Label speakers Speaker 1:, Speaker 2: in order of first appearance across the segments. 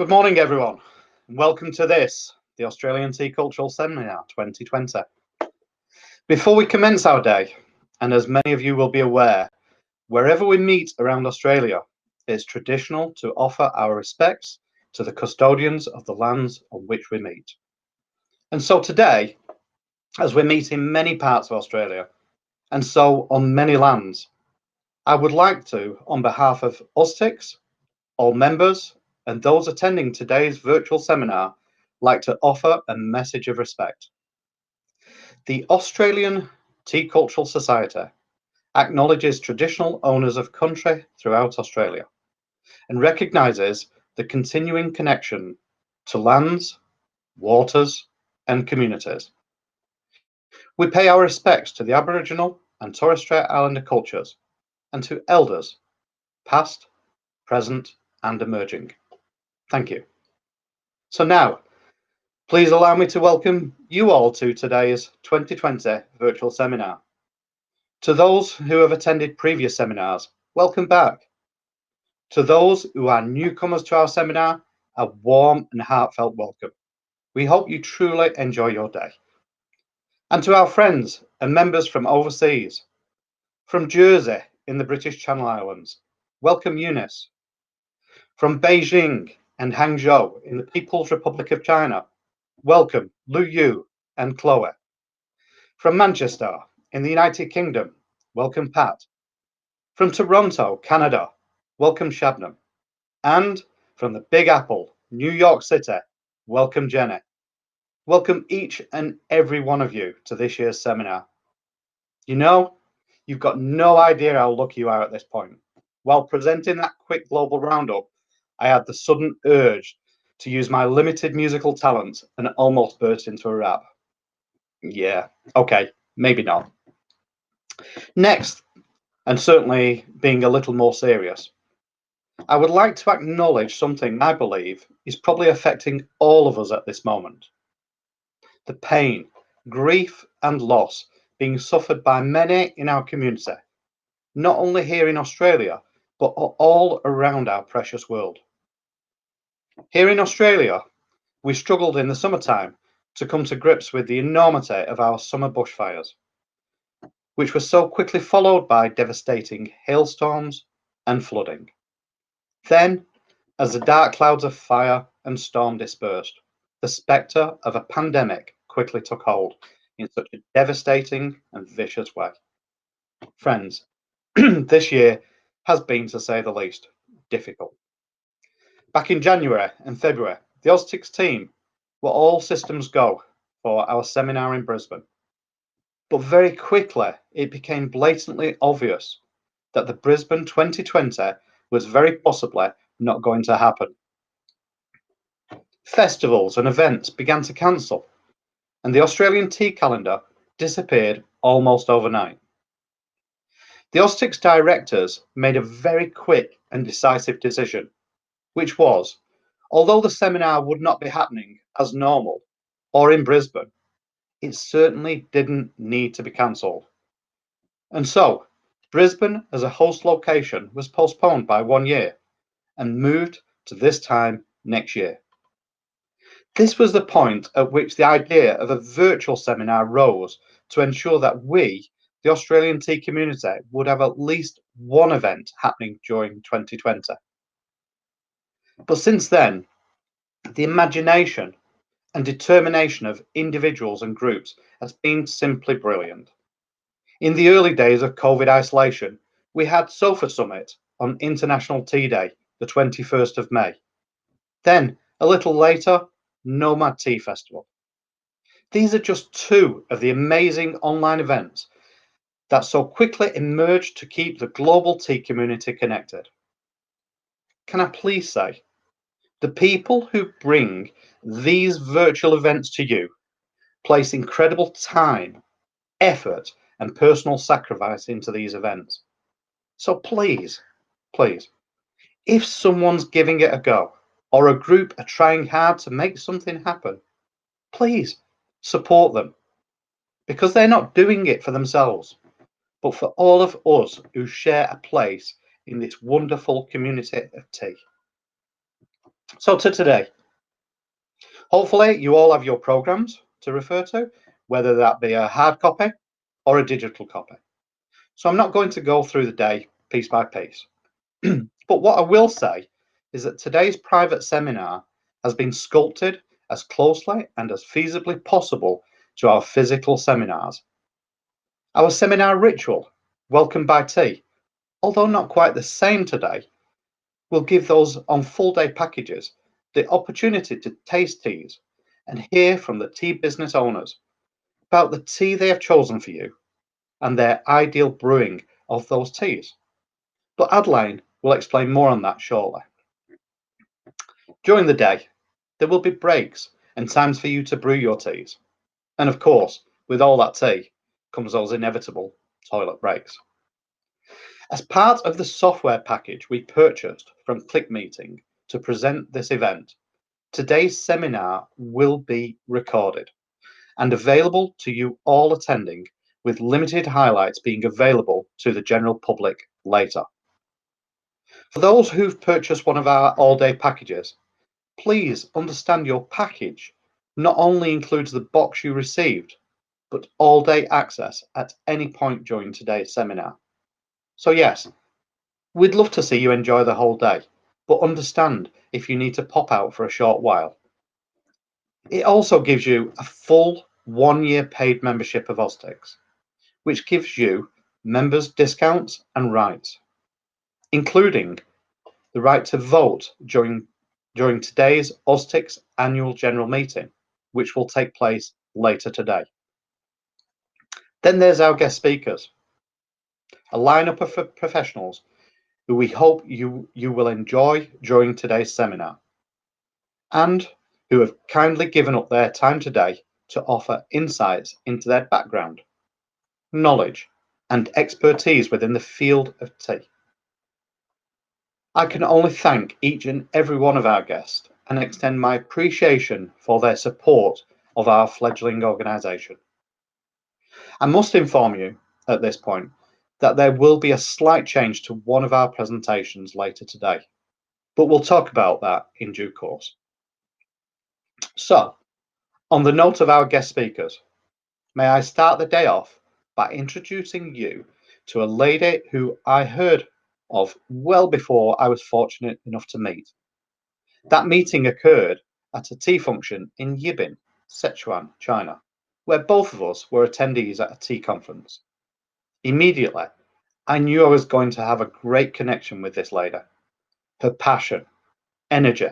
Speaker 1: Good morning, everyone, and welcome to the Australian Tea Cultural Seminar 2020. Before we commence our day, and as many of you will be aware, wherever we meet around Australia, it's traditional to offer our respects to the custodians of the lands on which we meet. And so today, as we meet in many parts of Australia, and so on many lands, I would like to, on behalf of AUSTCS, all members, and those attending today's virtual seminar, like to offer a message of respect. The Australian Tea Cultural Society acknowledges traditional owners of country throughout Australia and recognises the continuing connection to lands, waters, and communities. We pay our respects to the Aboriginal and Torres Strait Islander cultures and to elders, past, present, and emerging. Thank you. So now, please allow me to welcome you all to today's 2020 virtual seminar. To those who have attended previous seminars, welcome back. To those who are newcomers to our seminar, a warm and heartfelt welcome. We hope you truly enjoy your day. And to our friends and members from overseas, from Jersey in the British Channel Islands, welcome Eunice. From Beijing and Hangzhou in the People's Republic of China, welcome Lu Yu and Chloe. From Manchester in the United Kingdom, welcome Pat. From Toronto, Canada, welcome Shabnam. And from the Big Apple, New York City, welcome Jeni. Welcome each and every one of you to this year's seminar. You know, you've got no idea how lucky you are at this point. While presenting that quick global roundup, I had the sudden urge to use my limited musical talents and almost burst into a rap. Yeah, okay, maybe not. Next, and certainly being a little more serious, I would like to acknowledge something I believe is probably affecting all of us at this moment. The pain, grief, and loss being suffered by many in our community, not only here in Australia, but all around our precious world. Here in Australia, we struggled in the summertime to come to grips with the enormity of our summer bushfires, which were so quickly followed by devastating hailstorms and flooding. Then, as the dark clouds of fire and storm dispersed, the spectre of a pandemic quickly took hold in such a devastating and vicious way. Friends, this year has been, to say the least, difficult. Back in January and February, the AUSTCS team were all systems go for our seminar in Brisbane. But very quickly, it became blatantly obvious that the Brisbane 2020 was very possibly not going to happen. Festivals and events began to cancel, and the Australian tea calendar disappeared almost overnight. The AUSTCS directors made a very quick and decisive decision, which was, although the seminar would not be happening as normal or in Brisbane, it certainly didn't need to be cancelled. And so, Brisbane as a host location was postponed by 1 year and moved to this time next year. This was the point at which the idea of a virtual seminar rose to ensure that we, the Australian tea community, would have at least one event happening during 2020. But since then, the imagination and determination of individuals and groups has been simply brilliant. In the early days of COVID isolation, we had Sofa Summit on International Tea Day, the 21st of May. Then, a little later, Nomad Tea Festival. These are just two of the amazing online events that so quickly emerged to keep the global tea community connected. Can I please say, the people who bring these virtual events to you place incredible time, effort, and personal sacrifice into these events. So please, if someone's giving it a go, or a group are trying hard to make something happen, please support them, because they're not doing it for themselves, but for all of us who share a place in this wonderful community of tea. So to today, hopefully you all have your programs to refer to, whether that be a hard copy or a digital copy. So I'm not going to go through the day piece by piece. But what I will say is that today's private seminar has been sculpted as closely and as feasibly possible to our physical seminars. Our seminar ritual, Welcome by Tea, although not quite the same today, will give those on full day packages the opportunity to taste teas and hear from the tea business owners about the tea they have chosen for you and their ideal brewing of those teas. But Adeline will explain more on that shortly. During the day, there will be breaks and times for you to brew your teas. And of course, with all that tea comes those inevitable toilet breaks. As part of the software package we purchased from ClickMeeting to present this event, today's seminar will be recorded and available to you all attending, with limited highlights being available to the general public later. For those who've purchased one of our all-day packages, please understand your package not only includes the box you received, but all-day access at any point during today's seminar. So yes, we'd love to see you enjoy the whole day, but understand if you need to pop out for a short while. It also gives you a full 1-year paid membership of AUSTCS, which gives you members discounts and rights, including the right to vote during today's AUSTCS annual general meeting, which will take place later today. Then there's our guest speakers, a lineup of professionals who we hope you will enjoy during today's seminar, and who have kindly given up their time today to offer insights into their background, knowledge, and expertise within the field of tea. I can only thank each and every one of our guests and extend my appreciation for their support of our fledgling organisation. I must inform you at this point that there will be a slight change to one of our presentations later today, but we'll talk about that in due course. So, on the note of our guest speakers, may I start the day off by introducing you to a lady who I heard of well before I was fortunate enough to meet. That meeting occurred at a tea function in Yibin, Sichuan, China, where both of us were attendees at a tea conference. Immediately, I knew I was going to have a great connection with this lady. Her passion, energy,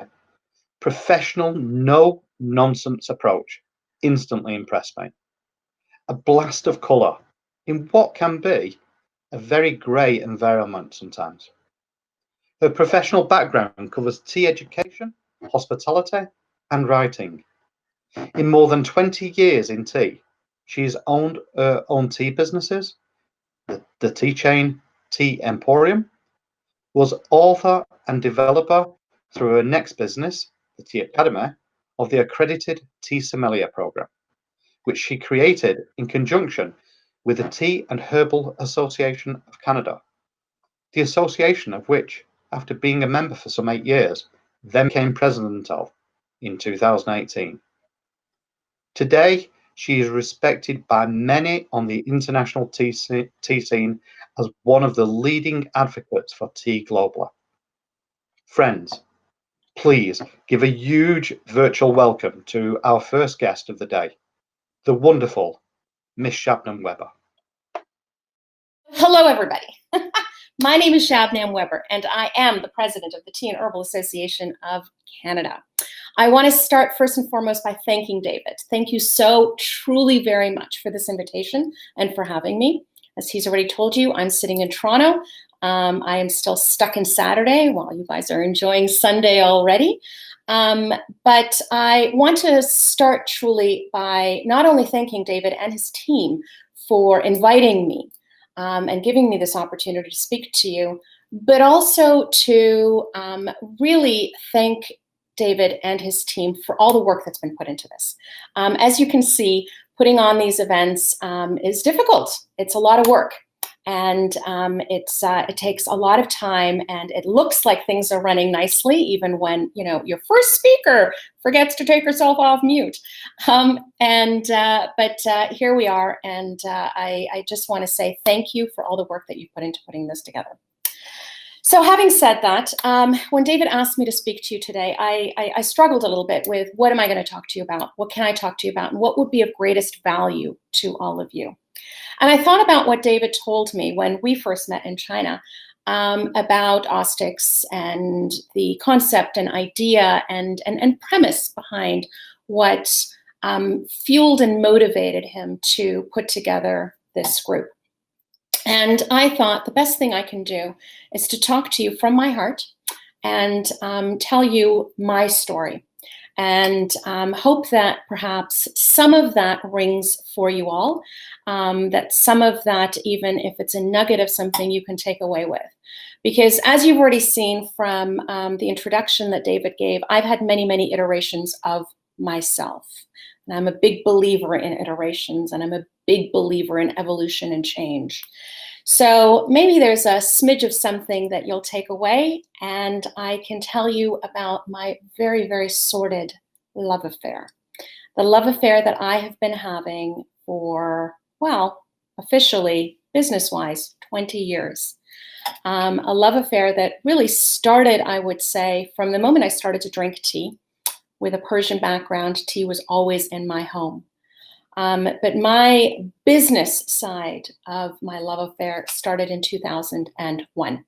Speaker 1: professional, no-nonsense approach instantly impressed me. A blast of colour in what can be a very grey environment sometimes. Her professional background covers tea education, hospitality, and writing. In more than 20 years in tea, she has owned her own tea businesses, the tea chain Tea Emporium, was author and developer through her next business, the Tea Academy, of the accredited Tea Sommelier program, which she created in conjunction with the Tea and Herbal Association of Canada, the association of which, after being a member for some 8 years, then became president of in 2018. Today, she is respected by many on the international tea scene as one of the leading advocates for tea globally. Friends, please give a huge virtual welcome to our first guest of the day, the wonderful Miss Shabnam Weber.
Speaker 2: Hello, everybody. My name is Shabnam Weber, and I am the president of the Tea and Herbal Association of Canada. I want to start first and foremost by thanking David. Thank you so truly very much for this invitation and for having me. As he's already told you, I'm sitting in Toronto. I am still stuck in Saturday while you guys are enjoying Sunday already. But I want to start truly by not only thanking David and his team for inviting me and giving me this opportunity to speak to you, but also to really thank David and his team for all the work that's been put into this. As you can see, putting on these events is difficult. It's a lot of work. And it takes a lot of time, and it looks like things are running nicely, even when your first speaker forgets to take herself off mute. But here we are, and I just want to say thank you for all the work that you put into putting this together. So having said that, when David asked me to speak to you today, I struggled a little bit with what am I going to talk to you about? What can I talk to you about? And what would be of greatest value to all of you? And I thought about what David told me when we first met in China about AUSTCS and the concept and idea and premise behind what fueled and motivated him to put together this group. And I thought the best thing I can do is to talk to you from my heart and tell you my story, and hope that perhaps some of that rings for you all, that some of that, even if it's a nugget of something you can take away with. Because as you've already seen from the introduction that David gave, I've had many, many iterations of myself. And I'm a big believer in iterations, and I'm a big believer in evolution and change. So maybe there's a smidge of something that you'll take away, and I can tell you about my very, very sordid love affair. The love affair that I have been having for, well, officially, business-wise, 20 years. A love affair that really started, I would say, from the moment I started to drink tea. With a Persian background, tea was always in my home. But my business side of my love affair started in 2001.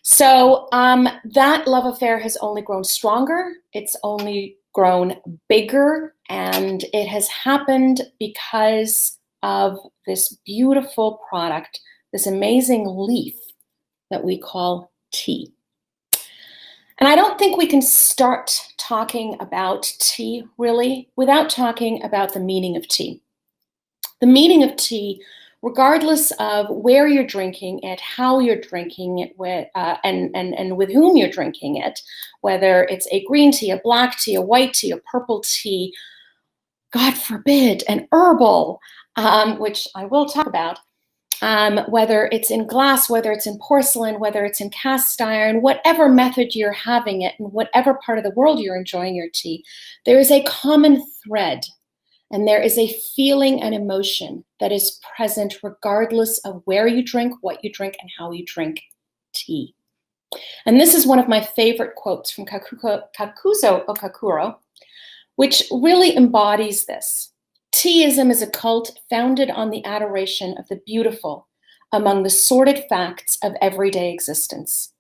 Speaker 2: So that love affair has only grown stronger. It's only grown bigger, and it has happened because of this beautiful product, this amazing leaf that we call tea. And I don't think we can start talking about tea, really, without talking about the meaning of tea. The meaning of tea, regardless of where you're drinking it, how you're drinking it, with, and with whom you're drinking it, whether it's a green tea, a black tea, a white tea, a purple tea, God forbid, an herbal, which I will talk about, whether it's in glass, whether it's in porcelain, whether it's in cast iron, whatever method you're having it, and whatever part of the world you're enjoying your tea, there is a common thread, and there is a feeling and emotion that is present regardless of where you drink, what you drink, and how you drink tea. And this is one of my favorite quotes from Kakuzo Okakuro, which really embodies this. Teaism is a cult founded on the adoration of the beautiful among the sordid facts of everyday existence.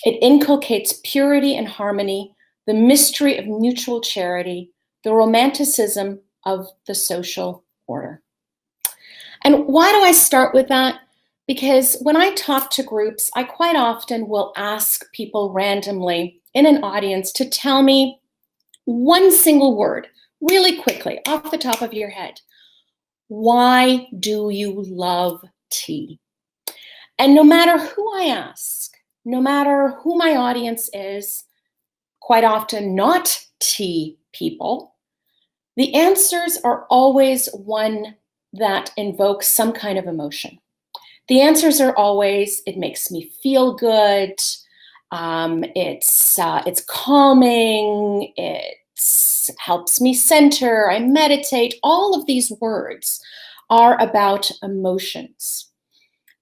Speaker 2: It inculcates purity and harmony, the mystery of mutual charity, the romanticism of the social order. And why do I start with that? Because when I talk to groups, I quite often will ask people randomly in an audience to tell me one single word, really quickly, off the top of your head. Why do you love tea? And no matter who I ask, no matter who my audience is, quite often not tea people, the answers are always one that invokes some kind of emotion. The answers are always, it makes me feel good, it's calming, it helps me center, I meditate. All of these words are about emotions.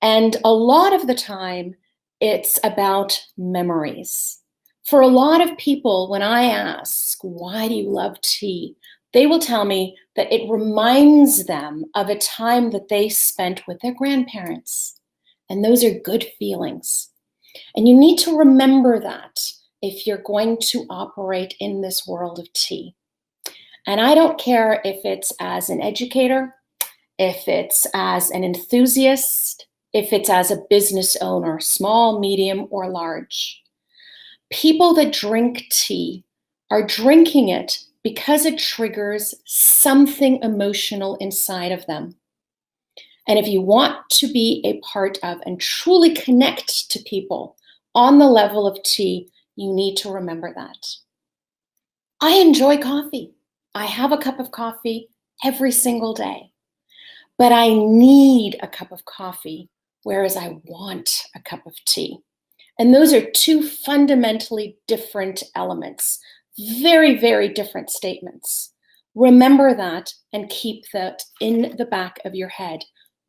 Speaker 2: And a lot of the time, it's about memories. For a lot of people, when I ask, why do you love tea? They will tell me that it reminds them of a time that they spent with their grandparents. And those are good feelings. And you need to remember that if you're going to operate in this world of tea. And I don't care if it's as an educator, if it's as an enthusiast, if it's as a business owner, small, medium, or large. People that drink tea are drinking it because it triggers something emotional inside of them. And if you want to be a part of and truly connect to people on the level of tea, you need to remember that. I enjoy coffee. I have a cup of coffee every single day. But I need a cup of coffee whereas I want a cup of tea. And those are two fundamentally different elements, very, very different statements. Remember that and keep that in the back of your head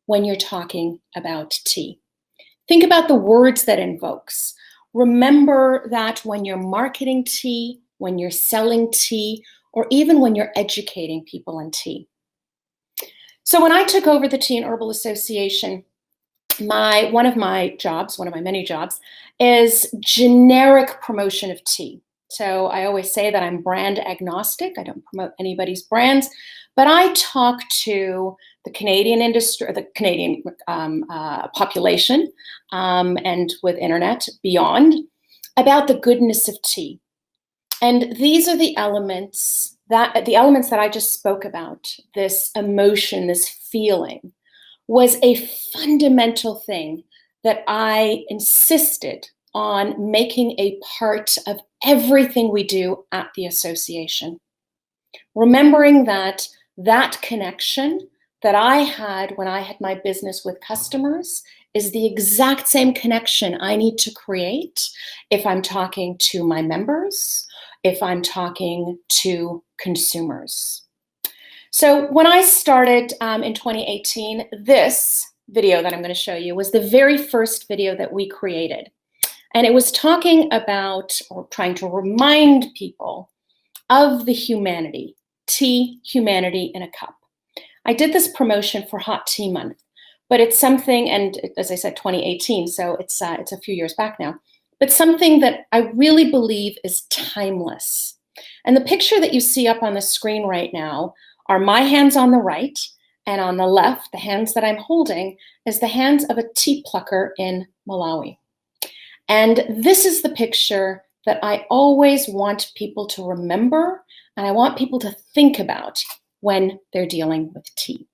Speaker 2: when you're talking about tea. Think about the words that invokes. Remember that when you're marketing tea, when you're selling tea, or even when you're educating people on tea. So when I took over the Tea and Herbal Association, one of my many jobs, is generic promotion of tea. So I always say that I'm brand agnostic. I don't promote anybody's brands, but I talk to the Canadian industry, or the Canadian population, and with internet beyond, about the goodness of tea. And these are the elements that I just spoke about. This emotion, this feeling, was a fundamental thing that I insisted on making a part of everything we do at the association. Remembering that connection that I had when I had my business with customers is the exact same connection I need to create if I'm talking to my members, if I'm talking to consumers. So when I started in 2018, this video that I'm going to show you was the very first video that we created. And it was talking about, or trying to remind people of the humanity, tea, humanity in a cup. I did this promotion for Hot Tea Month, but it's something, and as I said, 2018, so it's a few years back now, but something that I really believe is timeless. And the picture that you see up on the screen right now are my hands on the right, and on the left, the hands that I'm holding, is the hands of a tea plucker in Malawi. And this is the picture that I always want people to remember, and I want people to think about when they're dealing with tea.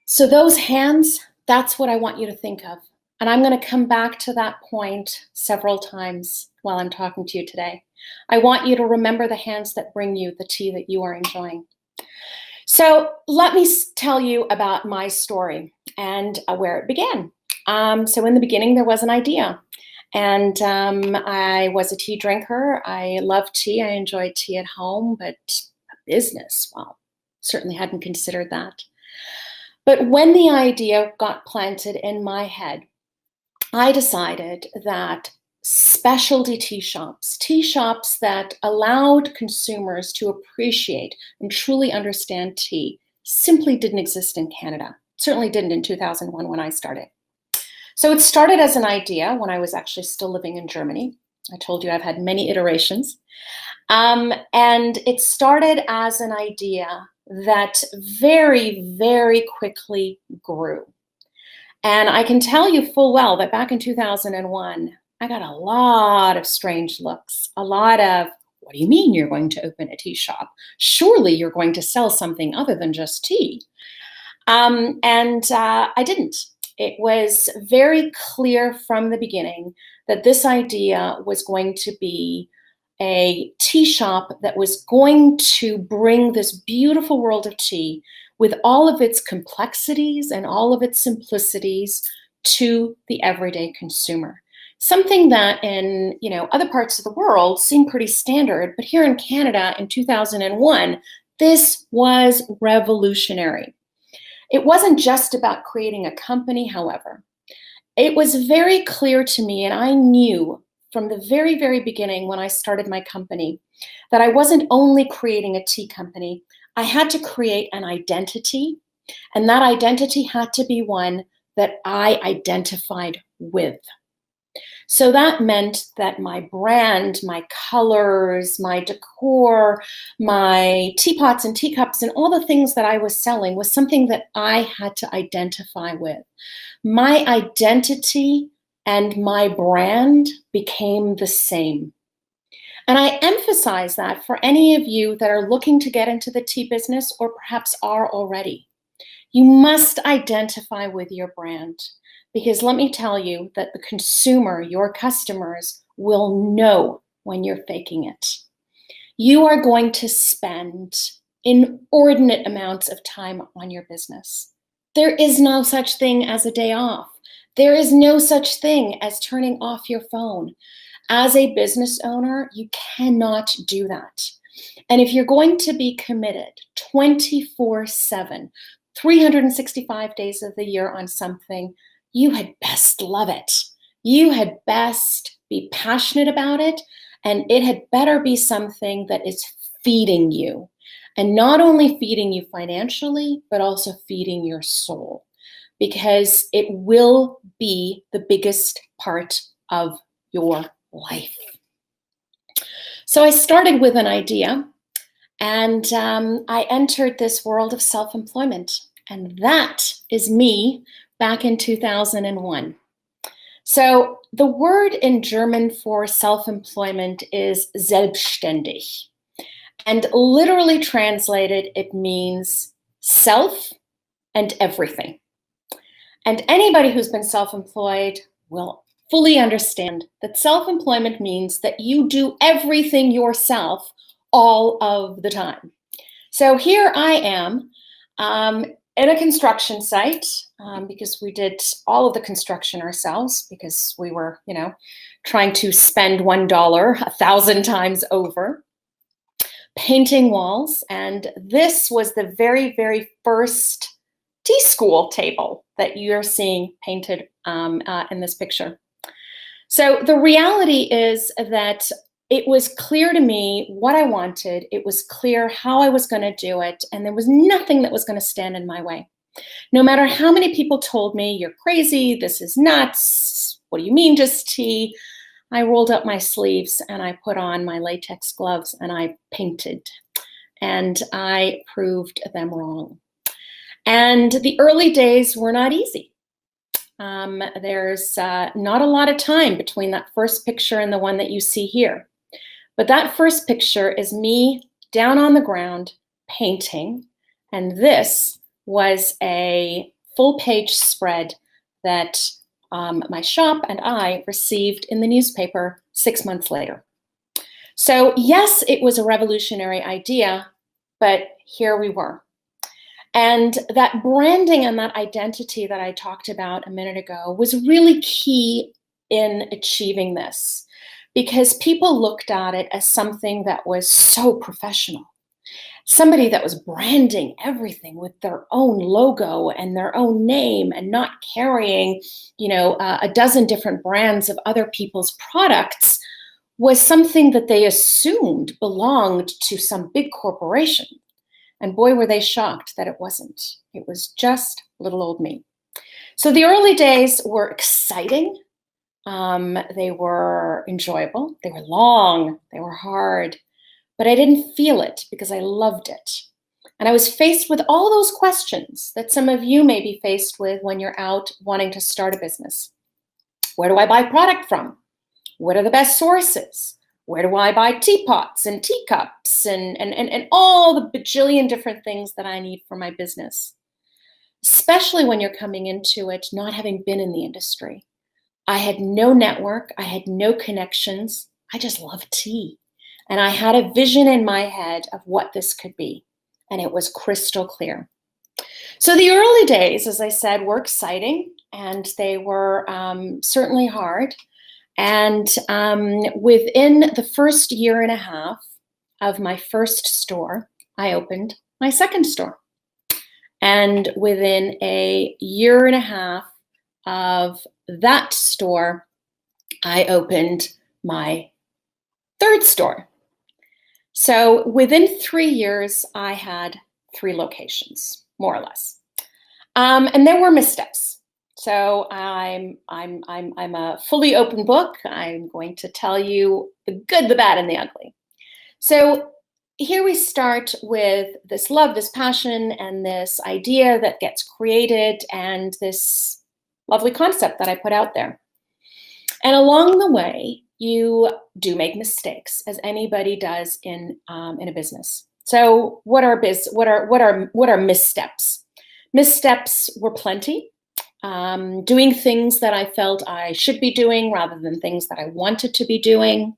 Speaker 2: So those hands, that's what I want you to think of. And I'm going to come back to that point several times while I'm talking to you today. I want you to remember the hands that bring you the tea that you are enjoying. So let me tell you about my story and where it began. So in the beginning, there was an idea. And I was a tea drinker. I love tea. I enjoyed tea at home, but business, well, certainly hadn't considered that. But when the idea got planted in my head, I decided that specialty tea shops that allowed consumers to appreciate and truly understand tea, simply didn't exist in Canada. Certainly didn't in 2001 when I started. So it started as an idea when I was actually still living in Germany. I told you I've had many iterations. And it started as an idea that very, very quickly grew. And I can tell you full well that back in 2001, I got a lot of strange looks, a lot of, what do you mean you're going to open a tea shop? Surely you're going to sell something other than just tea. I didn't. It was very clear from the beginning that this idea was going to be a tea shop that was going to bring this beautiful world of tea with all of its complexities and all of its simplicities to the everyday consumer. Something that in other parts of the world seemed pretty standard, but here in Canada in 2001, this was revolutionary. It wasn't just about creating a company, however. It was very clear to me, and I knew from the very, very beginning when I started my company that I wasn't only creating a tea company, I had to create an identity, and that identity had to be one that I identified with. So that meant that my brand, my colors, my decor, my teapots and teacups, and all the things that I was selling was something that I had to identify with. My identity and my brand became the same. And I emphasize that for any of you that are looking to get into the tea business or perhaps are already. You must identify with your brand. Because let me tell you that the consumer, your customers, will know when you're faking it. You are going to spend inordinate amounts of time on your business. There is no such thing as a day off. There is no such thing as turning off your phone. As a business owner, you cannot do that. And if you're going to be committed 24/7, 365 days of the year on something, you had best love it. You had best be passionate about it, and it had better be something that is feeding you. And not only feeding you financially, but also feeding your soul, because it will be the biggest part of your life. So I started with an idea, and I entered this world of self-employment, and that is me back in 2001. So the word in German for self-employment is selbstständig. And literally translated, it means self and everything. And anybody who's been self-employed will fully understand that self-employment means that you do everything yourself all of the time. So here I am in a construction site because we did all of the construction ourselves because we were, trying to spend $1 1,000 times over, painting walls. And this was the very, very first tea school table that you're seeing painted in this picture. So the reality is that it was clear to me what I wanted. It was clear how I was going to do it. And there was nothing that was going to stand in my way. No matter how many people told me, you're crazy, this is nuts, what do you mean just tea? I rolled up my sleeves and I put on my latex gloves and I painted. And I proved them wrong. And the early days were not easy. There's not a lot of time between that first picture and the one that you see here. But that first picture is me down on the ground painting, and this was a full-page spread that my shop and I received in the newspaper 6 months later. So yes, it was a revolutionary idea, but here we were. And that branding and that identity that I talked about a minute ago was really key in achieving this, because people looked at it as something that was so professional. Somebody that was branding everything with their own logo and their own name and not carrying, a dozen different brands of other people's products was something that they assumed belonged to some big corporation. And boy, were they shocked that it wasn't. It was just little old me. So the early days were exciting. They were enjoyable. They were long. They were hard. But I didn't feel it because I loved it. And I was faced with all those questions that some of you may be faced with when you're out wanting to start a business. Where do I buy product from? What are the best sources? Where do I buy teapots and teacups and all the bajillion different things that I need for my business? Especially when you're coming into it not having been in the industry. I had no network. I had no connections. I just love tea. And I had a vision in my head of what this could be. And it was crystal clear. So the early days, as I said, were exciting. And they were certainly hard. And within the first year and a half of my first store, I opened my second store. And within a year and a half of that store, I opened my third store. So within 3 years, I had 3 locations, more or less. And there were missteps. So I'm a fully open book. I'm going to tell you the good, the bad, and the ugly. So here we start with this love, this passion, and this idea that gets created, and this lovely concept that I put out there. And along the way, you do make mistakes, as anybody does in a business. So what are missteps? Missteps were plenty. Doing things that I felt I should be doing rather than things that I wanted to be doing.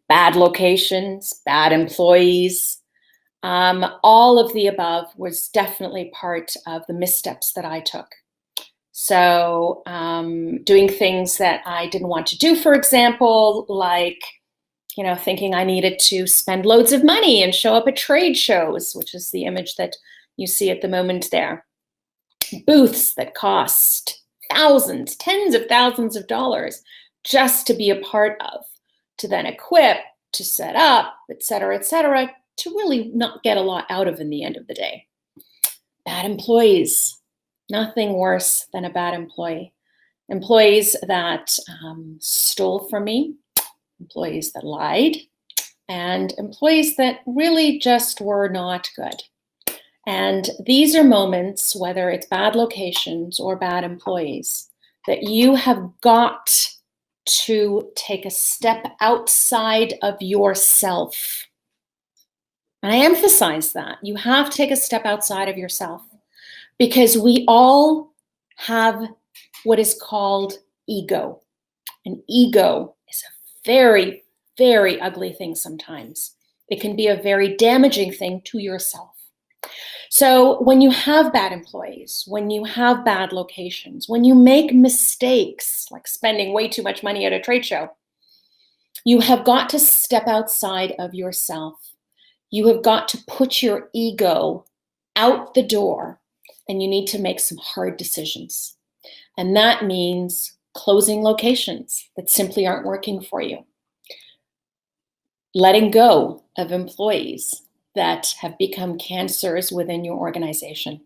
Speaker 2: Bad locations, bad employees. All of the above was definitely part of the missteps that I took. So doing things that I didn't want to do, for example, like, thinking I needed to spend loads of money and show up at trade shows, which is the image that you see at the moment there. Booths that cost thousands, tens of thousands of dollars just to be a part of, to then equip, to set up, et cetera, to really not get a lot out of in the end of the day. Bad employees. Nothing worse than a bad employee. Employees that stole from me, employees that lied, and employees that really just were not good. And these are moments, whether it's bad locations or bad employees, that you have got to take a step outside of yourself. And I emphasize that. You have to take a step outside of yourself, because we all have what is called ego. And ego is a very, very ugly thing sometimes. It can be a very damaging thing to yourself. So when you have bad employees, when you have bad locations, when you make mistakes, like spending way too much money at a trade show, you have got to step outside of yourself. You have got to put your ego out the door, and you need to make some hard decisions. And that means closing locations that simply aren't working for you. Letting go of employees that have become cancers within your organization.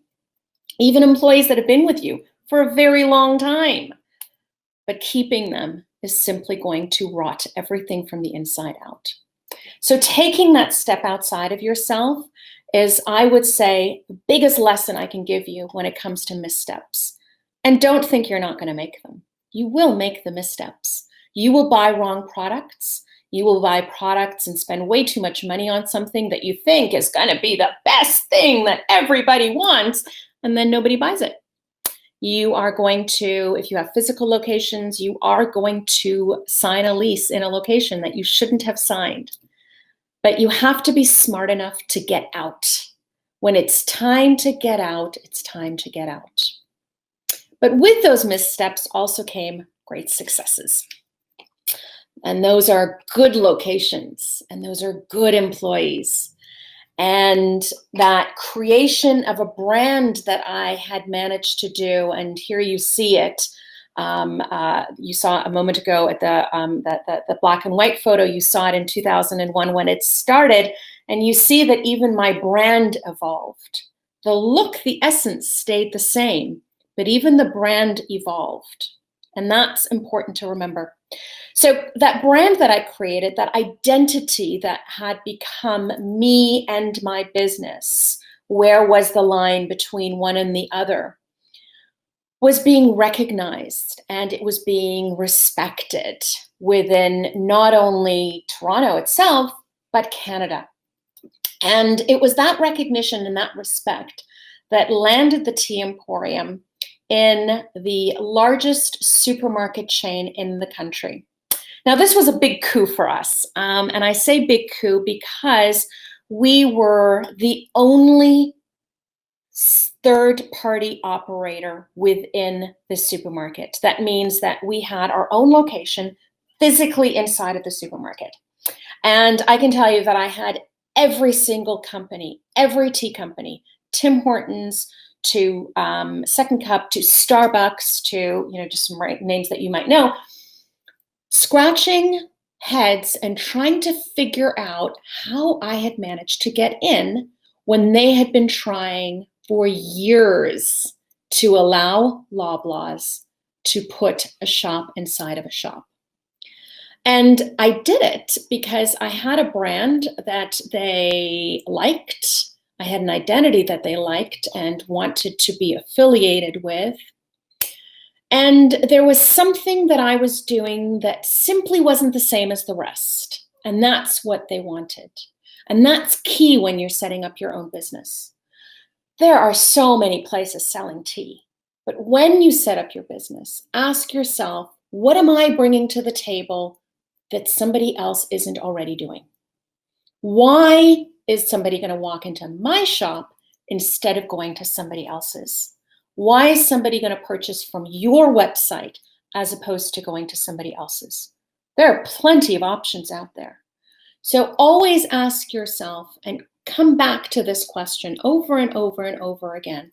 Speaker 2: Even employees that have been with you for a very long time. But keeping them is simply going to rot everything from the inside out. So taking that step outside of yourself is, I would say, the biggest lesson I can give you when it comes to missteps. And don't think you're not going to make them. You will make the missteps. You will buy wrong products. You will buy products and spend way too much money on something that you think is going to be the best thing that everybody wants, and then nobody buys it. You are going to, if you have physical locations, you are going to sign a lease in a location that you shouldn't have signed. But you have to be smart enough to get out. When it's time to get out, it's time to get out. But with those missteps also came great successes. And those are good locations, and those are good employees. And that creation of a brand that I had managed to do, and here you see it. You saw a moment ago at the black and white photo, you saw it in 2001 when it started, and you see that even my brand evolved. The look, the essence stayed the same, but even the brand evolved. And that's important to remember. So that brand that I created, that identity that had become me and my business, where was the line between one and the other, was being recognized, and it was being respected within not only Toronto itself, but Canada. And it was that recognition and that respect that landed the Tea Emporium in the largest supermarket chain in the country. Now, this was a big coup for us. And I say big coup because we were the only third-party operator within the supermarket. That means that we had our own location, physically inside of the supermarket. And I can tell you that I had every single company, every tea company, Tim Hortons to Second Cup to Starbucks to, just some names that you might know, scratching heads and trying to figure out how I had managed to get in when they had been trying for years to allow Loblaws to put a shop inside of a shop. And I did it because I had a brand that they liked. I had an identity that they liked and wanted to be affiliated with. And there was something that I was doing that simply wasn't the same as the rest. And that's what they wanted. And that's key when you're setting up your own business. There are so many places selling tea. But when you set up your business, ask yourself, what am I bringing to the table that somebody else isn't already doing? Why is somebody going to walk into my shop instead of going to somebody else's? Why is somebody going to purchase from your website as opposed to going to somebody else's? There are plenty of options out there. So always ask yourself and come back to this question over and over and over again.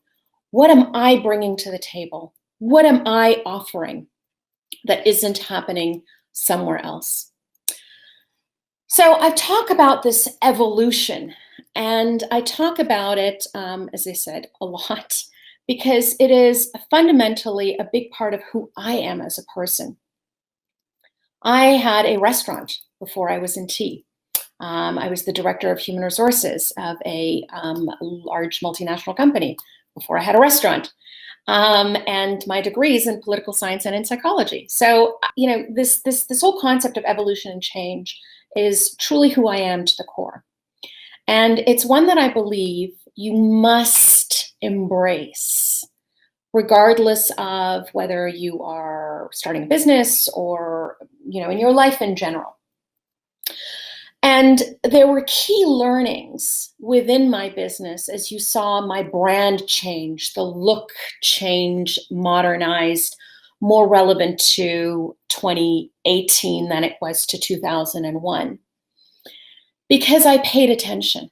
Speaker 2: What am I bringing to the table? What am I offering that isn't happening somewhere else? So I talk about this evolution, and I talk about it, as I said, a lot, because it is fundamentally a big part of who I am as a person. I had a restaurant before I was in tea. I was the director of human resources of a large multinational company before I had a restaurant. And my degrees in political science and in psychology. So, this whole concept of evolution and change is truly who I am to the core. And it's one that I believe you must embrace, regardless of whether you are starting a business or, in your life in general. And there were key learnings within my business as you saw my brand change, the look change, modernized, more relevant to 2018 than it was to 2001. Because I paid attention.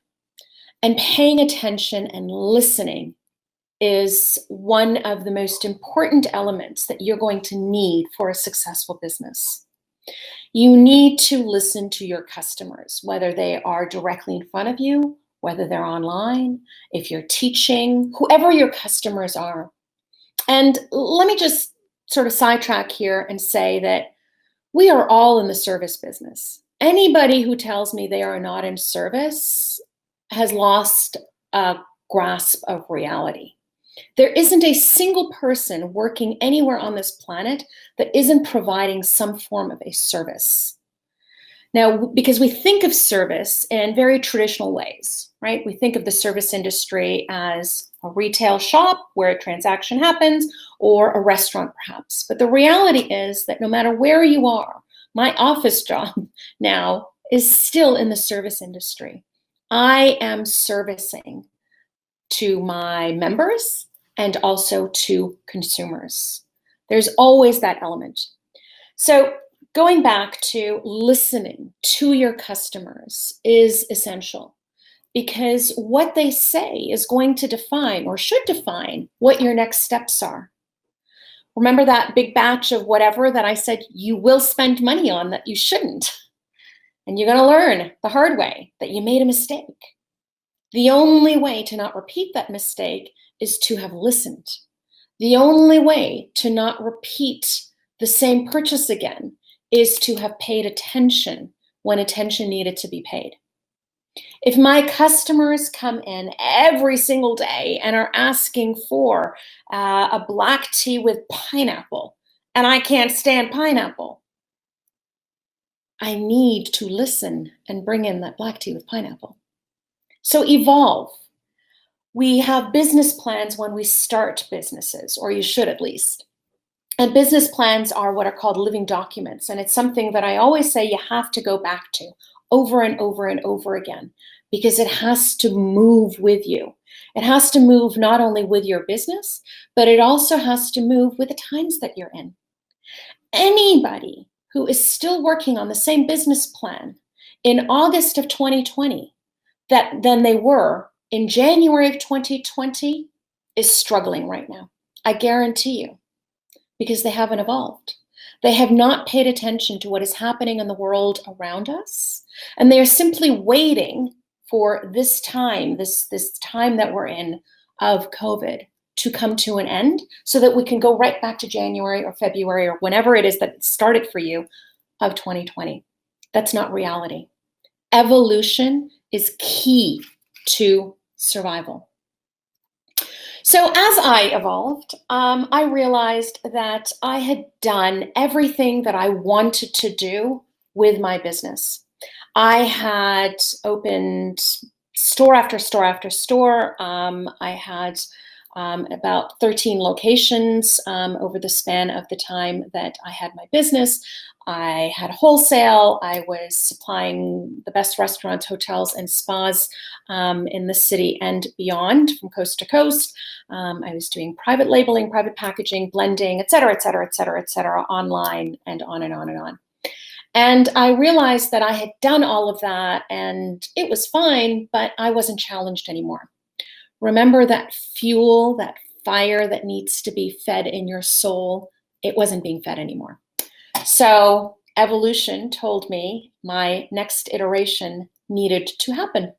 Speaker 2: And paying attention and listening is one of the most important elements that you're going to need for a successful business. You need to listen to your customers, whether they are directly in front of you, whether they're online, if you're teaching, whoever your customers are. And let me just sort of sidetrack here and say that we are all in the service business. Anybody who tells me they are not in service has lost a grasp of reality. There isn't a single person working anywhere on this planet that isn't providing some form of a service. Now, because we think of service in very traditional ways, right? We think of the service industry as a retail shop where a transaction happens, or a restaurant perhaps. But the reality is that no matter where you are, my office job now is still in the service industry. I am servicing to my members and also to consumers. There's always that element. So going back to listening to your customers is essential, because what they say is going to define, or should define, what your next steps are. Remember that big batch of whatever that I said you will spend money on that you shouldn't? And you're going to learn the hard way that you made a mistake. The only way to not repeat that mistake is to have listened. The only way to not repeat the same purchase again is to have paid attention when attention needed to be paid. If my customers come in every single day and are asking for a black tea with pineapple, and I can't stand pineapple, I need to listen and bring in that black tea with pineapple. So evolve. We have business plans when we start businesses, or you should at least. And business plans are what are called living documents. And it's something that I always say you have to go back to over and over and over again, because it has to move with you. It has to move not only with your business, but it also has to move with the times that you're in. Anybody who is still working on the same business plan in August of 2020 than they were in January of 2020 is struggling right now. I guarantee you, because they haven't evolved. They have not paid attention to what is happening in the world around us, and they are simply waiting for this time, this time that we're in of COVID to come to an end so that we can go right back to January or February or whenever it is that it started for you of 2020. That's not reality. Evolution is key to survival. So as I evolved, I realized that I had done everything that I wanted to do with my business. I had opened store after store after store. I had about 13 locations over the span of the time that I had my business. I had wholesale. I was supplying the best restaurants, hotels, and spas in the city and beyond, from coast to coast. I was doing private labeling, private packaging, blending, et cetera, et cetera, et cetera, et cetera, online and on and on and on. And I realized that I had done all of that and it was fine, but I wasn't challenged anymore. Remember that fuel, that fire that needs to be fed in your soul? It wasn't being fed anymore. So evolution told me my next iteration needed to happen.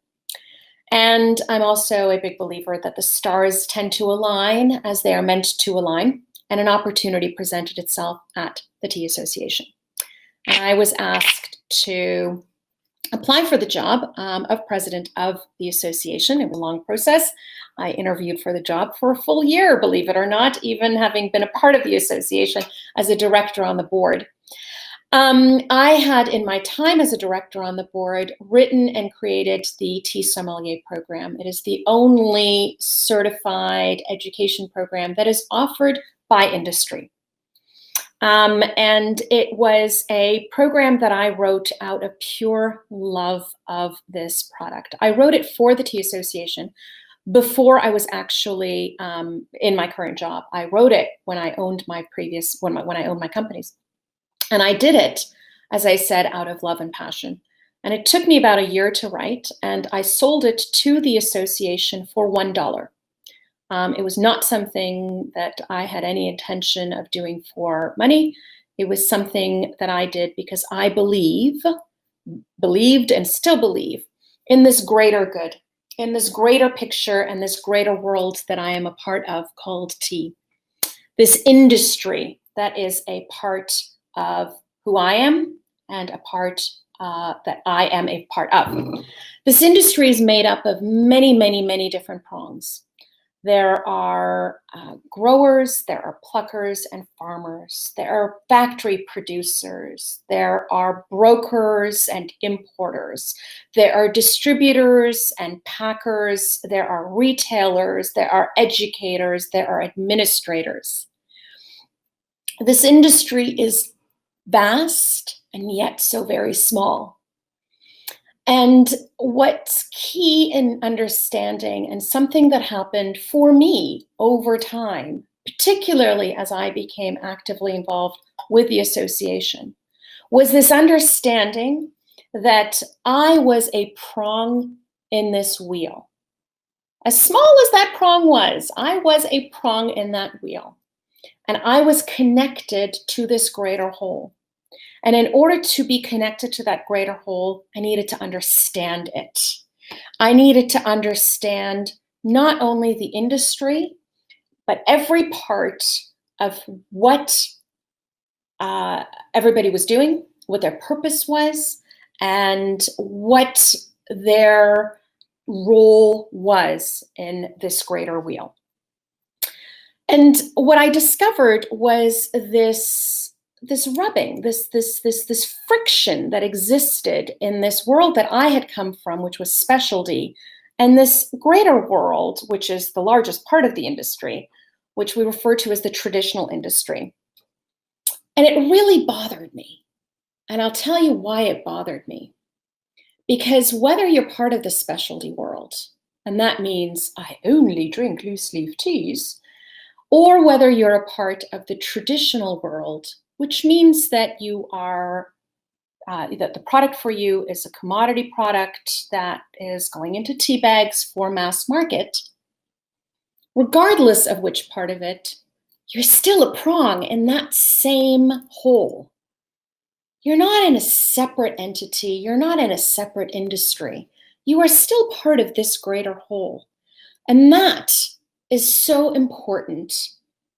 Speaker 2: And I'm also a big believer that the stars tend to align as they are meant to align, and an opportunity presented itself at the Tea Association. And I was asked to apply for the job of president of the association. It was a long process. I interviewed for the job for a full year, believe it or not, even having been a part of the association as a director on the board. I had, in my time as a director on the board, written and created the Tea Sommelier program. It is the only certified education program that is offered by industry. And it was a program that I wrote out of pure love of this product. I wrote it for the Tea Association before I was actually in my current job. I wrote it when I owned my when I owned my companies. And I did it, as I said, out of love and passion. And it took me about a year to write, and I sold it to the association for $1. It was not something that I had any intention of doing for money. It was something that I did because I believed and still believe in this greater good, in this greater picture and this greater world that I am a part of called tea. This industry that is a part of who I am and a part that I am a part of. This industry is made up of many, many, many different prongs. There are growers, there are pluckers and farmers, there are factory producers, there are brokers and importers, there are distributors and packers, there are retailers, there are educators, there are administrators. This industry is vast and yet so very small. And what's key in understanding, and something that happened for me over time, particularly as I became actively involved with the association, was this understanding that I was a prong in this wheel. As small as that prong was, I was a prong in that wheel. And I was connected to this greater whole. And in order to be connected to that greater whole, I needed to understand it. I needed to understand not only the industry, but every part of what everybody was doing, what their purpose was, and what their role was in this greater wheel. And what I discovered was this rubbing, this friction that existed in this world that I had come from, which was specialty, and this greater world, which is the largest part of the industry, which we refer to as the traditional industry. And it really bothered me. And I'll tell you why it bothered me. Because whether you're part of the specialty world, and that means I only drink loose leaf teas, or whether you're a part of the traditional world, which means that you are that the product for you is a commodity product that is going into tea bags for mass market, regardless of which part of it, you're still a prong in that same whole. You're not in a separate entity. You're not in a separate industry. You are still part of this greater whole. And that is so important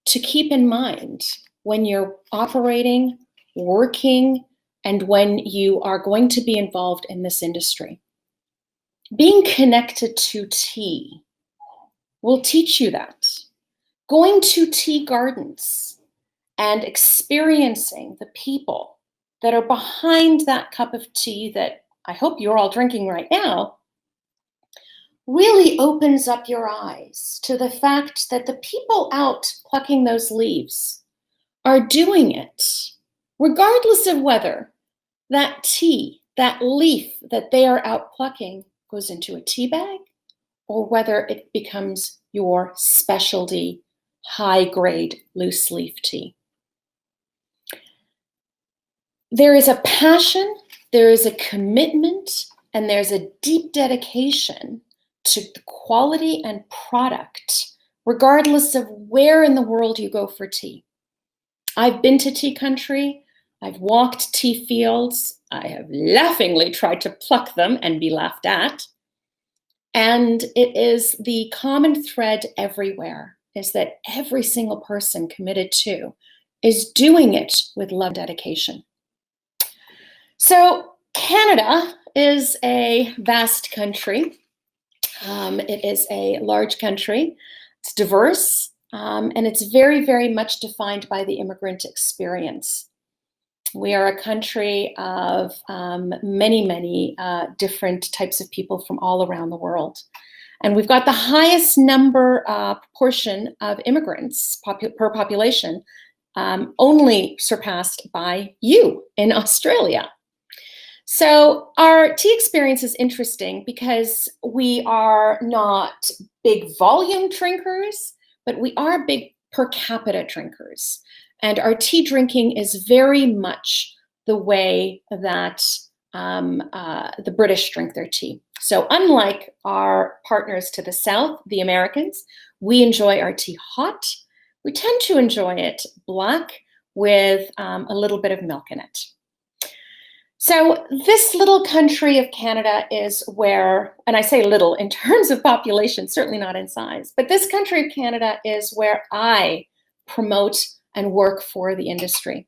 Speaker 2: to keep in mind when you're operating, working, and when you are going to be involved in this industry. Being connected to tea will teach you that. Going to tea gardens and experiencing the people that are behind that cup of tea that I hope you're all drinking right now really opens up your eyes to the fact that the people out plucking those leaves are doing it regardless of whether that tea, that leaf that they are out plucking goes into a tea bag or whether it becomes your specialty high-grade loose leaf tea. There is a passion, there is a commitment, and there's a deep dedication to the quality and product, regardless of where in the world you go for tea. I've been to tea country, I've walked tea fields, I have laughingly tried to pluck them and be laughed at. And it is the common thread everywhere, is that every single person committed to is doing it with love and dedication. So Canada is a vast country. It is a large country. It's diverse, and it's very, very much defined by the immigrant experience. We are a country of many, many different types of people from all around the world. And we've got the highest number, proportion of immigrants per population, only surpassed by you in Australia. So our tea experience is interesting because we are not big volume drinkers, but we are big per capita drinkers. And our tea drinking is very much the way that the British drink their tea. So unlike our partners to the south, the Americans, we enjoy our tea hot. We tend to enjoy it black with a little bit of milk in it. So this little country of Canada is where, and I say little in terms of population, certainly not in size, but this country of Canada is where I promote and work for the industry.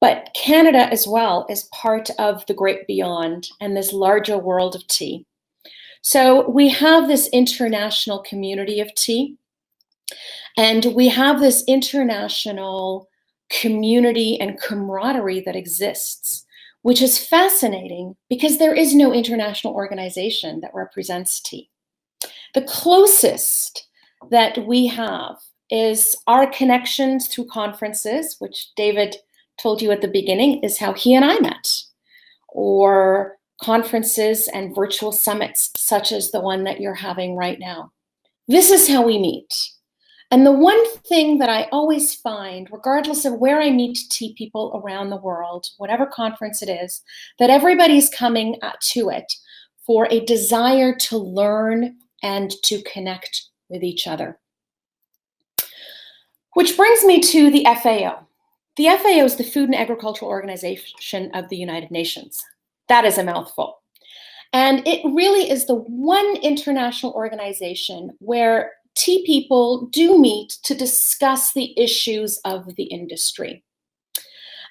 Speaker 2: But Canada as well is part of the great beyond and this larger world of tea. So we have this international community of tea, and we have this international community and camaraderie that exists, which is fascinating because there is no international organization that represents tea. The closest that we have is our connections through conferences, which David told you at the beginning is how he and I met, or conferences and virtual summits such as the one that you're having right now. This is how we meet. And the one thing that I always find, regardless of where I meet tea people around the world, whatever conference it is, that everybody's coming to it for a desire to learn and to connect with each other. Which brings me to the FAO. The FAO is the Food and Agricultural Organization of the United Nations. That is a mouthful. And it really is the one international organization where tea people do meet to discuss the issues of the industry.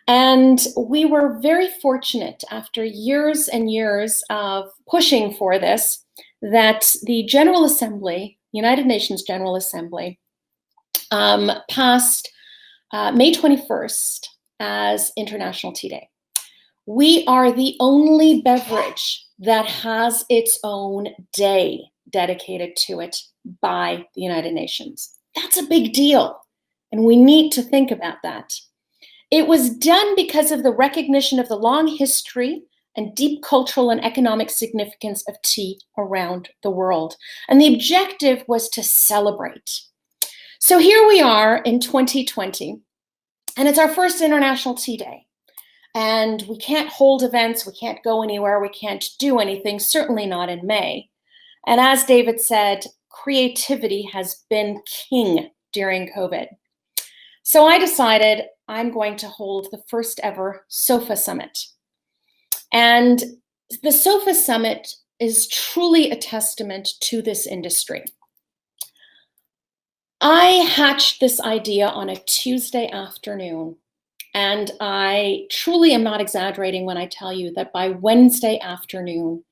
Speaker 2: And we were very fortunate after years and years of pushing for this, that the General Assembly, United Nations General Assembly, passed May 21st as International Tea Day. We are the only beverage that has its own day dedicated to it by the United Nations. That's a big deal, and we need to think about that. It was done because of the recognition of the long history and deep cultural and economic significance of tea around the world, and the objective was to celebrate. So here we are in 2020, And it's our first International Tea Day. And we can't hold events, we can't go anywhere, we can't do anything, certainly not in May. And as David said, creativity has been king during COVID. So I decided I'm going to hold the first ever SOFA Summit. And the SOFA Summit is truly a testament to this industry. I hatched this idea on a Tuesday afternoon, and I truly am not exaggerating when I tell you that by Wednesday afternoon,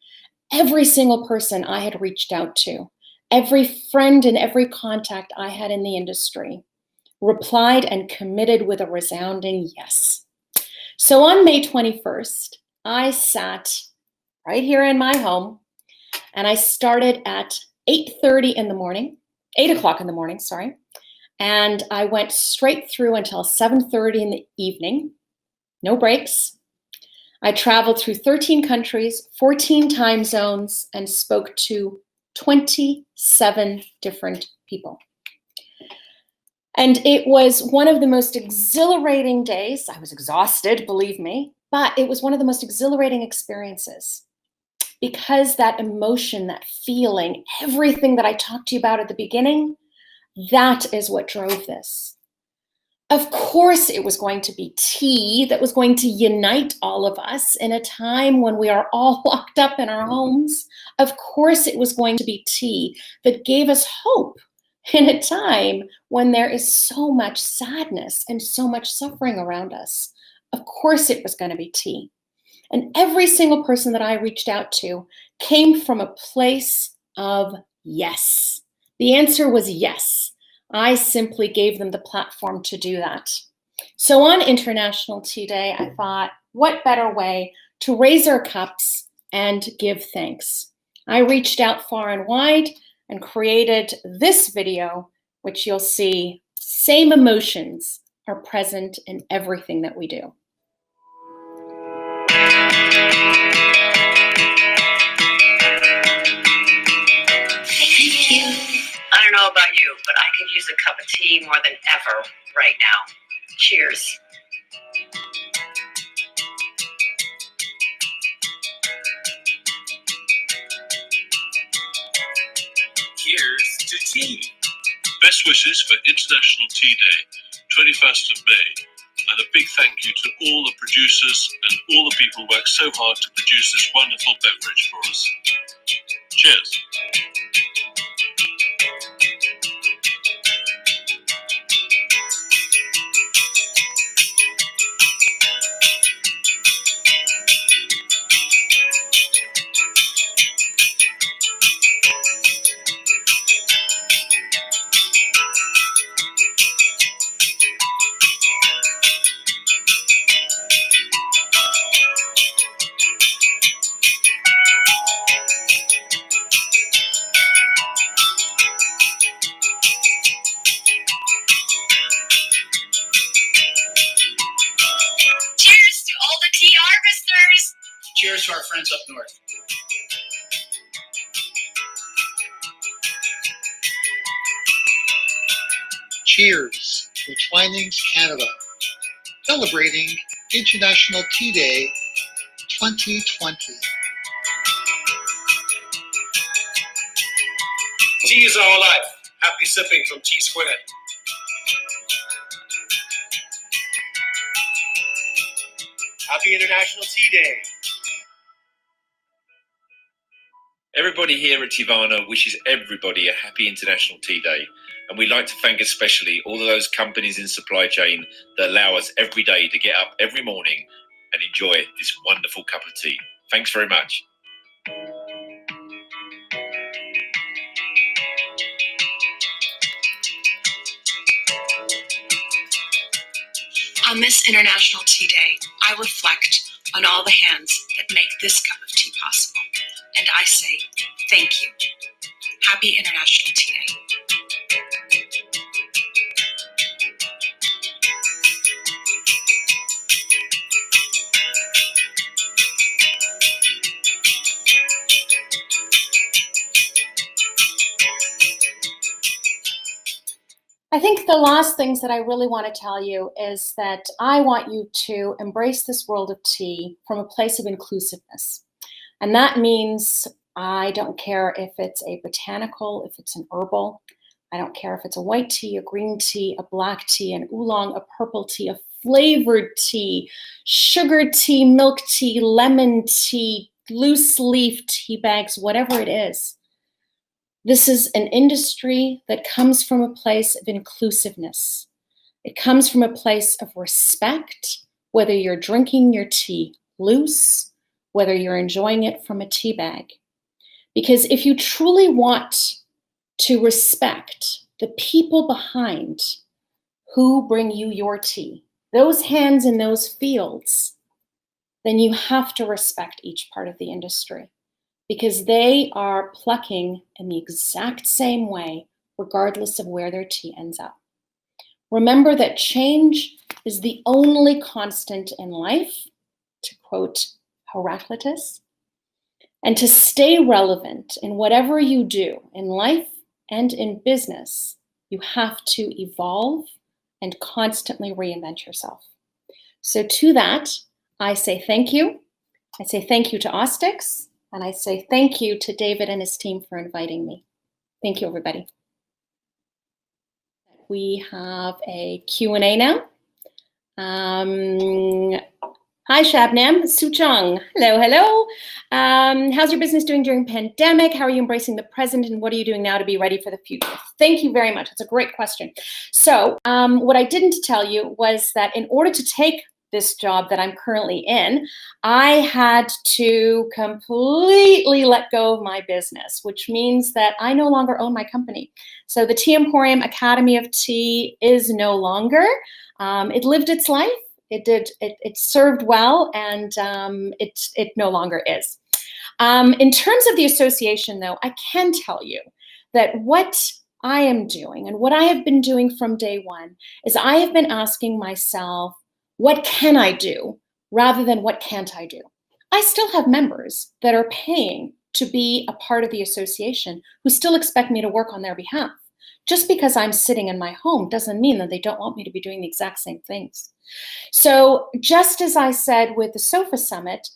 Speaker 2: every single person I had reached out to, every friend and every contact I had in the industry, replied and committed with a resounding yes. So on May 21st, I sat right here in my home, and I started at 8:30 in the morning, 8 o'clock in the morning, sorry. And I went straight through until 7:30 in the evening, no breaks. I traveled through 13 countries, 14 time zones, and spoke to 27 different people. And it was one of the most exhilarating days. I was exhausted, believe me, but it was one of the most exhilarating experiences because that emotion, that feeling, everything that I talked to you about at the beginning, that is what drove this. Of course, it was going to be tea that was going to unite all of us in a time when we are all locked up in our homes. Of course, it was going to be tea that gave us hope in a time when there is so much sadness and so much suffering around us. Of course, it was going to be tea. And every single person that I reached out to came from a place of yes. The answer was yes. I simply gave them the platform to do that. So on International Tea Day, I thought, what better way to raise our cups and give thanks? I reached out far and wide and created this video, which you'll see same emotions are present in everything that we do.
Speaker 3: Thank you. I don't know about you, but I could use a cup of tea more than ever right now. Cheers.
Speaker 4: Here's to tea. Best wishes for International Tea Day, 21st of May. And a big thank you to all the producers and all the people who work so hard to produce this wonderful beverage for us. Cheers.
Speaker 5: Cheers to our friends up north. Cheers to Twinings Canada, celebrating International Tea Day 2020.
Speaker 4: Tea is our life. Happy sipping from Tea Squared. Happy International Tea Day.
Speaker 6: Everybody here at Tivana wishes everybody a happy International Tea Day, and we'd like to thank especially all of those companies in supply chain that allow us every day to get up every morning and enjoy this wonderful cup of tea. Thanks very much.
Speaker 3: On this International Tea Day, I reflect on all the hands that make this cup of tea possible. And I say, thank you. Happy International Tea Day.
Speaker 2: I think the last things that I really want to tell you is that I want you to embrace this world of tea from a place of inclusiveness. And that means I don't care if it's a botanical, if it's an herbal. I don't care if it's a white tea, a green tea, a black tea, an oolong, a purple tea, a flavored tea, sugar tea, milk tea, lemon tea, loose leaf tea bags, whatever it is. This is an industry that comes from a place of inclusiveness. It comes from a place of respect, whether you're drinking your tea loose, whether you're enjoying it from a tea bag. Because if you truly want to respect the people behind who bring you your tea, those hands in those fields, then you have to respect each part of the industry, because they are plucking in the exact same way, regardless of where their tea ends up. Remember that change is the only constant in life, to quote Heraclitus, and to stay relevant in whatever you do in life and in business, you have to evolve and constantly reinvent yourself. So to that, I say thank you. I say thank you to AUSTCS, and I say thank you to David and his team for inviting me. Thank you, everybody. We have a Q&A now. Hi, Shabnam. Suchong. Hello, hello. How's your business doing during pandemic? How are you embracing the present, and what are you doing now to be ready for the future? Thank you very much. That's a great question. So what I didn't tell you was that in order to take this job that I'm currently in, I had to completely let go of my business, which means that I no longer own my company. So the Tea Emporium Academy of Tea is no longer. It lived its life. It served well, and it no longer is. In terms of the association, though, I can tell you that what I am doing and what I have been doing from day one is I have been asking myself, what can I do rather than what can't I do? I still have members that are paying to be a part of the association who still expect me to work on their behalf. Just because I'm sitting in my home doesn't mean that they don't want me to be doing the exact same things. So just as I said with the Sofa Summit,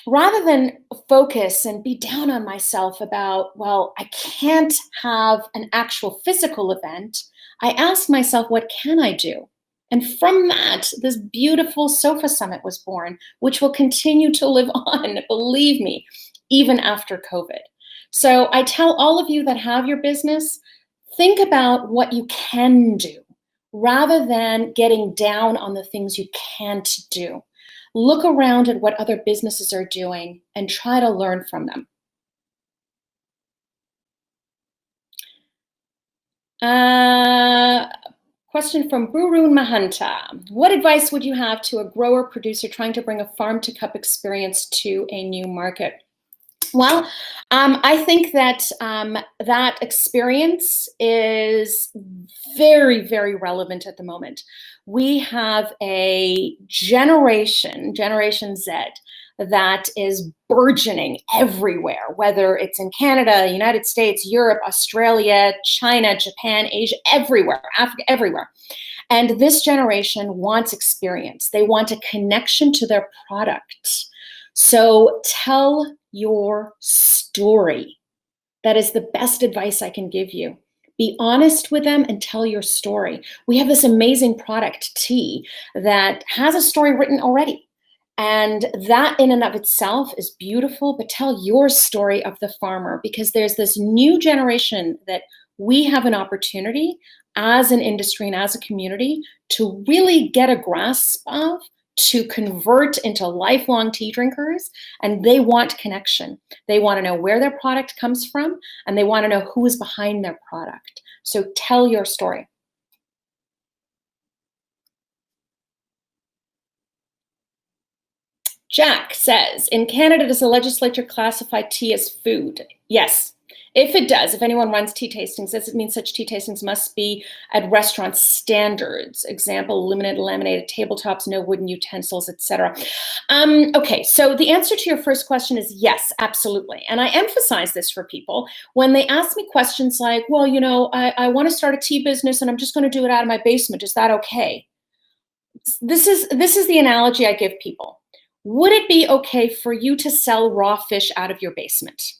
Speaker 2: rather than focus and be down on myself about, well, I can't have an actual physical event, I asked myself, what can I do? And from that, this beautiful Sofa Summit was born, which will continue to live on, believe me, even after COVID. So I tell all of you that have your business, think about what you can do rather than getting down on the things you can't do. Look around at what other businesses are doing and try to learn from them. Question from Boroon Mananta. What advice would you have to a grower producer trying to bring a farm to cup experience to a new market? Well, I think that that experience is very, very relevant at the moment. We have a Generation Z, that is burgeoning everywhere, whether it's in Canada, United States, Europe, Australia, China, Japan, Asia, everywhere, Africa, everywhere. And this generation wants experience. They want a connection to their product. So tell your story. That is the best advice I can give you. Be honest with them and tell your story. We have this amazing product, tea, that has a story written already. And that in and of itself is beautiful, but tell your story of the farmer, because there's this new generation that we have an opportunity as an industry and as a community to really get a grasp of, to convert into lifelong tea drinkers, and they want connection. They want to know where their product comes from, and they want to know who is behind their product. So tell your story. Jack says, in Canada, does the legislature classify tea as food? Yes. If it does, if anyone runs tea tastings, does it mean such tea tastings must be at restaurant standards? Example, limited laminated tabletops, no wooden utensils, etc. Okay, so the answer to your first question is yes, absolutely. And I emphasize this for people when they ask me questions like, well, you know, I want to start a tea business and I'm just going to do it out of my basement. Is that okay? This is the analogy I give people. Would it be okay for you to sell raw fish out of your basement?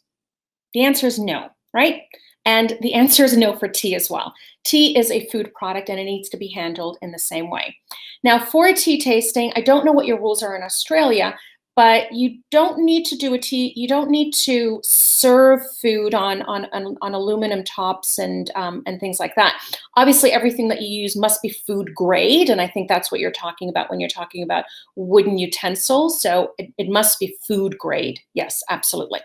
Speaker 2: The answer is no, right? And the answer is no for tea as well. Tea is a food product and it needs to be handled in the same way. Now, for a tea tasting, I don't know what your rules are in Australia, but you don't need to do a tea, you don't need to serve food on aluminum tops and things like that. Obviously, everything that you use must be food grade, and I think that's what you're talking about when you're talking about wooden utensils. So it must be food grade. Yes, absolutely.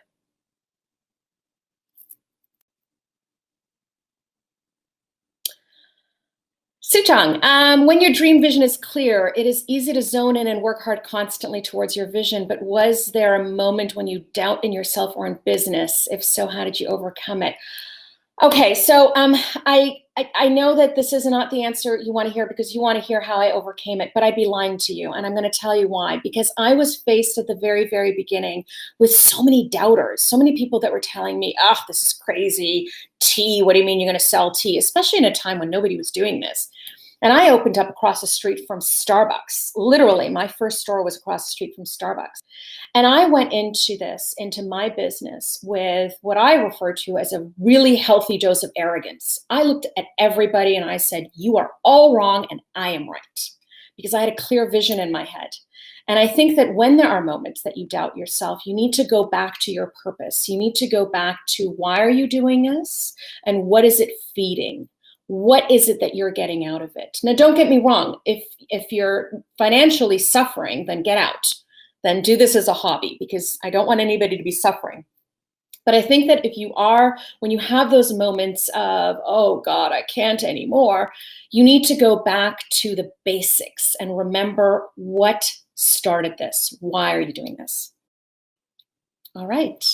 Speaker 2: Sutang, when your dream vision is clear, it is easy to zone in and work hard constantly towards your vision, but was there a moment when you doubt in yourself or in business? If so, how did you overcome it? Okay, so I know that this is not the answer you want to hear because you want to hear how I overcame it, but I'd be lying to you, and I'm going to tell you why. Because I was faced at the very, very beginning with so many doubters, so many people that were telling me, oh, this is crazy, tea, what do you mean you're going to sell tea? Especially in a time when nobody was doing this. And I opened up across the street from Starbucks. Literally, my first store was across the street from Starbucks. And I went into my business with what I refer to as a really healthy dose of arrogance. I looked at everybody and I said, you are all wrong and I am right. Because I had a clear vision in my head. And I think that when there are moments that you doubt yourself, you need to go back to your purpose. You need to go back to why are you doing this? And what is it feeding? What is it that you're getting out of it? Now, don't get me wrong. If you're financially suffering, then get out. Then do this as a hobby because I don't want anybody to be suffering. But I think that if you are, when you have those moments of, oh God, I can't anymore, you need to go back to the basics and remember what started this. Why are you doing this? All right.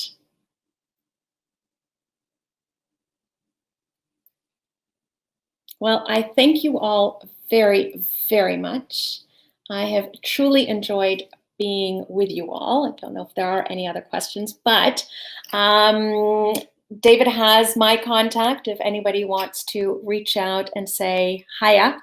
Speaker 2: Well, I thank you all very, very much. I have truly enjoyed being with you all. I don't know if there are any other questions, but David has my contact if anybody wants to reach out and say, hiya,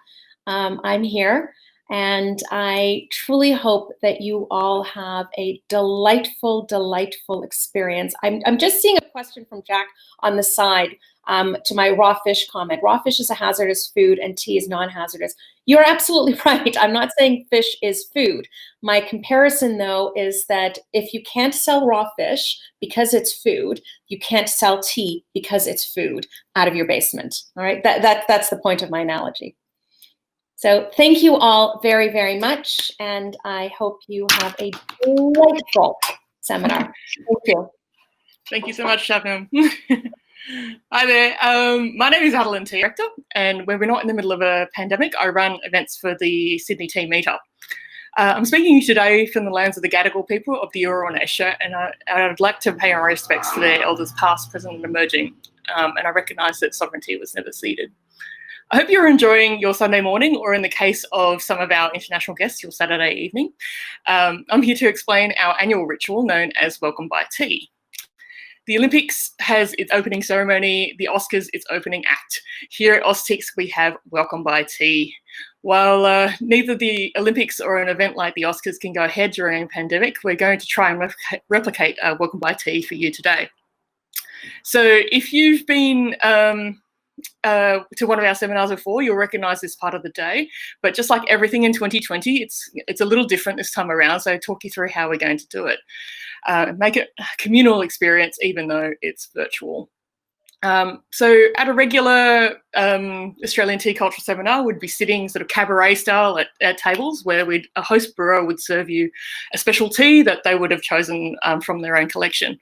Speaker 2: I'm here. And I truly hope that you all have a delightful, delightful experience. I'm just seeing a question from Jack on the side. To my raw fish comment. Raw fish is a hazardous food and tea is non-hazardous. You're absolutely right. I'm not saying fish is food. My comparison, though, is that if you can't sell raw fish because it's food, you can't sell tea because it's food out of your basement. All right, that's the point of my analogy. So thank you all very, very much, and I hope you have a delightful seminar. Thank you.
Speaker 7: Thank you so much, Shabnam. Hi there, my name is Adeline, Tea Director, and when we're not in the middle of a pandemic, I run events for the Sydney Tea Meetup. I'm speaking today from the lands of the Gadigal people of the Eora Nation, and I'd like to pay my respects to their elders past, present and emerging, and I recognise that sovereignty was never ceded. I hope you're enjoying your Sunday morning, or in the case of some of our international guests, your Saturday evening. I'm here to explain our annual ritual known as Welcome by Tea. The Olympics has its opening ceremony, the Oscars its opening act. Here at AUSTCS we have Welcome by Tea. While neither the Olympics or an event like the Oscars can go ahead during a pandemic, we're going to try and replicate Welcome by Tea for you today. So if you've been to one of our seminars before, you'll recognise this part of the day. But just like everything in 2020, it's a little different this time around. So I'll talk you through how we're going to do it. Make it a communal experience, even though it's virtual. So at a regular Australian tea culture seminar, we'd be sitting sort of cabaret style at tables where a host brewer would serve you a special tea that they would have chosen from their own collection.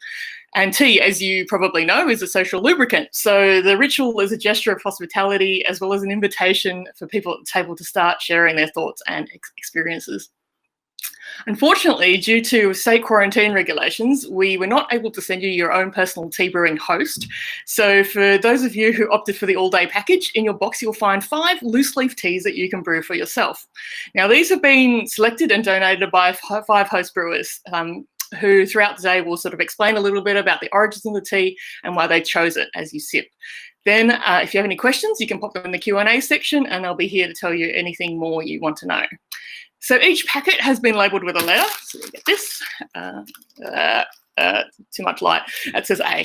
Speaker 7: And tea, as you probably know, is a social lubricant. So the ritual is a gesture of hospitality as well as an invitation for people at the table to start sharing their thoughts and experiences. Unfortunately, due to state quarantine regulations, we were not able to send you your own personal tea brewing host. So for those of you who opted for the all-day package, in your box you'll find 5 loose leaf teas that you can brew for yourself. Now these have been selected and donated by 5 host brewers who throughout the day will sort of explain a little bit about the origins of the tea and why they chose it as you sip. Then if you have any questions, you can pop them in the Q&A section and they'll be here to tell you anything more you want to know. So each packet has been labelled with a letter. So we get this. Too much light. That says A.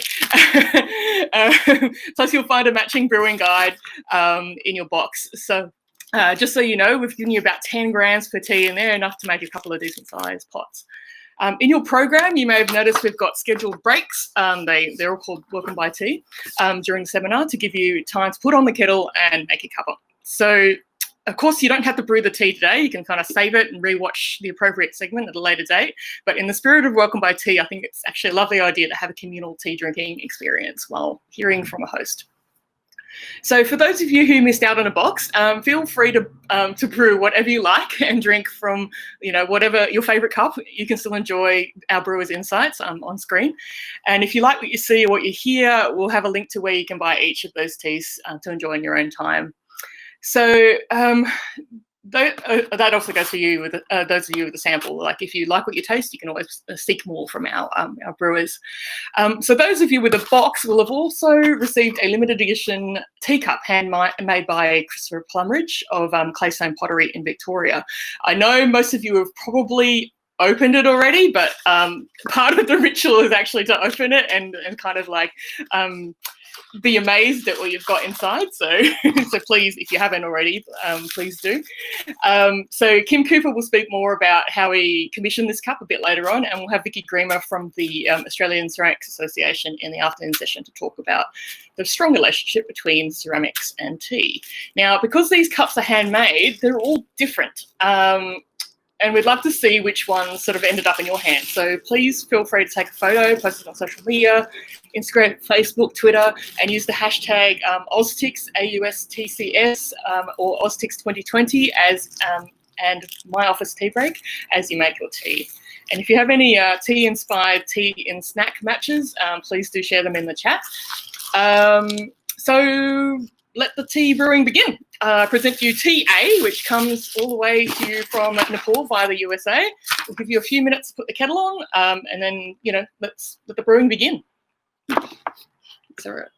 Speaker 7: Plus you'll find a matching brewing guide in your box. So just so you know, we've given you about 10 grams per tea in there, enough to make a couple of decent sized pots. In your program, you may have noticed we've got scheduled breaks. They're all called Welcome by Tea during the seminar to give you time to put on the kettle and make a cuppa. So, of course, you don't have to brew the tea today. You can kind of save it and rewatch the appropriate segment at a later date. But in the spirit of Welcome by Tea, I think it's actually a lovely idea to have a communal tea drinking experience while hearing from a host. So for those of you who missed out on a box, feel free to brew whatever you like and drink from, whatever your favourite cup. You can still enjoy our brewers' insights on screen. And if you like what you see or what you hear, we'll have a link to where you can buy each of those teas to enjoy in your own time. So that also goes for you with those of you with the sample. Like if you like what you taste, you can always seek more from our brewers. So those of you with a box will have also received a limited edition teacup made by Christopher Plumridge of Claystone Pottery in Victoria. I know most of you have probably opened it already, but part of the ritual is actually to open it and kind of like be amazed at what you've got inside. So please, if you haven't already, please do. So Kim Cooper will speak more about how he commissioned this cup a bit later on, and we'll have Vicki Grima from the Australian Ceramics Association in the afternoon session to talk about the strong relationship between ceramics and tea. Now, because these cups are handmade, they're all different. And we'd love to see which ones sort of ended up in your hand. So please feel free to take a photo, post it on social media, Instagram, Facebook, Twitter, and use the hashtag AUSTCS, AUSTCS, or AUSTCS 2020 and myofficeteabreak as you make your tea. And if you have any tea-inspired tea and snack matches, please do share them in the chat. So let the tea brewing begin. I present you tea A, which comes all the way to you from Nepal via the USA. We'll give you a few minutes to put the kettle on, and then, let's let the brewing begin. It's all right.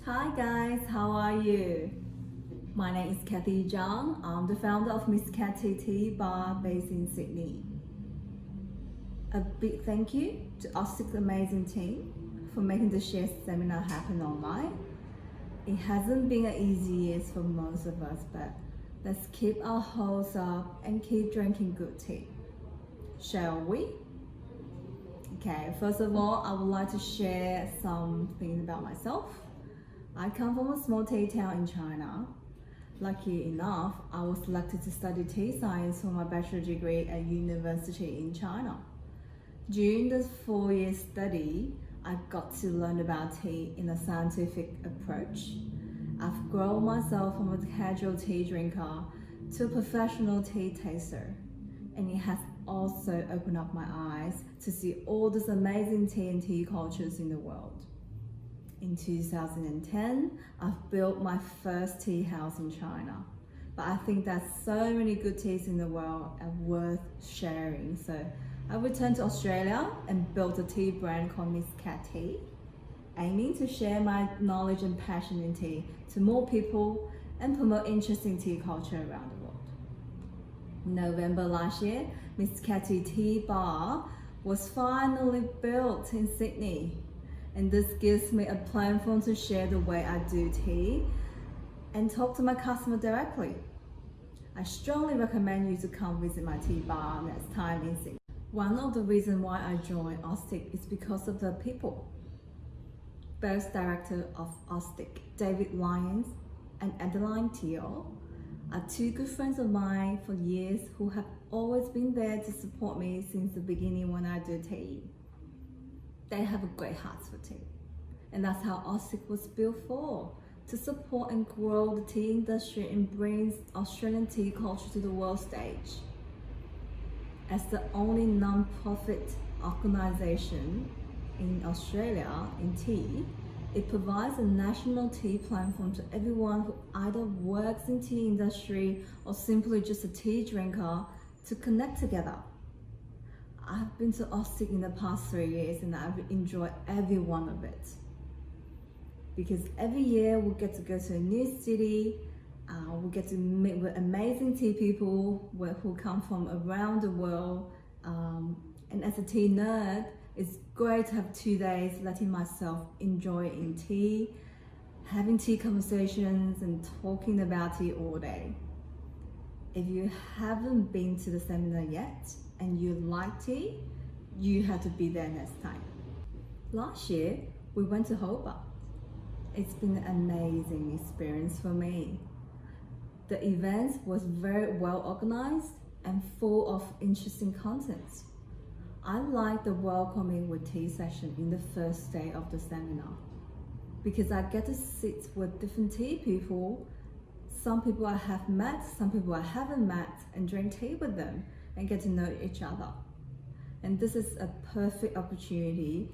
Speaker 8: Hi guys, how are you? My name is Cathy Zhang. I'm the founder of Miss Cathy Tea Bar based in Sydney. A big thank you to AUSTCS amazing team for making the share seminar happen online. It hasn't been an easy year for most of us, but let's keep our hopes up and keep drinking good tea. Shall we? Okay, first of all, I would like to share something about myself. I come from a small tea town in China. Lucky enough, I was selected to study tea science for my bachelor degree at university in China. During this 4-year study, I got to learn about tea in a scientific approach. I've grown myself from a casual tea drinker to a professional tea taster, and it has also opened up my eyes to see all these amazing tea and tea cultures in the world. In 2010, I've built my first tea house in China, but I think there's so many good teas in the world and worth sharing. So I returned to Australia and built a tea brand called Miss Cathy, aiming to share my knowledge and passion in tea to more people and promote interesting tea culture around the world. In November last year, Miss Cathy Tea Bar was finally built in Sydney. And this gives me a platform to share the way I do tea and talk to my customer directly. I strongly recommend you to come visit my tea bar next time in Sydney. One of the reasons why I joined AUSTCS is because of the people. Both director of AUSTCS, David Lyons and Adeline Teoh, are two good friends of mine for years who have always been there to support me since the beginning when I do tea. They have a great heart for tea, and that's how AUSTCS was built for, to support and grow the tea industry and bring Australian tea culture to the world stage. As the only non-profit organisation in Australia in tea, it provides a national tea platform to everyone who either works in tea industry or simply just a tea drinker to connect together. I've been to AUSTCS in the past 3 years and I've enjoyed every one of it. Because every year we get to go to a new city, we get to meet with amazing tea people who come from around the world. And as a tea nerd, it's great to have 2 days letting myself enjoy in tea, having tea conversations and talking about tea all day. If you haven't been to the seminar yet, and you like tea, you have to be there next time. Last year, we went to Hobart. It's been an amazing experience for me. The event was very well organized and full of interesting content. I like the welcoming with tea session in the first day of the seminar because I get to sit with different tea people, some people I have met, some people I haven't met, and drink tea with them and get to know each other. And this is a perfect opportunity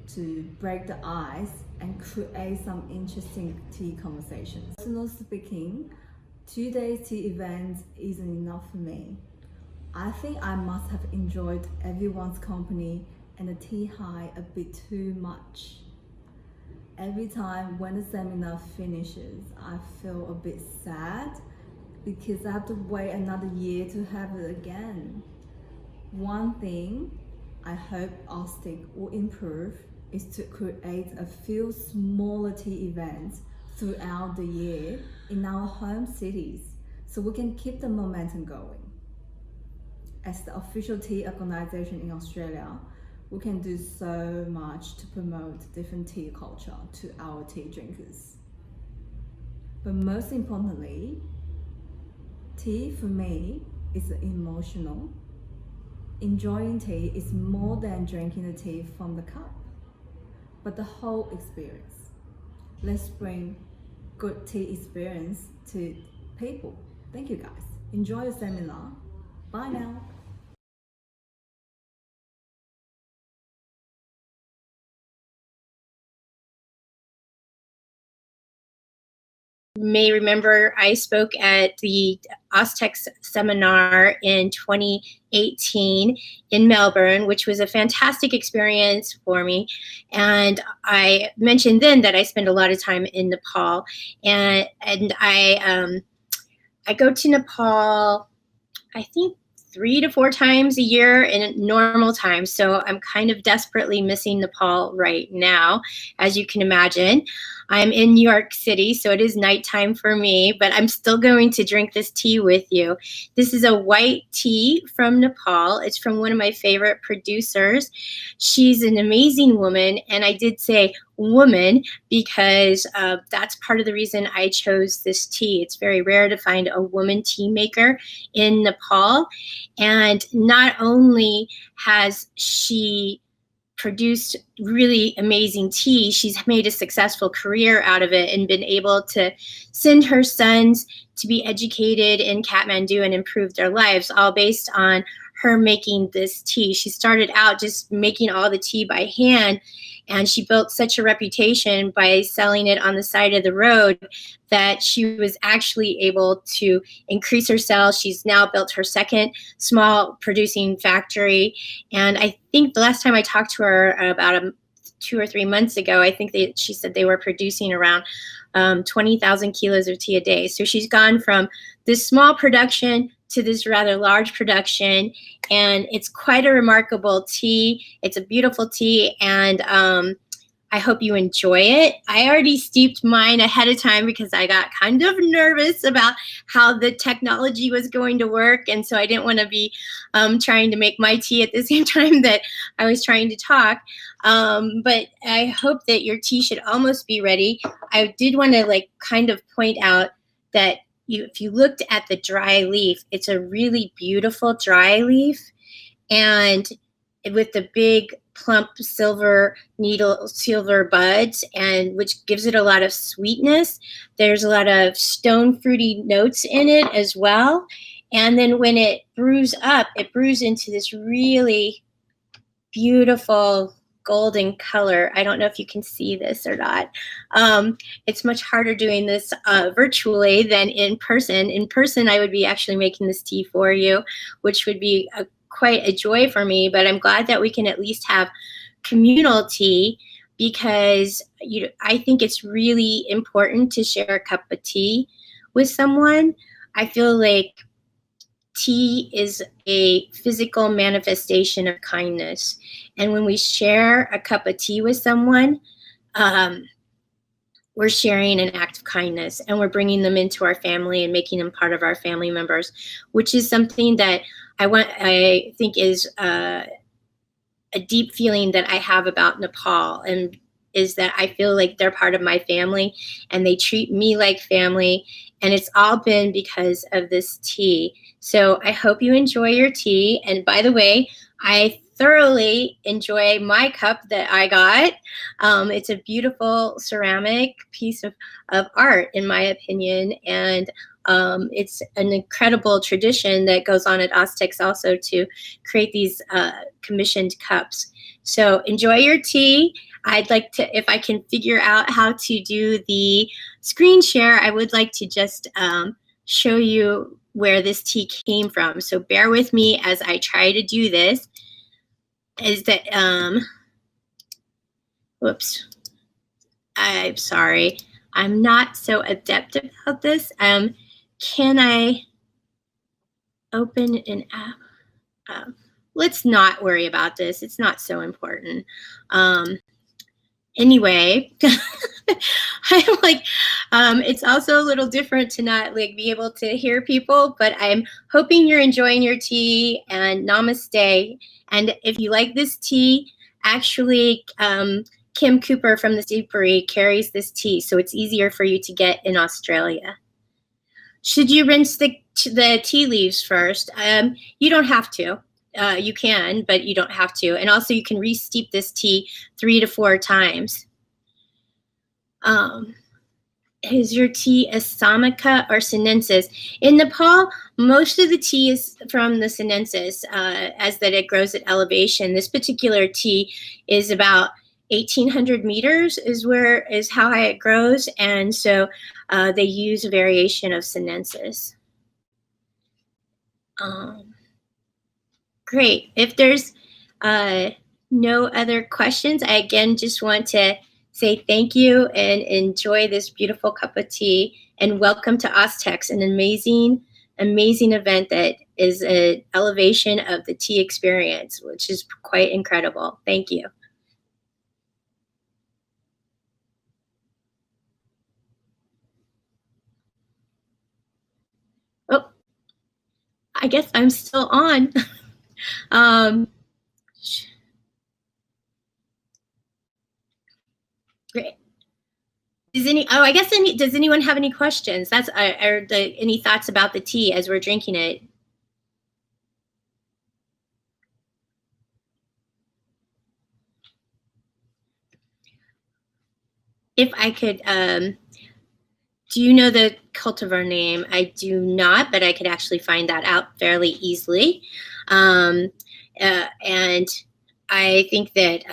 Speaker 8: to break the ice and create some interesting tea conversations. Personally speaking, 2 days tea event isn't enough for me. I think I must have enjoyed everyone's company and the tea high a bit too much. Every time when the seminar finishes, I feel a bit sad because I have to wait another year to have it again. One thing I hope AUSTCS will improve is to create a few smaller tea events throughout the year in our home cities so we can keep the momentum going. As the official tea organisation in Australia, we can do so much to promote different tea culture to our tea drinkers. But most importantly, tea for me is emotional. Enjoying tea is more than drinking the tea from the cup, but the whole experience. Let's bring good tea experience to people. Thank you guys. Enjoy the seminar. Bye now.
Speaker 9: may remember I spoke at the AUSTCS seminar in 2018 in Melbourne, which was a fantastic experience for me. And I mentioned then that I spend a lot of time in Nepal, and I go to Nepal, I think 3 to 4 times a year in normal times. So I'm kind of desperately missing Nepal right now, as you can imagine. I'm in New York City, so it is nighttime for me, but I'm still going to drink this tea with you. This is a white tea from Nepal. It's from one of my favorite producers. She's an amazing woman, and I did say woman because that's part of the reason I chose this tea. It's very rare to find a woman tea maker in Nepal. And not only has she produced really amazing tea, she's made a successful career out of it and been able to send her sons to be educated in Kathmandu and improve their lives, all based on her making this tea. She started out just making all the tea by hand, and she built such a reputation by selling it on the side of the road that she was actually able to increase her sales. She's now built her second small producing factory. And I think the last time I talked to her about 2 or 3 months ago, I think she said they were producing around 20,000 kilos of tea a day. So she's gone from this small production to this rather large production, and it's quite a remarkable tea. It's a beautiful tea, and I hope you enjoy it. I already steeped mine ahead of time because I got kind of nervous about how the technology was going to work, and so I didn't want to be trying to make my tea at the same time that I was trying to talk. But I hope that your tea should almost be ready. I did want to kind of point out that if you looked at the dry leaf, it's a really beautiful dry leaf, and with the big plump silver buds, and which gives it a lot of sweetness. There's a lot of stone fruity notes in it as well. And then when it brews up, it brews into this really beautiful golden color. I don't know if you can see this or not. It's much harder doing this virtually than in person. In person, I would be actually making this tea for you, which would be quite a joy for me, but I'm glad that we can at least have communal tea, because I think it's really important to share a cup of tea with someone. I feel like tea is a physical manifestation of kindness. And when we share a cup of tea with someone, we're sharing an act of kindness, and we're bringing them into our family and making them part of our family members, which is something that I think is a deep feeling that I have about Nepal, and is that I feel like they're part of my family and they treat me like family, and it's all been because of this tea. So I hope you enjoy your tea. And by the way, I thoroughly enjoy my cup that I got. It's a beautiful ceramic piece of art, in my opinion, and it's an incredible tradition that goes on at AUSTCS also to create these commissioned cups. So enjoy your tea. I'd like to, if I can figure out how to do the screen share, I would like to just show you where this tea came from. So bear with me as I try to do this. Is that, whoops, I'm sorry. I'm not so adept about this. Can I open an app? Let's not worry about this. It's not so important. Anyway, I'm like, it's also a little different to not be able to hear people, but I'm hoping you're enjoying your tea, and namaste. And if you like this tea, actually, Kim Cooper from the Steepery carries this tea, so it's easier for you to get in Australia. Should you rinse the tea leaves first? You don't have to. You can, but you don't have to. And also you can re-steep this tea 3 to 4 times. Is your tea Assamica or Sinensis? In Nepal, most of the tea is from the Sinensis, as that it grows at elevation. This particular tea is about 1,800 meters is how high it grows, and so they use a variation of sinensis. Great. If there's no other questions, I again just want to say thank you and enjoy this beautiful cup of tea, and welcome to AUSTCS, an amazing event that is an elevation of the tea experience, which is quite incredible. Thank you. Oh, I guess I'm still on. Great. Does anyone have any questions? Any thoughts about the tea as we're drinking it? If I could, do you know the cultivar name? I do not, but I could actually find that out fairly easily. And I think that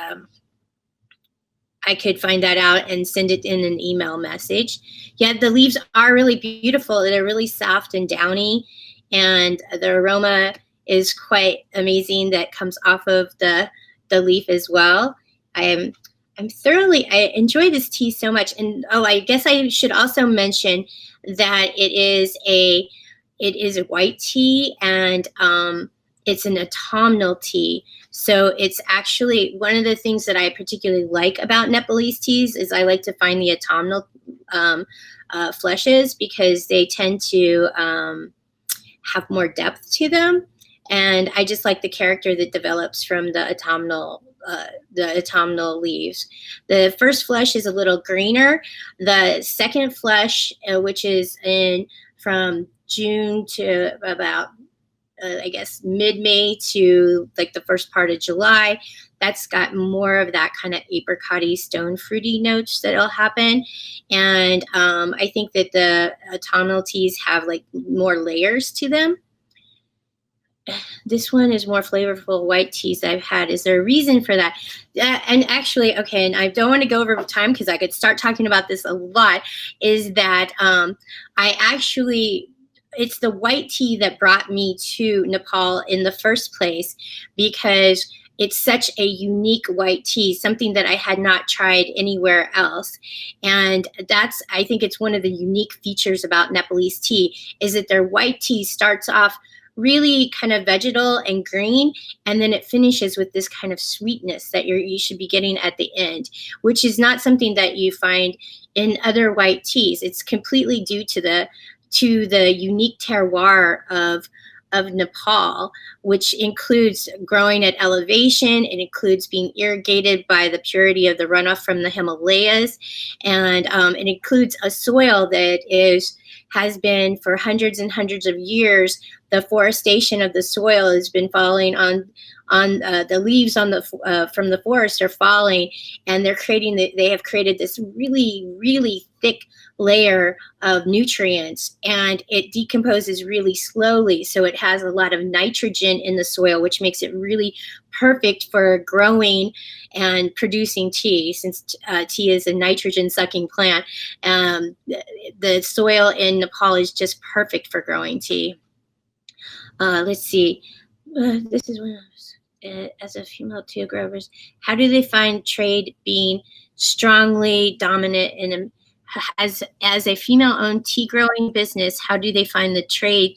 Speaker 9: I could find that out and send it in an email message. Yeah, the leaves are really beautiful. They're really soft and downy, and the aroma is quite amazing that comes off of the leaf as well. I enjoy this tea so much. And I guess I should also mention that it is a white tea, and it's an autumnal tea. So it's actually one of the things that I particularly like about Nepalese teas is I like to find the autumnal fleshes, because they tend to have more depth to them. And I just like the character that develops from the autumnal leaves. The first flush is a little greener. The second flush, which is from June to about I guess mid-May to like the first part of July, that's got more of that kind of apricot-y, stone fruity notes that'll happen. And I think that the autumnal teas have like more layers to them. This one is more flavorful white teas I've had. Is there a reason for that? And actually, okay, and I don't want to go over time because I could start talking about this a lot, is that it's the white tea that brought me to Nepal in the first place, because it's such a unique white tea, something that I had not tried anywhere else. And I think it's one of the unique features about Nepalese tea, is that their white tea starts off really kind of vegetal and green, and then it finishes with this kind of sweetness that you should be getting at the end, which is not something that you find in other white teas. It's completely due to the unique terroir of Nepal, which includes growing at elevation. It includes being irrigated by the purity of the runoff from the Himalayas, and it includes a soil that has been for hundreds and hundreds of years. The forestation of the soil has been falling on the leaves on from the forest are falling, and they have created this really, really thick layer of nutrients, and it decomposes really slowly. So it has a lot of nitrogen in the soil, which makes it really perfect for growing and producing tea, since tea is a nitrogen sucking plant. The soil in Nepal is just perfect for growing tea. Let's see. This is one of as a female tea growers, how do they find trade being strongly dominant in as a female-owned tea growing business? How do they find the trade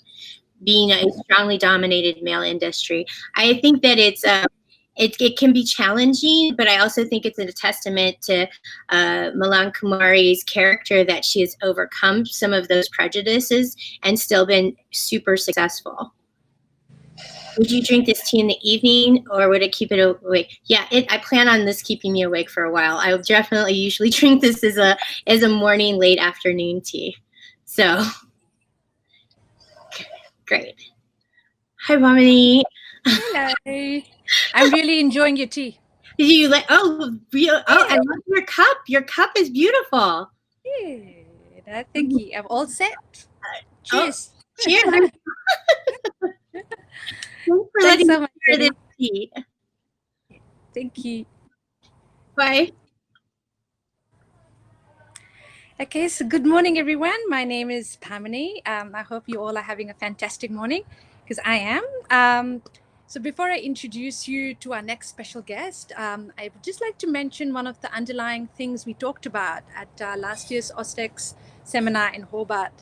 Speaker 9: being a strongly dominated male industry? I think that it can be challenging, but I also think it's a testament to Malan Kumari's character, that she has overcome some of those prejudices and still been super successful. Would you drink this tea in the evening, or would it keep it awake? Yeah, I plan on this keeping me awake for a while. I will definitely usually drink this as a morning, late afternoon tea. So, great. Hi, Vamini.
Speaker 10: Hello. I'm really enjoying your tea.
Speaker 9: Did you like? Oh, I love your cup. Your cup is beautiful.
Speaker 10: Yeah, thank you. I'm all set. Cheers.
Speaker 9: Cheers. Thanks for letting me share this tea.
Speaker 10: Thank you.
Speaker 9: Bye.
Speaker 10: Okay, so good morning, everyone. My name is Pamini. I hope you all are having a fantastic morning, because I am. So before I introduce you to our next special guest, I would just like to mention one of the underlying things we talked about at last year's AUSTCS seminar in Hobart.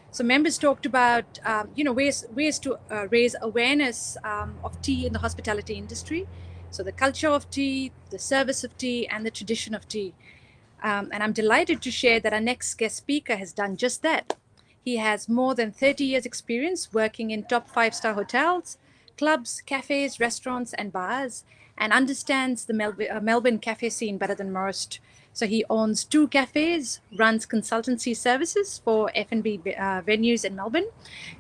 Speaker 10: So members talked about, ways to raise awareness of tea in the hospitality industry. So the culture of tea, the service of tea, and the tradition of tea. And I'm delighted to share that our next guest speaker has done just that. He has more than 30 years experience working in top 5-star hotels, clubs, cafes, restaurants, and bars, and understands the Melbourne cafe scene better than most. So he owns 2 cafes, runs consultancy services for F&B venues in Melbourne,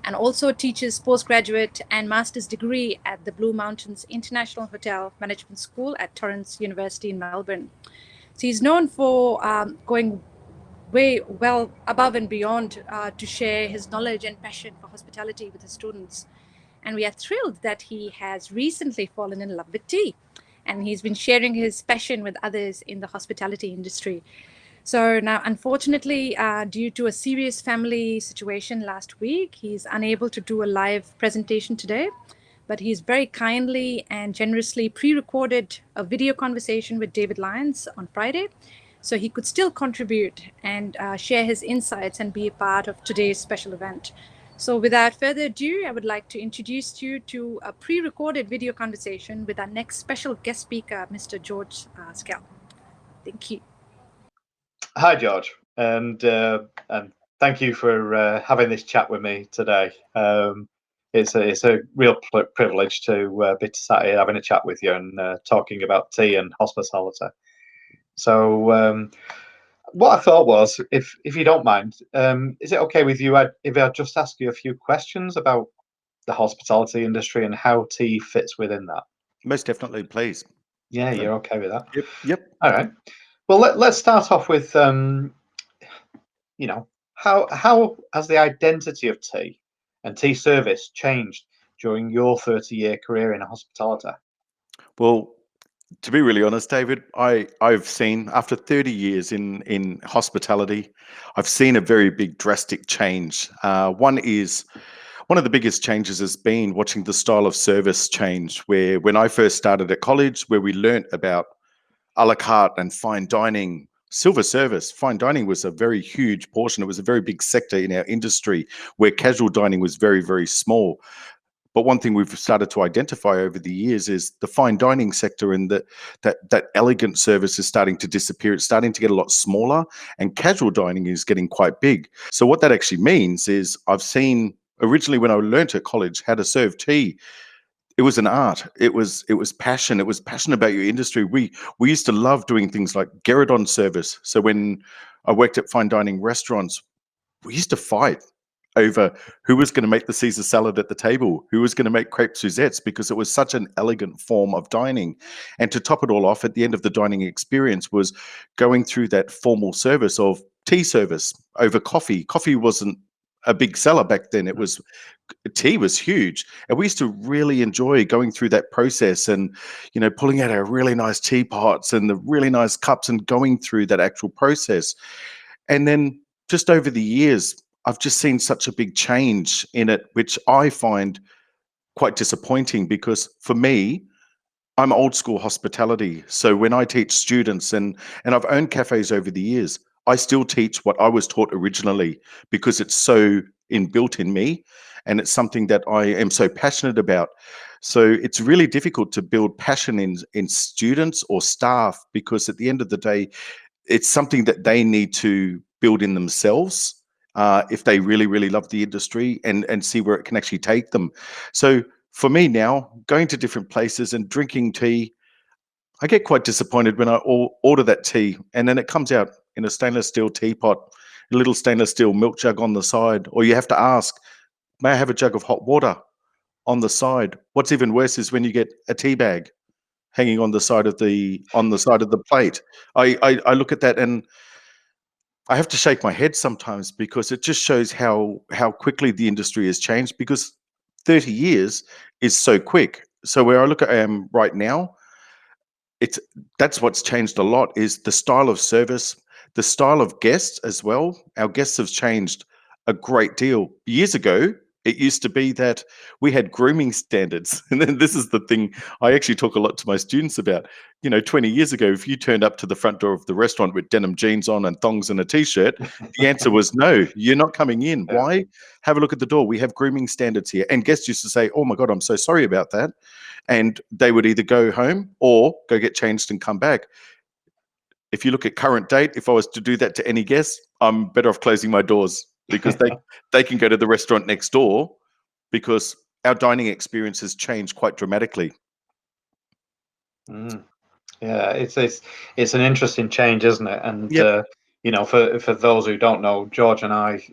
Speaker 10: and also teaches postgraduate and master's degree at the Blue Mountains International Hotel Management School at Torrens University in Melbourne. So he's known for going way well above and beyond to share his knowledge and passion for hospitality with his students. And we are thrilled that he has recently fallen in love with tea, and he's been sharing his passion with others in the hospitality industry. So now, unfortunately, due to a serious family situation last week, he's unable to do a live presentation today, but he's very kindly and generously pre-recorded a video conversation with David Lyons on Friday, so he could still contribute and share his insights and be a part of today's special event. So without further ado, I would like to introduce you to a pre-recorded video conversation with our next special guest speaker, Mr. George Skell. Thank you.
Speaker 1: Hi, George, and thank you for having this chat with me today. It's a real privilege to be sat here having a chat with you and talking about tea and hospitality. So what I thought was, if you don't mind, is it okay with you if I just ask you a few questions about the hospitality industry and how tea fits within that?
Speaker 11: Most definitely, please.
Speaker 1: Yeah, you're okay with that?
Speaker 11: Yep.
Speaker 1: All right. Well, let's start off with, how has the identity of tea and tea service changed during your 30-year career in hospitality?
Speaker 11: Well, to be really honest, David, I've seen, after 30 years in hospitality, I've seen a very big drastic change. One of the biggest changes has been watching the style of service change, where when I first started at college, where we learnt about a la carte and fine dining, silver service. Fine dining was a very huge portion. It was a very big sector in our industry, where casual dining was very, very small. But one thing we've started to identify over the years is the fine dining sector, and that elegant service is starting to disappear. It's starting to get a lot smaller, and casual dining is getting quite big. So what that actually means is, I've seen originally when I learnt at college how to serve tea, it was an art. It was passion. It was passion about your industry. We used to love doing things like Geridon service. So when I worked at fine dining restaurants, we used to fight over who was going to make the Caesar salad at the table, who was going to make crepe Suzettes, because it was such an elegant form of dining. And to top it all off, at the end of the dining experience was going through that formal service of tea service over coffee. Coffee wasn't a big seller back then. Tea was huge, and we used to really enjoy going through that process and, pulling out our really nice teapots and the really nice cups and going through that actual process. And then just over the years, I've just seen such a big change in it, which I find quite disappointing, because for me, I'm old school hospitality. So when I teach students, and I've owned cafes over the years, I still teach what I was taught originally, because it's so inbuilt in me, and it's something that I am so passionate about. So it's really difficult to build passion in students or staff, because at the end of the day, it's something that they need to build in themselves if they really, really love the industry and see where it can actually take them. So for me now, going to different places and drinking tea, I get quite disappointed when I order that tea and then it comes out in a stainless steel teapot, a little stainless steel milk jug on the side, or you have to ask, may I have a jug of hot water on the side? What's even worse is when you get a tea bag hanging on the side of the plate. I look at that and I have to shake my head sometimes, because it just shows how quickly the industry has changed, because 30 years is so quick. So where I look at right now, that's what's changed a lot, is the style of service, the style of guests as well. Our guests have changed a great deal. Years ago, it used to be that we had grooming standards. And then this is the thing I actually talk a lot to my students about. 20 years ago, if you turned up to the front door of the restaurant with denim jeans on and thongs and a t-shirt, the answer was no, you're not coming in.
Speaker 1: Yeah.
Speaker 11: Why? Have a look at the door. We have grooming standards here. And guests used to say, oh my God, I'm so sorry about that. And they would either go home or go get changed and come back. If you look at current date, if I was to do that to any guest, I'm better off closing my doors, because they can go to the restaurant next door, because our dining experience has changed quite dramatically.
Speaker 1: Yeah, it's an interesting change, isn't it? And
Speaker 11: Yep.
Speaker 1: for those who don't know, George and I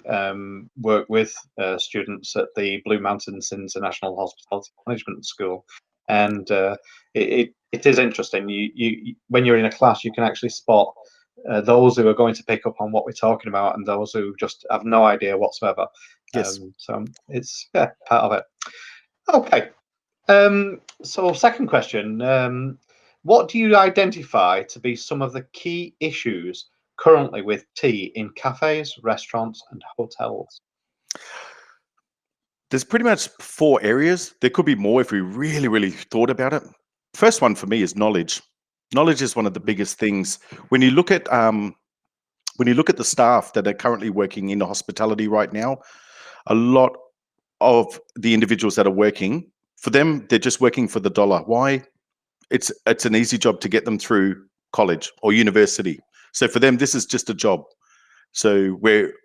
Speaker 1: work with students at the Blue Mountains International Hospitality Management School, and it is interesting. You when you're in a class, you can actually spot those who are going to pick up on what we're talking about, and those who just have no idea whatsoever.
Speaker 11: Yes.
Speaker 1: So it's part of it. Okay. So second question. What do you identify to be some of the key issues currently with tea in cafes, restaurants, and hotels?
Speaker 11: There's pretty much 4 areas. There could be more if we really, really thought about it. First one for me is knowledge. Knowledge is one of the biggest things. When you look at the staff that are currently working in the hospitality right now, a lot of the individuals that are working, for them, they're just working for the dollar. Why? It's an easy job to get them through college or university. So for them, this is just a job. So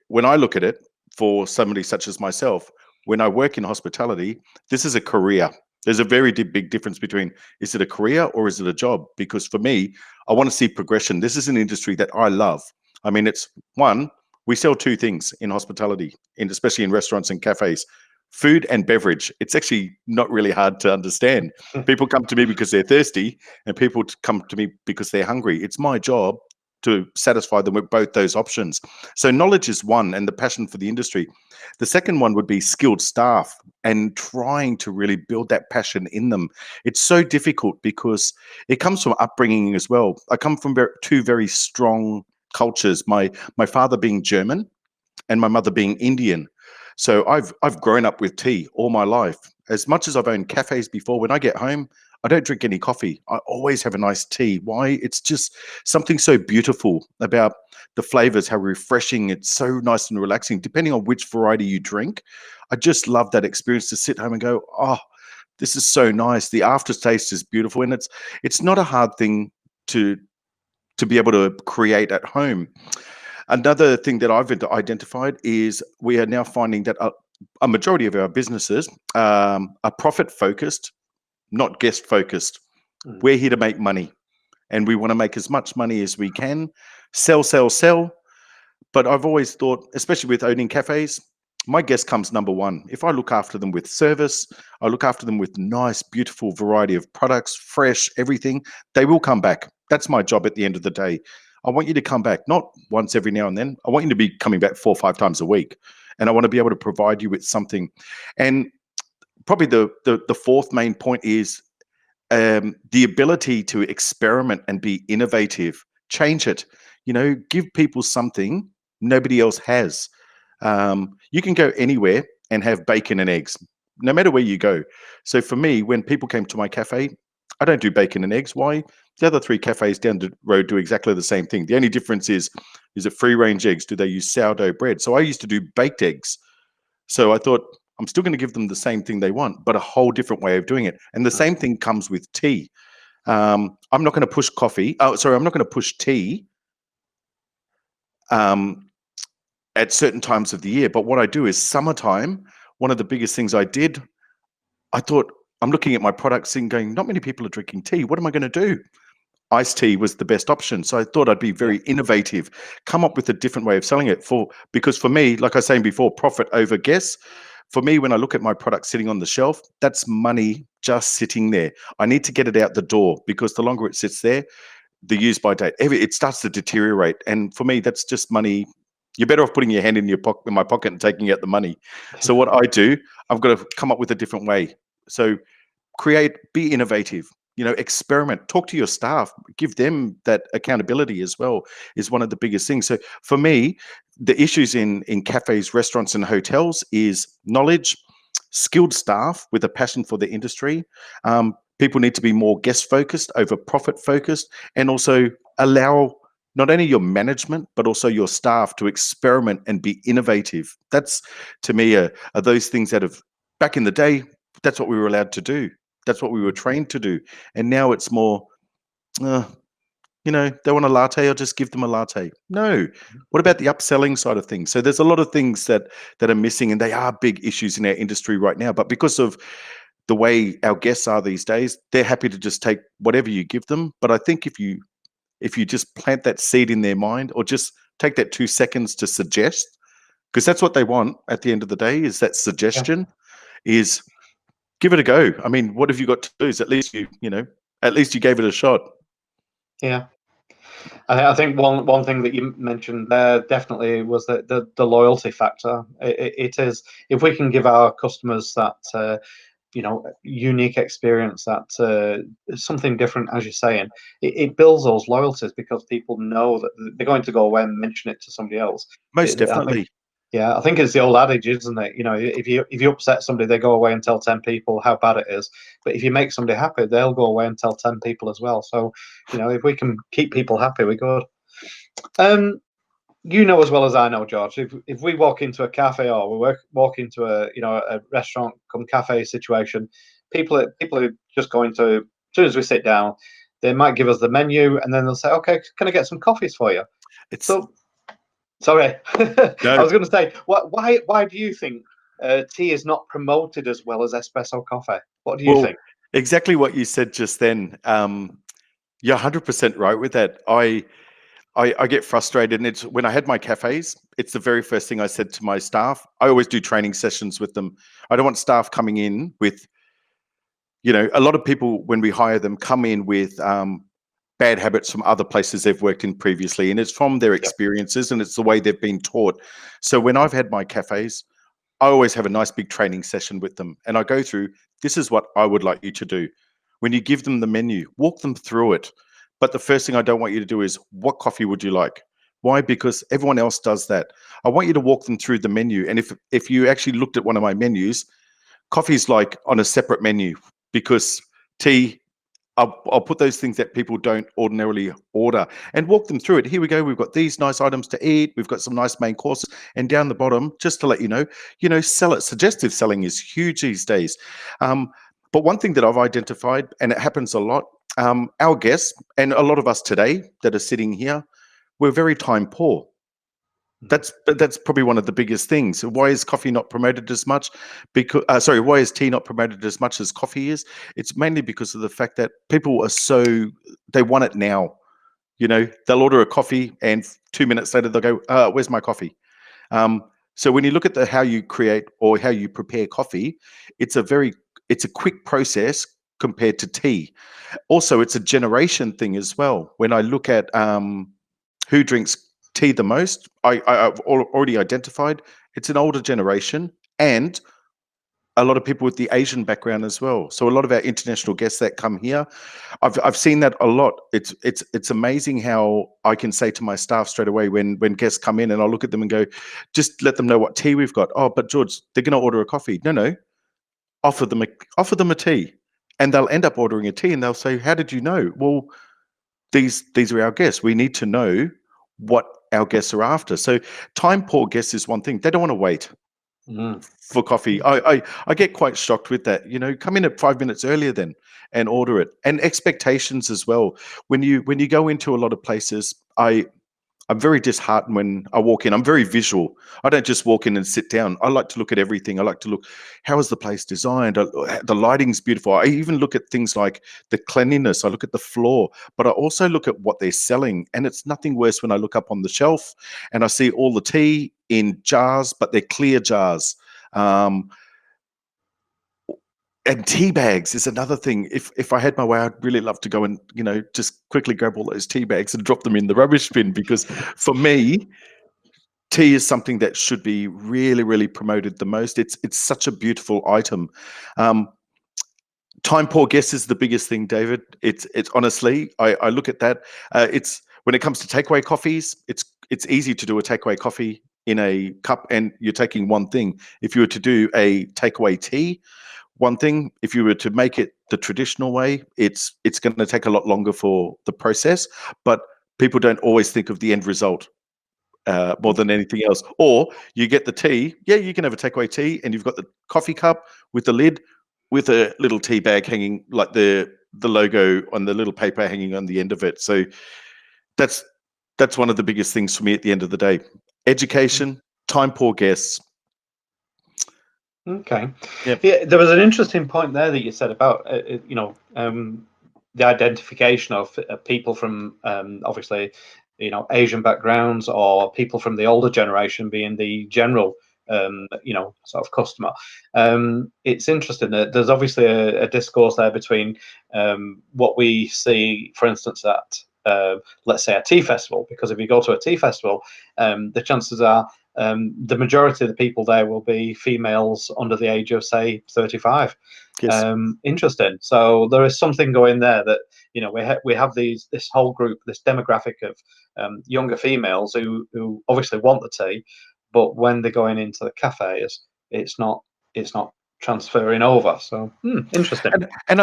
Speaker 11: when I look at it, for somebody such as myself, when I work in hospitality, this is a career. There's a very big difference between, is it a career or is it a job? Because for me, I want to see progression. This is an industry that I love. I mean, it's one, we sell 2 things in hospitality, especially in restaurants and cafes: food and beverage. It's actually not really hard to understand. People come to me because they're thirsty, and people come to me because they're hungry. It's my job to satisfy them with both those options. So knowledge is one, and the passion for the industry. The second one would be skilled staff and trying to really build that passion in them. It's so difficult because it comes from upbringing as well. I come from 2 very strong cultures, my father being German and my mother being Indian. So I've grown up with tea all my life. As much as I've owned cafes before, when I get home, I don't drink any coffee. I always have a nice tea. Why? It's just something so beautiful about the flavors, how refreshing. It's so nice and relaxing, depending on which variety you drink. I just love that experience to sit home and go, oh, this is so nice. The aftertaste is beautiful. And it's not a hard thing to be able to create at home. Another thing that I've identified is we are now finding that a majority of our businesses are profit-focused, not guest-focused. We're here to make money, and we want to make as much money as we can, sell. But I've always thought, especially with owning cafes, my guest comes number 1. If I look after them with service, I look after them with nice, beautiful variety of products, fresh, everything, they will come back. That's my job at the end of the day. I want you to come back, not once every now and then. I want you to be coming back 4 or 5 times a week. And I want to be able to provide you with something. And probably the 4th main point is the ability to experiment and be innovative. Change it. Give people something nobody else has. You can go anywhere and have bacon and eggs, no matter where you go. So for me, when people came to my cafe, I don't do bacon and eggs. Why? The other 3 cafes down the road do exactly the same thing. The only difference is it free-range eggs? Do they use sourdough bread? So I used to do baked eggs. So I thought, I'm still going to give them the same thing they want, but a whole different way of doing it. And the same thing comes with tea. I'm not going to push coffee. I'm not going to push tea at certain times of the year. But what I do is summertime, one of the biggest things I did, I thought, I'm looking at my products and going, not many people are drinking tea. What am I going to do? Iced tea was the best option. So I thought I'd be very innovative, come up with a different way of selling it. Because for me, like I was saying before, profit over guess. For me, when I look at my product sitting on the shelf, that's money just sitting there. I need to get it out the door, because the longer it sits there, the use by date, it starts to deteriorate. And for me, that's just money. You're better off putting your hand in my pocket and taking out the money. So what I do, I've got to come up with a different way. So be innovative. experiment, talk to your staff, give them that accountability as well, is one of the biggest things. So for me, the issues in cafes, restaurants and hotels is knowledge, skilled staff with a passion for the industry. People need to be more guest focused over profit focused, and also allow not only your management, but also your staff to experiment and be innovative. That's, to me, are those things that have, back in the day, that's what we were allowed to do. That's what we were trained to do. And now it's more, they want a latte, I'll just give them a latte. No. What about the upselling side of things? So there's a lot of things that are missing, and they are big issues in our industry right now. But because of the way our guests are these days, they're happy to just take whatever you give them. But I think if you just plant that seed in their mind, or just take that 2 seconds to suggest, because that's what they want at the end of the day, is that suggestion, is give it a go. I mean, what have you got to lose? At least you gave it a shot.
Speaker 1: Yeah. I think one thing that you mentioned there definitely was the loyalty factor. It is, if we can give our customers that unique experience, that something different, as you're saying, it builds those loyalties, because people know that they're going to go away and mention it to somebody else.
Speaker 11: Most definitely.
Speaker 1: I think it's the old adage, isn't it? If you upset somebody, they go away and tell 10 people how bad it is. But if you make somebody happy, they'll go away and tell 10 people as well. So, if we can keep people happy, we're good. As well as I know, George, if we walk into a cafe, or we walk into a restaurant come cafe situation, people are just going to, as soon as we sit down, they might give us the menu, and then they'll say, "Okay, can I get some coffees for you?" Sorry,
Speaker 11: no.
Speaker 1: I was going to say, why do you think tea is not promoted as well as espresso coffee? What do you think?
Speaker 11: Exactly what you said just then. You're 100% right with that. I get frustrated, and it's when I had my cafes, it's the very first thing I said to my staff. I always do training sessions with them. I don't want staff coming in with, a lot of people, when we hire them, come in with bad habits from other places they've worked in previously, and it's from their experiences, and it's the way they've been taught. So when I've had my cafes, I always have a nice big training session with them, and I go through, this is what I would like you to do. When you give them the menu, walk them through it. But the first thing I don't want you to do is, what coffee would you like? Why? Because everyone else does that. I want you to walk them through the menu. And if you actually looked at one of my menus, coffee's like on a separate menu, because tea, I'll put those things that people don't ordinarily order and walk them through it. Here we go. We've got these nice items to eat. We've got some nice main courses. And down the bottom, just to let you know, sell it. Suggestive selling is huge these days. But one thing that I've identified, and it happens a lot, our guests and a lot of us today that are sitting here, we're very time poor. That's probably one of the biggest things. Why is coffee not promoted as much? Why is tea not promoted as much as coffee is? It's mainly because of the fact that people are they want it now. They'll order a coffee, and 2 minutes later they'll go, "Where's my coffee?" So when you look at how you create or how you prepare coffee, it's a quick process compared to tea. Also, it's a generation thing as well. When I look at who drinks tea the most, I've already identified it's an older generation, and a lot of people with the Asian background as well. So a lot of our international guests that come here, I've seen that a lot. It's amazing how I can say to my staff straight away when guests come in, and I'll look at them and go, just let them know what tea we've got. Oh, but George, they're going to order a coffee. No. Offer them a tea, and they'll end up ordering a tea, and they'll say, "How did you know?" Well, these are our guests. We need to know what our guests are after. So time poor guests is one thing. They don't want to wait for coffee. I get quite shocked with that. Come in at 5 minutes earlier then and order it. And expectations as well. When you go into a lot of places, I'm very disheartened when I walk in. I'm very visual. I don't just walk in and sit down. I like to look at everything. I like to look, how is the place designed? The lighting's beautiful. I even look at things like the cleanliness. I look at the floor, but I also look at what they're selling. And it's nothing worse when I look up on the shelf and I see all the tea in jars, but they're clear jars. And tea bags is another thing. If I had my way, I'd really love to go and, just quickly grab all those tea bags and drop them in the rubbish bin, because for me, tea is something that should be really, really promoted the most. It's such a beautiful item. Time poor guess is the biggest thing, David. It's honestly, I look at that. It's when it comes to takeaway coffees, it's easy to do a takeaway coffee in a cup and you're taking one thing. If you were to do a takeaway tea, one thing. If you were to make it the traditional way, it's going to take a lot longer for the process, but people don't always think of the end result more than anything else. Or you get the tea. Yeah, you can have a takeaway tea and you've got the coffee cup with the lid with a little tea bag hanging, like the logo on the little paper hanging on the end of it. So that's one of the biggest things for me at the end of the day. Education, time poor guests.
Speaker 1: Okay.
Speaker 11: Yep.
Speaker 1: Yeah, there was an interesting point there that you said about the identification of people from obviously Asian backgrounds or people from the older generation being the general sort of customer. It's interesting that there's obviously a discourse there between what we see, for instance, at let's say a tea festival, because if you go to a tea festival, the chances are the majority of the people there will be females under the age of, say, 35.
Speaker 11: Yes.
Speaker 1: Interesting. So there is something going there that we have this whole group, this demographic of younger females who obviously want the tea, but when they're going into the cafes, it's not transferring over. So interesting.
Speaker 11: And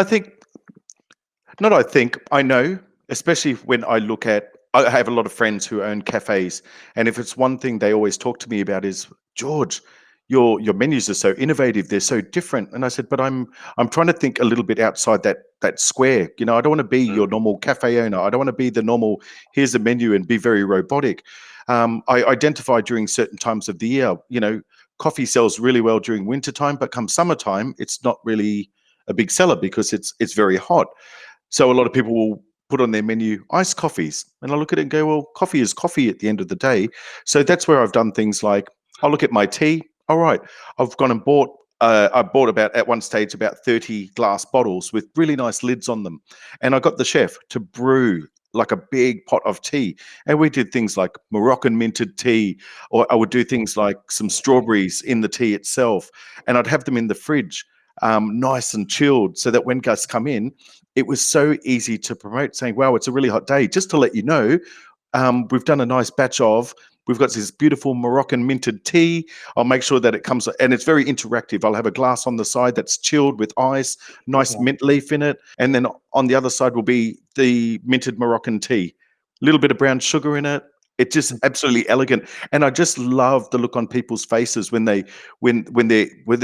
Speaker 11: I know, especially when I look at, I have a lot of friends who own cafes, and if it's one thing they always talk to me about is, George, your menus are so innovative, they're so different. And I said, but I'm trying to think a little bit outside that square. I don't want to be your normal cafe owner. I don't want to be the normal, here's a menu and be very robotic. I identify during certain times of the year, coffee sells really well during wintertime, but come summertime, it's not really a big seller because it's very hot. So a lot of people will put on their menu iced coffees, and I look at it and go, well, coffee is coffee at the end of the day. So that's where I've done things like, I'll look at my tea. All right, I've gone and bought, I bought about, at one stage, about 30 glass bottles with really nice lids on them. And I got the chef to brew like a big pot of tea. And we did things like Moroccan minted tea, or I would do things like some strawberries in the tea itself. And I'd have them in the fridge, nice and chilled, so that when guests come in, it was so easy to promote, saying, wow, it's a really hot day. Just to let you know, we've done a nice batch of, we've got this beautiful Moroccan minted tea. I'll make sure that it comes, and it's very interactive. I'll have a glass on the side that's chilled with ice, nice mint leaf in it. And then on the other side will be the minted Moroccan tea, a little bit of brown sugar in it. It's just absolutely elegant. And I just love the look on people's faces when they're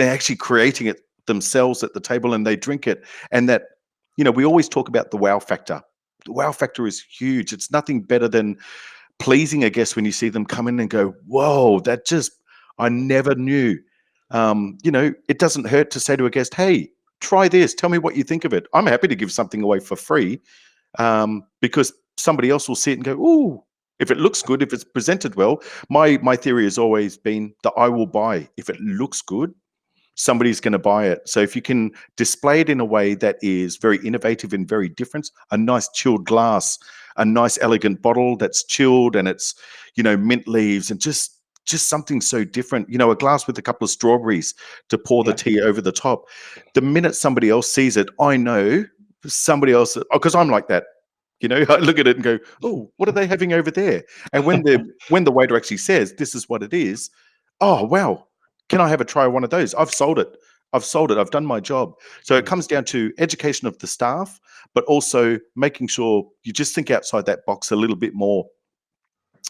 Speaker 11: actually creating it themselves at the table and they drink it. And that, we always talk about the wow factor. The wow factor is huge. It's nothing better than pleasing a guest when you see them come in and go, whoa, I never knew. It doesn't hurt to say to a guest, hey, try this. Tell me what you think of it. I'm happy to give something away for free because somebody else will see it and go, ooh, if it looks good, if it's presented well. My theory has always been that I will buy. If it looks good, somebody's going to buy it. So if you can display it in a way that is very innovative and very different, a nice chilled glass, a nice elegant bottle that's chilled and it's, mint leaves and just something so different, a glass with a couple of strawberries to pour the tea over the top. The minute somebody else sees it, I know somebody else, because I'm like that. I look at it and go, oh, what are they having over there? And when the waiter actually says, this is what it is, oh, wow. Can I have a try of one of those? I've sold it. I've done my job. So it comes down to education of the staff, but also making sure you just think outside that box a little bit more.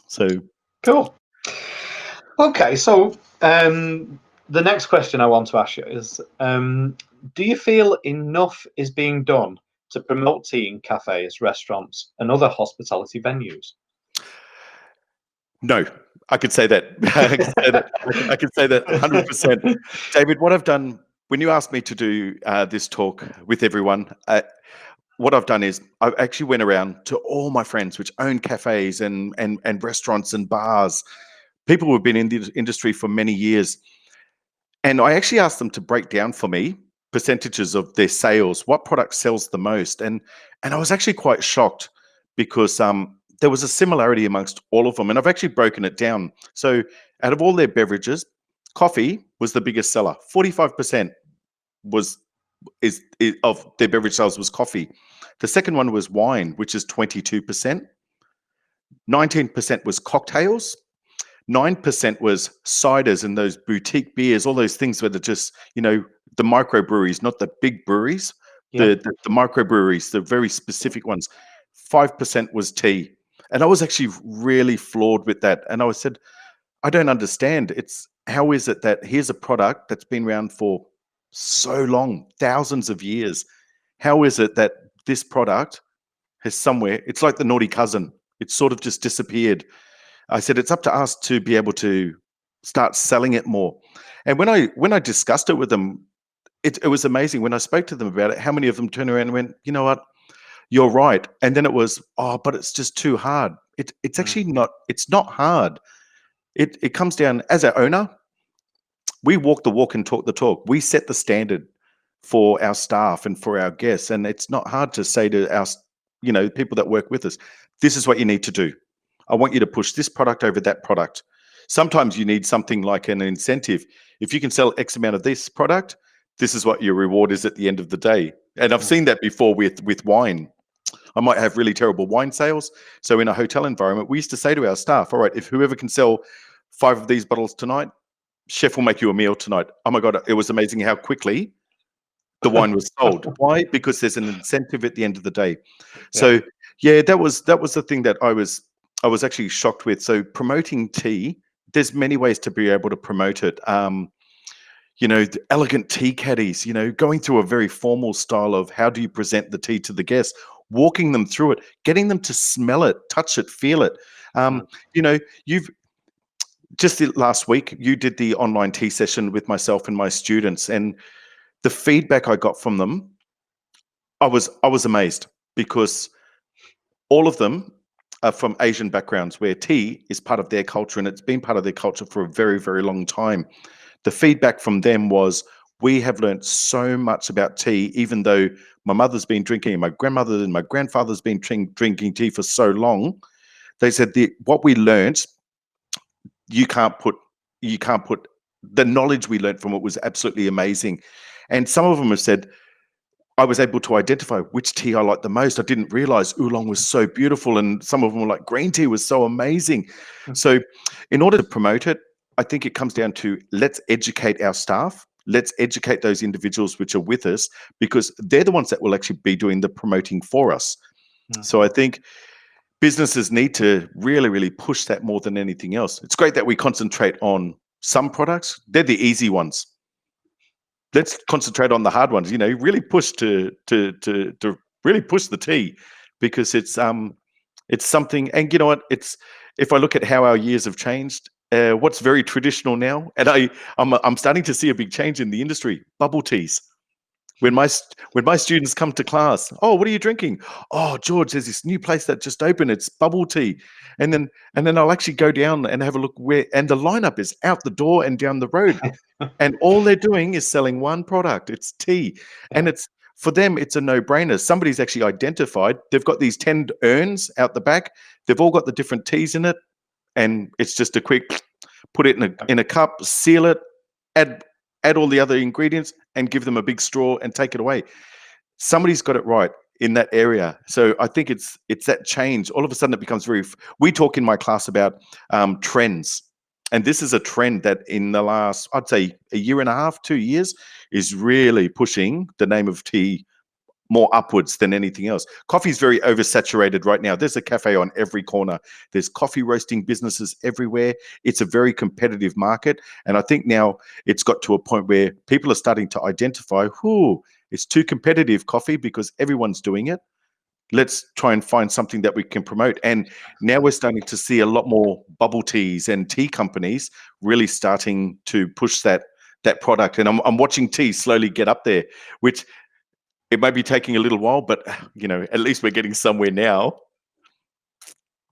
Speaker 11: So
Speaker 1: cool. Okay, so the next question I want to ask you is, do you feel enough is being done to promote tea in cafes, restaurants, and other hospitality venues?
Speaker 11: No, I could say that. I could say that 100%. David, what I've done, when you asked me to do this talk with everyone, what I've done is I actually went around to all my friends which own cafes and restaurants and bars, people who have been in the industry for many years. And I actually asked them to break down for me percentages of their sales, what product sells the most. And I was actually quite shocked because there was a similarity amongst all of them. And I've actually broken it down. So out of all their beverages, coffee was the biggest seller. 45% was of their beverage sales was coffee. The second one was wine, which is 22%. 19% was cocktails. 9% was ciders and those boutique beers, all those things that are just, the microbreweries, not the big breweries, the microbreweries, the very specific ones. 5% was tea. And I was actually really floored with that. And I said, I don't understand. How is it that here's a product that's been around for so long, thousands of years. How is it that this product has somewhere, it's like the naughty cousin. It's sort of just disappeared. I said, it's up to us to be able to start selling it more. And when I discussed it with them, it was amazing. When I spoke to them about it, how many of them turned around and went, you know what, you're right. And then it was, but it's just too hard. It's actually not, it's not hard. It comes down, as an owner, we walk the walk and talk the talk. We set the standard for our staff and for our guests. And it's not hard to say to our, people that work with us, this is what you need to do. I want you to push this product over that product. Sometimes you need something like an incentive. If you can sell X amount of this product, this is what your reward is at the end of the day. And I've seen that before with wine. I might have really terrible wine sales. So in a hotel environment, we used to say to our staff, all right, if whoever can sell 5 of these bottles tonight, chef will make you a meal tonight. Oh my God, it was amazing how quickly the wine was sold. Why? Because there's an incentive at the end of the day. So yeah, that was the thing that I was actually shocked with. So promoting tea, there's many ways to be able to promote it. The elegant tea caddies, going through a very formal style of how do you present the tea to the guests, walking them through it, getting them to smell it, touch it, feel it. You've just last week, you did the online tea session with myself and my students, and the feedback I got from them, I was amazed, because all of them are from Asian backgrounds where tea is part of their culture, and it's been part of their culture for a very, very long time. The feedback from them was, we have learned so much about tea, even though my mother's been drinking, and my grandmother and my grandfather's been drinking tea for so long. They said what we learned, you can't put the knowledge we learned from it was absolutely amazing. And some of them have said, I was able to identify which tea I like the most. I didn't realize oolong was so beautiful. And some of them were like, green tea was so amazing. So in order to promote it, I think it comes down to, let's educate our staff. Let's educate those individuals which are with us, because they're the ones that will actually be doing the promoting for us. So I think businesses need to really, really push that more than anything else. It's great that we concentrate on some products. They're the easy ones. Let's concentrate on the hard ones. Really push to really push the tea, because it's something. And you know what? If I look at how our years have changed, what's very traditional now, and I'm starting to see a big change in the industry. Bubble teas. When my students come to class, oh, what are you drinking? Oh, George, there's this new place that just opened. It's bubble tea, and then I'll actually go down and have a look and the lineup is out the door and down the road, and all they're doing is selling one product. It's tea, and it's for them. It's a no-brainer. Somebody's actually identified. They've got these 10 urns out the back. They've all got the different teas in it, and it's just a quick put it in a cup, seal it, add all the other ingredients, and give them a big straw and take it away. Somebody's got it right in that area. So I think it's that change. All of a sudden it becomes we talk in my class about trends. And this is a trend that in the last, I'd say a year and a half, 2 years, is really pushing the name of tea more upwards than anything else. Coffee is very oversaturated right now. There's a cafe on every corner. There's coffee roasting businesses everywhere. It's a very competitive market. And I think now it's got to a point where people are starting to identify, it's too competitive, coffee, because everyone's doing it. Let's try and find something that we can promote. And now we're starting to see a lot more bubble teas and tea companies really starting to push that product. And I'm watching tea slowly get up there, which it might be taking a little while, but at least we're getting somewhere now.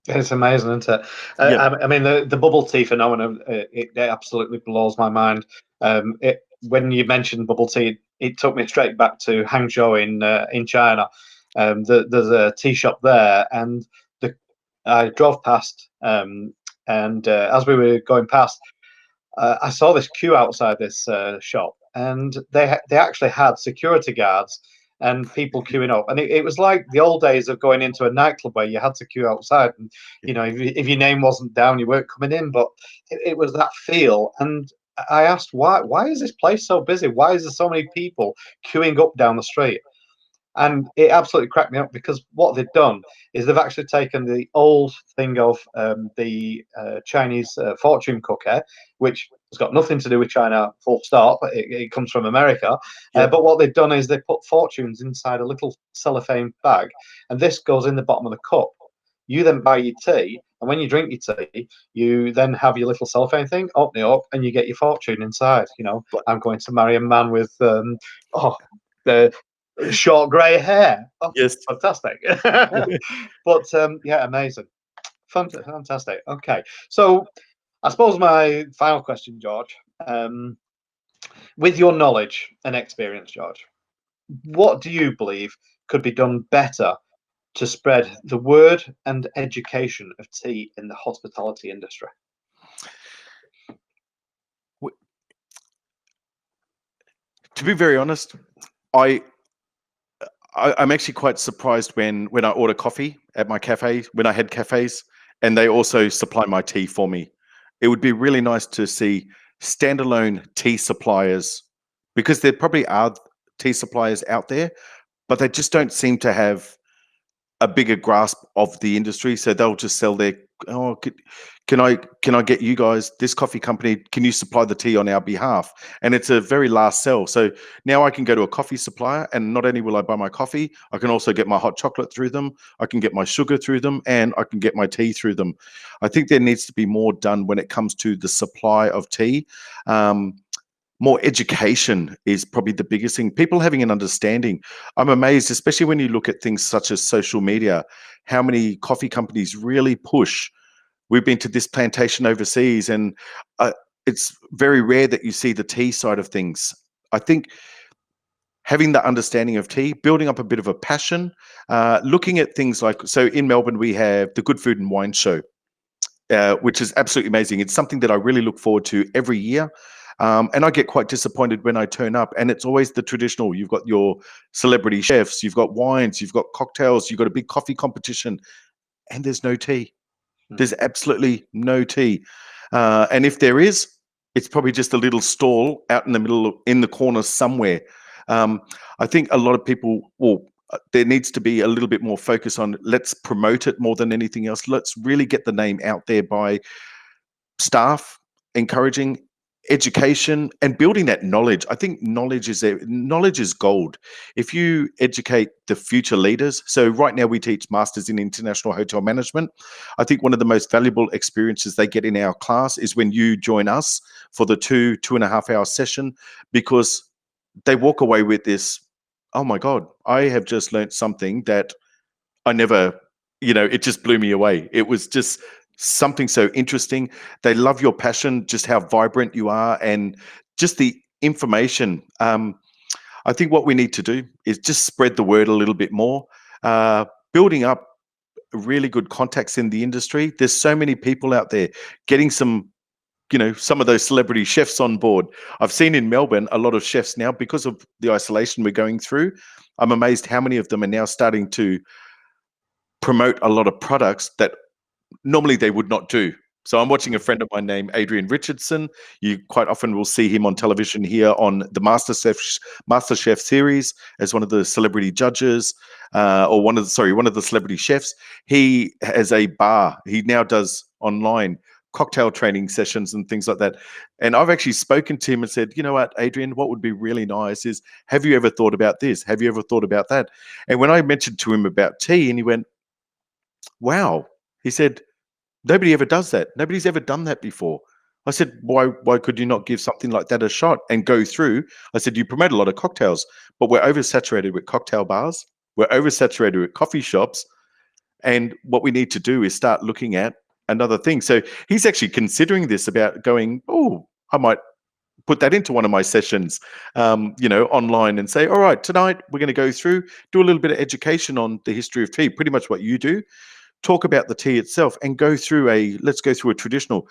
Speaker 1: It's amazing, isn't it? I mean, the bubble tea phenomenon, it absolutely blows my mind. When you mentioned bubble tea, it took me straight back to Hangzhou in China. There's a tea shop there, and I drove past, and as we were going past, I saw this queue outside this shop, and they actually had security guards and people queuing up, and it was like the old days of going into a nightclub where you had to queue outside, and if your name wasn't down, you weren't coming in. But it was that feel, and I asked why is this place so busy? Why is there so many people queuing up down the street? And it absolutely cracked me up, because what they've done is they've actually taken the old thing of the Chinese fortune cookie, which has got nothing to do with China, full stop. It comes from America. But what they've done is they put fortunes inside a little cellophane bag, and this goes in the bottom of the cup. You then buy your tea, and when you drink your tea, you then have your little cellophane thing, open it up, and you get your fortune inside. I'm going to marry a man with the short grey hair. Oh, yes, fantastic. But yeah, amazing, fantastic. Okay, so I suppose my final question, George, with your knowledge and experience, George, what do you believe could be done better to spread the word and education of tea in the hospitality industry?
Speaker 11: To be very honest, I'm actually quite surprised when I order coffee at my cafe, when I had cafes, and they also supply my tea for me. It would be really nice to see standalone tea suppliers, because there probably are tea suppliers out there, but they just don't seem to have a bigger grasp of the industry. So they'll just sell their, can I get you guys, this coffee company, can you supply the tea on our behalf? And it's a very last sell. So now I can go to a coffee supplier, and not only will I buy my coffee, I can also get my hot chocolate through them, I can get my sugar through them, and I can get my tea through them. I think there needs to be more done when it comes to the supply of tea. More education is probably the biggest thing. People having an understanding. I'm amazed, especially when you look at things such as social media, how many coffee companies really push. We've been to this plantation overseas, and it's very rare that you see the tea side of things. I think having the understanding of tea, building up a bit of a passion, looking at things like, so in Melbourne, we have the Good Food and Wine Show, which is absolutely amazing. It's something that I really look forward to every year. And I get quite disappointed when I turn up, and it's always the traditional. You've got your celebrity chefs, you've got wines, you've got cocktails, you've got a big coffee competition, and there's no tea. There's absolutely no tea. And if there is, it's probably just a little stall out in the middle, in the corner somewhere. I think a lot of people, there needs to be a little bit more focus on, let's promote it more than anything else. Let's really get the name out there by staff, encouraging education and building that knowledge. I think knowledge is gold. If you educate the future leaders, so right now we teach Masters in International Hotel Management. I think one of the most valuable experiences they get in our class is when you join us for the 2.5 hour session, because they walk away with this, oh my God, I have just learned something that I never, it just blew me away. It was just something so interesting. They love your passion, just how vibrant you are, and just the information. I think what we need to do is just spread the word a little bit more, building up really good contacts in the industry. There's so many people out there, getting some of those celebrity chefs on board. I've seen in Melbourne a lot of chefs now, because of the isolation we're going through. I'm amazed how many of them are now starting to promote a lot of products that normally they would not do. So I'm watching a friend of mine named Adrian Richardson. You quite often will see him on television here on the MasterChef series as one of the celebrity judges, or one of the celebrity chefs. He has a bar. He now does online cocktail training sessions and things like that. And I've actually spoken to him and said, you know what, Adrian, what would be really nice is, have you ever thought about this? Have you ever thought about that? And when I mentioned to him about tea, and he went, wow. He said, nobody ever does that. Nobody's ever done that before. I said, why could you not give something like that a shot and go through? I said, you promote a lot of cocktails, but we're oversaturated with cocktail bars. We're oversaturated with coffee shops. And what we need to do is start looking at another thing. So he's actually considering this, about going, I might put that into one of my sessions, online, and say, all right, tonight we're going to go through, do a little bit of education on the history of tea, pretty much what you do. Talk about the tea itself, and let's go through a traditional.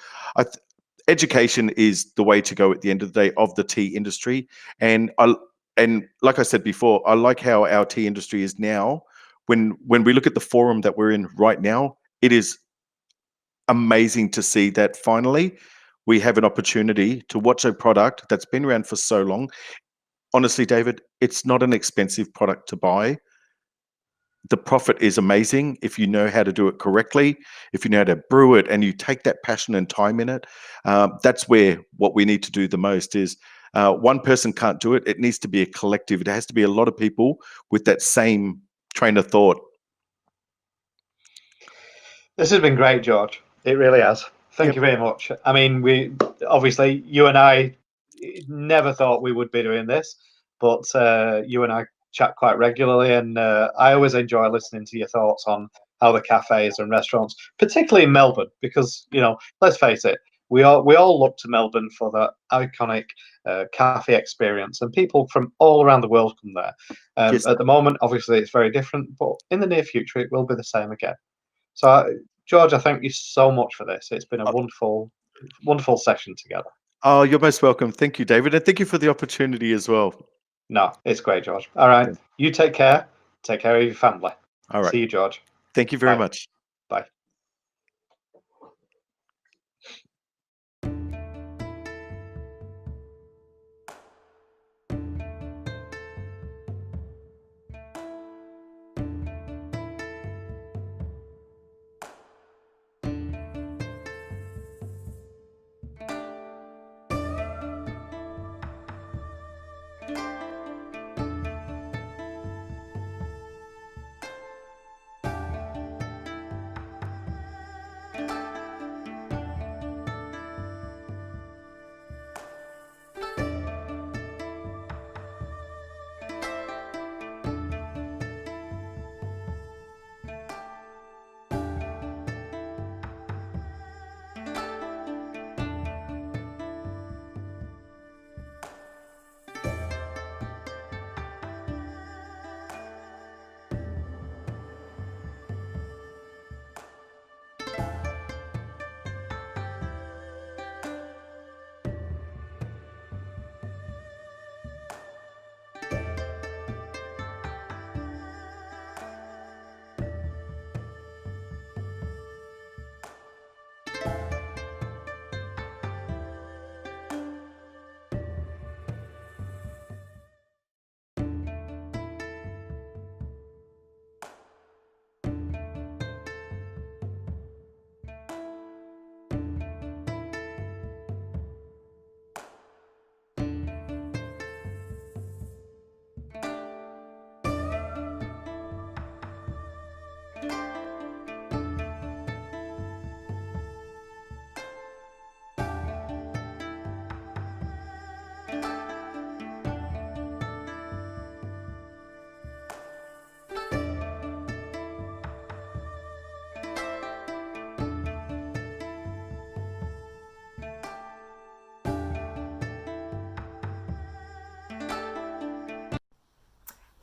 Speaker 11: education is the way to go at the end of the day of the tea industry. And like I said before, I like how our tea industry is now. When we look at the forum that we're in right now, it is amazing to see that finally we have an opportunity to watch a product that's been around for so long. Honestly, David, it's not an expensive product to buy. The profit is amazing if you know how to do it correctly, if you know how to brew it and you take that passion and time in it. That's where what we need to do the most is one person can't do it. It needs to be a collective. It has to be a lot of people with that same train of thought.
Speaker 1: This has been great, George. It really has. Thank you very much. I mean, you and I never thought we would be doing this, but you and I chat quite regularly, and I always enjoy listening to your thoughts on how the cafes and restaurants, particularly in Melbourne, because let's face it, we all look to Melbourne for that iconic cafe experience, and people from all around the world come there.
Speaker 11: Yes.
Speaker 1: At the moment, obviously, it's very different, but in the near future, it will be the same again. So, George, I thank you so much for this. It's been a wonderful session together.
Speaker 11: Oh, you're most welcome. Thank you, David. And thank you for the opportunity as well.
Speaker 1: No, it's great, George. All right.
Speaker 11: Okay.
Speaker 1: You take care. Take care of your family.
Speaker 11: All right.
Speaker 1: See you, George.
Speaker 11: Thank you very
Speaker 1: Bye.
Speaker 11: much.
Speaker 1: Bye.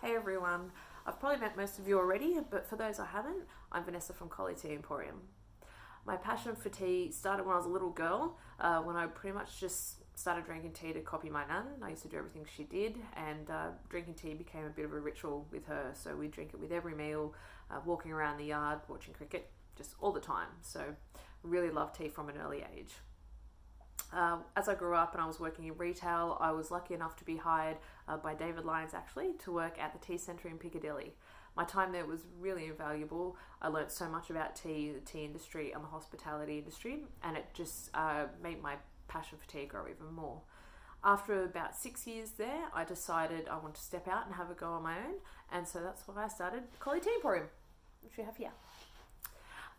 Speaker 12: Hey everyone, I've probably met most of you already, but for those I haven't, I'm Vanessa from Quality Tea Emporium. My passion for tea started when I was a little girl, when I pretty much just started drinking tea to copy my nan. I used to do everything she did, and drinking tea became a bit of a ritual with her, so we drink it with every meal, walking around the yard, watching cricket, just all the time. So really love tea from an early age. As I grew up and I was working in retail, I was lucky enough to be hired by David Lyons actually to work at the tea centre in Piccadilly. My time there was really invaluable. I learnt so much about tea, the tea industry and the hospitality industry, and it just made my passion for tea grow even more. After about 6 years there, I decided I want to step out and have a go on my own, and so that's why I started Quality Tea Emporium, which we have here.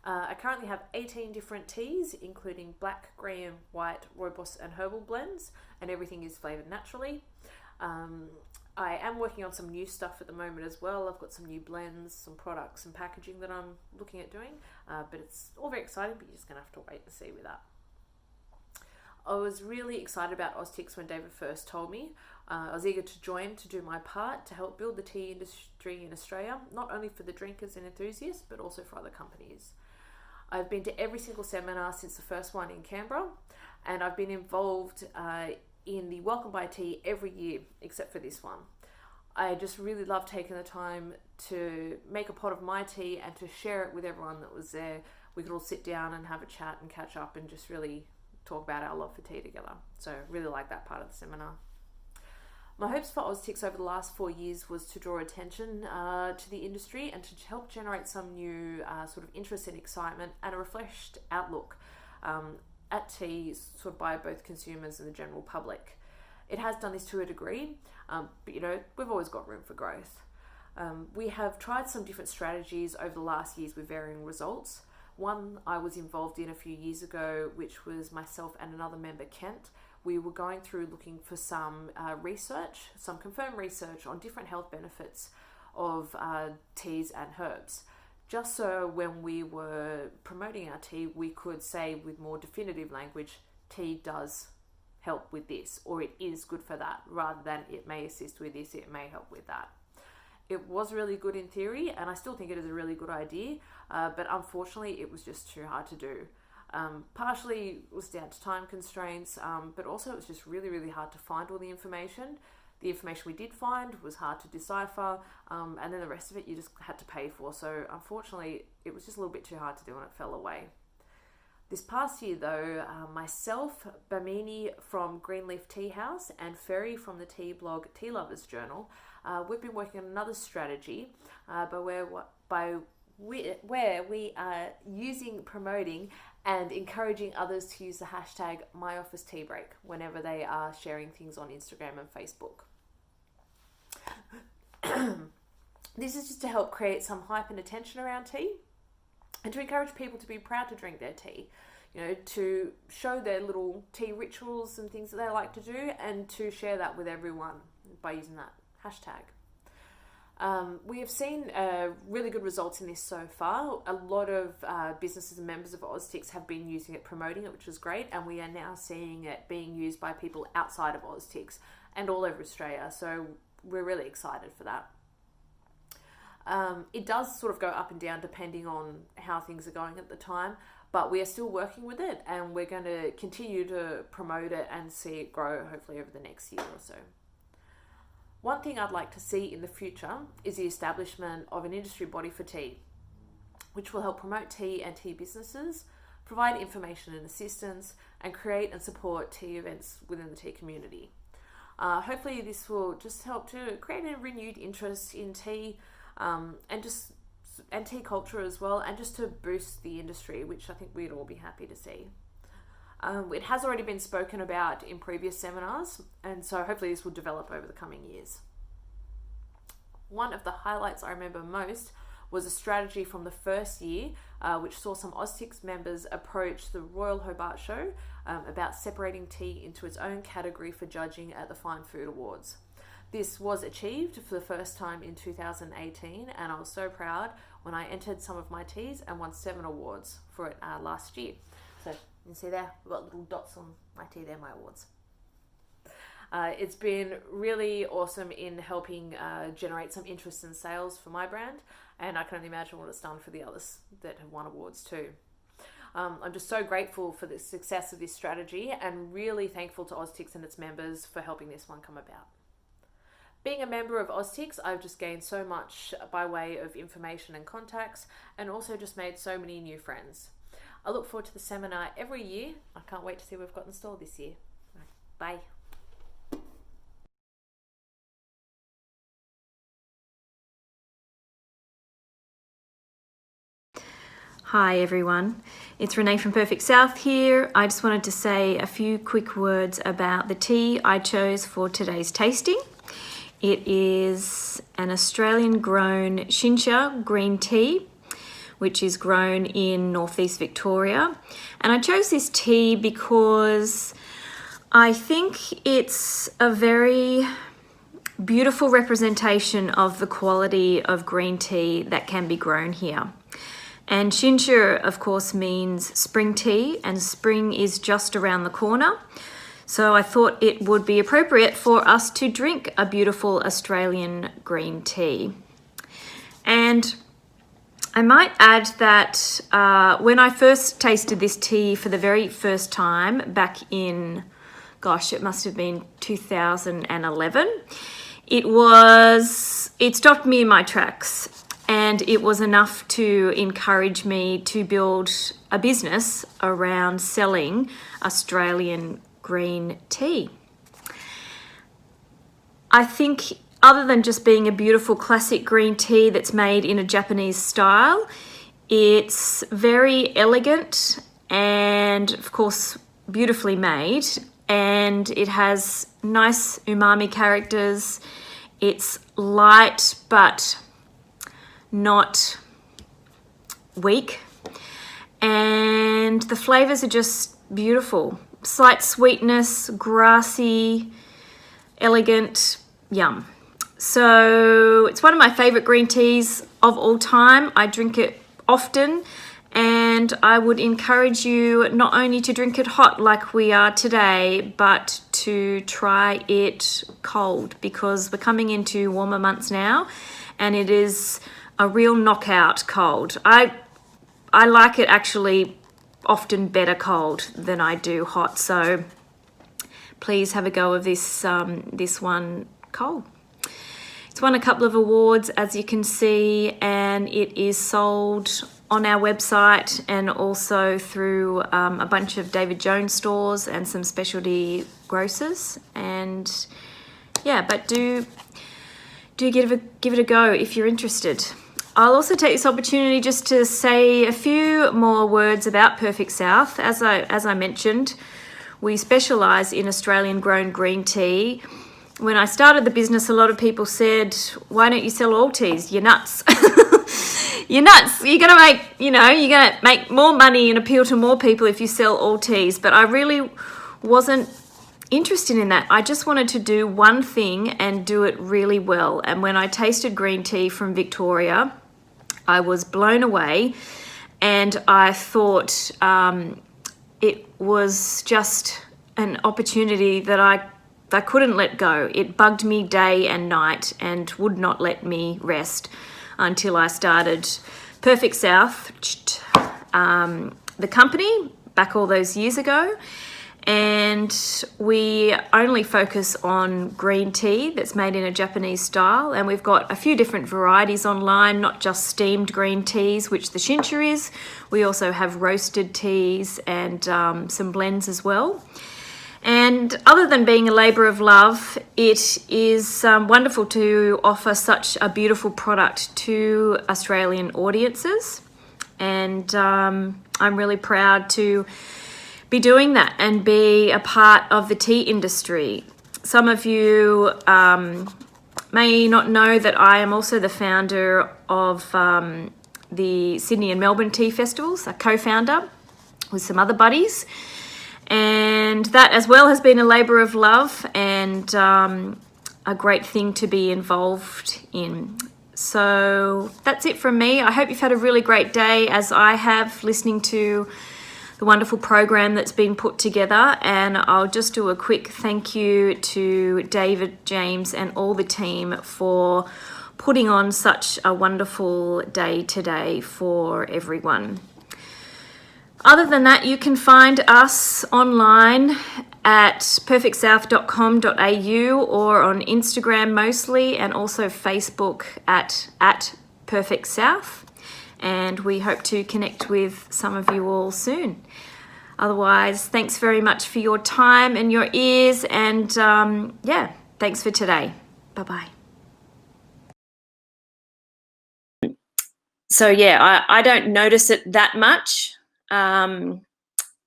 Speaker 12: I currently have 18 different teas, including black, green, white, rooibos and herbal blends, and everything is flavoured naturally. I am working on some new stuff at the moment as well. I've got some new blends, some products and packaging that I'm looking at doing, but it's all very exciting, but you're just going to have to wait and see with that. I was really excited about AUSTCS when David first told me. I was eager to join to do my part to help build the tea industry in Australia, not only for the drinkers and enthusiasts, but also for other companies. I've been to every single seminar since the first one in Canberra. and I've been involved in the Welcome By Tea every year except for this one. I just really love taking the time to make a pot of my tea and to share it with everyone that was there. We could all sit down and have a chat and catch up and just really talk about our love for tea together. So really like that part of the seminar. My hopes for AUSTCS over the last 4 years was to draw attention to the industry and to help generate some new sort of interest and excitement and a refreshed outlook at tea sort of by both consumers and the general public. It has done this to a degree, but you know, we've always got room for growth. We have tried some different strategies over the last years with varying results. One I was involved in a few years ago, which was myself and another member, Kent. We were going through looking for some research, some confirmed research on different health benefits of teas and herbs. Just so when we were promoting our tea, we could say with more definitive language, tea does help with this, or it is good for that, rather than it may assist with this, it may help with that. It was really good in theory, and I still think it is a really good idea, but unfortunately it was just too hard to do. Partially it was down to time constraints, but also it was just really, really hard to find all the information. The information we did find was hard to decipher, and then the rest of it you just had to pay for. So unfortunately, it was just a little bit too hard to do and it fell away. This past year though, myself, Bamini from Greenleaf Tea House and Ferry from the tea blog Tea Lovers Journal, we've been working on another strategy where we are promoting and encouraging others to use the hashtag myofficeteabreak whenever they are sharing things on Instagram and Facebook. This is just to help create some hype and attention around tea and to encourage people to be proud to drink their tea, you know, to show their little tea rituals and things that they like to do and to share that with everyone by using that hashtag. We have seen really good results in this so far. A lot of businesses and members of AUSTCS have been using it, promoting it, which is great, and we are now seeing it being used by people outside of AUSTCS and all over Australia, so we're really excited for that. It does sort of go up and down depending on how things are going at the time, but we are still working with it and we're going to continue to promote it and see it grow hopefully over the next year or so. One thing I'd like to see in the future is the establishment of an industry body for tea, which will help promote tea and tea businesses, provide information and assistance, and create and support tea events within the tea community. Hopefully this will just help to create a renewed interest in tea and tea culture as well, and just to boost the industry, which I think we'd all be happy to see. It has already been spoken about in previous seminars, and so hopefully this will develop over the coming years. One of the highlights I remember most was a strategy from the first year, which saw some AUSTCS members approach the Royal Hobart Show about separating tea into its own category for judging at the Fine Food Awards. This was achieved for the first time in 2018, and I was so proud when I entered some of my teas and won 7 awards for it last year. So you can see there, we've got little dots on my tea there, my awards. It's been really awesome in helping generate some interest in sales for my brand, and I can only imagine what it's done for the others that have won awards too. I'm just so grateful for the success of this strategy and really thankful to AUSTCS and its members for helping this one come about. Being a member of AUSTCS, I've just gained so much by way of information and contacts, and also just made so many new friends. I look forward to the seminar every year. I can't wait to see what we've got in store this year. Bye.
Speaker 13: Hi everyone, it's Renee from Perfect South here. I just wanted to say a few quick words about the tea I chose for today's tasting. It is an Australian grown Shincha green tea, which is grown in northeast Victoria. And I chose this tea because I think it's a very beautiful representation of the quality of green tea that can be grown here. And Shincha, of course, means spring tea, and spring is just around the corner. So I thought it would be appropriate for us to drink a beautiful Australian green tea. And I might add that when I first tasted this tea for the very first time back in, gosh, it must have been 2011, it stopped me in my tracks, and it was enough to encourage me to build a business around selling Australian green tea. I think other than just being a beautiful classic green tea that's made in a Japanese style, it's very elegant and, of course, beautifully made, and it has nice umami characters. It's light but not weak, and the flavors are just beautiful. Slight sweetness, grassy, elegant, yum. So it's one of my favorite green teas of all time. I drink it often, and I would encourage you not only to drink it hot like we are today, but to try it cold, because we're coming into warmer months now, and it is a real knockout cold. I like it actually often better cold than I do hot, so please have a go of this one cold. It's won a couple of awards, as you can see, and it is sold on our website and also through a bunch of David Jones stores and some specialty grocers. And yeah, but do give it a go if you're interested. I'll also take this opportunity just to say a few more words about Perfect South. As I mentioned, we specialise in Australian grown green tea. When I started the business, a lot of people said, why don't you sell all teas? You're nuts. You're nuts. You're gonna make more money and appeal to more people if you sell all teas. But I really wasn't interested in that. I just wanted to do one thing and do it really well. And when I tasted green tea from Victoria, I was blown away, and I thought it was just an opportunity that I couldn't let go. It bugged me day and night and would not let me rest until I started Perfect South, the company, back all those years ago. And we only focus on green tea that's made in a Japanese style. And we've got a few different varieties online, not just steamed green teas, which the Shinsha is. We also have roasted teas and some blends as well. And other than being a labour of love, it is wonderful to offer such a beautiful product to Australian audiences. And I'm really proud to be doing that and be a part of the tea industry. Some of you may not know that I am also the founder of the Sydney and Melbourne Tea Festivals, a co-founder with some other buddies. And that as well has been a labour of love and a great thing to be involved in. So that's it from me. I hope you've had a really great day, as I have, listening to the wonderful program that's been put together. And I'll just do a quick thank you to David, James, and all the team for putting on such a wonderful day today for everyone. Other than that, you can find us online at perfectsouth.com.au or on Instagram mostly, and also Facebook at Perfect South. And we hope to connect with some of you all soon. Otherwise, thanks very much for your time and your ears. And thanks for today. Bye-bye. So yeah, I don't notice it that much.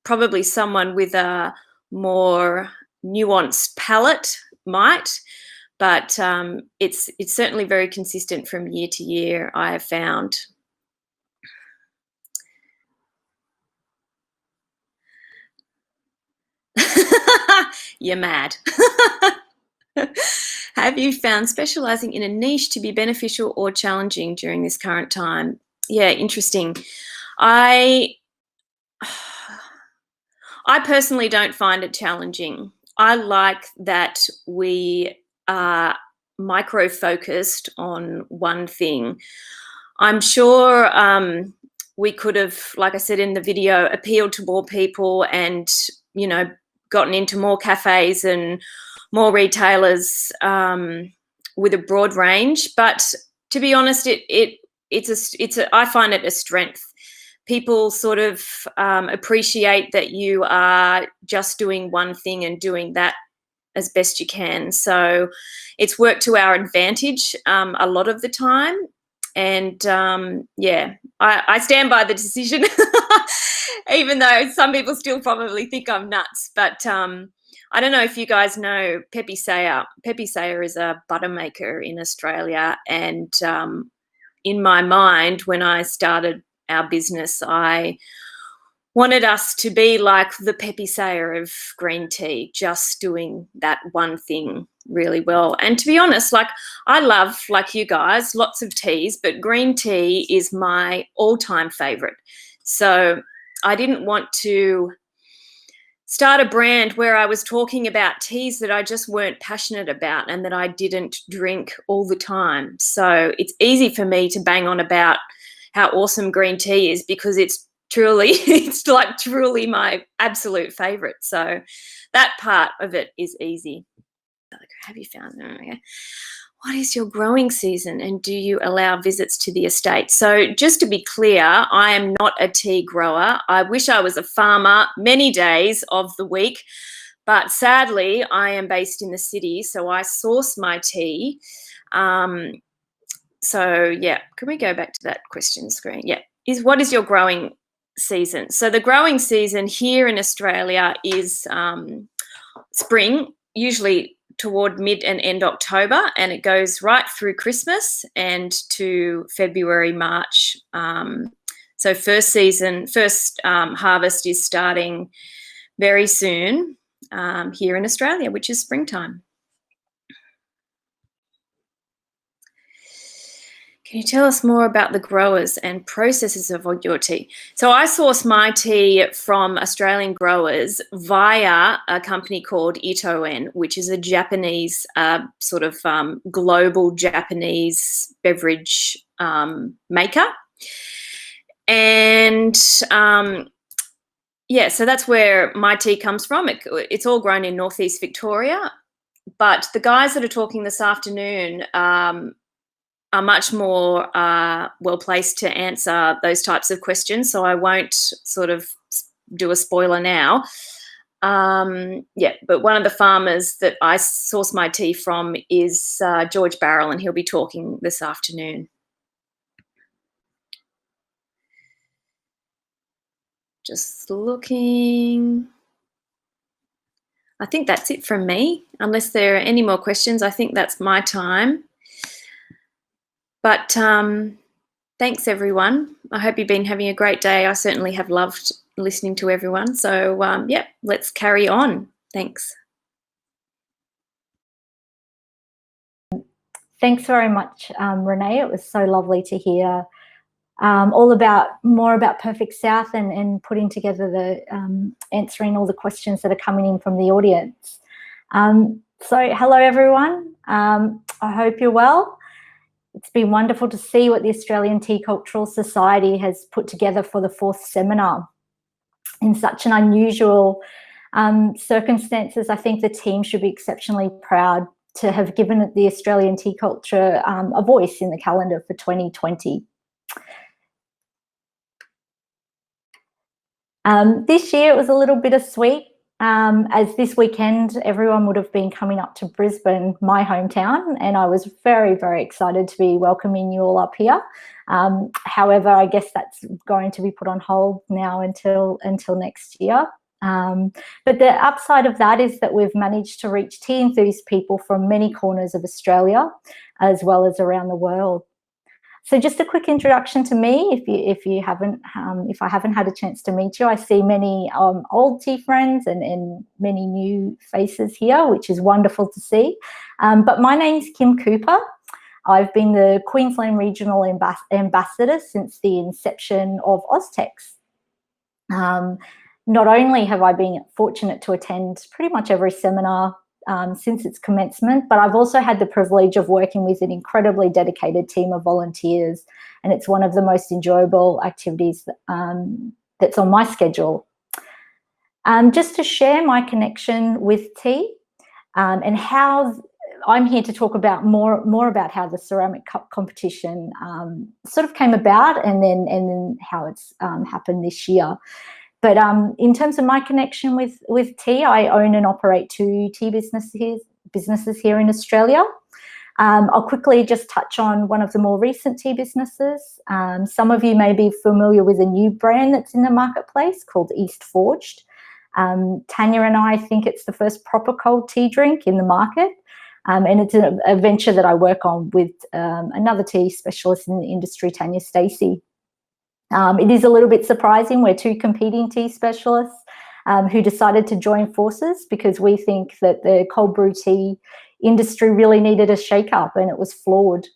Speaker 13: Probably someone with a more nuanced palate might, but it's certainly very consistent from year to year, I have found. You're mad. Have you found specializing in a niche to be beneficial or challenging during this current time? Yeah, interesting. I personally don't find it challenging. I like that we are micro-focused on one thing. I'm sure we could have, like I said in the video, appealed to more people and, you know, gotten into more cafes and more retailers with a broad range. But to be honest, I find it a strength. People sort of appreciate that you are just doing one thing and doing that as best you can. So it's worked to our advantage a lot of the time. And yeah, I stand by the decision, even though some people still probably think I'm nuts. But I don't know if you guys know Pepe Sayer. Pepe Sayer is a butter maker in Australia. And in my mind, when I started our business, I wanted us to be like the Pepe Sayer of green tea, just doing that one thing really well. And to be honest, like I love, like you guys, lots of teas, but green tea is my all-time favorite. So I didn't want to start a brand where I was talking about teas that I just weren't passionate about and that I didn't drink all the time. So it's easy for me to bang on about how awesome green tea is because it's truly my absolute favorite. So that part of it is easy. Have you found them? Okay. What is your growing season and do you allow visits to the estate? So just to be clear, I am not a tea grower. I wish I was a farmer many days of the week, but sadly I am based in the city, so I source my tea. So yeah, can we go back to that question screen? Yeah, what is your growing season? So the growing season here in Australia is spring, usually toward mid and end October, and it goes right through Christmas and to February, March. So first harvest is starting very soon here in Australia, which is springtime. Can you tell us more about the growers and processes of your tea? So I source my tea from Australian growers via a company called Itoen, which is a Japanese global Japanese beverage maker. And yeah, so that's where my tea comes from. It's all grown in northeast Victoria. But the guys that are talking this afternoon are much more well-placed to answer those types of questions, so I won't sort of do a spoiler now. Yeah, but one of the farmers that I source my tea from is George Barel, and he'll be talking this afternoon. Just looking. I think that's it from me. Unless there are any more questions, I think that's my time. But thanks, everyone. I hope you've been having a great day. I certainly have loved listening to everyone. So, yeah, let's carry on. Thanks.
Speaker 8: Thanks very much, Renee. It was so lovely to hear more about Perfect South and putting together the answering all the questions that are coming in from the audience. So hello, everyone. I hope you're well. It's been wonderful to see what the Australian Tea Cultural Society has put together for the 4th seminar. In such an unusual circumstances, I think the team should be exceptionally proud to have given the Australian tea culture a voice in the calendar for 2020. This year it was a little bittersweet, as this weekend everyone would have been coming up to Brisbane, my hometown, and I was very, very excited to be welcoming you all up here. However, I guess that's going to be put on hold now until next year. But the upside of that is that we've managed to reach tea enthused people from many corners of Australia as well as around the world. So just a quick introduction to me, if I haven't had a chance to meet you. I see many old tea friends and many new faces here, which is wonderful to see. But my name's Kim Cooper. I've been the Queensland Regional Ambassador since the inception of AUSTCS. Not only have I been fortunate to attend pretty much every seminar since its commencement, but I've also had the privilege of working with an incredibly dedicated team of volunteers, and it's one of the most enjoyable activities that's on my schedule. Just to share my connection with tea and how I'm here to talk about more about how the ceramic cup competition sort of came about, and then how it's happened this year. But in terms of my connection with tea, I own and operate 2 tea businesses here in Australia. I'll quickly just touch on one of the more recent tea businesses. Some of you may be familiar with a new brand that's in the marketplace called East Forged. Tanya and I think it's the first proper cold tea drink in the market. And it's a venture that I work on with another tea specialist in the industry, Tanya Stacey. It is a little bit surprising. We're 2 competing tea specialists who decided to join forces because we think that the cold brew tea industry really needed a shake-up and it was flawed.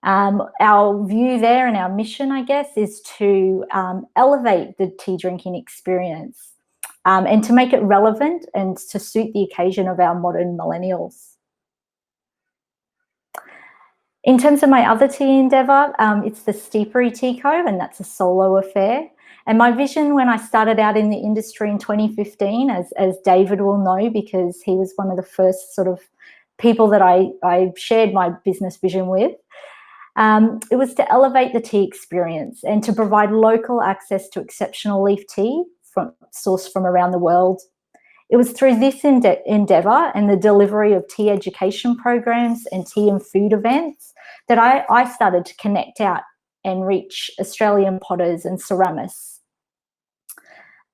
Speaker 8: Our view there and our mission, I guess, is to elevate the tea drinking experience and to make it relevant and to suit the occasion of our modern millennials. In terms of my other tea endeavour, it's the Steepery Tea Co, and that's a solo affair. And my vision when I started out in the industry in 2015, as David will know, because he was one of the first sort of people that I shared my business vision with, it was to elevate the tea experience and to provide local access to exceptional leaf tea sourced from around the world. It was through this endeavour and the delivery of tea education programs and tea and food events that I started to connect out and reach Australian potters and ceramists.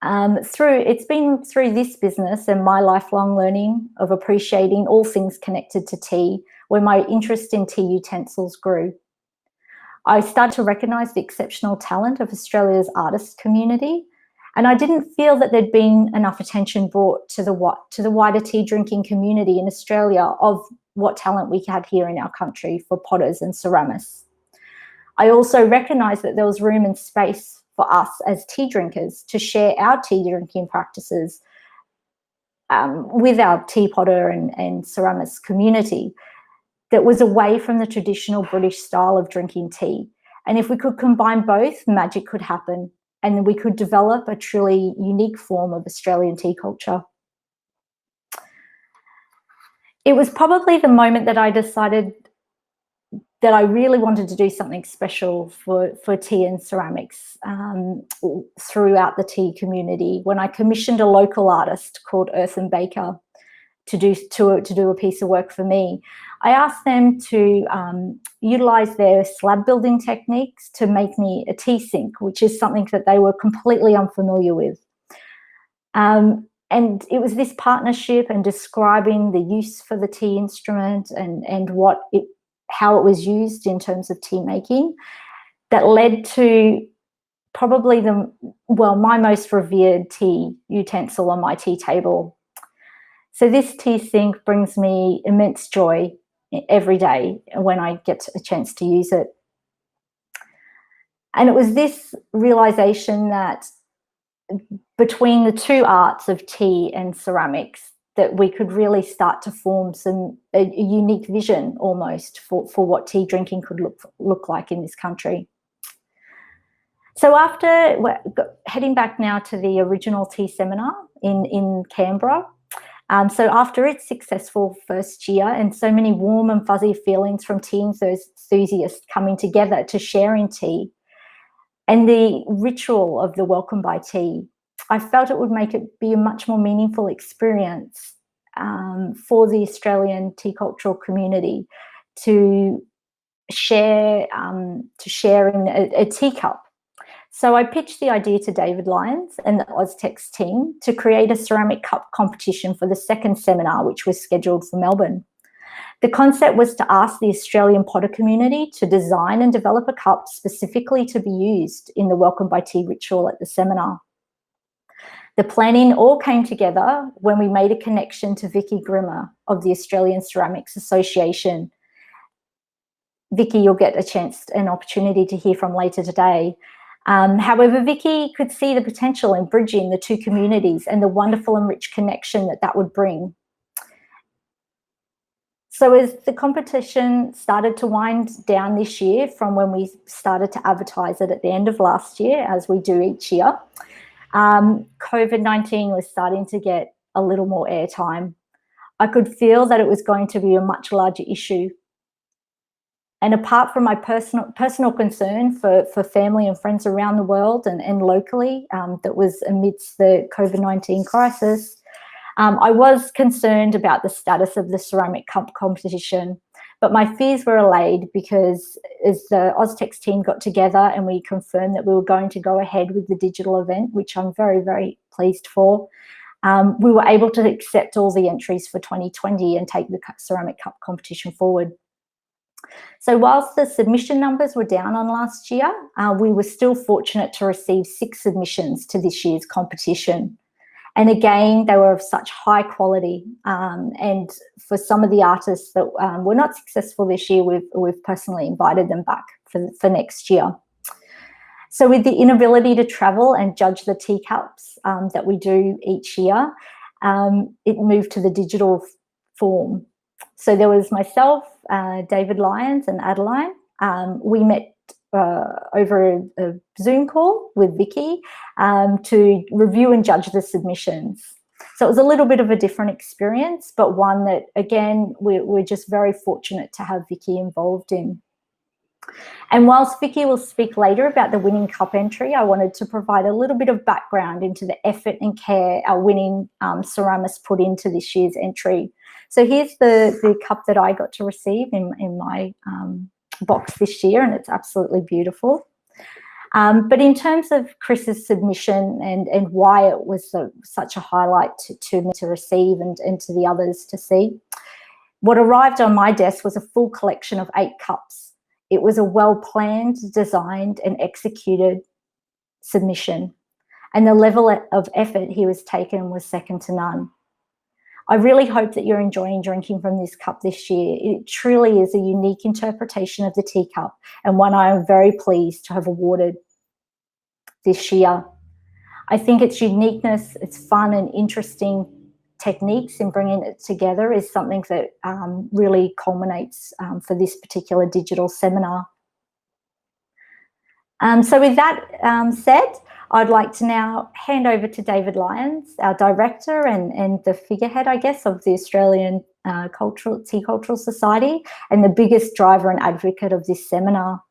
Speaker 8: It's been through this business and my lifelong learning of appreciating all things connected to tea where my interest in tea utensils grew. I started to recognise the exceptional talent of Australia's artist community, and I didn't feel that there'd been enough attention brought to the wider tea drinking community in Australia of what talent we had here in our country for potters and ceramists. I also recognised that there was room and space for us as tea drinkers to share our tea drinking practices with our tea potter and ceramist community that was away from the traditional British style of drinking tea. And if we could combine both, magic could happen. And we could develop a truly unique form of Australian tea culture. It was probably the moment that I decided that I really wanted to do something special for tea and ceramics throughout the tea community when I commissioned a local artist called Earthen Baker to do a piece of work for me. I asked them to utilise their slab building techniques to make me a tea sink, which is something that they were completely unfamiliar with. And it was this partnership and describing the use for the tea instrument and how it was used in terms of tea making that led to probably my most revered tea utensil on my tea table. So this tea sink brings me immense joy every day when I get a chance to use it. And it was this realisation that between the 2 arts of tea and ceramics that we could really start to form a unique vision almost for what tea drinking could look like in this country. So after heading back now to the original tea seminar in Canberra, so after its successful first year and so many warm and fuzzy feelings from tea enthusiasts coming together to share in tea and the ritual of the welcome by tea, I felt it would make it be a much more meaningful experience for the Australian tea cultural community to share in a teacup. So I pitched the idea to David Lyons and the AUSTCS team to create a ceramic cup competition for the second seminar, which was scheduled for Melbourne. The concept was to ask the Australian potter community to design and develop a cup specifically to be used in the welcome by tea ritual at the seminar. The planning all came together when we made a connection to Vicki Grima of the Australian Ceramics Association. Vicki, you'll get an opportunity to hear from later today. However, Vicki could see the potential in bridging the 2 communities and the wonderful and rich connection that would bring. So as the competition started to wind down this year from when we started to advertise it at the end of last year, as we do each year, COVID-19 was starting to get a little more airtime. I could feel that it was going to be a much larger issue. And apart from my personal concern for family and friends around the world and locally, that was amidst the COVID-19 crisis, I was concerned about the status of the ceramic cup competition, but my fears were allayed because as the AUSTCS team got together and we confirmed that we were going to go ahead with the digital event, which I'm very, very pleased for, we were able to accept all the entries for 2020 and take the ceramic cup competition forward. So whilst the submission numbers were down on last year, we were still fortunate to receive 6 submissions to this year's competition. And again, they were of such high quality. And for some of the artists that were not successful this year, we've personally invited them back for next year. So with the inability to travel and judge the teacups that we do each year, it moved to the digital form. So there was myself, David Lyons and Adeline. We met over a Zoom call with Vicki to review and judge the submissions. So it was a little bit of a different experience, but one that, again, we're just very fortunate to have Vicki involved in. And whilst Vicki will speak later about the winning cup entry, I wanted to provide a little bit of background into the effort and care our winning ceramists put into this year's entry. So here's the cup that I got to receive in my box this year, and it's absolutely beautiful. But in terms of Chris's submission and why it was such a highlight to me to receive and to the others to see, what arrived on my desk was a full collection of 8 cups. It was a well-planned, designed and executed submission, and the level of effort he was taken was second to none. I really hope that you're enjoying drinking from this cup this year. It truly is a unique interpretation of the teacup and one I am very pleased to have awarded this year. I think its uniqueness, its fun and interesting techniques in bringing it together is something that really culminates for this particular digital seminar. So with that said, I'd like to now hand over to David Lyons, our director and the figurehead, I guess, of the Australian Tea Cultural Society and the biggest driver and advocate of this seminar.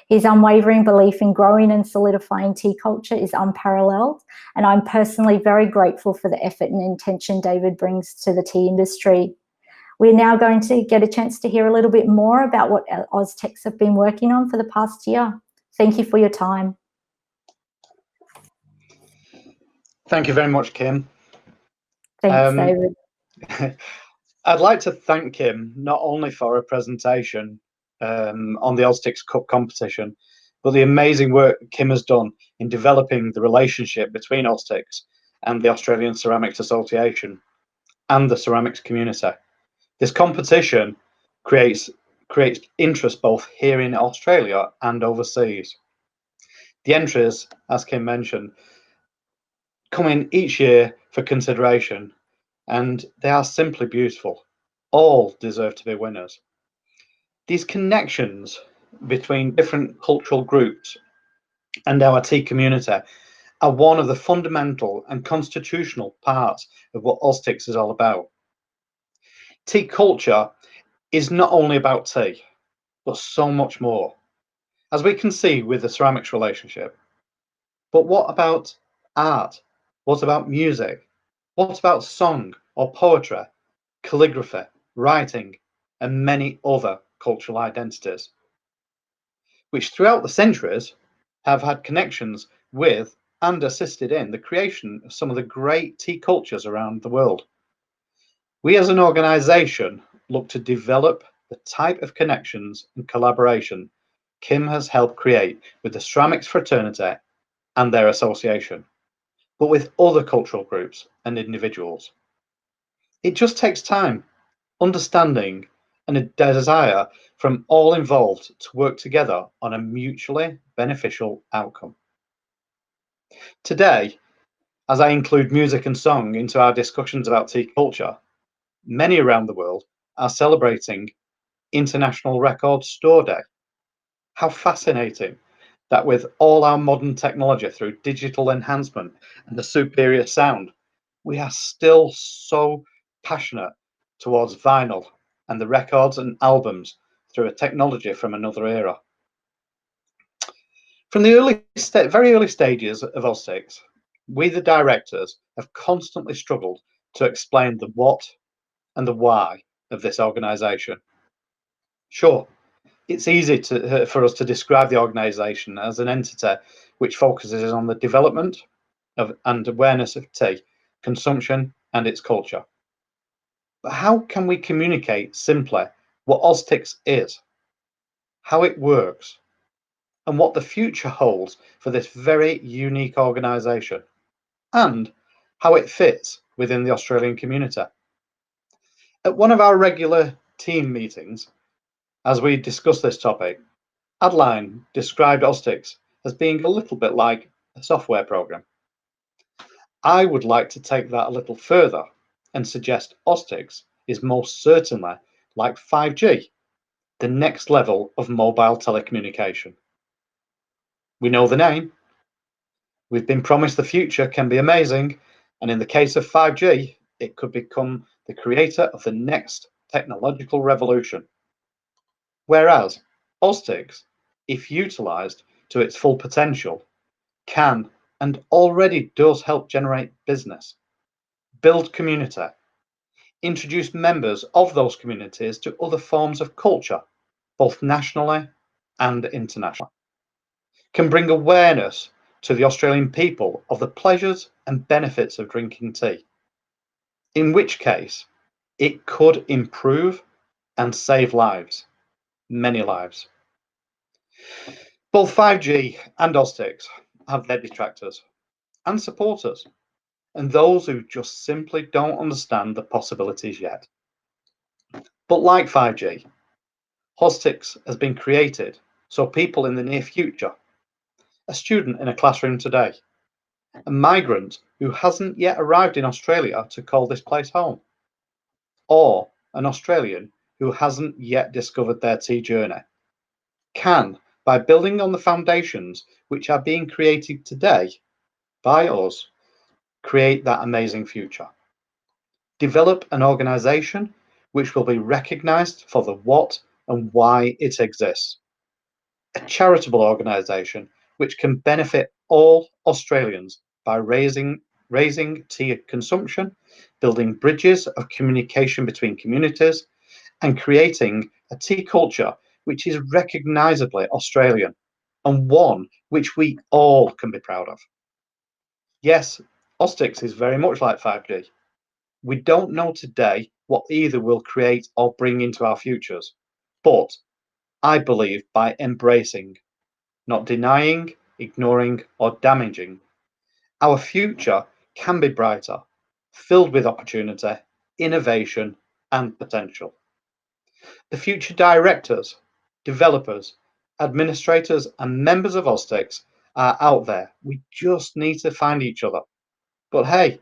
Speaker 8: His unwavering belief in growing and solidifying tea culture is unparalleled, and I'm personally very grateful for the effort and intention David brings to the tea industry. We're now going to get a chance to hear a little bit more about what AUSTCS have been working on for the past year. Thank you for your time.
Speaker 1: Thank you very much, Kim.
Speaker 8: Thanks, David.
Speaker 1: I'd like to thank Kim not only for her presentation on the AUSTCS Cup competition, but the amazing work Kim has done in developing the relationship between AUSTCS and the Australian Ceramics Association and the ceramics community. This competition creates interest both here in Australia and overseas. The entries, as Kim mentioned, come in each year for consideration, and they are simply beautiful. All deserve to be winners. These connections between different cultural groups and our tea community are one of the fundamental and constitutional parts of what AUSTCS is all about. Tea culture is not only about tea, but so much more, as we can see with the ceramics relationship. But what about art? What about music? What about song or poetry, calligraphy, writing, and many other cultural identities, which throughout the centuries have had connections with and assisted in the creation of some of the great tea cultures around the world? We as an organisation look to develop the type of connections and collaboration Kim has helped create with the ceramics fraternity and their association, but with other cultural groups and individuals. It just takes time, understanding, and a desire from all involved to work together on a mutually beneficial outcome. Today, as I include music and song into our discussions about tea culture, many around the world are celebrating International Record Store Day. How fascinating that with all our modern technology through digital enhancement and the superior sound, we are still so passionate towards vinyl and the records and albums through a technology from another era. From the very early stages of AUSTCS, we, the directors, have constantly struggled to explain the what and the why of this organisation. Sure, it's easy for us to describe the organisation as an entity which focuses on the development of and awareness of tea, consumption and its culture. But how can we communicate simply what AUSTCS is, how it works, and what the future holds for this very unique organisation, and how it fits within the Australian community? At one of our regular team meetings, as we discussed this topic, Adeline described AUSTCS as being a little bit like a software program. I would like to take that a little further and suggest AUSTCS is most certainly like 5G, the next level of mobile telecommunication. We know the name. We've been promised the future can be amazing, and in the case of 5G, it could become the creator of the next technological revolution. Whereas AUSTCS, if utilised to its full potential, can and already does help generate business, build community, introduce members of those communities to other forms of culture, both nationally and internationally, can bring awareness to the Australian people of the pleasures and benefits of drinking tea, in which case it could improve and save lives, many lives. Both 5G and AUSTCS have their detractors and supporters, and those who just simply don't understand the possibilities yet. But like 5G, AUSTCS has been created so people in the near future, a student in a classroom today, a migrant who hasn't yet arrived in Australia to call this place home, or an Australian who hasn't yet discovered their tea journey, can, by building on the foundations which are being created today by us, create that amazing future. Develop an organisation which will be recognised for the what and why it exists. A charitable organisation which can benefit all Australians by raising tea consumption, building bridges of communication between communities, and creating a tea culture which is recognisably Australian and one which we all can be proud of. Yes, AUSTCS is very much like 5G. We don't know today what either will create or bring into our futures, but I believe by embracing, not denying, ignoring, or damaging, our future can be brighter, filled with opportunity, innovation, and potential. The future directors, developers, administrators, and members of AUSTCS are out there. We just need to find each other. But hey,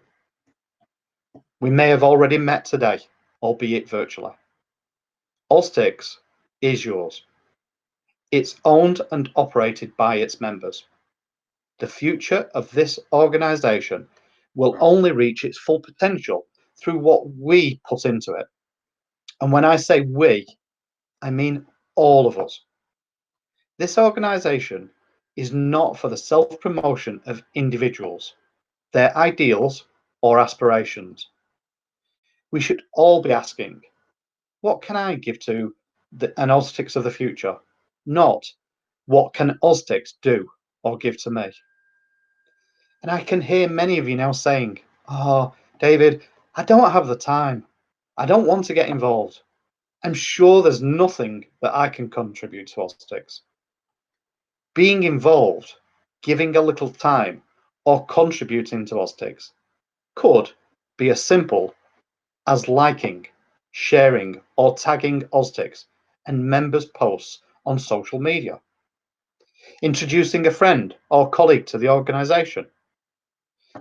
Speaker 1: we may have already met today, albeit virtually. AUSTCS is yours. It's owned and operated by its members. The future of this organisation will only reach its full potential through what we put into it. And when I say we, I mean all of us. This organisation is not for the self-promotion of individuals, their ideals or aspirations. We should all be asking, what can I give to an AUSTCS of the future? Not, what can AUSTCS do or give to me? And I can hear many of you now saying, oh, David, I don't have the time. I don't want to get involved. I'm sure there's nothing that I can contribute to AUSTCS. Being involved, giving a little time, or contributing to AUSTCS could be as simple as liking, sharing, or tagging AUSTCS and members' posts on social media, introducing a friend or colleague to the organisation,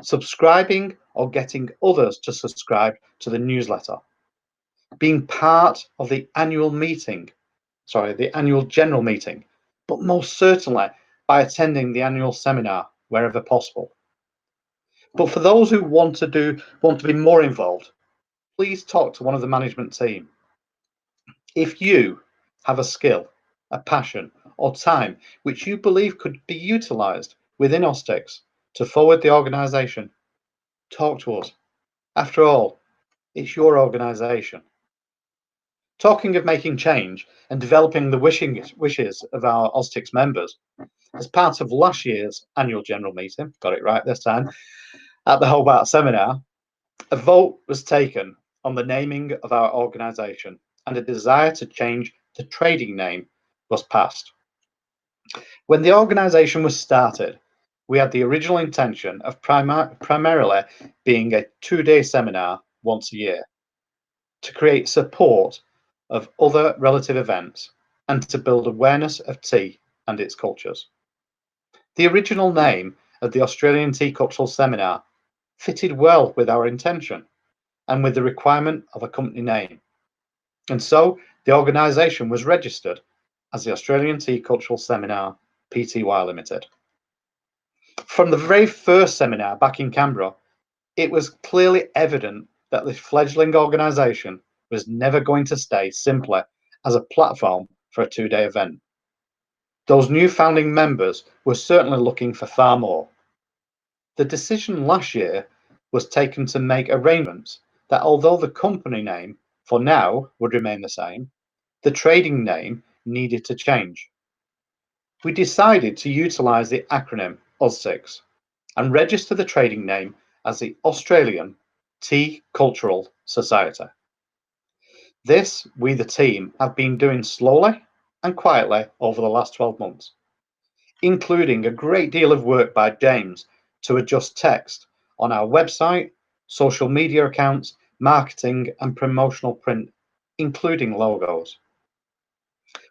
Speaker 1: subscribing or getting others to subscribe to the newsletter, being part of the annual general meeting, but most certainly by attending the annual seminar wherever possible. But for those who want to be more involved, please talk to one of the management team. If you have a skill, a passion, or time which you believe could be utilised within AUSTCS to forward the organisation, talk to us. After all, it's your organisation. Talking of making change and developing the wishes of our AUSTCS members, as part of last year's annual general meeting, got it right this time, at the Hobart seminar, a vote was taken on the naming of our organisation, and a desire to change the trading name was passed. When the organisation was started, we had the original intention of primarily being a 2-day seminar once a year to create support of other relative events and to build awareness of tea and its cultures. The original name of the Australian Tea Cultural Seminar fitted well with our intention and with the requirement of a company name. And so the organisation was registered as the Australian Tea Cultural Seminar Pty Limited. From the very first seminar back in Canberra, it was clearly evident that this fledgling organisation was never going to stay simply as a platform for a 2-day event. Those new founding members were certainly looking for far more. The decision last year was taken to make arrangements that although the company name for now would remain the same, the trading name needed to change. We decided to utilise the acronym AUSTCS and register the trading name as the Australian Tea Cultural Society. This, we the team, have been doing slowly and quietly over the last 12 months, including a great deal of work by James to adjust text on our website, social media accounts, marketing and promotional print, including logos.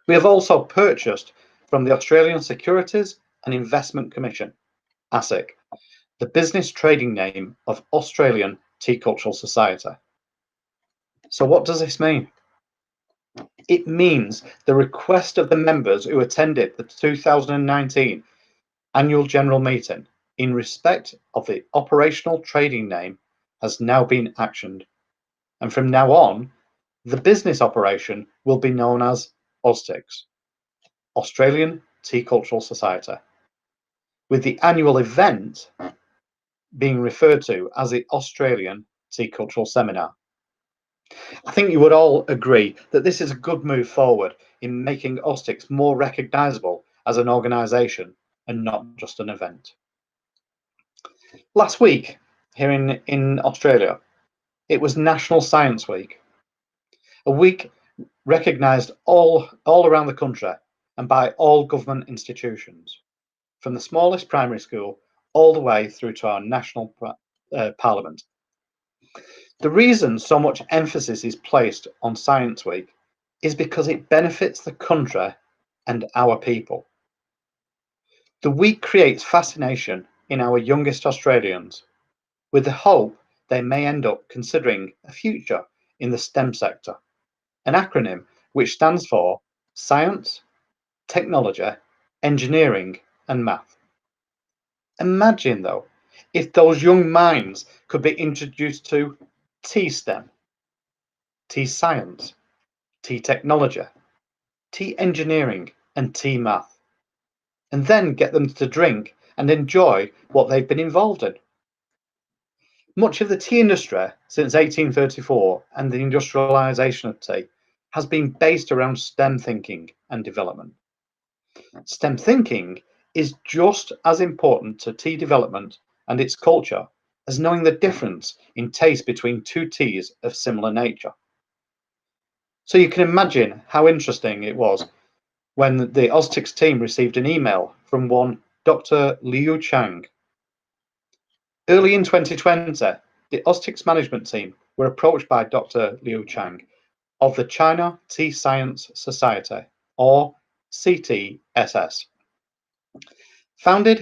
Speaker 1: We have also purchased from the Australian Securities and Investment Commission, ASIC, the business trading name of Australian Tea Cultural Society. So what does this mean? It means the request of the members who attended the 2019 annual general meeting in respect of the operational trading name has now been actioned. And from now on, the business operation will be known as AUSTCS, Australian Tea Cultural Society, with the annual event being referred to as the Australian Tea Cultural Seminar. I think you would all agree that this is a good move forward in making AUSTCS more recognisable as an organisation and not just an event. Last week, here in Australia, it was National Science Week, a week recognised all around the country and by all government institutions, from the smallest primary school all the way through to our national parliament. The reason so much emphasis is placed on Science Week is because it benefits the country and our people. The week creates fascination in our youngest Australians, with the hope they may end up considering a future in the STEM sector, an acronym which stands for Science, Technology, Engineering and Math. Imagine though, if those young minds could be introduced to tea STEM, tea science, tea technology, tea engineering and tea math, and then get them to drink and enjoy what they've been involved in. Much of the tea industry since 1834 and the industrialisation of tea has been based around STEM thinking and development. STEM thinking is just as important to tea development and its culture as knowing the difference in taste between two teas of similar nature. So you can imagine how interesting it was when the AUSTCS team received an email from one Dr. Liu Chang. Early in 2020, the AUSTCS management team were approached by Dr. Liu Chang of the China Tea Science Society, or CTSS. Founded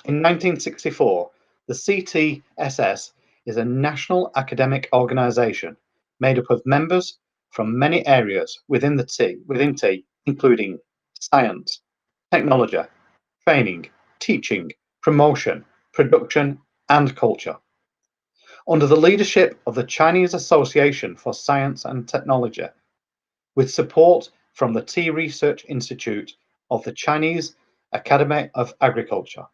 Speaker 1: in 1964, the CTSS is a national academic organisation made up of members from many areas within tea, including science, technology, training, teaching, promotion, production, and culture. Under the leadership of the Chinese Association for Science and Technology, with support from the Tea Research Institute of the Chinese Academy of Agriculture,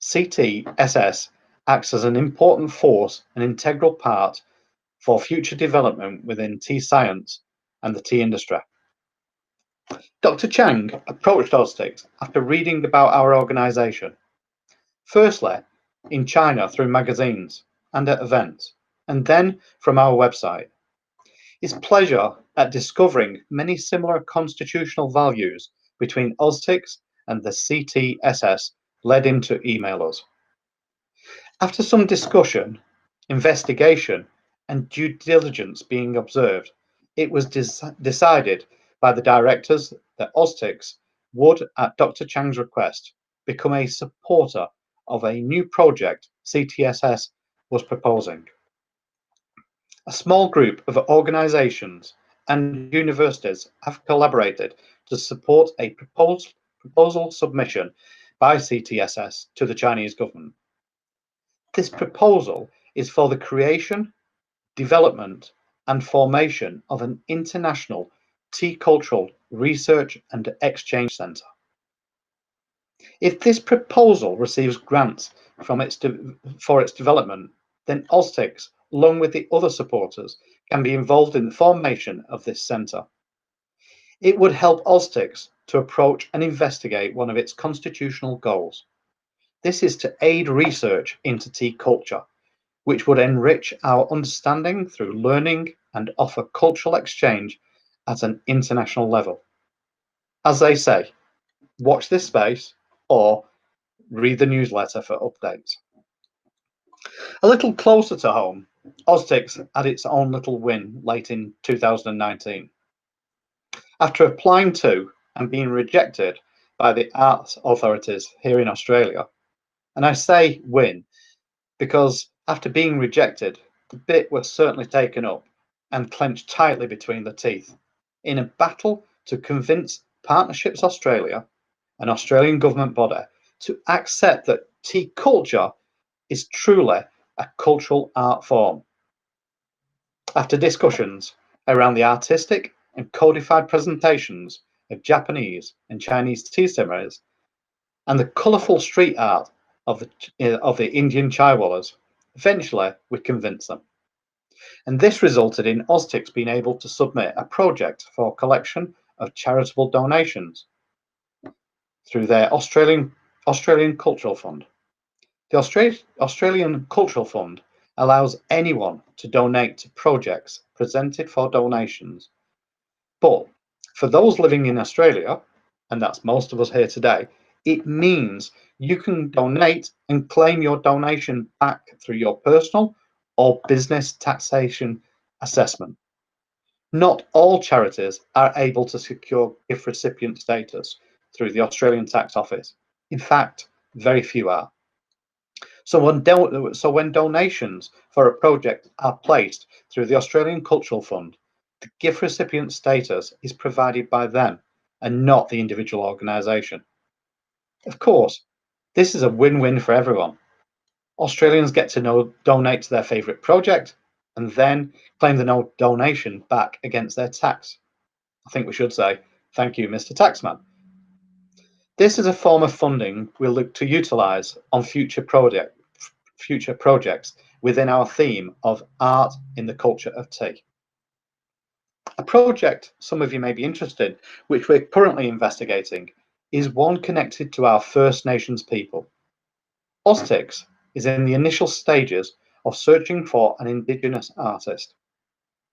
Speaker 1: CTSS acts as an important force and integral part for future development within tea science and the tea industry. Dr. Chang approached AUSTCS after reading about our organisation, firstly in China through magazines and at events, and then from our website. His pleasure at discovering many similar constitutional values between AUSTCS and the CTSS led him to email us. After some discussion, investigation, and due diligence being observed, it was decided by the directors that AUSTCS would, at Dr. Chang's request, become a supporter of a new project CTSS was proposing. A small group of organisations and universities have collaborated to support a proposal submission by CTSS to the Chinese government. This proposal is for the creation, development, and formation of an international tea cultural research and exchange centre. If this proposal receives grants for its development, then AUSTCS, along with the other supporters, can be involved in the formation of this centre. It would help AUSTCS to approach and investigate one of its constitutional goals. This is to aid research into tea culture, which would enrich our understanding through learning and offer cultural exchange at an international level. As they say, watch this space or read the newsletter for updates. A little closer to home, AUSTCS had its own little win late in 2019. After applying to and being rejected by the arts authorities here in Australia, and I say win because after being rejected, the bit was certainly taken up and clenched tightly between the teeth in a battle to convince Partnerships Australia, an Australian government body, to accept that tea culture is truly a cultural art form. After discussions around the artistic and codified presentations of Japanese and Chinese tea ceremonies and the colourful street art of the Indian chaiwalas, eventually we convinced them. And this resulted in AUSTCS being able to submit a project for collection of charitable donations through their Australian Cultural Fund. The Australian Cultural Fund allows anyone to donate to projects presented for donations. But for those living in Australia, and that's most of us here today, it means you can donate and claim your donation back through your personal or business taxation assessment. Not all charities are able to secure gift recipient status through the Australian Tax Office. In fact, very few are. So when donations for a project are placed through the Australian Cultural Fund, the gift recipient status is provided by them and not the individual organisation. Of course, this is a win-win for everyone. Australians get to donate to their favourite project and then claim the donation back against their tax. I think we should say, thank you, Mr. Taxman. This is a form of funding we'll look to utilise on future projects within our theme of art in the culture of tea. A project some of you may be interested in, which we're currently investigating, is one connected to our First Nations people. AUSTCS is in the initial stages of searching for an Indigenous artist,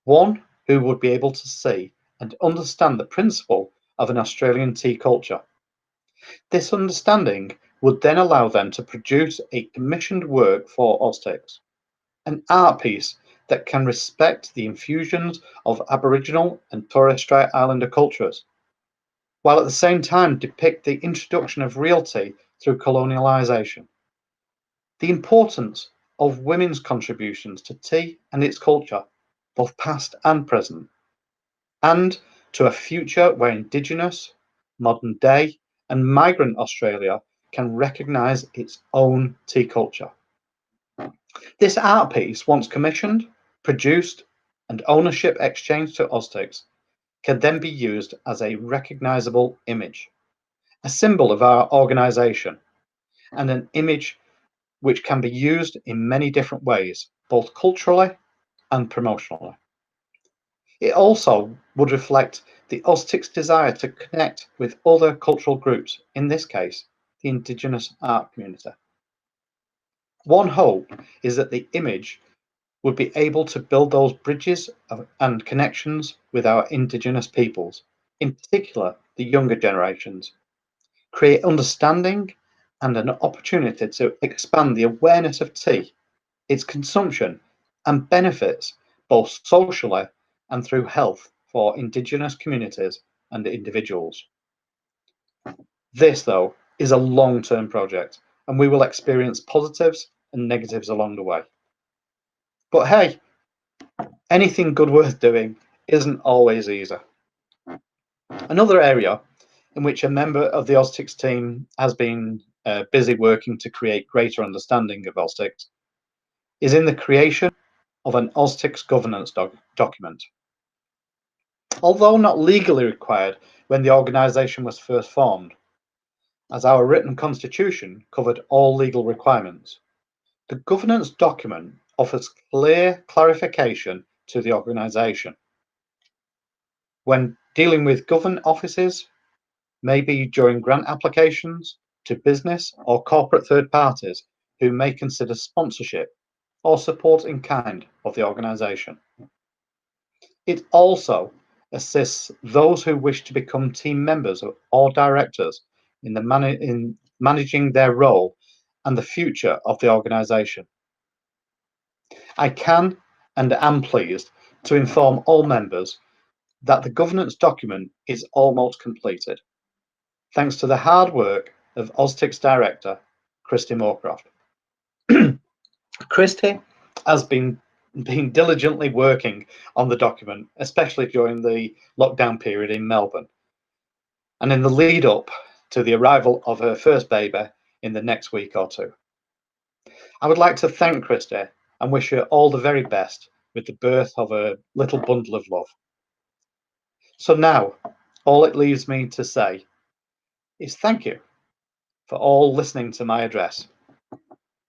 Speaker 1: one who would be able to see and understand the principle of an Australian tea culture. This understanding would then allow them to produce a commissioned work for AUSTCS, an art piece that can respect the infusions of Aboriginal and Torres Strait Islander cultures, while at the same time depict the introduction of real tea through colonialisation. The importance of women's contributions to tea and its culture, both past and present, and to a future where Indigenous, modern day, and migrant Australia can recognise its own tea culture. This art piece, once commissioned, produced, and ownership exchanged to AUSTCS, can then be used as a recognisable image, a symbol of our organisation, and an image which can be used in many different ways, both culturally and promotionally. It also would reflect the AUSTCS' desire to connect with other cultural groups, in this case, the Indigenous art community. One hope is that the image would be able to build those bridges and connections with our Indigenous peoples, in particular the younger generations, create understanding and an opportunity to expand the awareness of tea, its consumption and benefits both socially and through health for Indigenous communities and individuals. This, though, is a long-term project, and we will experience positives and negatives along the way. But hey, anything good worth doing isn't always easy. Another area in which a member of the AUSTCS team has been busy working to create greater understanding of AUSTCS is in the creation of an AUSTCS governance document. Although not legally required when the organisation was first formed, as our written constitution covered all legal requirements, the governance document offers clear clarification to the organisation. When dealing with government offices, maybe during grant applications to business or corporate third parties who may consider sponsorship or support in kind of the organisation. It also assists those who wish to become team members or directors in managing their role and the future of the organisation. I can and am pleased to inform all members that the governance document is almost completed, thanks to the hard work of AUSTCS Director, Christy Moorcroft. Christy has been diligently working on the document, especially during the lockdown period in Melbourne, and in the lead up to the arrival of her first baby in the next week or two. I would like to thank Christy and wish her all the very best with the birth of a little bundle of love. So now, all it leaves me to say is thank you for all listening to my address.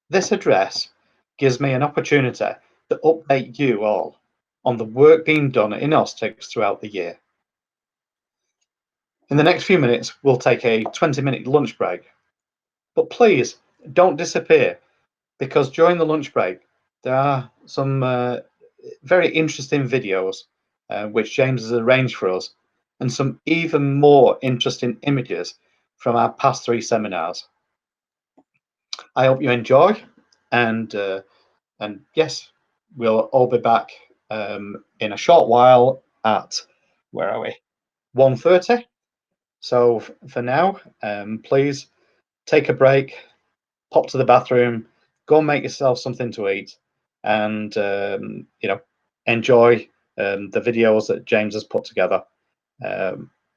Speaker 1: This address gives me an opportunity to update you all on the work being done in AUSTCS throughout the year. In the next few minutes, we'll take a 20-minute lunch break. But please don't disappear, because during the lunch break, there are some very interesting videos which James has arranged for us, and some even more interesting images from our past 3 seminars. I hope you enjoy, and yes, we'll all be back in a short while at, where are we, 1:30. So for now, please take a break, pop to the bathroom, go and make yourself something to eat, and enjoy the videos that James has put together.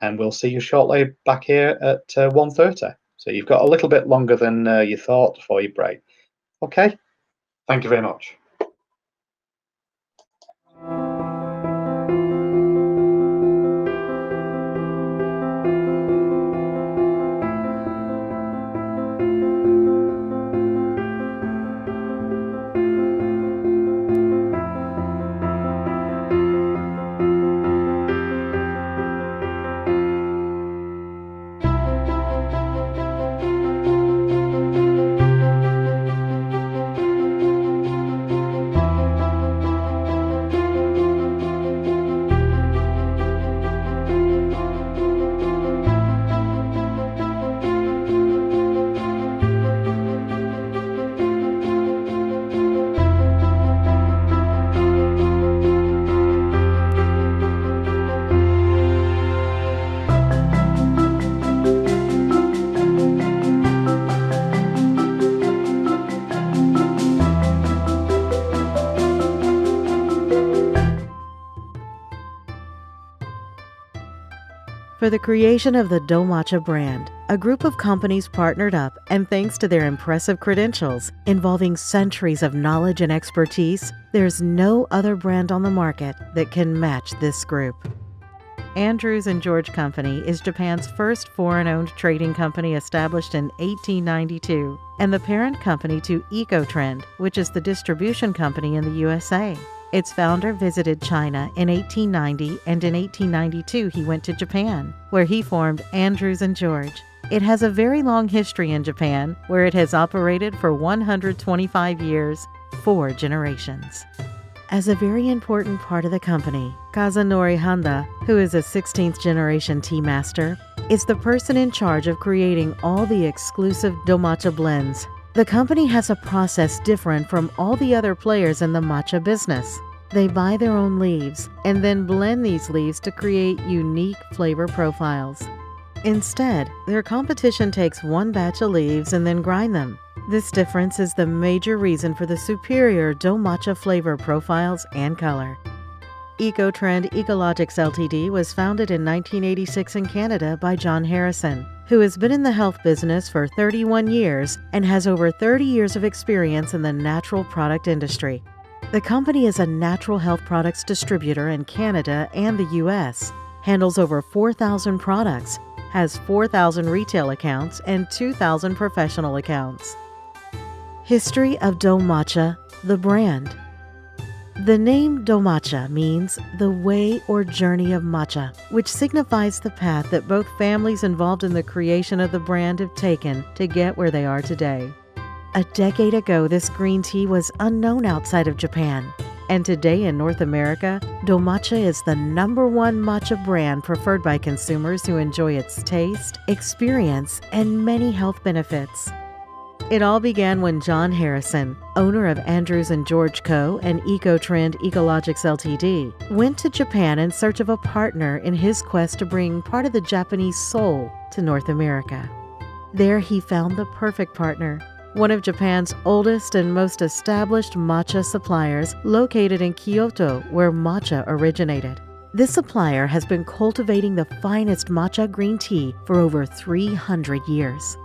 Speaker 1: And we'll see you shortly back here at 1:30. So you've got a little bit longer than you thought for your break. Okay, thank you very much.
Speaker 14: for the creation of the Dough Matcha brand. A group of companies partnered up, and thanks to their impressive credentials involving centuries of knowledge and expertise, there's no other brand on the market that can match this group. Andrews & George Company is Japan's first foreign-owned trading company established in 1892 and the parent company to Ecotrend, which is the distribution company in the USA. Its founder visited China in 1890, and in 1892 he went to Japan, where he formed Andrews & George. It has a very long history in Japan, where it has operated for 125 years, 4 generations. As a very important part of the company, Kazunori Handa, who is a 16th generation tea master, is the person in charge of creating all the exclusive dough matcha blends. The company has a process different from all the other players in the matcha business. They buy their own leaves and then blend these leaves to create unique flavor profiles. Instead, their competition takes one batch of leaves and then grind them. This difference is the major reason for the superior dough matcha flavor profiles and color. Ecotrend Ecologics Ltd. was founded in 1986 in Canada by John Harrison, who has been in the health business for 31 years and has over 30 years of experience in the natural product industry. The company is a natural health products distributor in Canada and the US, handles over 4,000 products, has 4,000 retail accounts and 2,000 professional accounts. History of Dough Matcha, the brand. The name Dough Matcha means the way or journey of matcha, which signifies the path that both families involved in the creation of the brand have taken to get where they are today. A decade ago, this green tea was unknown outside of Japan, and today in North America, Dough Matcha is the #1 matcha brand preferred by consumers who enjoy its taste, experience, and many health benefits. It all began when John Harrison, owner of Andrews & George Co. and Ecotrend Ecologics Ltd., went to Japan in search of a partner in his quest to bring part of the Japanese soul to North America. There he found the perfect partner, one of Japan's oldest and most established matcha suppliers located in Kyoto, where matcha originated. This supplier has been cultivating the finest matcha green tea for over 300 years.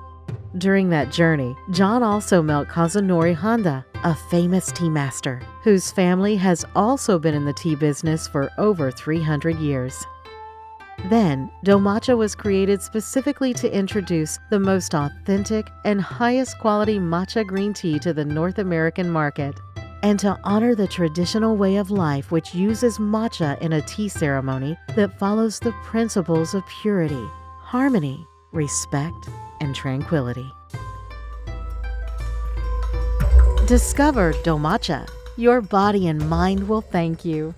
Speaker 14: During that journey, John also met Kazunori Handa, a famous tea master, whose family has also been in the tea business for over 300 years. Then, Dough Matcha was created specifically to introduce the most authentic and highest quality matcha green tea to the North American market, and to honor the traditional way of life which uses matcha in a tea ceremony that follows the principles of purity, harmony, respect, and tranquility. Discover Dough Matcha. Your body and mind will thank you.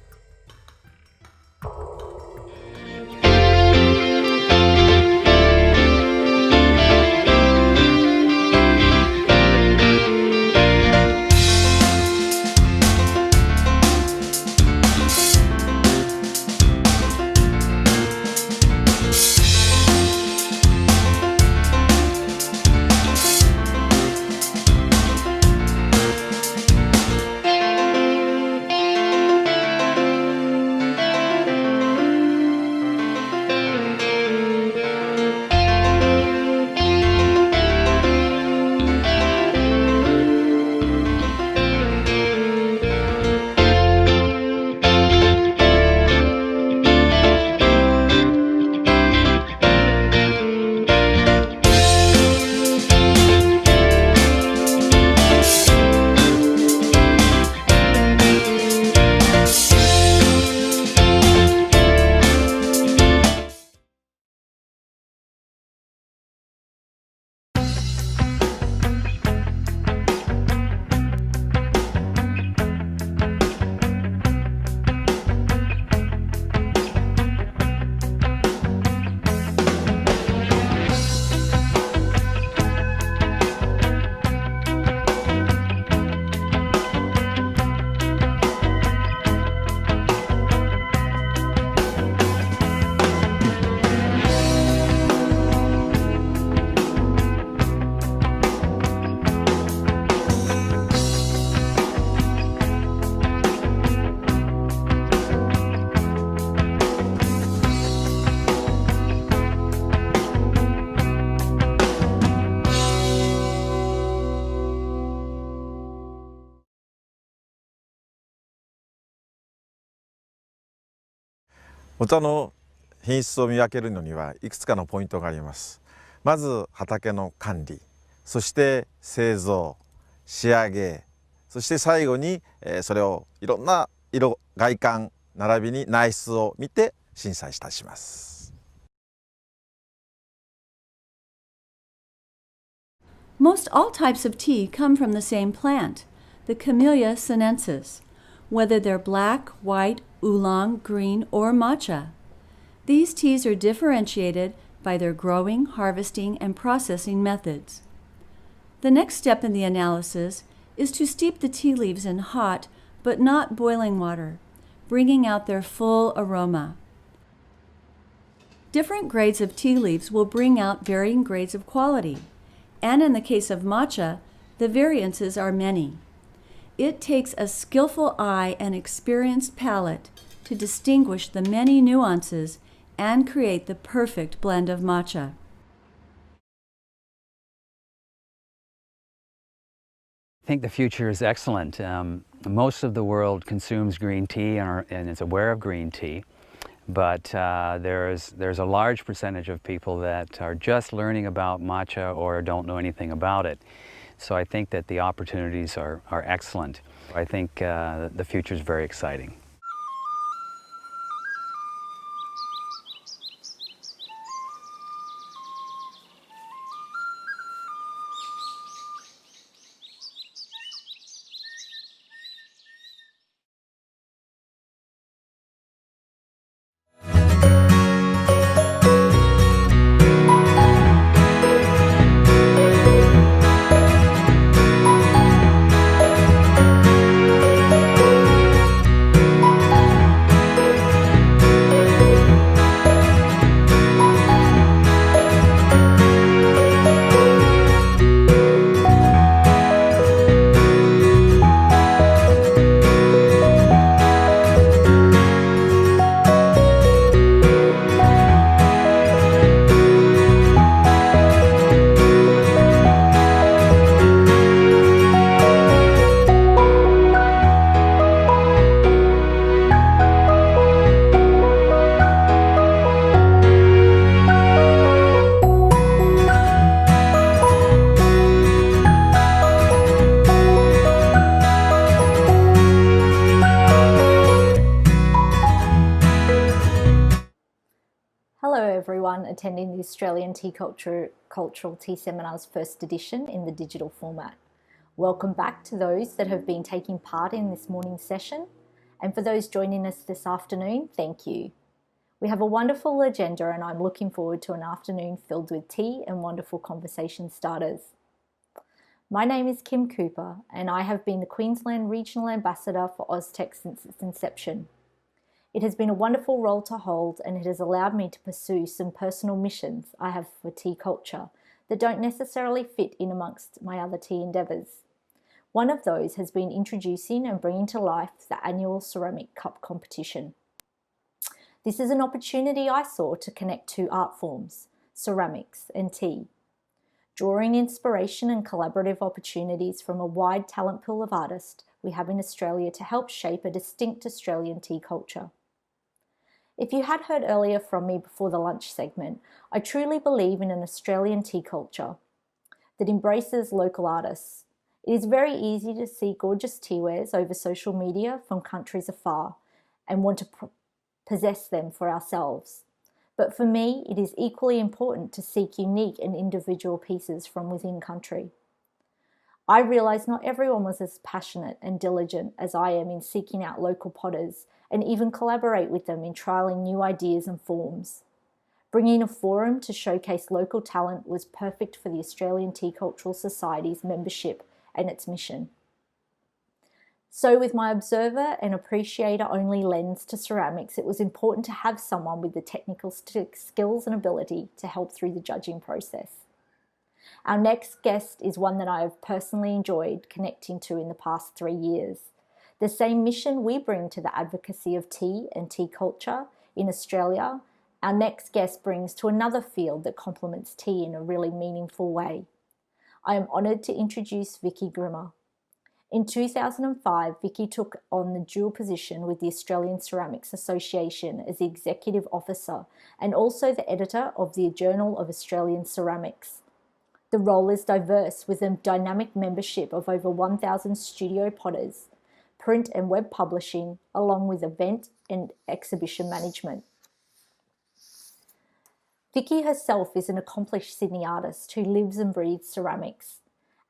Speaker 15: お茶の品質を見分けるのにはいくつかのポイントがあります。まず畑の管理、そして製造、仕上げ、そして最後にそれをいろんな色、外観並びに内質を見て審査いたします。
Speaker 16: Most all types of tea come from the same plant, the Camellia sinensis, whether they're black, white, oolong, green, or matcha. These teas are differentiated by their growing, harvesting, and processing methods. The next step in the analysis is to steep the tea leaves in hot but not boiling water, bringing out their full aroma. Different grades of tea leaves will bring out varying grades of quality, and in the case of matcha, the variances are many. It takes a skillful eye and experienced palate to distinguish the many nuances and create the perfect blend of matcha.
Speaker 17: I think the future is excellent. Most of the world consumes green tea and is aware of green tea, but there's a large percentage of people that are just learning about matcha or don't know anything about it. So I think that the opportunities are excellent. I think the future is very exciting.
Speaker 18: Attending the Australian Tea Cultural Tea Seminar's first edition in the digital format. Welcome back to those that have been taking part in this morning's session, and for those joining us this afternoon, thank you. We have a wonderful agenda and I'm looking forward to an afternoon filled with tea and wonderful conversation starters. My name is Kim Cooper and I have been the Queensland Regional Ambassador for AUSTCS since its inception. It has been a wonderful role to hold and it has allowed me to pursue some personal missions I have for tea culture that don't necessarily fit in amongst my other tea endeavours. One of those has been introducing and bringing to life the annual ceramic cup competition. This is an opportunity I saw to connect two art forms, ceramics and tea, drawing inspiration and collaborative opportunities from a wide talent pool of artists we have in Australia to help shape a distinct Australian tea culture. If you had heard earlier from me before the lunch segment, I truly believe in an Australian tea culture that embraces local artists. It is very easy to see gorgeous teawares over social media from countries afar and want to possess them for ourselves. But for me, it is equally important to seek unique and individual pieces from within country. I realise not everyone was as passionate and diligent as I am in seeking out local potters and even collaborate with them in trialling new ideas and forms. Bringing a forum to showcase local talent was perfect for the Australian Tea Cultural Society's membership and its mission. So with my observer and appreciator only lens to ceramics, it was important to have someone with the technical skills and ability to help through the judging process. Our next guest is one that I have personally enjoyed connecting to in the past 3 years. The same mission we bring to the advocacy of tea and tea culture in Australia, our next guest brings to another field that complements tea in a really meaningful way. I am honoured to introduce Vicki Grima. In 2005, Vicki took on the dual position with the Australian Ceramics Association as the Executive Officer and also the editor of the Journal of Australian Ceramics. The role is diverse with a dynamic membership of over 1,000 studio potters, print and web publishing, along with event and exhibition management. Vicki herself is an accomplished Sydney artist who lives and breathes ceramics.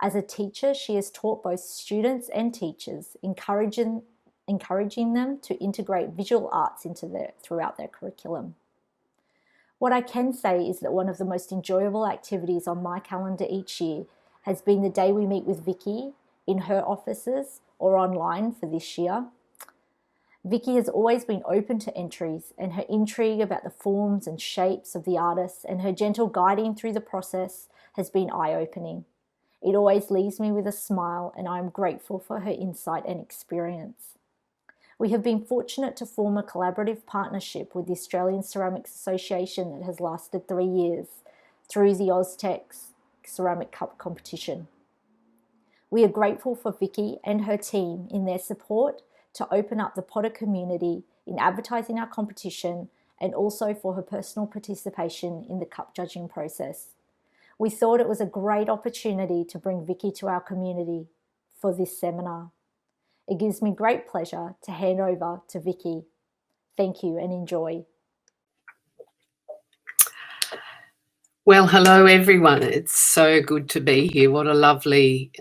Speaker 18: As a teacher, she has taught both students and teachers, encouraging them to integrate visual arts throughout their curriculum. What I can say is that one of the most enjoyable activities on my calendar each year has been the day we meet with Vicki in her offices or online for this year. Vicki has always been open to entries, and her intrigue about the forms and shapes of the artists and her gentle guiding through the process has been eye-opening. It always leaves me with a smile, and I am grateful for her insight and experience. We have been fortunate to form a collaborative partnership with the Australian Ceramics Association that has lasted 3 years through the AUSTCS Ceramic Cup competition. We are grateful for Vicki and her team in their support to open up the potter community in advertising our competition, and also for her personal participation in the cup judging process. We thought it was a great opportunity to bring Vicki to our community for this seminar. It gives me great pleasure to hand over to Vicki. Thank you and enjoy.
Speaker 19: Well, hello everyone. It's so good to be here. What a lovely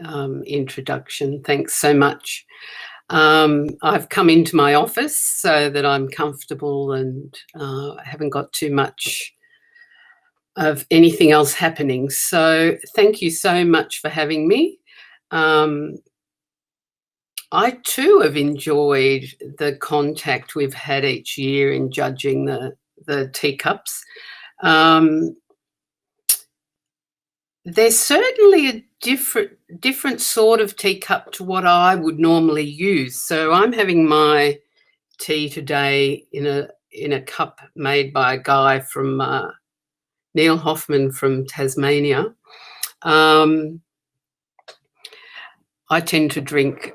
Speaker 19: introduction. Thanks so much. I've come into my office so that I'm comfortable and haven't got too much of anything else happening. So thank you so much for having me. I too have enjoyed the contact we've had each year in judging the teacups. There's certainly a different sort of teacup to what I would normally use. So I'm having my tea today in a cup made by a guy from Neil Hoffman from Tasmania. I tend to drink,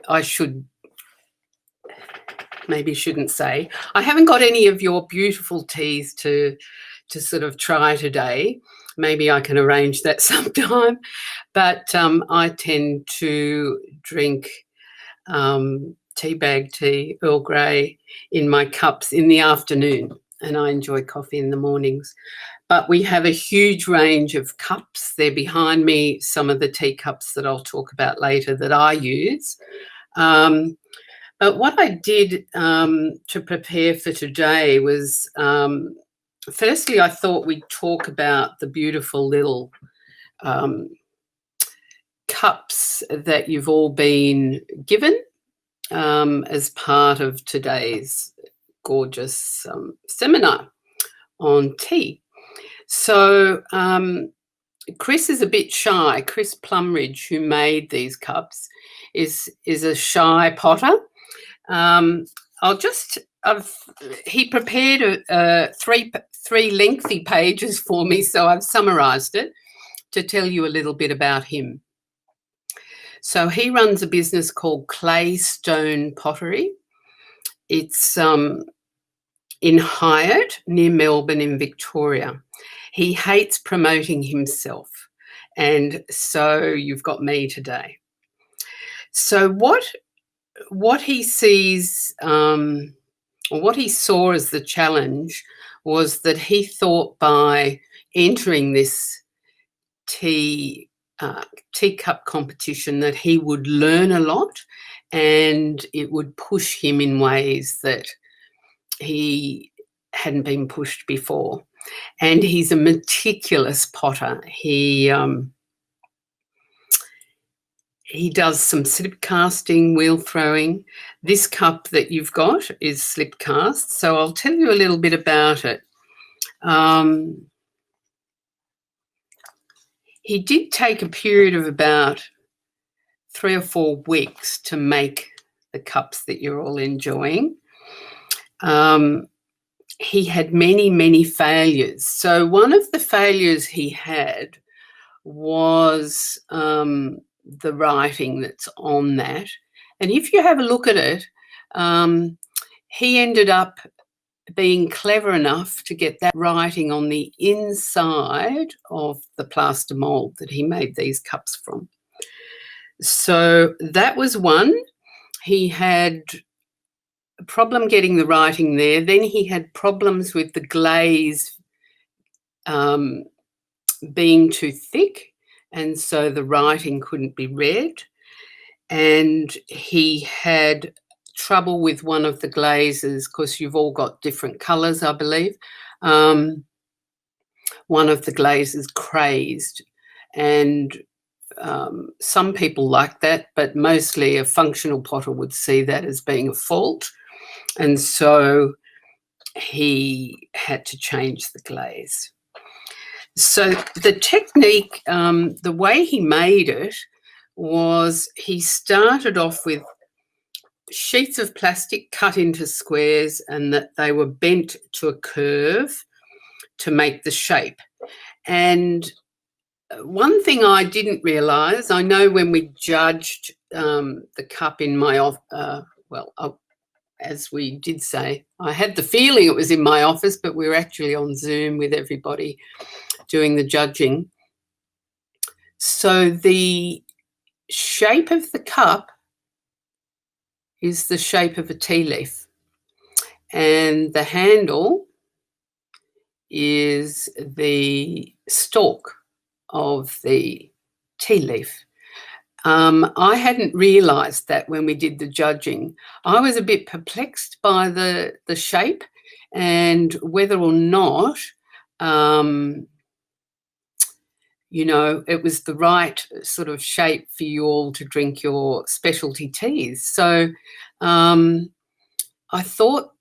Speaker 19: maybe shouldn't say, I haven't got any of your beautiful teas to sort of try today. Maybe I can arrange that sometime. But I tend to drink tea bag tea, Earl Grey, in my cups in the afternoon, and I enjoy coffee in the mornings. But we have a huge range of cups. They're behind me, some of the teacups that I'll talk about later that I use. But what I did to prepare for today was, firstly, I thought we'd talk about the beautiful little cups that you've all been given as part of today's gorgeous seminar on tea. So Chris is a bit shy. Chris Plumridge, who made these cups, is a shy potter. He prepared three lengthy pages for me, so I've summarised it to tell you a little bit about him. So he runs a business called Claystone Pottery. It's in Hyatt, near Melbourne in Victoria. He hates promoting himself, and so you've got me today. So what he sees, or what he saw as the challenge, was that he thought by entering this teacup competition that he would learn a lot, and it would push him in ways that he hadn't been pushed before. And he's a meticulous potter. He does some slip casting, wheel throwing. This cup that you've got is slip cast, so I'll tell you a little bit about it. He did take a period of about 3 or 4 weeks to make the cups that you're all enjoying. He had many, many failures. So one of the failures he had was the writing that's on that. And if you have a look at it, he ended up being clever enough to get that writing on the inside of the plaster mould that he made these cups from. So that was one. He had a problem getting the writing there. Then he had problems with the glaze being too thick, and so the writing couldn't be read. And he had trouble with one of the glazes, because you've all got different colours, I believe. One of the glazes crazed, and some people like that, but mostly a functional potter would see that as being a fault. And so he had to change the glaze. So the technique, the way he made it was he started off with sheets of plastic cut into squares, and that they were bent to a curve to make the shape. And one thing I didn't realise, I know when we judged the cup in my as we did say, I had the feeling it was in my office, but we were actually on Zoom with everybody doing the judging. So the shape of the cup is the shape of a tea leaf, and the handle is the stalk of the tea leaf. I hadn't realised that when we did the judging. I was a bit perplexed by the shape and whether or not, you know, it was the right sort of shape for you all to drink your specialty teas. So I thought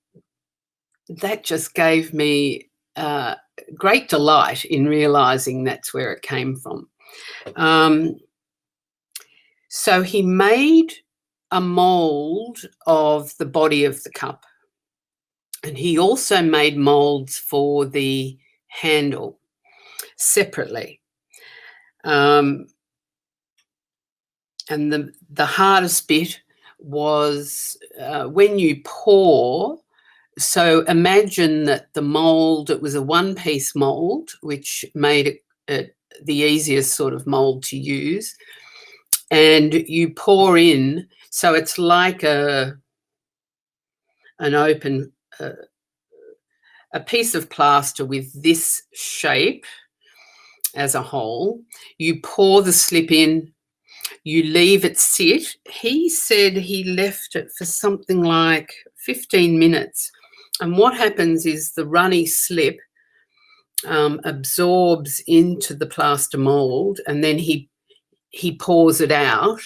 Speaker 19: that just gave me great delight in realising that's where it came from. So he made a mould of the body of the cup, and he also made moulds for the handle separately. And the hardest bit was when you pour. So imagine that the mould, it was a one-piece mould, which made it the easiest sort of mould to use. And you pour in, so it's like an open, a piece of plaster with this shape as a hole. You pour the slip in, you leave it sit. He said he left it for something like 15 minutes. And what happens is the runny slip absorbs into the plaster mould, and then he pours it out,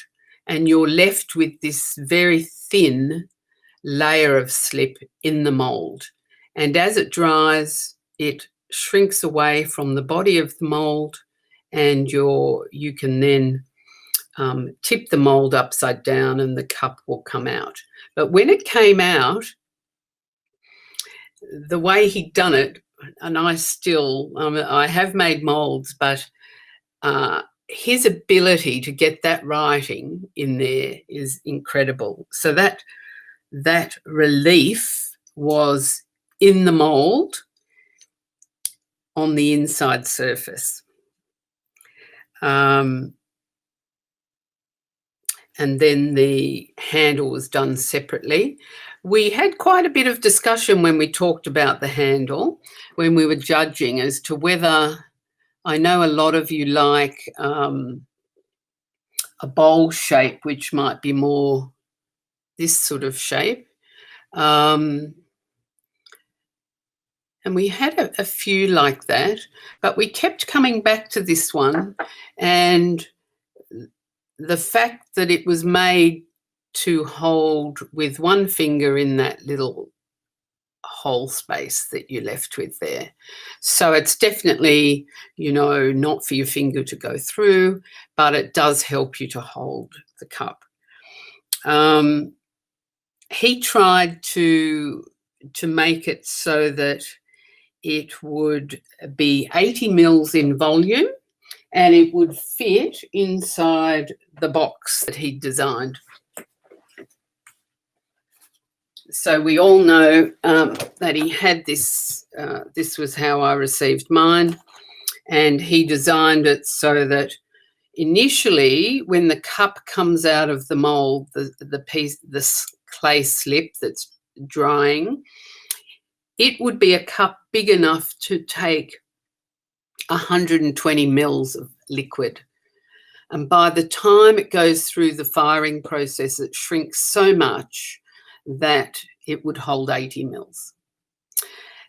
Speaker 19: and you're left with this very thin layer of slip in the mould. And as it dries, it shrinks away from the body of the mould, and you can then tip the mould upside down and the cup will come out. But when it came out, the way he'd done it, and I still, I have made moulds, but his ability to get that writing in there is incredible. So that relief was in the mould on the inside surface. And then the handle was done separately. We had quite a bit of discussion when we talked about the handle, when we were judging, as to whether, I know a lot of you like a bowl shape, which might be more this sort of shape. And we had a few like that, but we kept coming back to this one, and the fact that it was made to hold with one finger in that little hole space that you're left with there. So it's definitely, you know, not for your finger to go through, but it does help you to hold the cup. He tried to make it so that it would be 80 mils in volume, and it would fit inside the box that he designed. So we all know that he had this. This was how I received mine, and he designed it so that initially, when the cup comes out of the mold, the clay slip that's drying, it would be a cup big enough to take 120 mils of liquid. And by the time it goes through the firing process, it shrinks so much that it would hold 80 mils.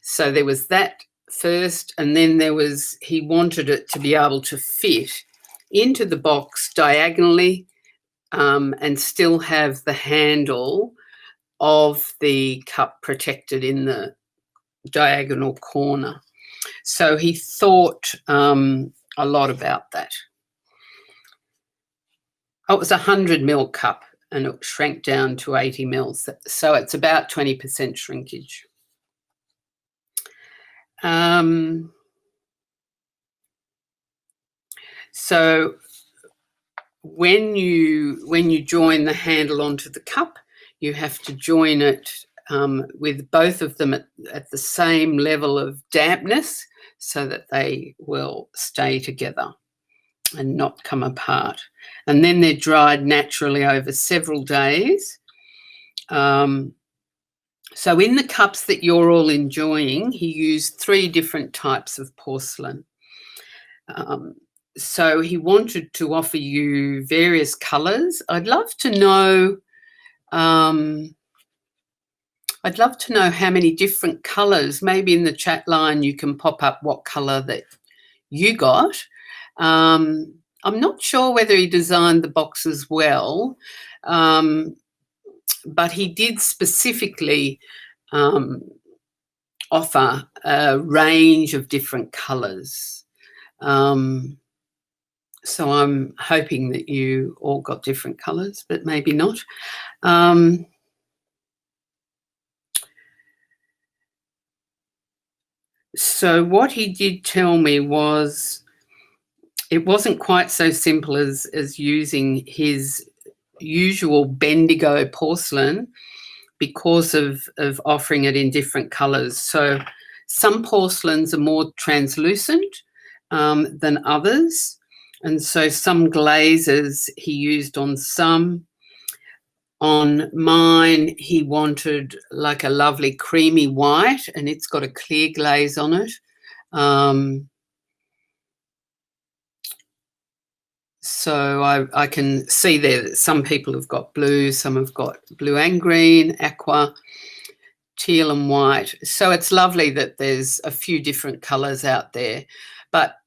Speaker 19: So there was that first, and then there was, he wanted it to be able to fit into the box diagonally and still have the handle of the cup protected in the diagonal corner. So he thought a lot about that. Oh, it was a 100 ml cup and it shrank down to 80 mils. So it's about 20% shrinkage. So when you join the handle onto the cup, you have to join it with both of them at the same level of dampness so that they will stay together and not come apart. And then they're dried naturally over several days. So in the cups that you're all enjoying, he used 3 different types of porcelain. So he wanted to offer you various colours. I'd love to know how many different colours. Maybe in the chat line you can pop up what colour that you got. I'm not sure whether he designed the boxes well, but he did specifically offer a range of different colours. So I'm hoping that you all got different colours, but maybe not. So what he did tell me was it wasn't quite so simple as using his usual Bendigo porcelain because of offering it in different colours. So some porcelains are more translucent than others. And so some glazes he used on some. On mine, he wanted like a lovely creamy white, and it's got a clear glaze on it. So I can see there that some people have got blue, some have got blue and green, aqua, teal and white. So it's lovely that there's a few different colours out there. But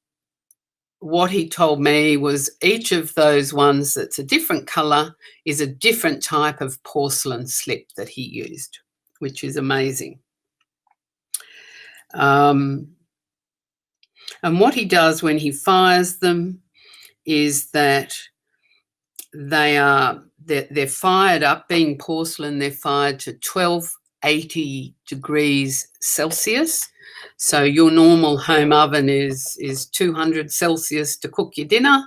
Speaker 19: what he told me was each of those ones that's a different colour is a different type of porcelain slip that he used, which is amazing. And what he does when he fires them is that they're fired up, being porcelain, they're fired to 1280 degrees Celsius. So your normal home oven is 200 Celsius to cook your dinner.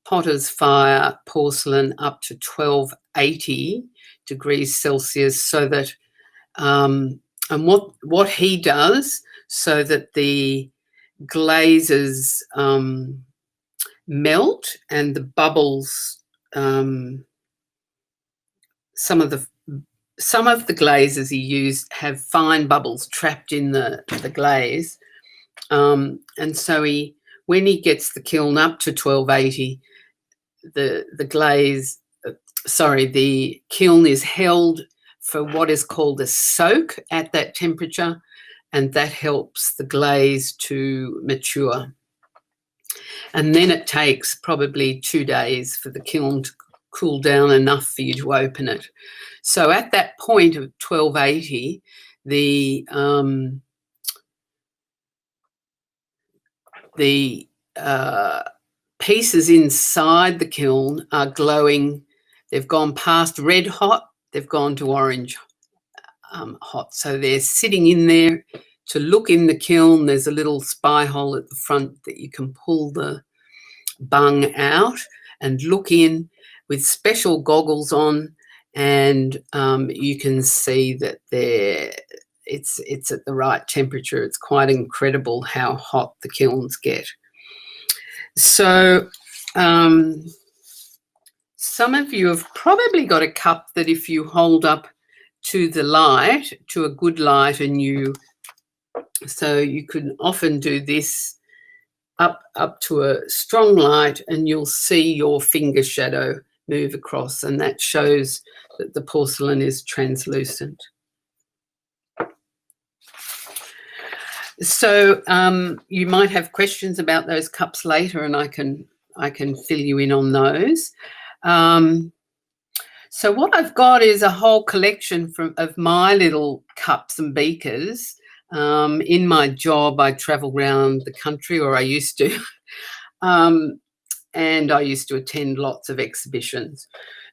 Speaker 19: Potters fire porcelain up to 1280 degrees Celsius so that, and what he does so that the glazes melt and the bubbles, some of the glazes he used have fine bubbles trapped in the glaze. And so when he gets the kiln up to 1280, the kiln is held for what is called a soak at that temperature, and that helps the glaze to mature. And then it takes probably 2 days for the kiln to cool down enough for you to open it. So at that point of 1280, the pieces inside the kiln are glowing. They've gone past red hot, they've gone to orange hot. So they're sitting in there. To look in the kiln, there's a little spy hole at the front that you can pull the bung out and look in with special goggles on, and you can see that it's at the right temperature. It's quite incredible how hot the kilns get. So some of you have probably got a cup that if you hold up to the light, to a good light, and so you can often do this up to a strong light, and you'll see your finger shadow move across, and that shows that the porcelain is translucent. So you might have questions about those cups later, and I can fill you in on those. So what I've got is a whole collection of my little cups and beakers. In my job, I travel around the country, or I used to, and I used to attend lots of exhibitions.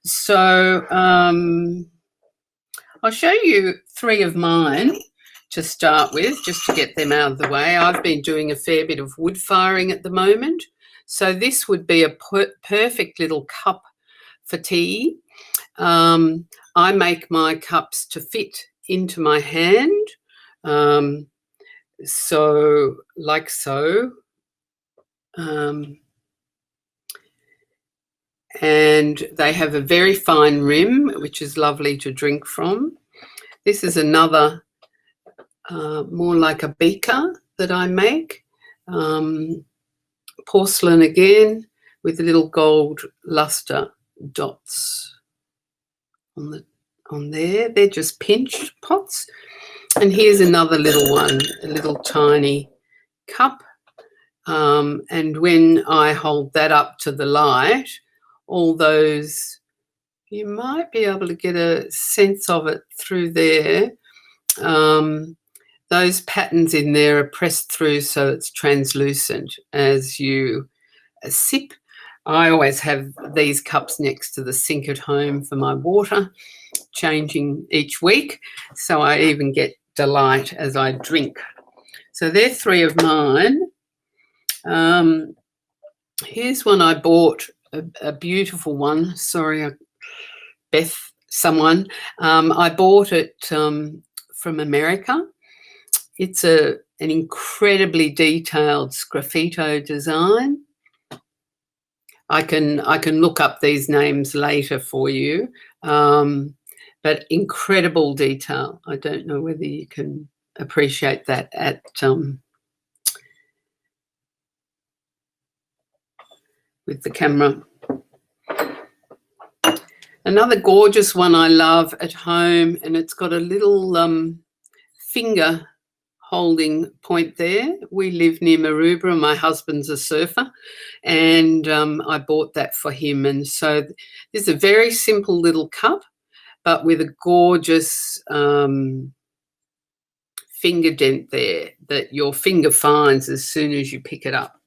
Speaker 19: So I'll show you 3 of mine to start with, just to get them out of the way. I've been doing a fair bit of wood firing at the moment. So this would be a perfect little cup for tea. I make my cups to fit into my hand. So like so. And they have a very fine rim, which is lovely to drink from. This is another more like a beaker that I make. Porcelain again, with little gold luster dots on there. They're just pinched pots. And here's another little one, a little tiny cup. And when I hold that up to the light, all those, you might be able to get a sense of it through there. Those patterns in there are pressed through so it's translucent as you sip. I always have these cups next to the sink at home for my water, changing each week. So I even get delight as I drink. So they're 3 of mine. Here's one I bought, a beautiful one. Sorry, Beth, someone. I bought it from America. It's an incredibly detailed sgraffito design. I can look up these names later for you, but incredible detail. I don't know whether you can appreciate that at with the camera. Another gorgeous one I love at home, and it's got a little finger holding point there. We live near Maroubra, and my husband's a surfer, and I bought that for him. And so this is a very simple little cup, but with a gorgeous finger dent there that your finger finds as soon as you pick it up.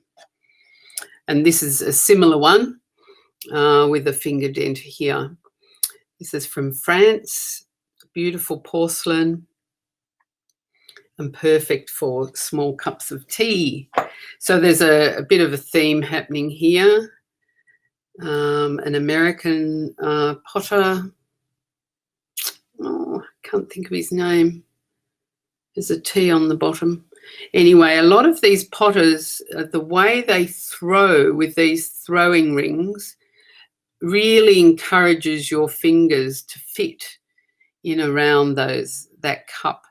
Speaker 19: And this is a similar one with a finger dent here. This is from France, beautiful porcelain, and perfect for small cups of tea. So there's a bit of a theme happening here. An American potter. Oh, I can't think of his name. There's a T on the bottom. Anyway, a lot of these potters, the way they throw with these throwing rings really encourages your fingers to fit in around that cup,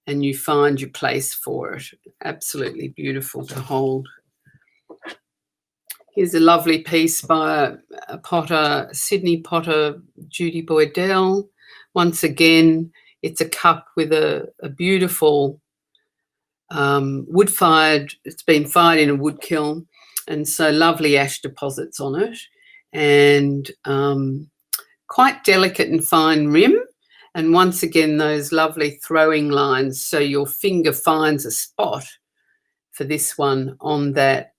Speaker 19: and you find your place for it. Absolutely beautiful to hold. Here's a lovely piece by a potter, Sydney potter, Judy Boydell. Once again, it's a cup with a beautiful wood-fired, it's been fired in a wood kiln, and so lovely ash deposits on it, and quite delicate and fine rim. And once again, those lovely throwing lines, so your finger finds a spot for this one on that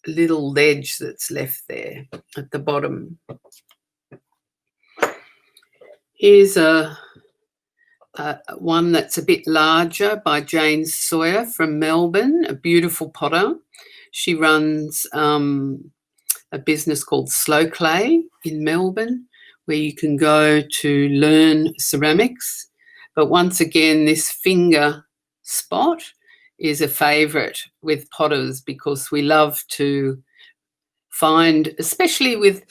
Speaker 19: little ledge that's left there at the bottom. Here's one that's a bit larger by Jane Sawyer from Melbourne, a beautiful potter. She runs a business called Slow Clay in Melbourne, where you can go to learn ceramics. But once again, this finger spot is a favourite with potters because we love to find, especially with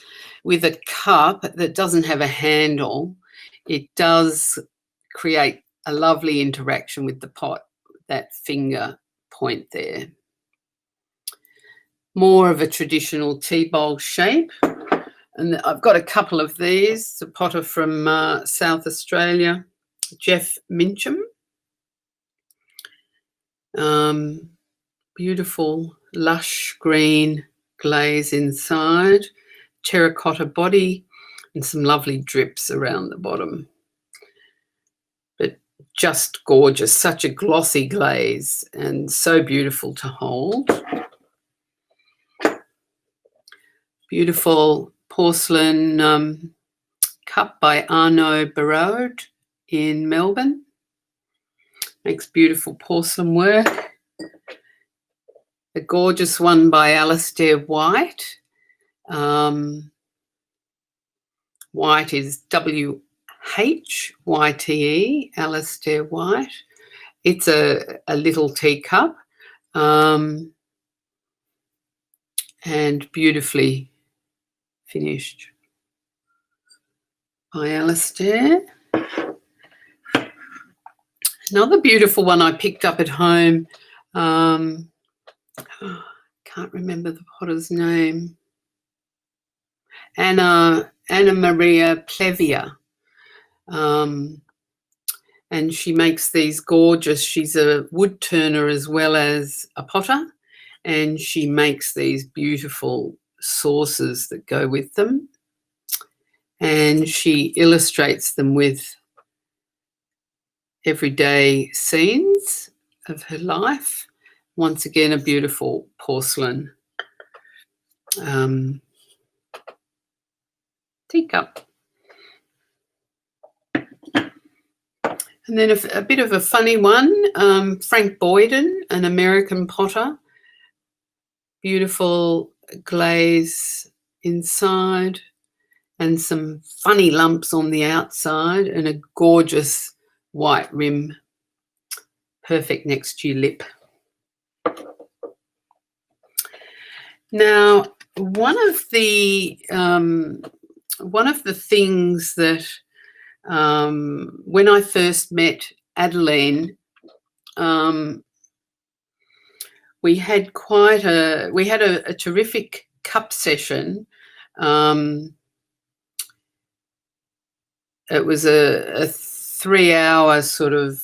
Speaker 19: a cup that doesn't have a handle, it does create a lovely interaction with the pot, that finger point there. More of a traditional tea bowl shape. And I've got a couple of these, a potter from South Australia, Jeff Mincham. Beautiful, lush green glaze inside, terracotta body, and some lovely drips around the bottom. But just gorgeous, such a glossy glaze and so beautiful to hold. Beautiful porcelain cup by Arnaud Barel in Melbourne. Makes beautiful porcelain work. A gorgeous one by Austea White. White is W-H-Y-T-E, Austea White. It's a little teacup and beautifully finished by Austea. Another beautiful one I picked up at home. Can't remember the potter's name. Anna Maria Plevia. And she makes these gorgeous, she's a wood turner as well as a potter, and she makes these beautiful saucers that go with them. And she illustrates them with everyday scenes of her life. Once again, a beautiful porcelain teacup. And then a bit of a funny one, Frank Boyden, an American potter. Beautiful glaze inside and some funny lumps on the outside and a gorgeous white rim, perfect next to your lip. Now, one of the things that when I first met Adeline, we had a terrific cup session. It was a 3-hour sort of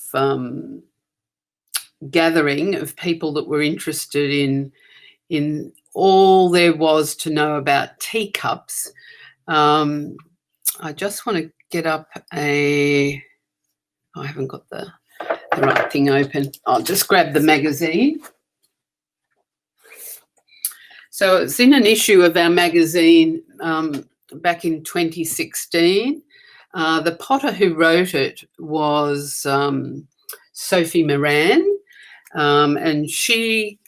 Speaker 19: gathering of people that were interested in all there was to know about teacups. I just want to get up I haven't got the right thing open. I'll just grab the magazine. So it's in an issue of our magazine back in 2016. The potter who wrote it was Sophie Moran, and she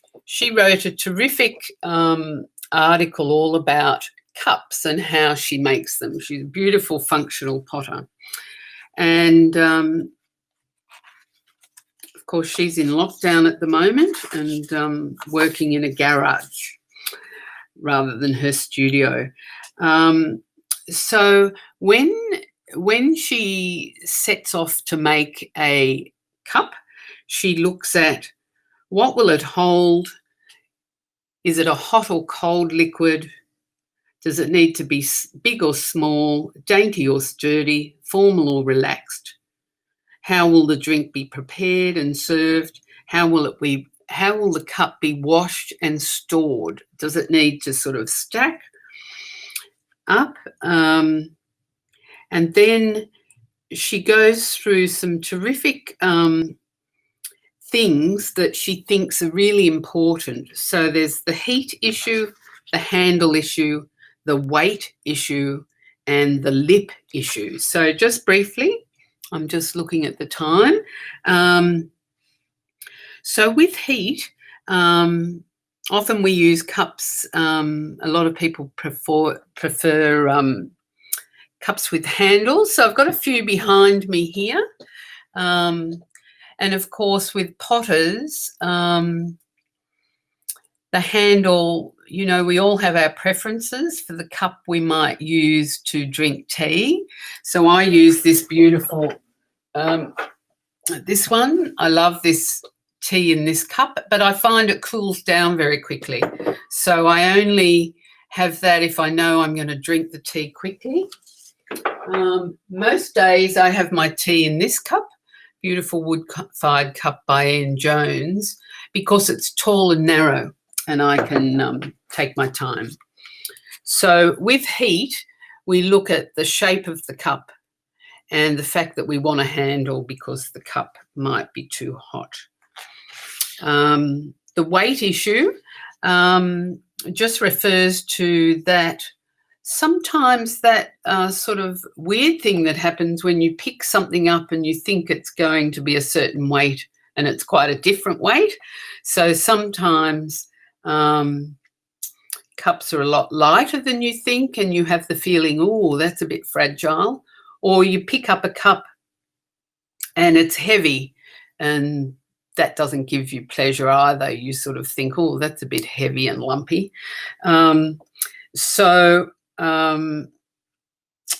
Speaker 19: wrote a terrific article all about cups and how she makes them. She's a beautiful functional potter. And of course, she's in lockdown at the moment and working in a garage rather than her studio. So when she sets off to make a cup, she looks at what will it hold? Is it a hot or cold liquid? Does it need to be big or small, dainty or sturdy, formal or relaxed? How will the drink be prepared and served? How will the cup be washed and stored? Does it need to sort of stack up? And then she goes through some terrific things that she thinks are really important. So there's the heat issue, the handle issue, the weight issue, and the lip issue. So just briefly, I'm just looking at the time. So with heat, often we use cups. A lot of people prefer cups with handles. So I've got a few behind me here. And of course, with potters, the handle, you know, we all have our preferences for the cup we might use to drink tea. So I use this beautiful, this one. I love this tea in this cup, but I find it cools down very quickly. So I only have that if I know I'm going to drink the tea quickly. Most days I have my tea in this cup, beautiful wood-fired cup by Ian Jones, because it's tall and narrow and I can take my time. So with heat, we look at the shape of the cup and the fact that we want a handle because the cup might be too hot. The weight issue just refers to that sometimes that sort of weird thing that happens when you pick something up and you think it's going to be a certain weight and it's quite a different weight. So sometimes cups are a lot lighter than you think and you have the feeling, oh, that's a bit fragile. Or you pick up a cup and it's heavy and that doesn't give you pleasure either. You sort of think, oh, that's a bit heavy and lumpy. And the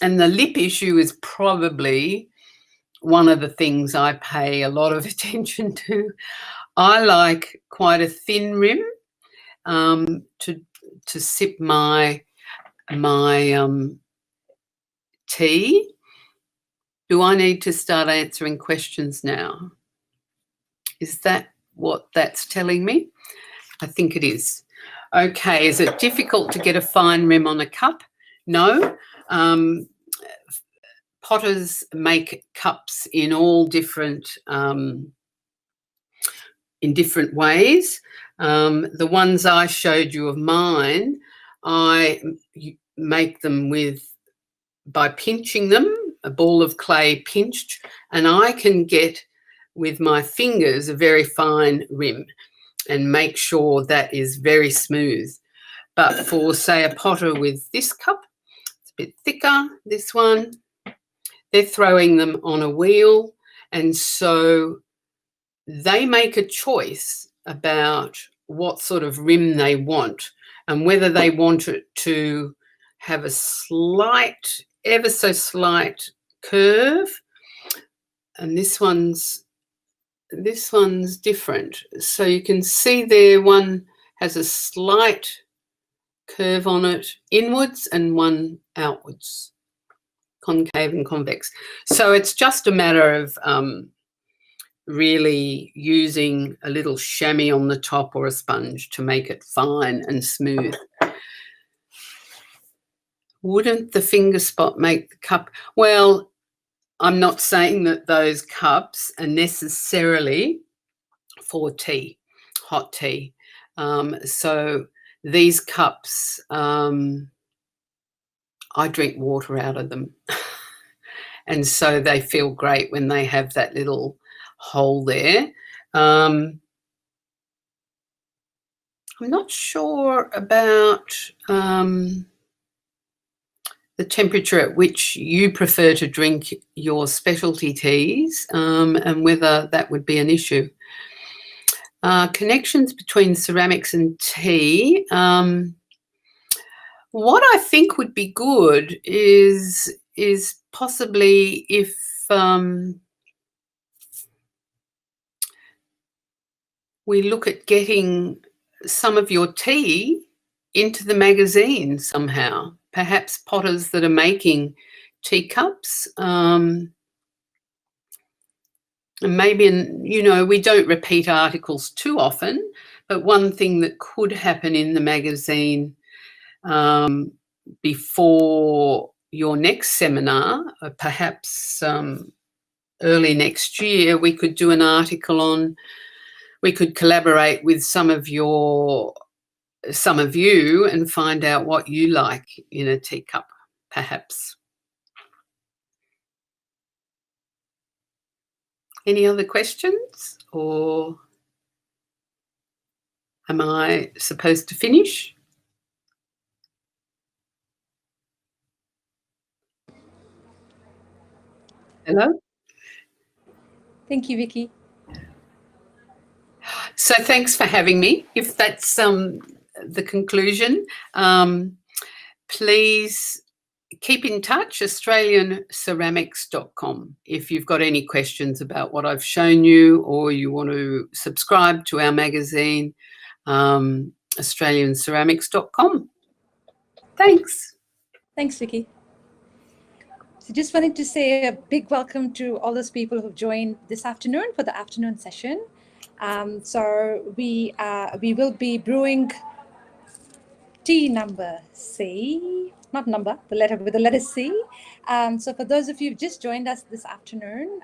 Speaker 19: lip issue is probably one of the things I pay a lot of attention to. I like quite a thin rim to sip my tea. Do I need to start answering questions now? Is that what that's telling me? I think it is. Okay, is it difficult to get a fine rim on a cup? No. Potters make cups in all different ways. The ones I showed you of mine, I make them by pinching them, a ball of clay pinched, and I can get with my fingers a very fine rim and make sure that is very smooth. But for, say, a potter with this cup, it's a bit thicker, this one, they're throwing them on a wheel, and so they make a choice about what sort of rim they want and whether they want it to have a slight, ever so slight curve. And this one's different. So you can see there one has a slight curve on it inwards and one outwards, concave and convex. So it's just a matter of really using a little chamois on the top or a sponge to make it fine and smooth. Wouldn't the finger spot make the cup? Well, I'm not saying that those cups are necessarily for tea, hot tea. So these cups, I drink water out of them. And so they feel great when they have that little hole there. I'm not sure about the temperature at which you prefer to drink your specialty teas and whether that would be an issue. Connections between ceramics and tea. What I think would be good is possibly if we look at getting some of your tea into the magazine somehow. Perhaps potters that are making teacups. And maybe, you know, we don't repeat articles too often, but one thing that could happen in the magazine before your next seminar, perhaps early next year, we could do an article on, we could collaborate with some of you and find out what you like in a teacup, perhaps. Any other questions, or am I supposed to finish? Hello?
Speaker 10: Thank you, Vicki.
Speaker 19: So thanks for having me. If that's the conclusion, please keep in touch, australianceramics.com. If you've got any questions about what I've shown you or you want to subscribe to our magazine, australianceramics.com. Thanks.
Speaker 10: Thanks, Vicki. So just wanted to say a big welcome to all those people who've joined this afternoon for the afternoon session. So we will be brewing tea number C, not number, the letter with the letter C. So for those of you who've just joined us this afternoon,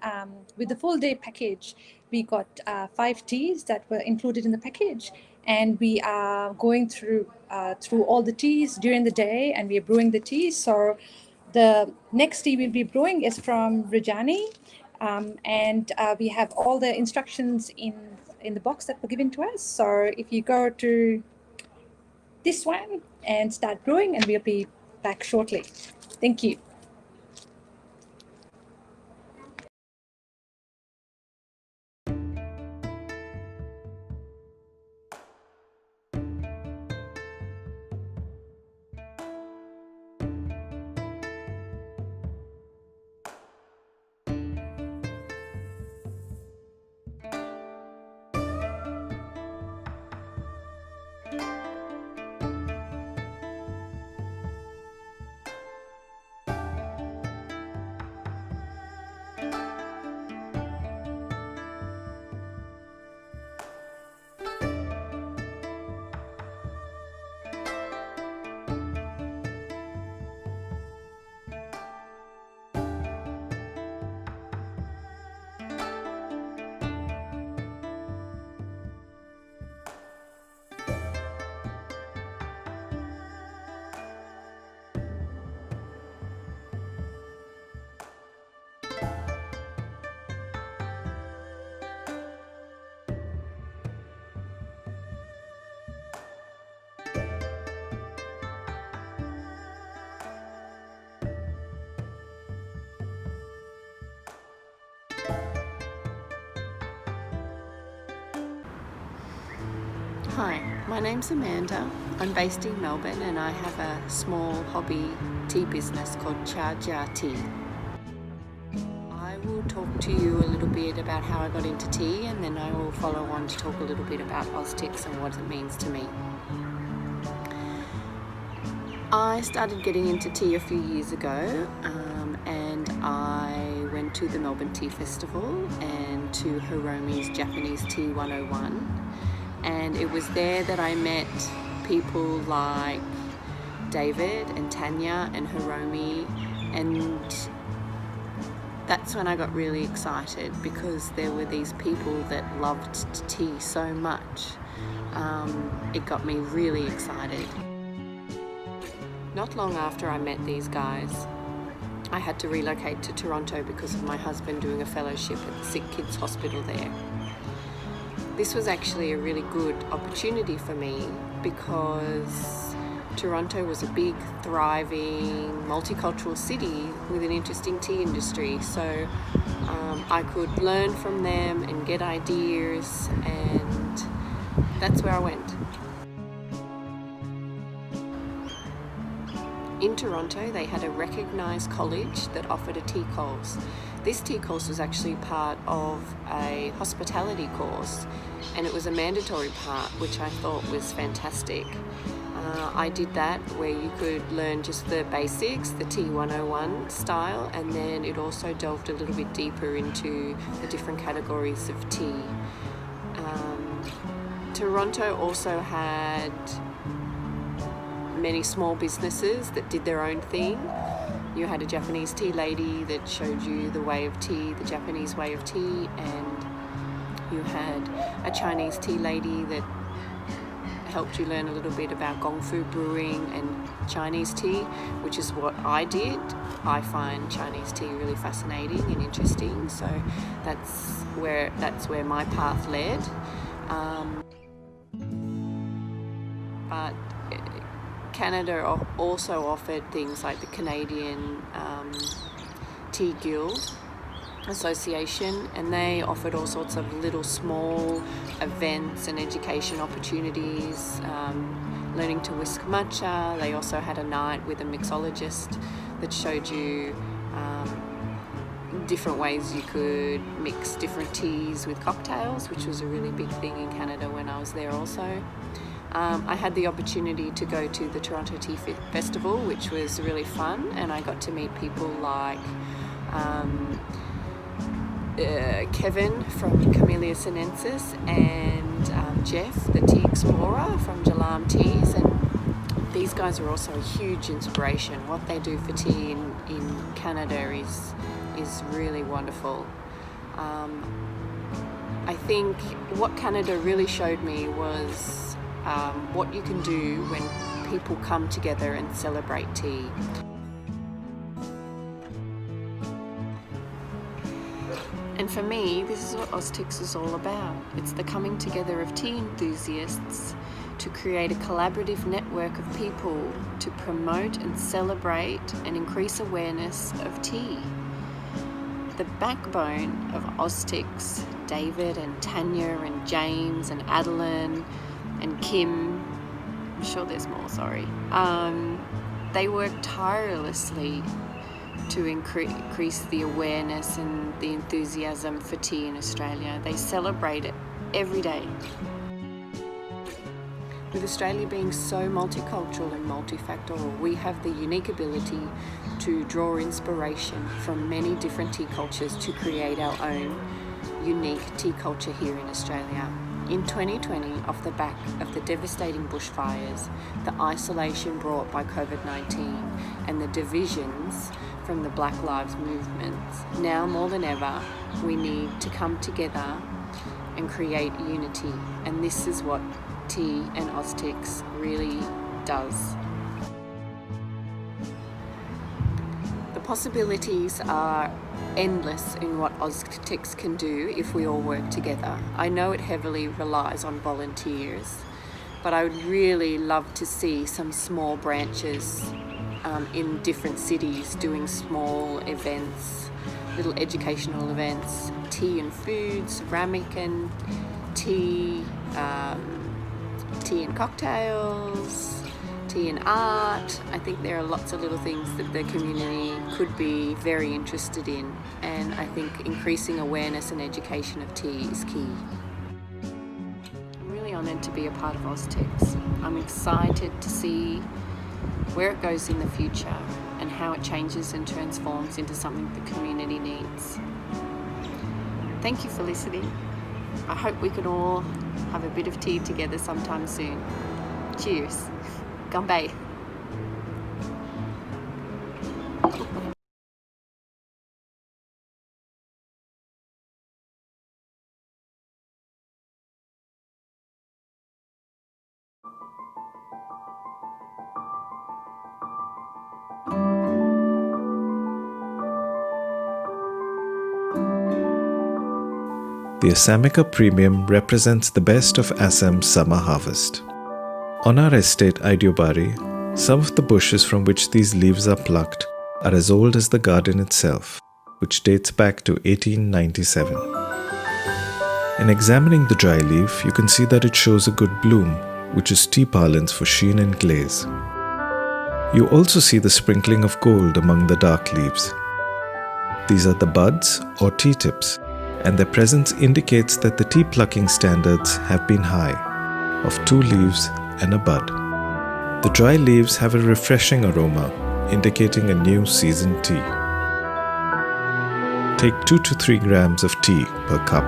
Speaker 10: with the full day package, we got 5 teas that were included in the package, and we are going through all the teas during the day, and we are brewing the teas. So the next tea we'll be brewing is from Rujani, and we have all the instructions in the box that were given to us. So if you go to this one and start brewing, and we'll be back shortly. Thank you.
Speaker 20: Hi, my name's Amanda. I'm based in Melbourne and I have a small hobby tea business called Cha Jia Tea. I will talk to you a little bit about how I got into tea, and then I will follow on to talk a little bit about AUSTCS and what it means to me. I started getting into tea a few years ago, and I went to the Melbourne Tea Festival and to Hiromi's Japanese Tea 101. And it was there that I met people like David and Tanya and Hiromi, and that's when I got really excited, because there were these people that loved tea so much. It got me really excited. Not long after I met these guys, I had to relocate to Toronto because of my husband doing a fellowship at the Sick Kids Hospital there. This was actually a really good opportunity for me because Toronto was a big, thriving, multicultural city with an interesting tea industry. So I could learn from them and get ideas, and that's where I went. In Toronto, they had a recognised college that offered a tea course. This tea course was actually part of a hospitality course, and it was a mandatory part, which I thought was fantastic. I did that where you could learn just the basics, the tea 101 style, and then it also delved a little bit deeper into the different categories of tea. Toronto also had many small businesses that did their own thing. You had a Japanese tea lady that showed you the way of tea, the Japanese way of tea, and you had a Chinese tea lady that helped you learn a little bit about Gongfu brewing and Chinese tea, which is what I did. I find Chinese tea really fascinating and interesting, so that's where my path led. But Canada also offered things like the Canadian Tea Guild, Association, and they offered all sorts of little small events and education opportunities, learning to whisk matcha. They also had a night with a mixologist that showed you different ways you could mix different teas with cocktails, which was a really big thing in Canada when I was there also. I had the opportunity to go to the Toronto Tea Festival, which was really fun, and I got to meet people like Kevin from Camellia sinensis and Jeff, the tea explorer from Jalam Teas, and these guys are also a huge inspiration. What they do for tea in Canada is really wonderful. I think what Canada really showed me was what you can do when people come together and celebrate tea. And for me, this is what AUSTCS is all about. It's the coming together of tea enthusiasts to create a collaborative network of people to promote and celebrate and increase awareness of tea. The backbone of AUSTCS, David and Tanya and James and Adeline and Kim, I'm sure there's more, sorry. They work tirelessly to increase the awareness and the enthusiasm for tea in Australia. They celebrate it every day. With Australia being so multicultural and multifactorial, we have the unique ability to draw inspiration from many different tea cultures to create our own unique tea culture here in Australia. In 2020, off the back of the devastating bushfires, the isolation brought by COVID-19 and the divisions from the Black Lives Movement, now more than ever, we need to come together and create unity. And this is what tea and AUSTCS really does. The possibilities are endless in what AUSTCS can do if we all work together. I know it heavily relies on volunteers, but I would really love to see some small branches in different cities doing small events, little educational events, tea and food, ceramic and tea, tea and cocktails, tea and art. I think there are lots of little things that the community could be very interested in, and I think increasing awareness and education of tea is key. I'm really honoured to be a part of AUSTCS. I'm excited to see where it goes in the future and how it changes and transforms into something the community needs. Thank you for listening. I hope we can all have a bit of tea together sometime soon. Cheers. Gambay.
Speaker 21: The Assamica Premium represents the best of Assam's summer harvest. On our estate Aidiobari, some of the bushes from which these leaves are plucked are as old as the garden itself, which dates back to 1897. In examining the dry leaf, you can see that it shows a good bloom, which is tea parlance for sheen and glaze. You also see the sprinkling of gold among the dark leaves. These are the buds or tea tips, and their presence indicates that the tea plucking standards have been high, of 2 leaves and a bud. The dry leaves have a refreshing aroma, indicating a new seasoned tea. Take 2 to 3 grams of tea per cup.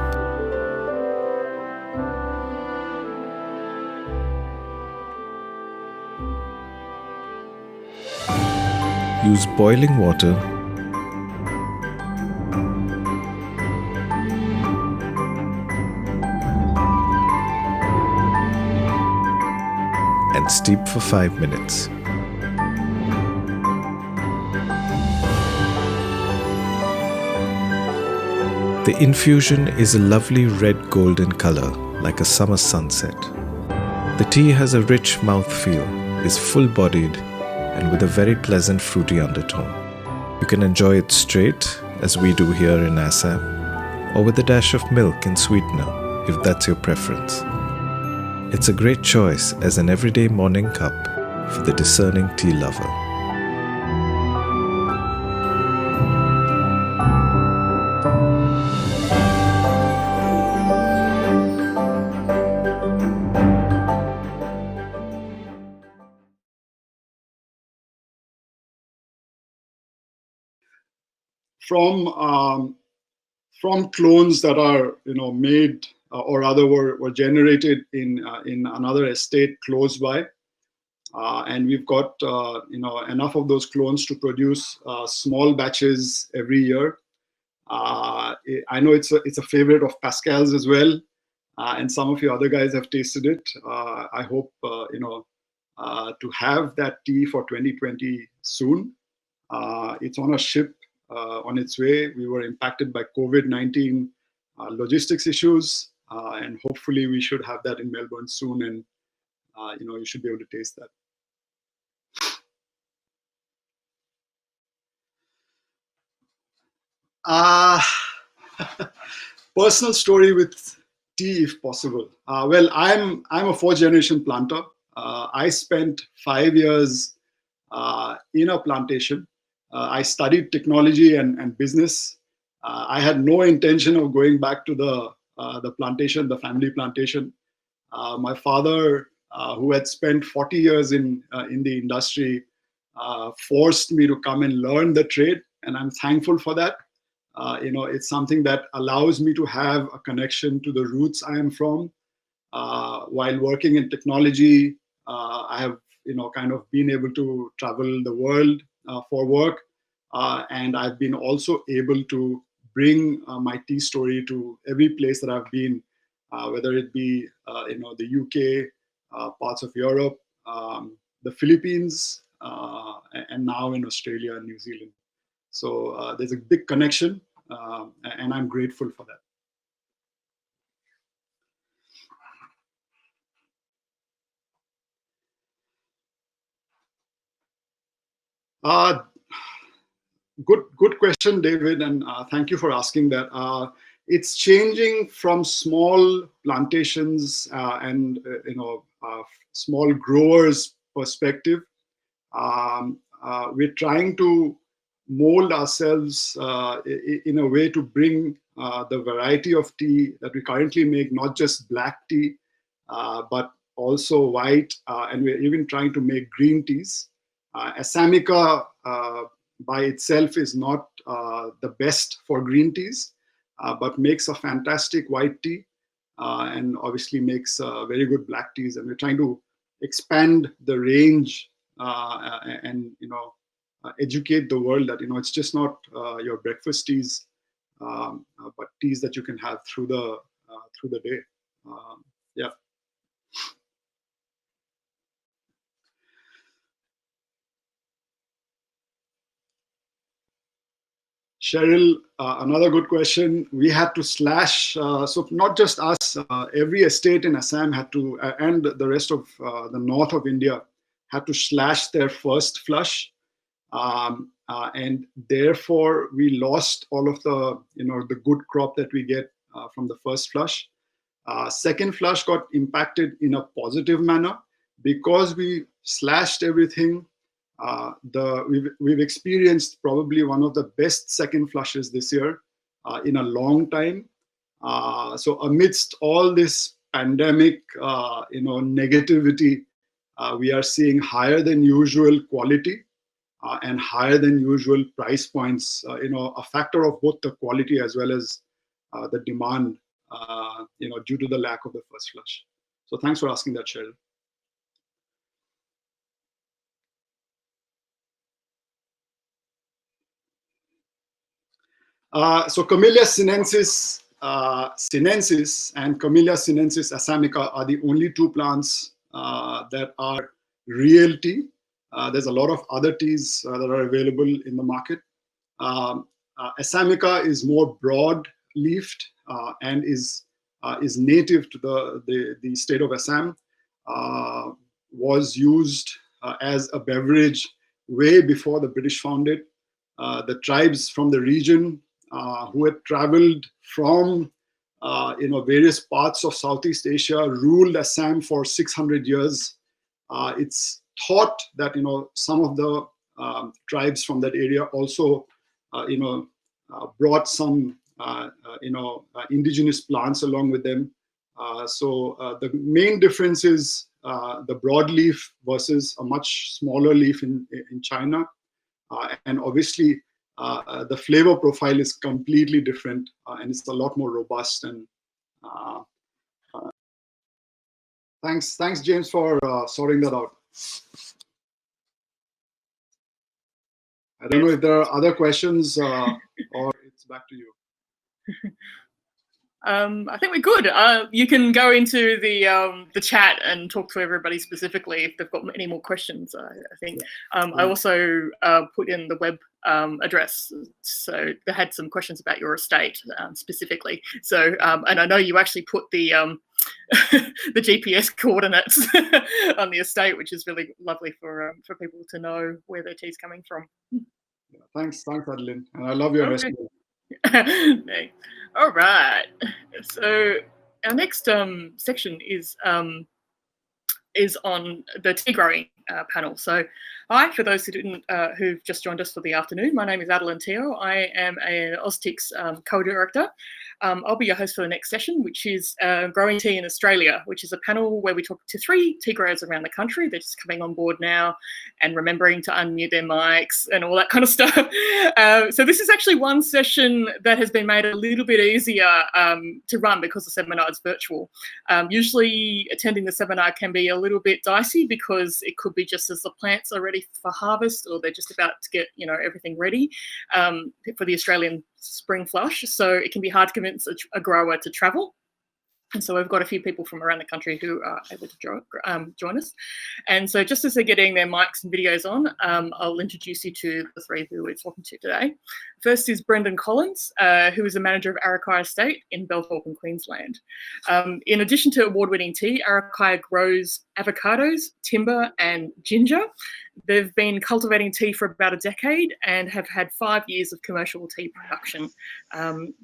Speaker 21: Use boiling water and steep for 5 minutes. The infusion is a lovely red golden color, like a summer sunset. The tea has a rich mouthfeel, is full-bodied, and with a very pleasant fruity undertone. You can enjoy it straight, as we do here in Assam, or with a dash of milk and sweetener, if that's your preference. It's a great choice as an everyday morning cup for the discerning tea lover.
Speaker 5: From clones that are made or rather were generated in another estate close by, and we've got enough of those clones to produce small batches every year. I know it's a favorite of Pascal's as well, and some of you other guys have tasted it. I hope to have that tea for 2020 soon. It's on a ship on its way. We were impacted by COVID-19 logistics issues, and hopefully we should have that in Melbourne soon, and you should be able to taste that. Personal story with tea, if possible. Well, I'm a fourth-generation planter. I spent 5 years in a plantation. I studied technology and business. I had no intention of going back to the plantation, the family plantation. My father, who had spent 40 years in the industry, forced me to come and learn the trade, and I'm thankful for that. It's something that allows me to have a connection to the roots I am from. While working in technology, I have kind of been able to travel the world for work, and I've been also able to bring my tea story to every place that I've been, whether it be the UK, parts of Europe, the Philippines, and now in Australia and New Zealand. So there's a big connection, and I'm grateful for that. Good question, David, and thank you for asking that. It's changing from small plantations and small growers' perspective. We're trying to mold ourselves in a way to bring the variety of tea that we currently make, not just black tea, but also white, and we're even trying to make green teas. Assamica by itself is not the best for green teas, but makes a fantastic white tea, and obviously makes very good black teas. And we're trying to expand the range and educate the world that it's just not your breakfast teas, but teas that you can have through the day. Yeah. Cheryl, another good question. We had to slash, so not just us, every estate in Assam had to, and the rest of the north of India had to slash their first flush. And therefore we lost all of the good crop that we get from the first flush. Second flush got impacted in a positive manner because we slashed everything. We've experienced probably one of the best second flushes this year in a long time. So amidst all this pandemic, negativity, we are seeing higher than usual quality and higher than usual price points. A factor of both the quality as well as the demand, due to the lack of the first flush. So thanks for asking that, Cheryl. So Camellia sinensis and Camellia sinensis assamica are the only two plants that are real tea. There's a lot of other teas that are available in the market. Assamica is more broad-leafed and is native to the state of Assam. Was used as a beverage way before the British found it. The tribes from the region who had traveled from various parts of Southeast Asia, ruled Assam for 600 years. It's thought that some of the tribes from that area also brought some indigenous plants along with them. So the main difference is the broadleaf versus a much smaller leaf in China, and obviously the flavor profile is completely different, and it's a lot more robust. And thanks James for sorting that out. I don't know if there are other questions or it's back to you.
Speaker 7: I think we're good. You can go into the chat and talk to everybody specifically if they've got any more questions. I think I also put in the web address, so they had some questions about your estate specifically. So and I know you actually put the the GPS coordinates on the estate, which is really lovely for people to know where their tea's coming from.
Speaker 5: Yeah, thanks, Adeline, and I love your recipe.
Speaker 7: All right. So our next section is on the tea growing panel. So hi, for those who've just joined us for the afternoon, my name is Adeline Teoh. I am an AUSTCS co-director. I'll be your host for the next session, which is Growing Tea in Australia, which is a panel where we talk to 3 tea growers around the country. They're just coming on board now and remembering to unmute their mics and all that kind of stuff. So this is actually one session that has been made a little bit easier to run because the seminar is virtual. Usually attending the seminar can be a little bit dicey because it could be just as the plants are ready for harvest or they're just about to get everything ready for the Australian spring flush. So it can be hard to convince a grower to travel. And so we've got a few people from around the country who are able to join us. And so just as they're getting their mics and videos on, I'll introduce you to the 3 who we're talking to today. First is Brendon Collins, who is the manager of Arakai Estate in Belthorpe in Queensland. In addition to award-winning tea, Arakai grows avocados, timber and ginger. They've been cultivating tea for about a decade and have had 5 years of commercial tea production.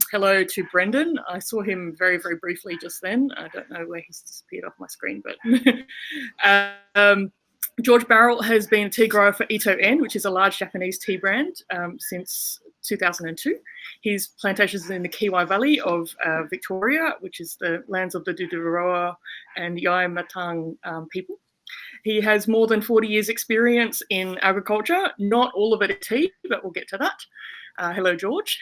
Speaker 7: Hello to Brendon. I saw him very, very briefly just then. I don't know where he's disappeared off my screen, but George Barel has been a tea grower for Ito N, which is a large Japanese tea brand, since 2002. His plantations in the Kiwai Valley of Victoria, which is the lands of the Duduroa and Yaimatang people. He has more than 40 years experience in agriculture, not all of it at tea, but we'll get to that. Hello, George.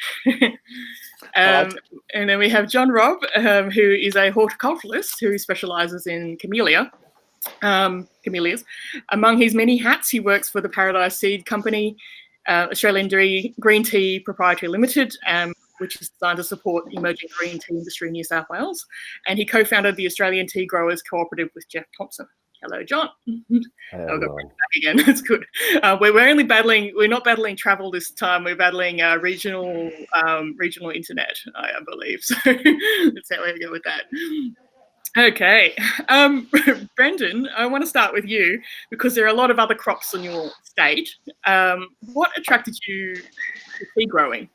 Speaker 7: And then we have John Robb, who is a horticulturalist who specialises in camellias. Among his many hats, he works for the Paradise Seed Company, Australian Green Tea Proprietary Limited, which is designed to support the emerging green tea industry in New South Wales. And he co-founded the Australian Tea Growers Cooperative with Jeff Thompson. Hello, John.
Speaker 4: Hello.
Speaker 7: I'll go back again. That's good. We're not battling travel this time. We're battling regional internet, I believe. So that's how we go with that. Okay. Brendon, I want to start with you because there are a lot of other crops on your estate. What attracted you to tea growing?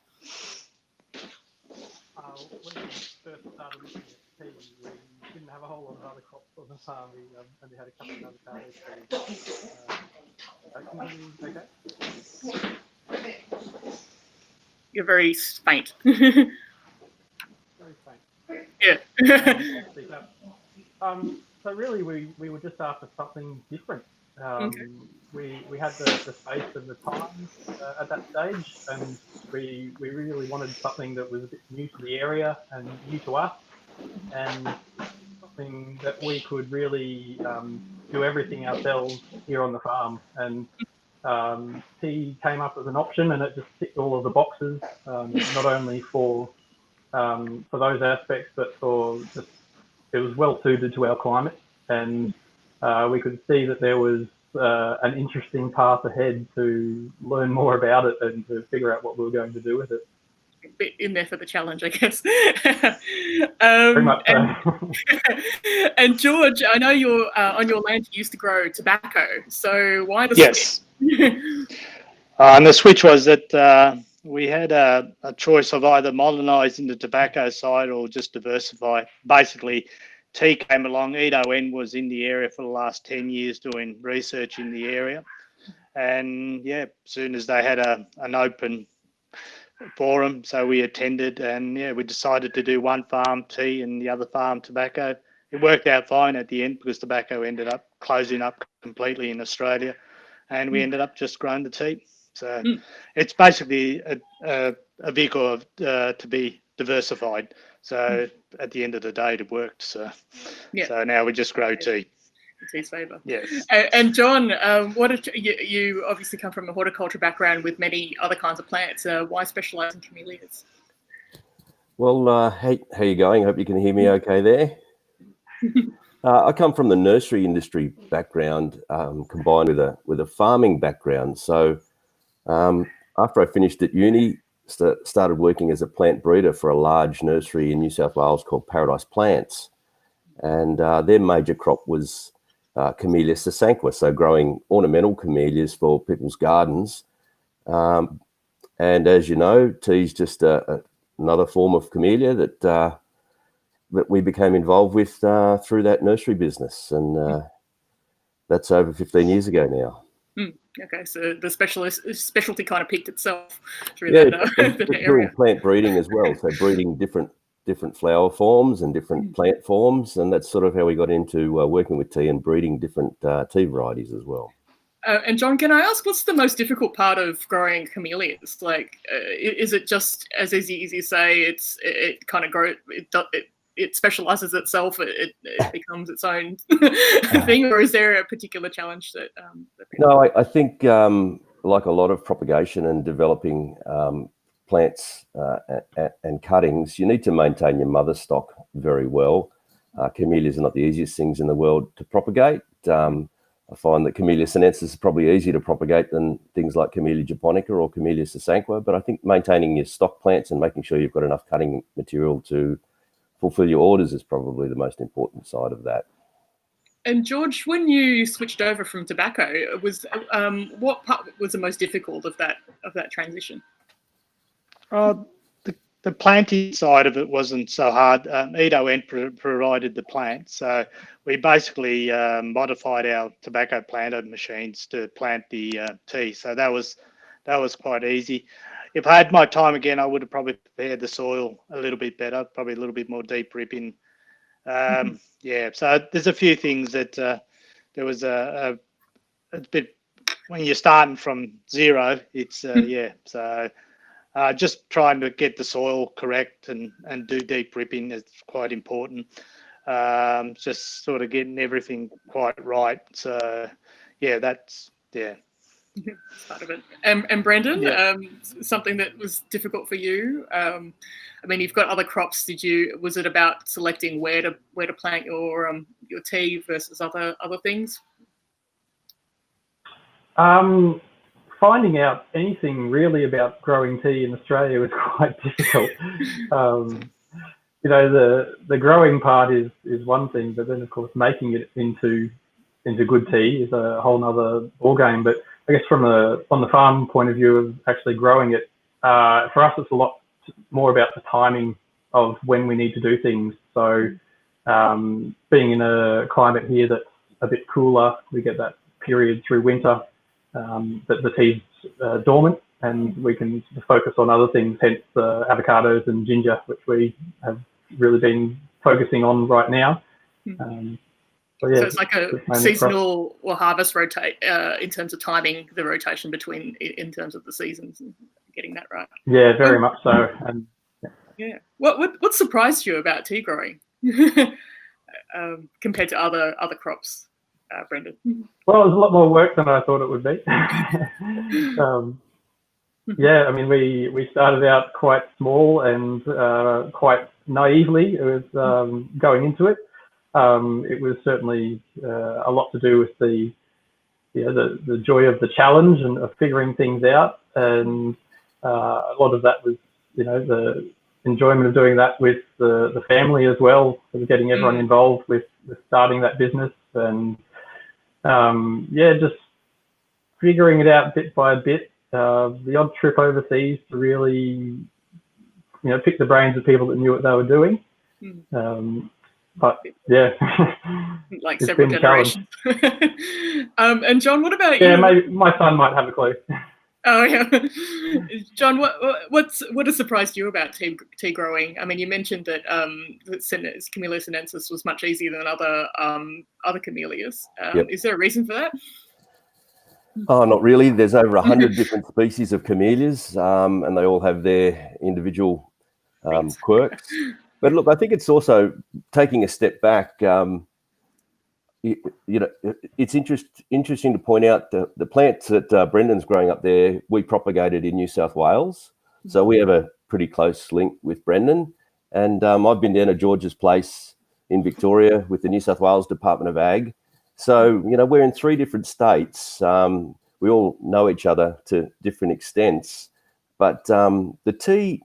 Speaker 4: When we first started looking at tea, we didn't have a whole lot of other crops on the farm. We only had a couple of avocados.
Speaker 7: You're very faint.
Speaker 4: Very faint.
Speaker 7: Yeah.
Speaker 4: So really, we were just after something different. We had the space and the time at that stage, and we really wanted something that was a bit new to the area and new to us, and something that we could really do everything ourselves here on the farm. And tea came up as an option, and it just ticked all of the boxes, not only for those aspects, but for just it was well suited to our climate, and we could see that there was an interesting path ahead to learn more about it and to figure out what we were going to do with it.
Speaker 7: A bit in there for the challenge, I guess.
Speaker 4: Very much so.
Speaker 7: And George, I know you're on your land you used to grow tobacco, so why the
Speaker 22: Yes.
Speaker 7: switch?
Speaker 22: And the switch was that
Speaker 6: we had a choice of either modernising the tobacco side or just diversify. Basically, tea came along. EON was in the area for the last 10 years doing research in the area. And yeah, as soon as they had an open forum, so we attended, and yeah, we decided to do one farm tea and the other farm tobacco. It worked out fine at the end because tobacco ended up closing up completely in Australia, and we ended up just growing the tea. So it's basically a vehicle of, to be diversified. So at the end of the day, it worked. So so now we just grow tea.
Speaker 7: Tea's favour.
Speaker 6: Yes.
Speaker 7: And John, you obviously come from a horticulture background with many other kinds of plants. Why specialise in camellias?
Speaker 22: Well, hey, how you going? Hope you can hear me okay there. I come from the nursery industry background, combined with a farming background. So after I finished at uni, started working as a plant breeder for a large nursery in New South Wales called Paradise Plants, and their major crop was Camellia sasanqua, so growing ornamental camellias for people's gardens. And as you know, tea is just another form of camellia that we became involved with through that nursery business, and that's over 15 years ago now.
Speaker 7: Okay, so the specialty kind of picked itself through
Speaker 22: that
Speaker 7: area.
Speaker 22: Doing plant breeding as well, so breeding different flower forms and different plant forms, and that's sort of how we got into working with tea and breeding different tea varieties as well.
Speaker 7: And John, can I ask, what's the most difficult part of growing camellias? Like, is it just as easy as you say? It kind of grows. It specializes itself. It becomes its own thing, or is there a particular challenge that?
Speaker 22: No, I think like a lot of propagation and developing plants and cuttings, you need to maintain your mother stock very well. Camellias are not the easiest things in the world to propagate. I find that Camellia sinensis is probably easier to propagate than things like Camellia japonica or Camellia sasanqua, but I think maintaining your stock plants and making sure you've got enough cutting material to fulfill your orders is probably the most important side of that.
Speaker 7: And George, when you switched over from tobacco, what part was the most difficult of that transition?
Speaker 6: The planting side of it wasn't so hard. EON provided the plant, so we basically modified our tobacco planter machines to plant the tea. So that was quite easy. If I had my time again, I would have probably prepared the soil a little bit better, probably a little bit more deep ripping. Yeah, so there's a few things that there was a bit when you're starting from zero. It's yeah, so. Just trying to get the soil correct and do deep ripping is quite important. Just sort of getting everything quite right. So, yeah, that's
Speaker 7: part of it. And Brendon, something that was difficult for you. I mean, you've got other crops. Was it about selecting where to plant your tea versus other things?
Speaker 4: Finding out anything really about growing tea in Australia was quite difficult. You know, the growing part is one thing, but then of course making it into good tea is a whole nother ballgame. But I guess on the farm point of view of actually growing it, for us it's a lot more about the timing of when we need to do things. So being in a climate here that's a bit cooler, we get that period through winter that the tea's dormant, and we can focus on other things, hence avocados and ginger, which we have really been focusing on right now. So it's
Speaker 7: like a seasonal or harvest rotate in terms of timing the rotation between in terms of the seasons and getting that right.
Speaker 4: Yeah, very much so. And
Speaker 7: yeah, what surprised you about tea growing compared to other crops? Brendon?
Speaker 4: Well, it was a lot more work than I thought it would be. Yeah, I mean, we started out quite small and quite naively. It was going into it. It was certainly a lot to do with the joy of the challenge and of figuring things out, and a lot of that was the enjoyment of doing that with the family as well, sort of getting everyone involved with starting that business, and just figuring it out bit by bit. the odd trip overseas to really, pick the brains of people that knew what they were doing. But yeah,
Speaker 7: like
Speaker 4: it's
Speaker 7: several
Speaker 4: been a challenge.
Speaker 7: generations. And John, what about you?
Speaker 4: Yeah, maybe my son might have a clue.
Speaker 7: Oh yeah, John, what has surprised you about tea growing? I mean, you mentioned that Camellia sinensis was much easier than other camellias.
Speaker 22: Yep.
Speaker 7: Is there a reason for that?
Speaker 22: Oh, not really. There's over 100 different species of camellias, and they all have their individual quirks. But look, I think it's also taking a step back. It's interesting to point out the plants that Brendon's growing up there, we propagated in New South Wales. So we have a pretty close link with Brendon. And I've been down to George's place in Victoria with the New South Wales Department of Ag. So, we're in 3 different states. We all know each other to different extents. But the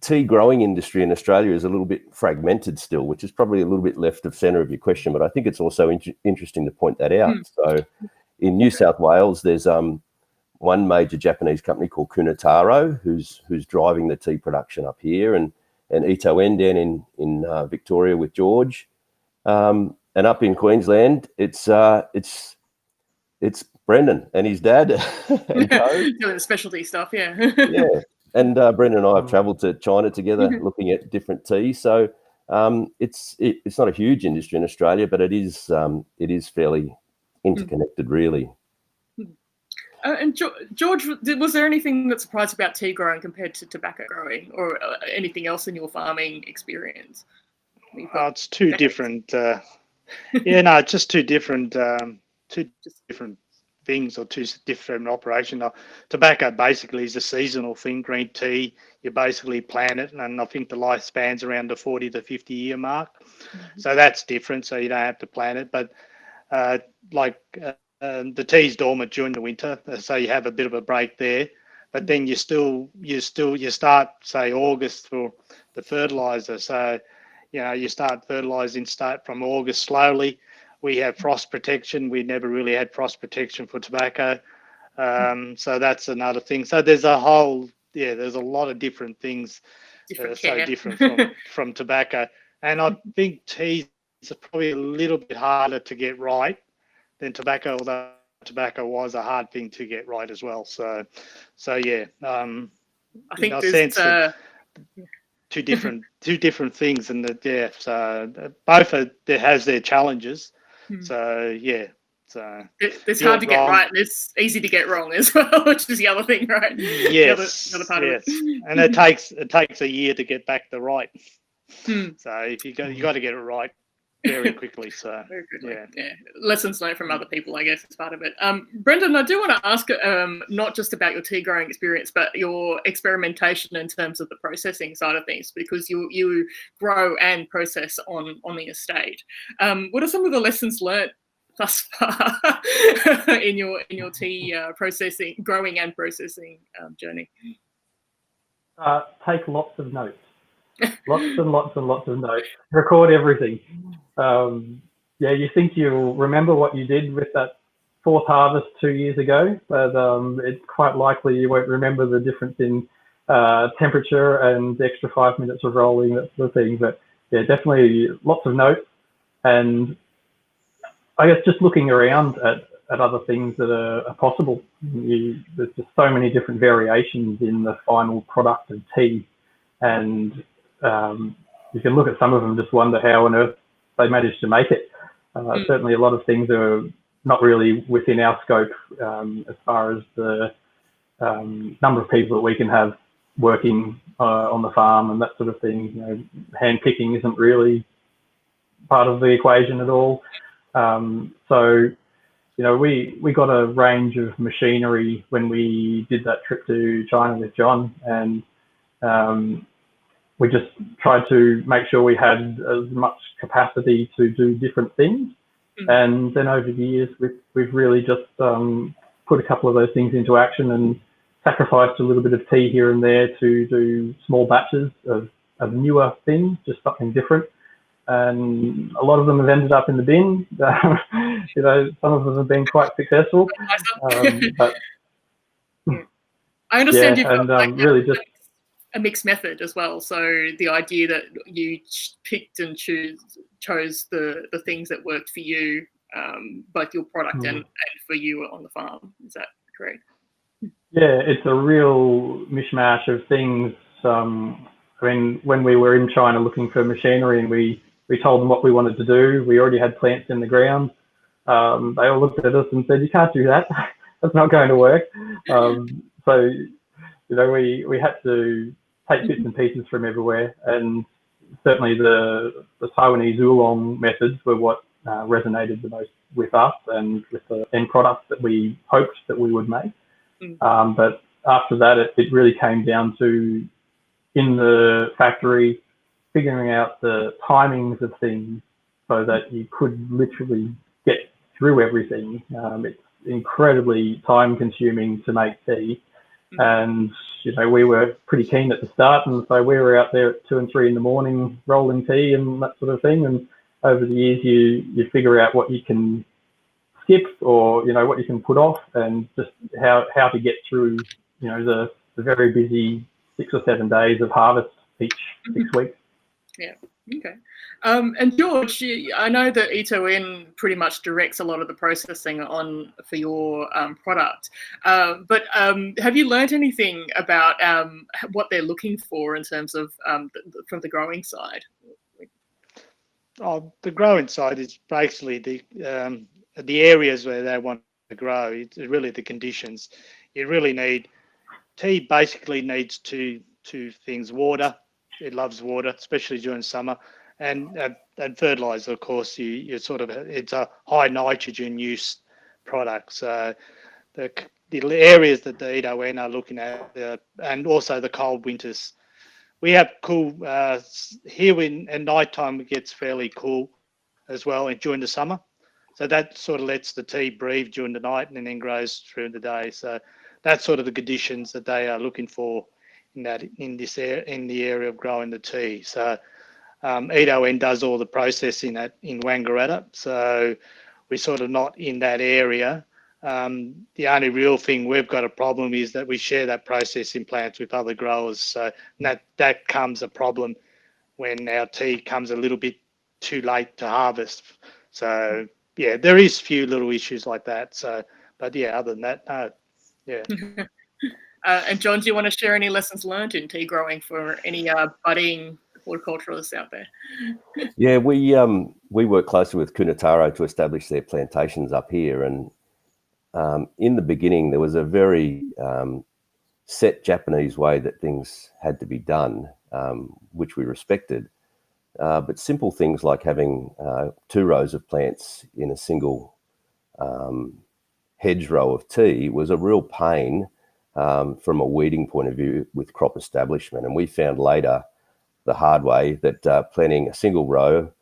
Speaker 22: tea growing industry in Australia is a little bit fragmented still, which is probably a little bit left of centre of your question, but I think it's also interesting to point that out. So in New South Wales, there's one major Japanese company called Kunitaro who's driving the tea production up here, and Teoh down in Victoria with George, and up in Queensland it's Brendon and his dad and
Speaker 7: doing the specialty stuff, yeah.
Speaker 22: Yeah. And Brendon and I have travelled to China together, looking at different teas. So it's not a huge industry in Australia, but it is fairly interconnected, really.
Speaker 7: And George, was there anything that surprised you about tea growing compared to tobacco growing, or anything else in your farming experience?
Speaker 6: It's two different. Just two different things, or 2 different operations. Tobacco basically is a seasonal thing. Green tea, you basically plant it, and I think the lifespan's around the 40 to 50 year mark. So that's different. So you don't have to plant it. But the tea's dormant during the winter, so you have a bit of a break there. But then you start, say, August for the fertilizer. So you start fertilizing from August slowly. We have frost protection. We never really had frost protection for tobacco. So that's another thing. So there's a lot of different things that are so different from tobacco. And I think teas are probably a little bit harder to get right than tobacco, although tobacco was a hard thing to get right as well. So yeah.
Speaker 7: I think
Speaker 6: there's two different things, and so both has their challenges. So yeah, so
Speaker 7: it's hard to get right, and it's easy to get wrong as well, which is the other thing, right?
Speaker 6: Yes,
Speaker 7: the other part of it.
Speaker 6: And it takes a year to get back the right. So if you got to get it right very quickly. So
Speaker 7: yeah, lessons learned from other people, I guess, is part of it. Brendon, I do want to ask not just about your tea growing experience, but your experimentation in terms of the processing side of things, because you grow and process on the estate. What are some of the lessons learned thus far in your tea growing and processing journey?
Speaker 4: Take lots of notes. Lots and lots and lots of notes. Record everything. You think you'll remember what you did with that 4th harvest 2 years ago, but it's quite likely you won't remember the difference in temperature and the extra 5 minutes of rolling, that sort of thing. But yeah, definitely lots of notes. And I guess just looking around at other things that are possible. There's just so many different variations in the final product of tea. And you can look at some of them and just wonder how on earth they managed to make it. Certainly a lot of things are not really within our scope as far as the number of people that we can have working on the farm and that sort of thing. Hand picking isn't really part of the equation at all. We got a range of machinery when we did that trip to China with John, and we just tried to make sure we had as much capacity to do different things. And then over the years, we've really just put a couple of those things into action and sacrificed a little bit of tea here and there to do small batches of newer things, just something different. And a lot of them have ended up in the bin. Some of them have been quite successful.
Speaker 7: I understand
Speaker 4: Yeah,
Speaker 7: you've got
Speaker 4: and really just
Speaker 7: a mixed method as well. So the idea that you picked and chose the things that worked for you, both your product and for you on the farm. Is that correct?
Speaker 4: Yeah, it's a real mishmash of things. I mean, when we were in China looking for machinery and we told them what we wanted to do, we already had plants in the ground. They all looked at us and said, "You can't do that. That's not going to work." So, you know, we had to take bits and pieces from everywhere, and certainly the Taiwanese oolong methods were what resonated the most with us and with the end products that we hoped that we would make. But after that, it really came down to, in the factory, figuring out the timings of things so that you could literally get through everything. It's incredibly time consuming to make tea. And, you know, we were pretty keen at the start. And so we were out there at 2 and 3 in the morning rolling tea and that sort of thing. And over the years, you figure out what you can skip or, you know, what you can put off, and just how to get through, you know, the very busy 6 or 7 days of harvest each 6 weeks.
Speaker 7: Yeah. Okay. And George, I know that Itoin pretty much directs a lot of the processing for your product. But have you learned anything about what they're looking for in terms of from the growing side?
Speaker 6: Oh, the growing side is basically the areas where they want to grow. It's really the conditions. You really need tea. Basically needs two things: water. It loves water, especially during summer, and fertilizer. Of course, you sort of, it's a high nitrogen use product. So the areas that the Itoin are looking at, and also the cold winters. We have cool here at night time. It gets fairly cool as well, and during the summer. So that sort of lets the tea breathe during the night and then grows through the day. So that's sort of the conditions that they are looking for in the area of growing the tea. So Itoin does all the processing in Wangaratta. So we're sort of not in that area. The only real thing we've got a problem is that we share that processing plants with other growers. So that comes a problem when our tea comes a little bit too late to harvest. So yeah, there is a few little issues like that. So, but yeah, other than that, no, yeah.
Speaker 7: And John, do you want to share any lessons learned in tea growing for any budding horticulturalists out there?
Speaker 22: Yeah, we work closely with Kunitaro to establish their plantations up here, and in the beginning there was a very set Japanese way that things had to be done, which we respected. But simple things like having 2 rows of plants in a single hedgerow of tea was a real pain from a weeding point of view with crop establishment. And we found later the hard way that planting a single row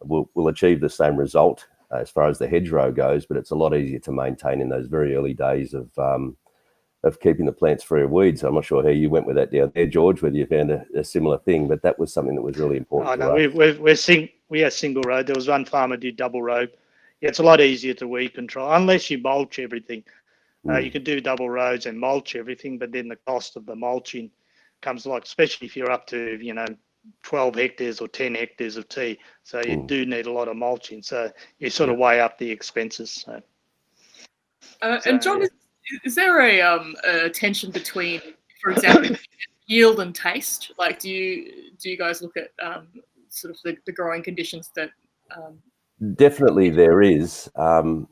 Speaker 22: will achieve the same result as far as the hedgerow goes, but it's a lot easier to maintain in those very early days of keeping the plants free of weeds. I'm not sure how you went with that down there, George, whether you found a similar thing, but that was something that was really important.
Speaker 6: Oh, no, we had single row. There was one farmer did double row. Yeah, it's a lot easier to weed control unless you mulch everything. You can do double rows and mulch everything, but then the cost of the mulching comes especially if you're up to 12 hectares or 10 hectares of tea. So you do need a lot of mulching. So you sort of weigh up the expenses. So.
Speaker 7: And John, yeah. Is there a tension between, for example, yield and taste? Like, do you guys look at sort of the growing conditions that?
Speaker 22: Definitely, there is. I'm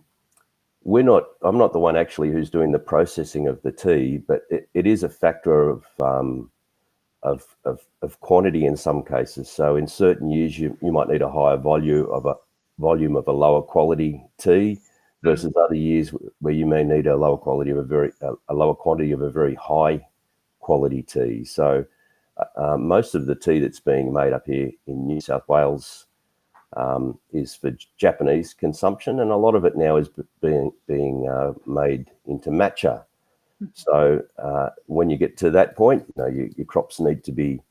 Speaker 22: not the one actually who's doing the processing of the tea, but it is a factor of quantity in some cases. So in certain years, you might need a higher volume of a lower quality tea, versus other years where you may need a lower quantity of a very high quality tea. So most of the tea that's being made up here in New South Wales is for Japanese consumption, and a lot of it now is being made into matcha. So when you get to that point, your crops need to be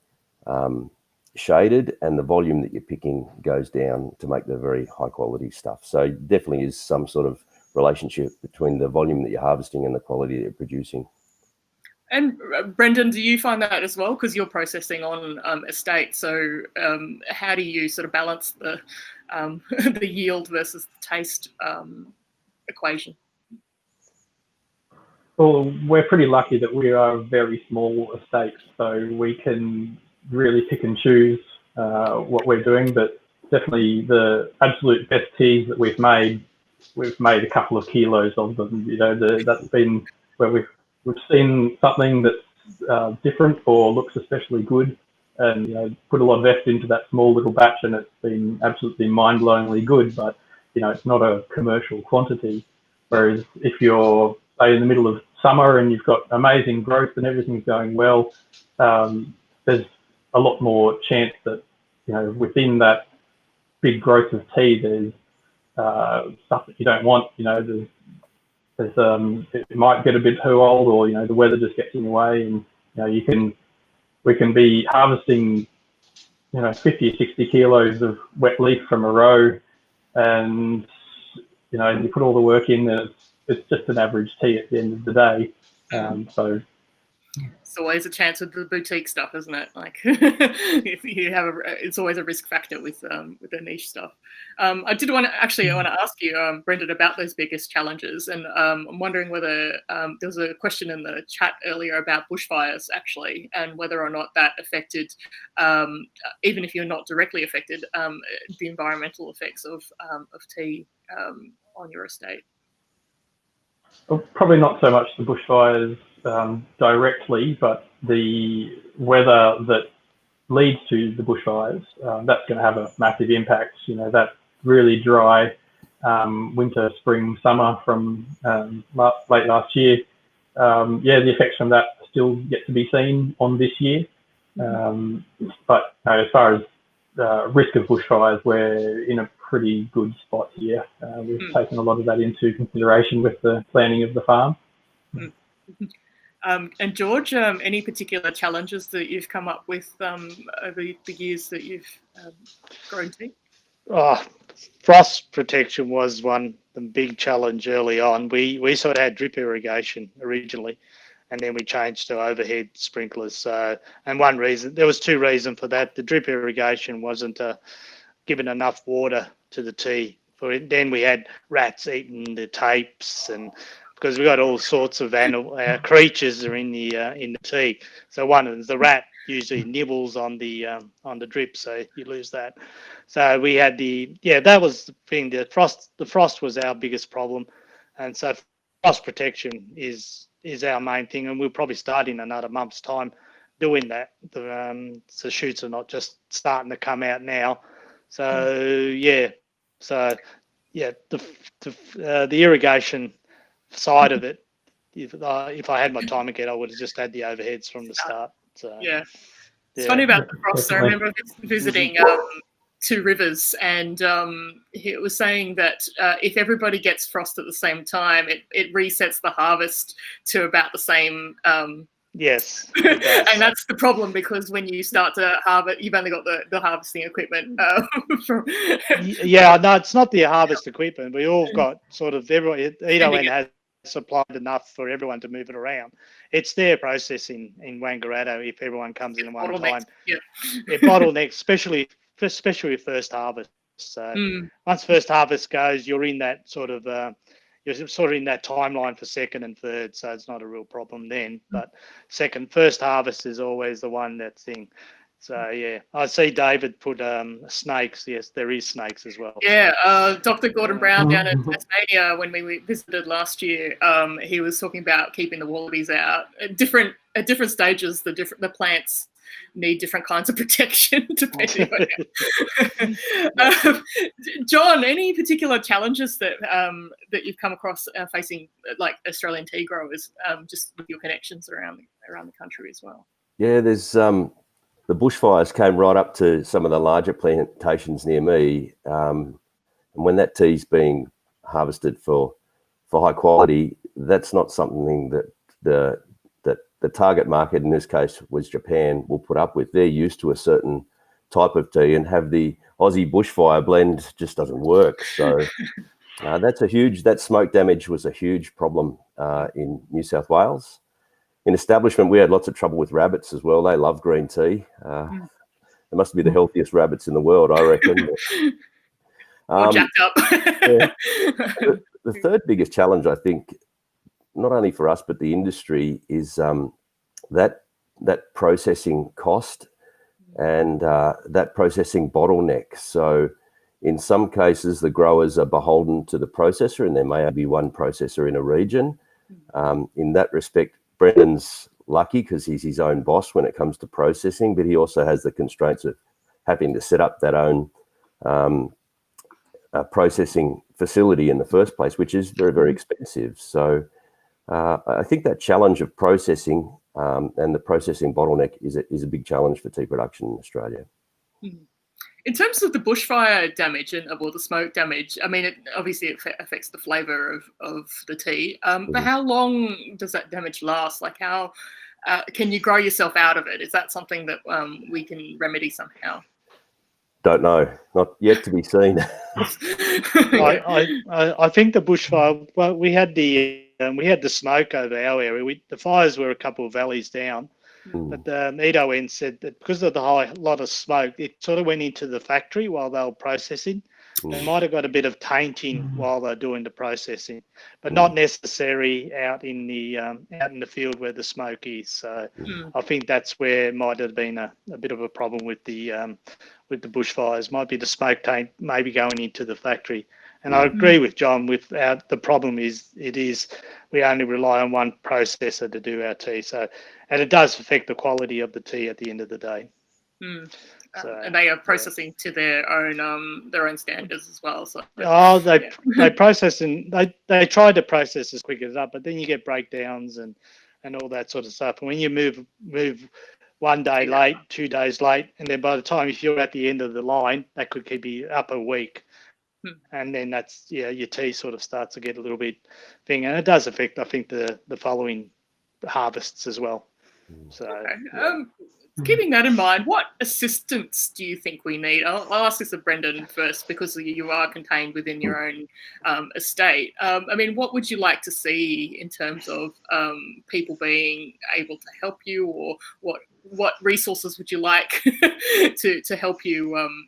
Speaker 22: shaded, and the volume that you're picking goes down to make the very high quality stuff. So definitely is some sort of relationship between the volume that you're harvesting and the quality that you're producing.
Speaker 7: And Brendon, do you find that as well? Because you're processing on estate, so how do you sort of balance the the yield versus the taste equation?
Speaker 4: Well, we're pretty lucky that we are a very small estate, so we can really pick and choose what we're doing. But definitely the absolute best teas that we've made a couple of kilos of them. You know, that's been where we've seen something that's different or looks especially good, and you know, put a lot of effort into that small little batch, and it's been absolutely mind-blowingly good. But you know, it's not a commercial quantity. Whereas if you're say in the middle of summer and you've got amazing growth and everything's going well, there's a lot more chance that, you know, within that big growth of tea, there's stuff that you don't want. You know, it might get a bit too old, or you know, the weather just gets in the way, and you know, we can be harvesting, you know, 50 or 60 kilos of wet leaf from a row, and you know, you put all the work in, and it's just an average tea at the end of the day. So
Speaker 7: it's always a chance with the boutique stuff, isn't it? Like, if you have it's always a risk factor with the niche stuff. I want to ask you, Brendon, about those biggest challenges, and I'm wondering whether there was a question in the chat earlier about bushfires actually, and whether or not that affected, even if you're not directly affected, the environmental effects of tea on your estate.
Speaker 4: Well, probably not so much the bushfires directly, but the weather that leads to the bushfires, that's going to have a massive impact. You know, that really dry winter, spring, summer from late last year. The effects from that still yet to be seen on this year. But as far as risk of bushfires, we're in a pretty good spot here. We've taken a lot of that into consideration with the planning of the farm.
Speaker 7: And George, any particular challenges that you've come up with over the years that you've grown tea?
Speaker 6: Frost protection was the big challenge early on. We sort of had drip irrigation originally, and then we changed to overhead sprinklers. And there was two reasons for that. The drip irrigation wasn't given enough water to the tea. Then we had rats eating the tapes, and because we got all sorts of animal creatures are in the tea. So one is the rat usually nibbles on the drip, so you lose that. So we had that was the thing. The frost was our biggest problem, and so frost protection is our main thing, and we'll probably start in another month's time doing that. So shoots are not just starting to come out now. So the irrigation side of it, if I had my time again, I would have just had the overheads from the start. So
Speaker 7: it's funny about the frost. I remember visiting Two Rivers, and he was saying that if everybody gets frost at the same time, it resets the harvest to about the same.
Speaker 6: Yes,
Speaker 7: and that's the problem, because when you start to harvest, you've only got the harvesting equipment. No,
Speaker 6: it's not the harvest equipment. We all got sort of everyone has supplied enough for everyone to move it around. It's their processing in Wangaratta if everyone comes in at one time. It bottlenecks, especially with first harvest. So once first harvest goes, you're in that sort of in that timeline for second and third, so it's not a real problem then. But first harvest is always the one that's thing. So I see David put snakes. Yes, there is snakes as well.
Speaker 7: Dr. Gordon Brown down in Tasmania, when we visited last year, he was talking about keeping the wallabies out at different stages. The plants need different kinds of protection depending on John, any particular challenges that you've come across facing like Australian tea growers, just with your connections around the country as well?
Speaker 22: There's the bushfires came right up to some of the larger plantations near me, and when that tea's being harvested for high quality, that's not something that the target market, in this case was Japan, will put up with. They're used to a certain type of tea, and have the Aussie bushfire blend just doesn't work. So that smoke damage was a huge problem in New South Wales. in establishment, we had lots of trouble with rabbits as well. They love green tea. They must be the healthiest rabbits in the world, I reckon.
Speaker 7: All jacked up.
Speaker 22: Yeah. The third biggest challenge, I think, not only for us but the industry, is that processing cost and that processing bottleneck. So in some cases, the growers are beholden to the processor, and there may be one processor in a region. In that respect, Brendon's lucky because he's his own boss when it comes to processing, but he also has the constraints of having to set up that own processing facility in the first place, which is very, very expensive. So I think that challenge of processing and the processing bottleneck is a big challenge for tea production in Australia.
Speaker 7: In terms of the bushfire damage or the smoke damage, I mean, obviously it affects the flavour of the tea. But how long does that damage last? Like, how can you grow yourself out of it? Is that something that we can remedy somehow?
Speaker 22: Don't know, not yet to be seen.
Speaker 6: I think the bushfire. Well, we had the smoke over our area. The fires were a couple of valleys down. But the EDON said that because of the lot of smoke, it sort of went into the factory while they were processing. They might have got a bit of tainting while they're doing the processing, but not necessary out in the field where the smoke is. So I think that's where it might have been a bit of a problem with the bushfires. Might be the smoke taint maybe going into the factory. And I agree with John. The problem is we only rely on one processor to do our tea. So, and it does affect the quality of the tea at the end of the day. So,
Speaker 7: and they are processing to their own standards as well. So
Speaker 6: they process and they try to process as quick as up, but then you get breakdowns and all that sort of stuff. And when you move 1 day late, 2 days late, and then by the time if you're at the end of the line, that could keep you up a week. And then that's your tea sort of starts to get a little bit thing, and it does affect I think the following harvests as well. So
Speaker 7: keeping that in mind, what assistance do you think we need? I'll ask this of Brendon first because you are contained within your own estate. I mean, what would you like to see in terms of people being able to help you, or what resources would you like to help you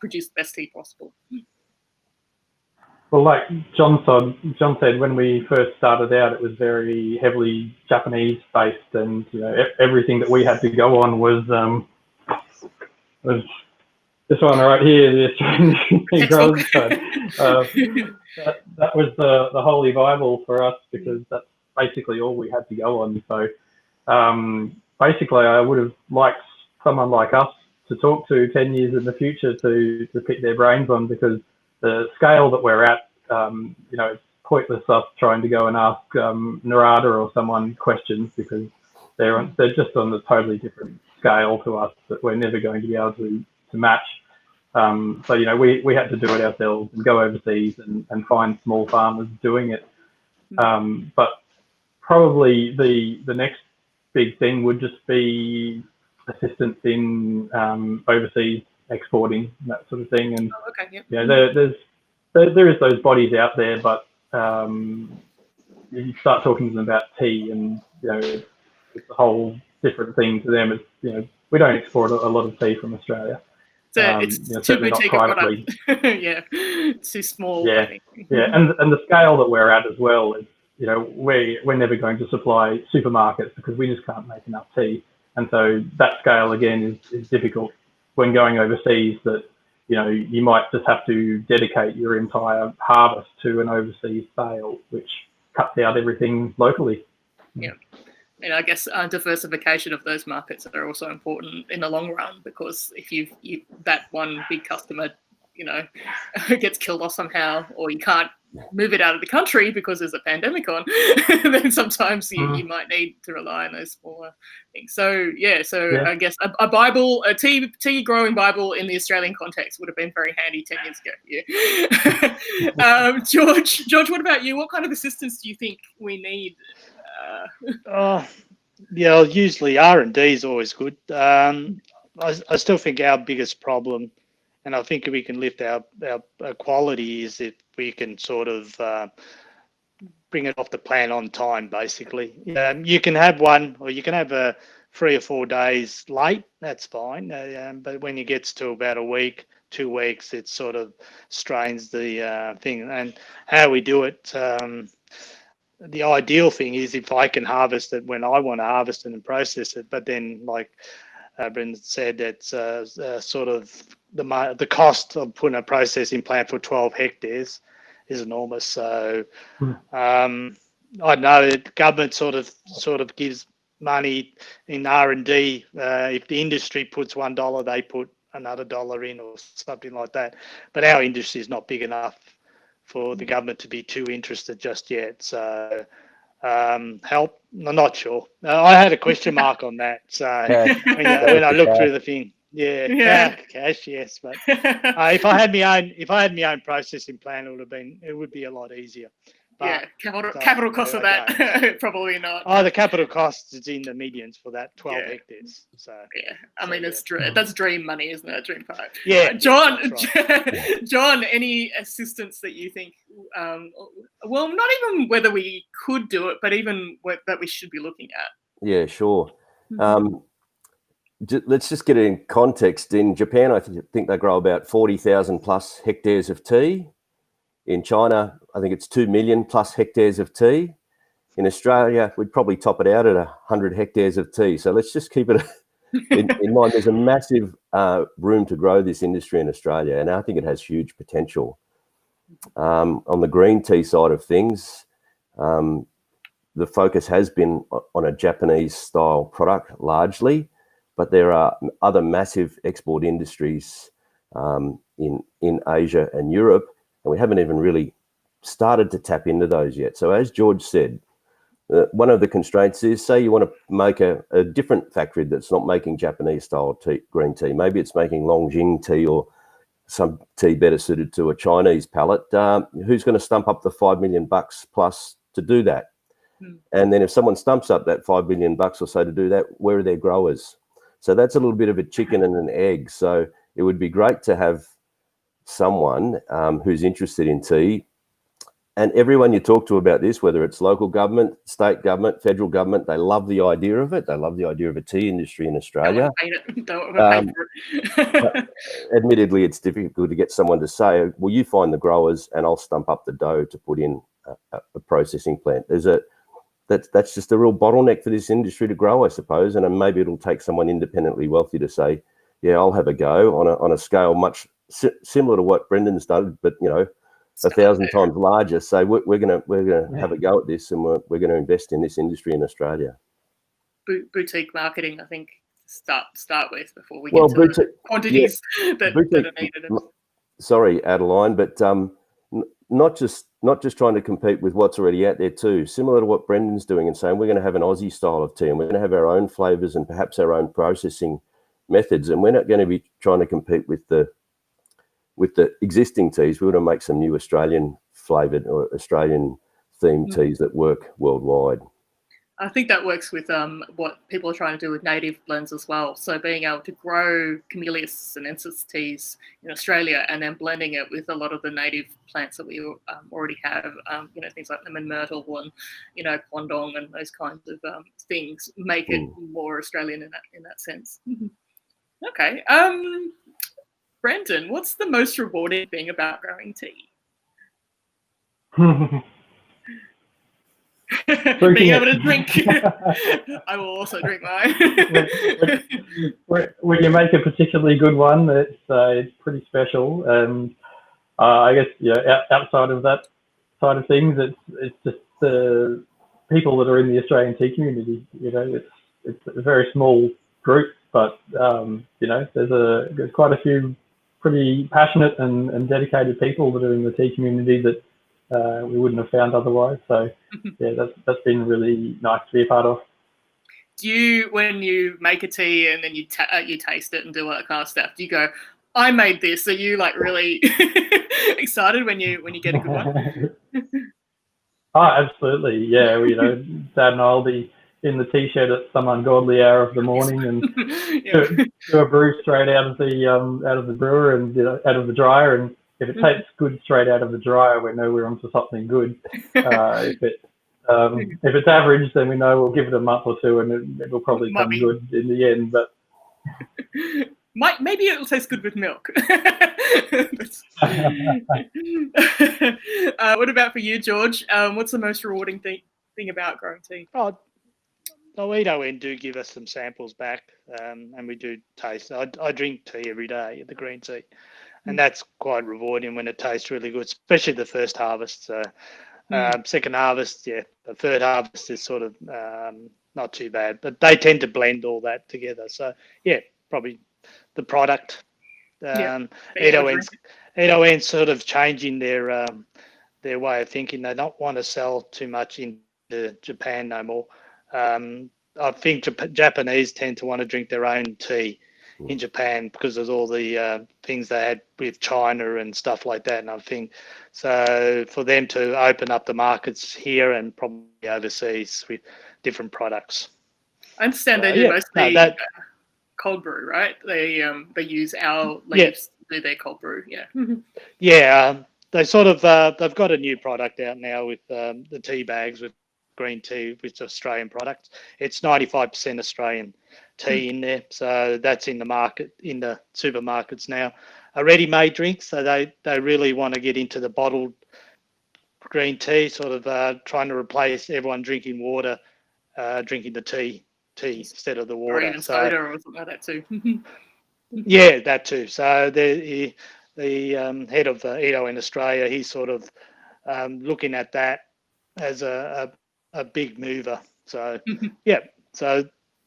Speaker 7: produce the best tea possible?
Speaker 4: Well, like John said, when we first started out, it was very heavily Japanese based, and everything that we had to go on was this one right here, the Australian Growers Code. That was the holy Bible for us because that's basically all we had to go on. So basically, I would have liked someone like us to talk to 10 years in the future to pick their brains on, because the scale that we're at, it's pointless us trying to go and ask Narada or someone questions, because they're just on a totally different scale to us that we're never going to be able to match. So we had to do it ourselves and go overseas and find small farmers doing it. But probably the next big thing would just be assistance in overseas exporting, that sort of thing. And there is those bodies out there, but you start talking to them about tea, and it's a whole different thing to them. It's we don't export a lot of tea from Australia.
Speaker 7: It's too boutique a product. It's too small.
Speaker 4: Yeah, and the scale that we're at as well is we're never going to supply supermarkets because we just can't make enough tea, and so that scale again is difficult when going overseas. That you might just have to dedicate your entire harvest to an overseas sale, which cuts out everything locally.
Speaker 7: Yeah. And I guess diversification of those markets are also important in the long run, because if you that one big customer, gets killed off somehow, or you can't move it out of the country because there's a pandemic on, then sometimes you might need to rely on those smaller things. So I guess a Bible, a tea growing Bible in the Australian context would have been very handy 10 years ago. George, what about you? What kind of assistance do you think we need?
Speaker 6: Usually R&D is always good. I still think our biggest problem, and I think we can lift our quality, is if we can sort of bring it off the plant on time, basically. You can have one, or you can have 3 or 4 days late, that's fine. But when it gets to about a week, 2 weeks, it sort of strains the thing. And how we do it, the ideal thing is if I can harvest it when I want to harvest it and process it. But then, like Brendon said, it's sort of the cost of putting a processing plant for 12 hectares is enormous. So I know the government sort of gives money in R&D. If the industry puts $1, they put another $1 in or something like that. But our industry is not big enough for the government to be too interested just yet. So help? I'm not sure. I had a question mark on that. So when I looked through the thing, cash, yes. But if I had my own processing plant, it would be a lot easier. But,
Speaker 7: capital cost of that, probably not.
Speaker 6: Oh, the capital cost is in the millions for that 12 hectares. So
Speaker 7: I mean, that's dream money, isn't it? Dream part.
Speaker 6: Yeah,
Speaker 7: John.
Speaker 6: Right.
Speaker 7: John, any assistance that you think? Well, not even whether we could do it, but even that we should be looking at.
Speaker 22: Yeah, sure. Let's just get it in context. In Japan, I think they grow about 40,000 plus hectares of tea. In China, I think it's 2 million plus hectares of tea. In Australia, we'd probably top it out at 100 hectares of tea. So let's just keep it in mind. There's a massive room to grow this industry in Australia, and I think it has huge potential. On the green tea side of things, the focus has been on a Japanese style product largely, but there are other massive export industries in Asia and Europe, and we haven't even really started to tap into those yet. So as George said, one of the constraints is, say you want to make a different factory that's not making Japanese style green tea. Maybe it's making Longjing tea or some tea better suited to a Chinese palate. Who's going to stump up the $5 million plus to do that? And then if someone stumps up that $5 million or so to do that, where are their growers? So that's a little bit of a chicken and an egg. So it would be great to have someone who's interested in tea, and everyone you talk to about this, whether it's local government, state government, federal government, they love the idea of it. They love the idea of a tea industry in Australia. Admittedly, it's difficult to get someone to say, well, you find the growers and I'll stump up the dough to put in a processing plant. That's just a real bottleneck for this industry to grow, I suppose. And maybe it'll take someone independently wealthy to say, yeah, I'll have a go on a scale much similar to what Brendon's done, but 1,000 times larger. So we're gonna have a go at this, and we're going to invest in this industry in Australia.
Speaker 7: Boutique marketing, I think, start with before we get to the quantities that are needed.
Speaker 22: Sorry, Adeline, but not just trying to compete with what's already out there too. Similar to what Brendon's doing and saying we're going to have an Aussie style of tea, and we're going to have our own flavours and perhaps our own processing methods, and we're not going to be trying to compete with the existing teas. We want to make some new Australian flavoured or Australian themed teas that work worldwide.
Speaker 7: I think that works with what people are trying to do with native blends as well. So being able to grow Camellia sinensis teas in Australia and then blending it with a lot of the native plants that we already have, things like lemon myrtle and, Kwandong and those kinds of things make it more Australian in that sense. Okay. Brendon, what's the most rewarding thing about growing tea? Being able to drink. I will also drink mine.
Speaker 4: When you make a particularly good one, it's pretty special. And I guess outside of that side of things, it's just the people that are in the Australian tea community. It's a very small group, but there's quite a few pretty passionate and dedicated people that are in the tea community that we wouldn't have found otherwise. So that's been really nice to be a part of.
Speaker 7: Do you, when you make a tea and then you taste it and do all that kind of stuff, do you go, I made this? Are you like really excited when you get a good one?
Speaker 4: Oh, absolutely. Yeah. Dad and I'll be in the tea shed at some ungodly hour of the morning and do a brew straight out of the brewer and out of the dryer, and if it tastes good straight out of the dryer, we know we're onto something good. If it's average, then we know we'll give it a month or two, and it'll probably come good in the end. But
Speaker 7: maybe it'll taste good with milk. What about for you, George? What's the most rewarding thing about growing tea?
Speaker 6: We do give us some samples back, and we do taste. I drink tea every day, the green tea, and that's quite rewarding when it tastes really good, especially the first harvest. So, second harvest, the third harvest is sort of not too bad, but they tend to blend all that together. So, probably the product. Edoen's sort of changing their way of thinking. They don't want to sell too much into Japan no more. I think Japanese tend to want to drink their own tea in Japan because of all the things they had with China and stuff like that. And I think so for them to open up the markets here and probably overseas with different products.
Speaker 7: I understand they do mostly cold brew, right? They use our leaves to do their cold brew.
Speaker 6: They sort of they've got a new product out now with the tea bags with green tea, with Australian products. It's 95% Australian tea in there, so that's in the market, in the supermarkets now. A ready-made drink, so they really want to get into the bottled green tea, sort of trying to replace everyone drinking water, drinking the tea instead of the water.
Speaker 7: Or even soda or something like that too.
Speaker 6: That too. So the head of Edo in Australia, he's sort of looking at that as a big mover. So so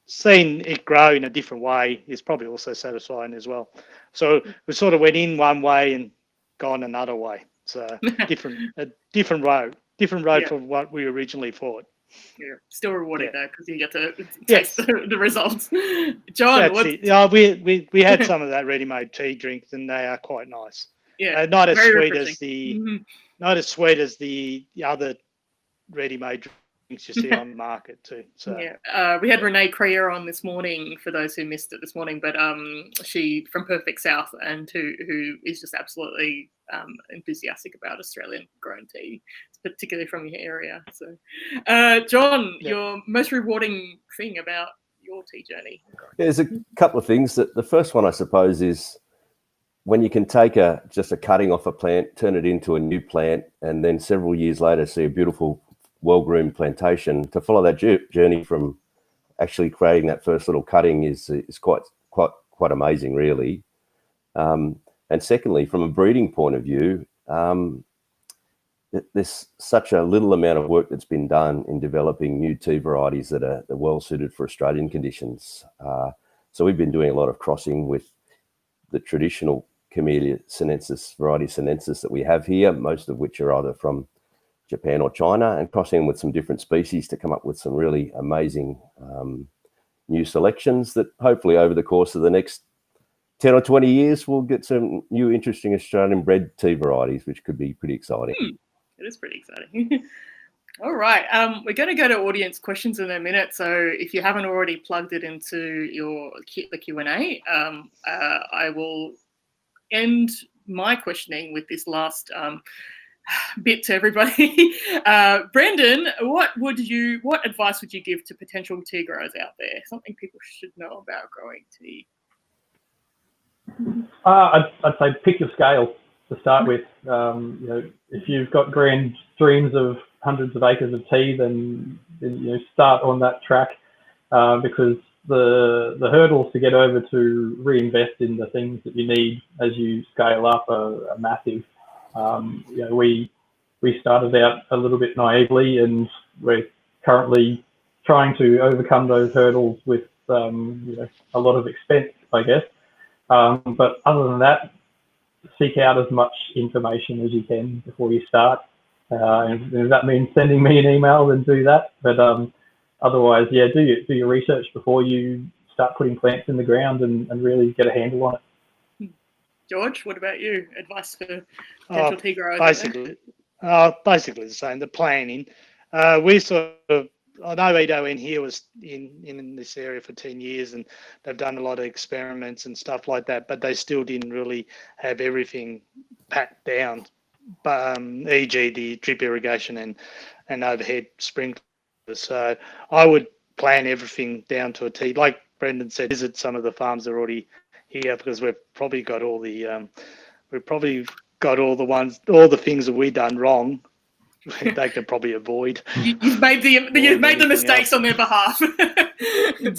Speaker 6: seeing it grow in a different way is probably also satisfying as well. So we sort of went in one way and gone another way. So a different road from what we originally thought.
Speaker 7: Still rewarding though, because you get to taste the results. John,
Speaker 6: we had some of that ready-made tea drinks, and they are quite nice. Not as sweet as the other ready-made drinks you see on the market too. So
Speaker 7: we had Renee Creer on this morning, for those who missed it this morning, but she from Perfect South, and who is just absolutely enthusiastic about Australian grown tea, particularly from your area. So John, your most rewarding thing about your tea journey?
Speaker 22: There's a couple of things. That the first one, I suppose, is when you can take just a cutting off a plant, turn it into a new plant, and then several years later see a beautiful, well-groomed plantation. To follow that journey from actually creating that first little cutting is quite amazing, really. And secondly, from a breeding point of view, there's such a little amount of work that's been done in developing new tea varieties that are well suited for Australian conditions. So we've been doing a lot of crossing with the traditional Camellia sinensis, variety sinensis that we have here, most of which are either from Japan or China, and crossing with some different species to come up with some really amazing new selections that hopefully over the course of the next 10 or 20 years we'll get some new interesting Australian bred tea varieties, which could be pretty exciting.
Speaker 7: It is pretty exciting. All right, we're going to go to audience questions in a minute, so if you haven't already plugged it into the Q&A, I will end my questioning with this last bit to everybody. Brendon, what advice would you give to potential tea growers out there? Something people should know about growing tea?
Speaker 4: I'd say pick your scale to start with. If you've got grand streams of hundreds of acres of tea, then start on that track, because the hurdles to get over to reinvest in the things that you need as you scale up are massive. We started out a little bit naively, and we're currently trying to overcome those hurdles with a lot of expense, I guess. But other than that, seek out as much information as you can before you start. And if that means sending me an email, then do that. But otherwise, do your research before you start putting plants in the ground and really get a handle on it.
Speaker 7: George, what about you? Advice for potential tea growers?
Speaker 6: Basically the same. The planning. We sort of I know Edo in here was in this area for 10 years, and they've done a lot of experiments and stuff like that, but they still didn't really have everything packed down. But e.g. the drip irrigation and overhead sprinklers. So I would plan everything down to a T. Like Brendon said, visit some of the farms that are already here, because we've probably got all the all the things that we done wrong. They could probably avoid.
Speaker 7: You've made the mistakes on their behalf.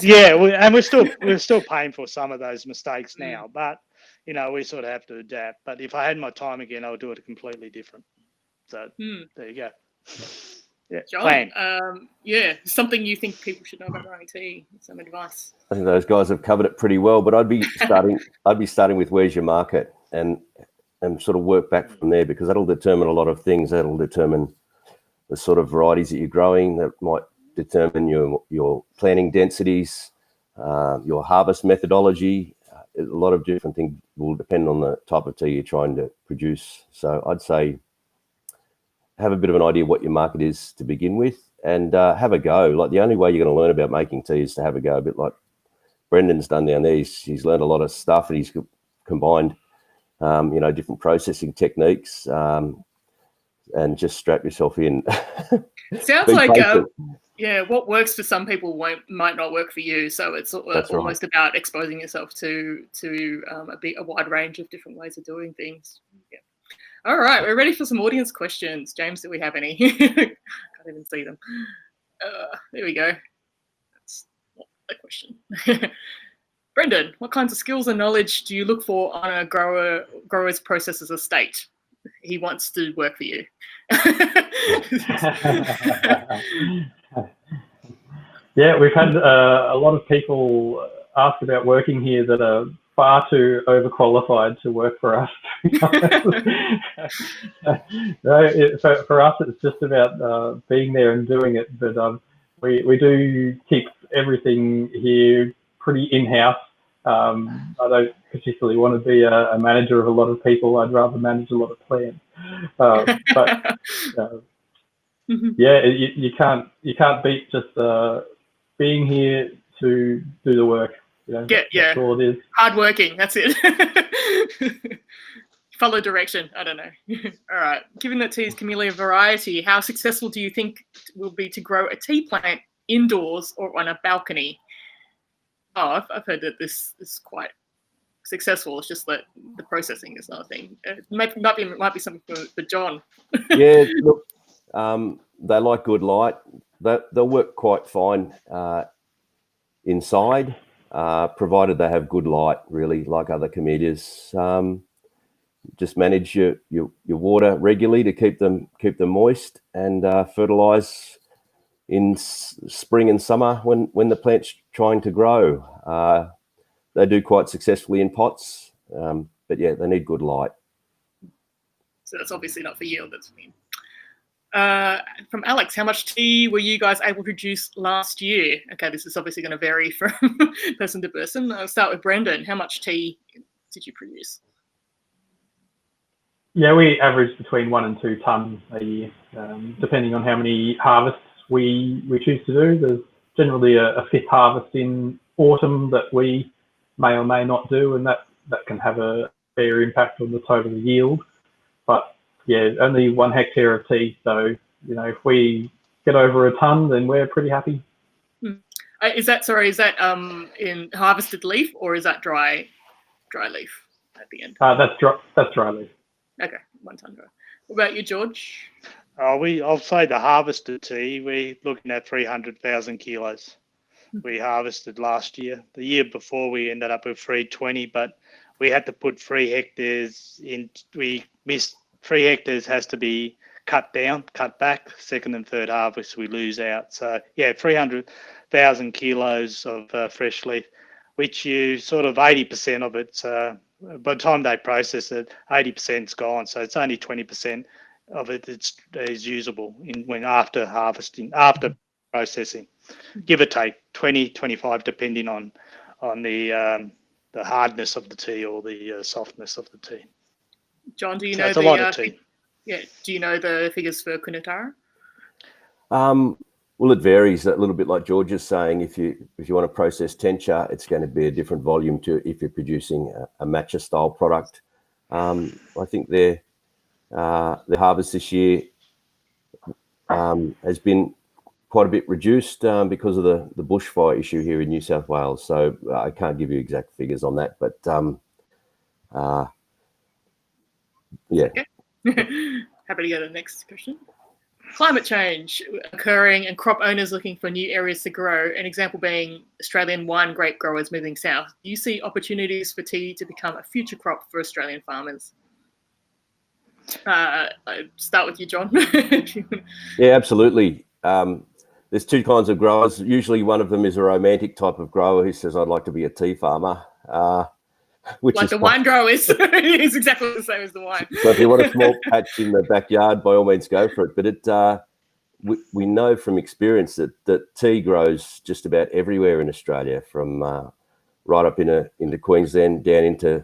Speaker 6: Yeah, we're still paying for some of those mistakes now, but you know, we sort of have to adapt. But if I had my time again, I would do it completely different. So there you go. Yeah,
Speaker 7: John, something you think people should know about growing tea? Some advice.
Speaker 22: I think those guys have covered it pretty well, but I'd be starting with where's your market and sort of work back from there, because that'll determine a lot of things. That'll determine the sort of varieties that you're growing. That might determine your planting densities, your harvest methodology. A lot of different things will depend on the type of tea you're trying to produce. So I'd say have a bit of an idea what your market is to begin with, and have a go. Like, the only way you're going to learn about making tea is to have a go. A bit like Brendon's done down there. He's learned a lot of stuff, and he's combined different processing techniques, and just strap yourself in.
Speaker 7: Sounds like what works for some people might not work for you. So it's almost about exposing yourself to a wide range of different ways of doing things. Yeah. All right, we're ready for some audience questions. James, do we have any? Can't even see them. There we go. That's not a question. Brendon, what kinds of skills and knowledge do you look for on a grower's processes estate? He wants to work for you.
Speaker 4: Yeah, we've had a lot of people ask about working here that are far too overqualified to work for us. So for us, it's just about being there and doing it. But we do keep everything here pretty in-house. I don't particularly want to be a manager of a lot of people. I'd rather manage a lot of plants. You can't beat just being here to do the work. That's all it is.
Speaker 7: Hardworking, that's it. Follow direction. I don't know. All right. Given that tea is camellia variety, how successful do you think will be to grow a tea plant indoors or on a balcony? Oh, I've heard that this is quite successful. It's just that the processing is not a thing. It might be something for John.
Speaker 22: Yeah, look, they like good light. They'll work quite fine inside, provided they have good light, really, like other camellias. Just manage your water regularly to keep them moist, and fertilise in spring and summer when the plant's trying to grow. They do quite successfully in pots, but yeah, they need good light.
Speaker 7: So that's obviously not for yield, that's mean. From Alex, how much tea were you guys able to produce last year? Okay, this is obviously going to vary from person to person. I'll start with Brendon. How much tea did you produce?
Speaker 4: Yeah, we average between 1 and 2 tonnes a year, depending on how many harvests we choose to do. There's generally a 5th harvest in autumn that we may or may not do, and that can have a fair impact on the total yield. But yeah, only 1 hectare of tea. So, if we get over a tonne, then we're pretty happy.
Speaker 7: Is that in harvested leaf, or is that dry leaf at the end?
Speaker 4: That's dry leaf.
Speaker 7: Okay, 1 tonne dry. What about you, George?
Speaker 6: I'll say the harvested tea, we're looking at 300,000 kilos. We harvested last year. The year before we ended up with 320, but we had to put 3 hectares in. We missed 3 hectares has to be cut back. 2nd and 3rd harvest we lose out. So yeah, 300,000 kilos of fresh leaf, which you sort of 80% of it. By the time they process it, 80%'s gone. So it's only 20% of it is usable when after harvesting, after processing, give or take 20, 25, depending on the hardness of the tea or the softness of the tea.
Speaker 7: John, do you
Speaker 6: So
Speaker 7: know
Speaker 6: it's a lot of tea.
Speaker 7: Yeah, do you know the figures for Kunitara?
Speaker 22: Well, it varies a little bit, like George is saying. If you want to process tencha, it's going to be a different volume to if you're producing a matcha style product. I think the harvest this year has been quite a bit reduced because of the bushfire issue here in New South Wales. So I can't give you exact figures on that, but yeah.
Speaker 7: Happy to go to the next question. Climate change occurring and crop owners looking for new areas to grow, an example being Australian wine grape growers moving south. Do you see opportunities for tea to become a future crop for Australian farmers? I'll start with you, John.
Speaker 22: Yeah, absolutely. There's two kinds of growers. Usually one of them is a romantic type of grower who says, I'd like to be a tea farmer. Which
Speaker 7: like
Speaker 22: is
Speaker 7: the wine growers. It's exactly the same as the wine.
Speaker 22: So if you want a small patch in the backyard, by all means go for it. But we know from experience that tea grows just about everywhere in Australia, from right up into Queensland, down into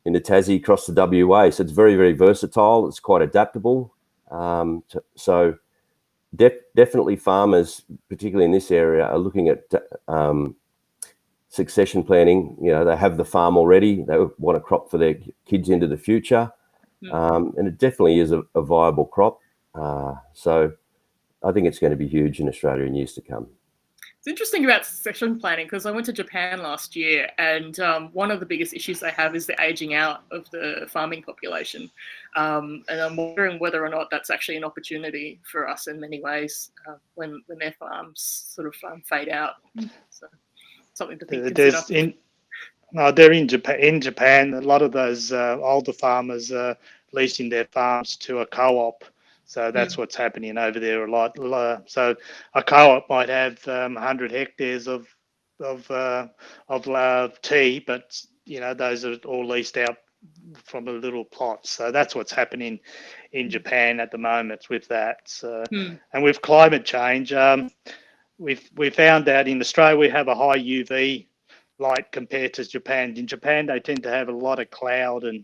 Speaker 22: Tassie, across the WA. So it's very, very versatile. It's quite adaptable. So definitely farmers, particularly in this area, are looking at succession planning. You know, they have the farm already. They want a crop for their kids into the future. And it definitely is a viable crop. So I think it's going to be huge in Australia in years to come.
Speaker 7: It's interesting about succession planning because I went to Japan last year, and one of the biggest issues they have is the aging out of the farming population. And I'm wondering whether or not that's actually an opportunity for us in many ways when their farms sort of fade out. So something to think.
Speaker 6: They're in Japan. In Japan, a lot of those older farmers are leasing their farms to a co-op. So that's what's happening over there a lot. So a co-op might have 100 hectares of tea, but you know those are all leased out from a little plot. So that's what's happening in Japan at the moment with that. So, and with climate change, we found out in Australia we have a high UV light compared to Japan. In Japan, they tend to have a lot of cloud and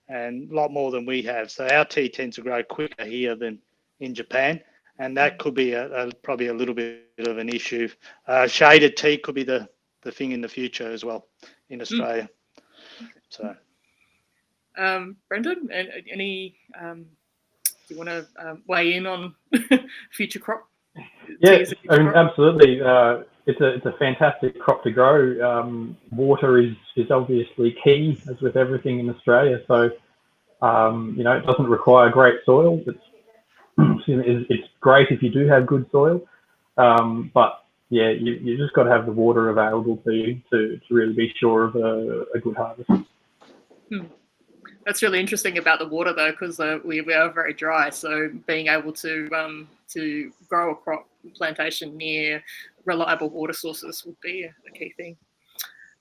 Speaker 6: a lot more than we have. So our tea tends to grow quicker here than in Japan, and that could be probably a little bit of an issue. Shaded tea could be the thing in the future as well in Australia. So,
Speaker 7: Brendon, any do you want to weigh in on future crop?
Speaker 4: Yeah, I mean, absolutely. It's a fantastic crop to grow. Water is obviously key, as with everything in Australia. So, you know, it doesn't require great soil. It's great if you do have good soil, but yeah, you just got to have the water available to you to really be sure of a good harvest.
Speaker 7: That's really interesting about the water, though, because we are very dry. So being able to grow a crop plantation near reliable water sources would be a key thing.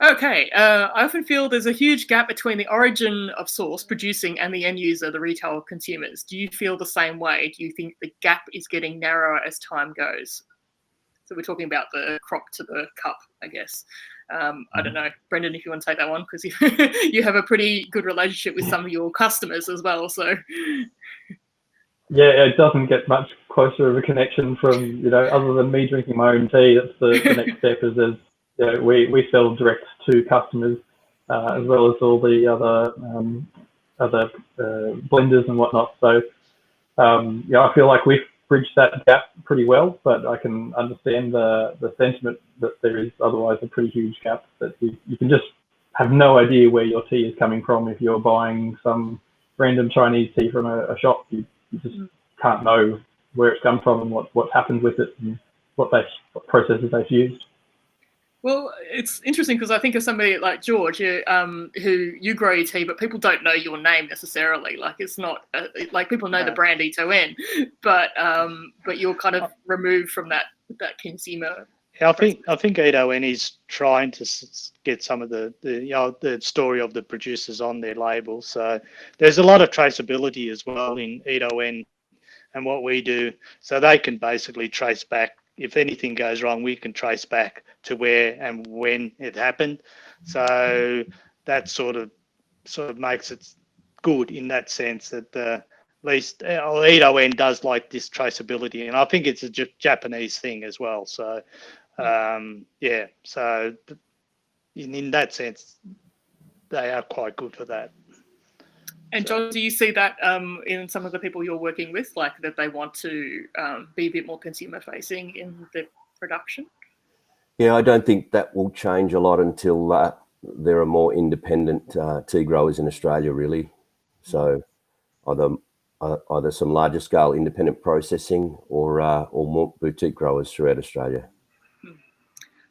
Speaker 7: Okay, I often feel there's a huge gap between the origin of source producing and the end user, the retail consumers. Do you feel the same way? Do you think the gap is getting narrower as time goes? So we're talking about the crop to the cup, I guess. I don't know, Brendon, if you want to take that one, because you have a pretty good relationship with some of your customers as well. So
Speaker 4: yeah, it doesn't get much closer of a connection from, you know, other than me drinking my own tea. That's the next step. Is you know, we sell direct to customers as well as all the other blenders and whatnot. So yeah, I feel like we've bridged that gap pretty well, but I can understand the sentiment that there is otherwise a pretty huge gap, that you can just have no idea where your tea is coming from if you're buying some random Chinese tea from a shop. You just can't know where it's come from and what happened with it and what processes they've used.
Speaker 7: Well, it's interesting because I think of somebody like George, who you grow your tea, but people don't know your name necessarily. Like it's not like people know the brand Teoh, but you're kind of removed from that consumer.
Speaker 6: Yeah, I think Teoh is trying to get some of the story of the producers on their label. So there's a lot of traceability as well in Teoh and what we do. So they can basically trace back. If anything goes wrong, we can trace back to where and when it happened. So that sort of makes it good in that sense that least EDON does like this traceability, and I think it's a Japanese thing as well. So, yeah, so in that sense, they are quite good for that.
Speaker 7: And John, do you see that in some of the people you're working with, like that they want to be a bit more consumer facing in the production?
Speaker 22: Yeah, I don't think that will change a lot until there are more independent tea growers in Australia, really. So either some larger scale independent processing or more boutique growers throughout Australia.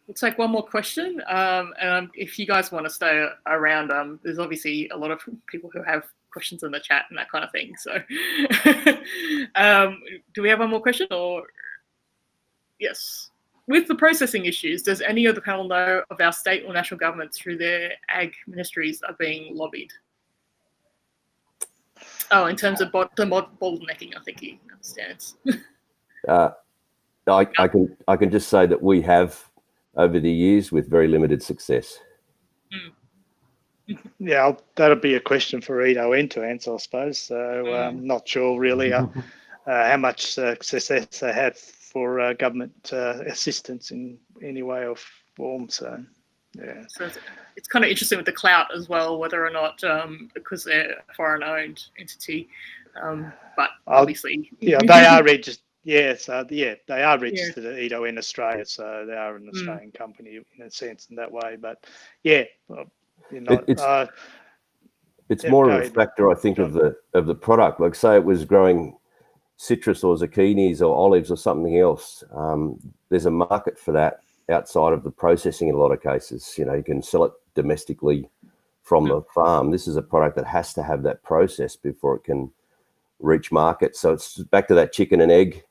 Speaker 7: We'll take one more question. And if you guys want to stay around, there's obviously a lot of people who have questions in the chat and that kind of thing. So do we have one more question or? Yes. With the processing issues, does any of the panel know of our state or national governments through their ag ministries are being lobbied? Oh, in terms of the bottlenecking, I think he understands.
Speaker 22: I can just say that we have over the years with very limited success.
Speaker 6: Yeah, that'll be a question for EDON to answer, I suppose. So I'm not sure really how much success they have for government assistance in any way or form. So, yeah. So
Speaker 7: it's kind of interesting with the clout as well, whether or not because they're a foreign-owned entity, but obviously,
Speaker 6: yeah, they are registered. Yeah, so yeah, they are registered at EDON in Australia, so they are an Australian company in a sense in that way. But yeah, well, you know,
Speaker 22: it's more of a factor, I think, of the product. Like, say it was growing citrus or zucchinis or olives or something else. There's a market for that outside of the processing in a lot of cases. You know, you can sell it domestically from the farm. This is a product that has to have that process before it can reach market. So it's back to that chicken and egg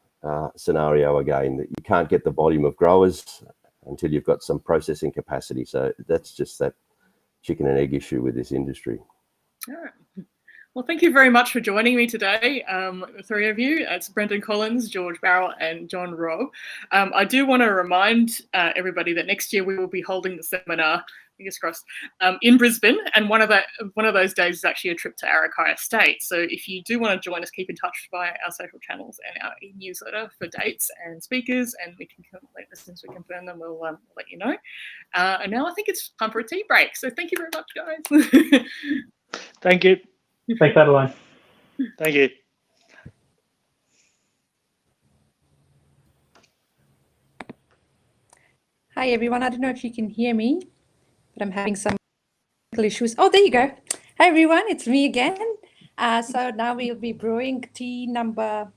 Speaker 22: scenario again, that you can't get the volume of growers until you've got some processing capacity. So that's just that chicken and egg issue with this industry.
Speaker 7: All right. Well, thank you very much for joining me today, the three of you. It's Brendon Collins, George Barel, and John Robb. I do want to remind everybody that next year we will be holding the seminar, fingers crossed, in Brisbane, and one of those days is actually a trip to Arakai Estate. So if you do want to join us, keep in touch via our social channels and our e-newsletter for dates and speakers, and we can as soon as we confirm them, we'll let you know. And now I think it's time for a tea break. So thank you very much, guys.
Speaker 6: Thank you.
Speaker 4: Thanks, Adeline.
Speaker 6: Thank you.
Speaker 10: Hi, everyone. I don't know if you can hear me, but I'm having some technical issues. Oh, there you go. Hi, everyone. It's me again. So now we'll be brewing tea number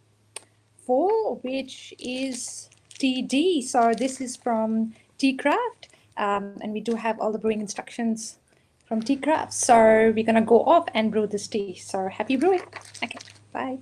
Speaker 10: 4, which is TD. So this is from Tea Craft, and we do have all the brewing instructions from Tea Craft. So we're going to go off and brew this tea. So happy brewing. Okay, bye.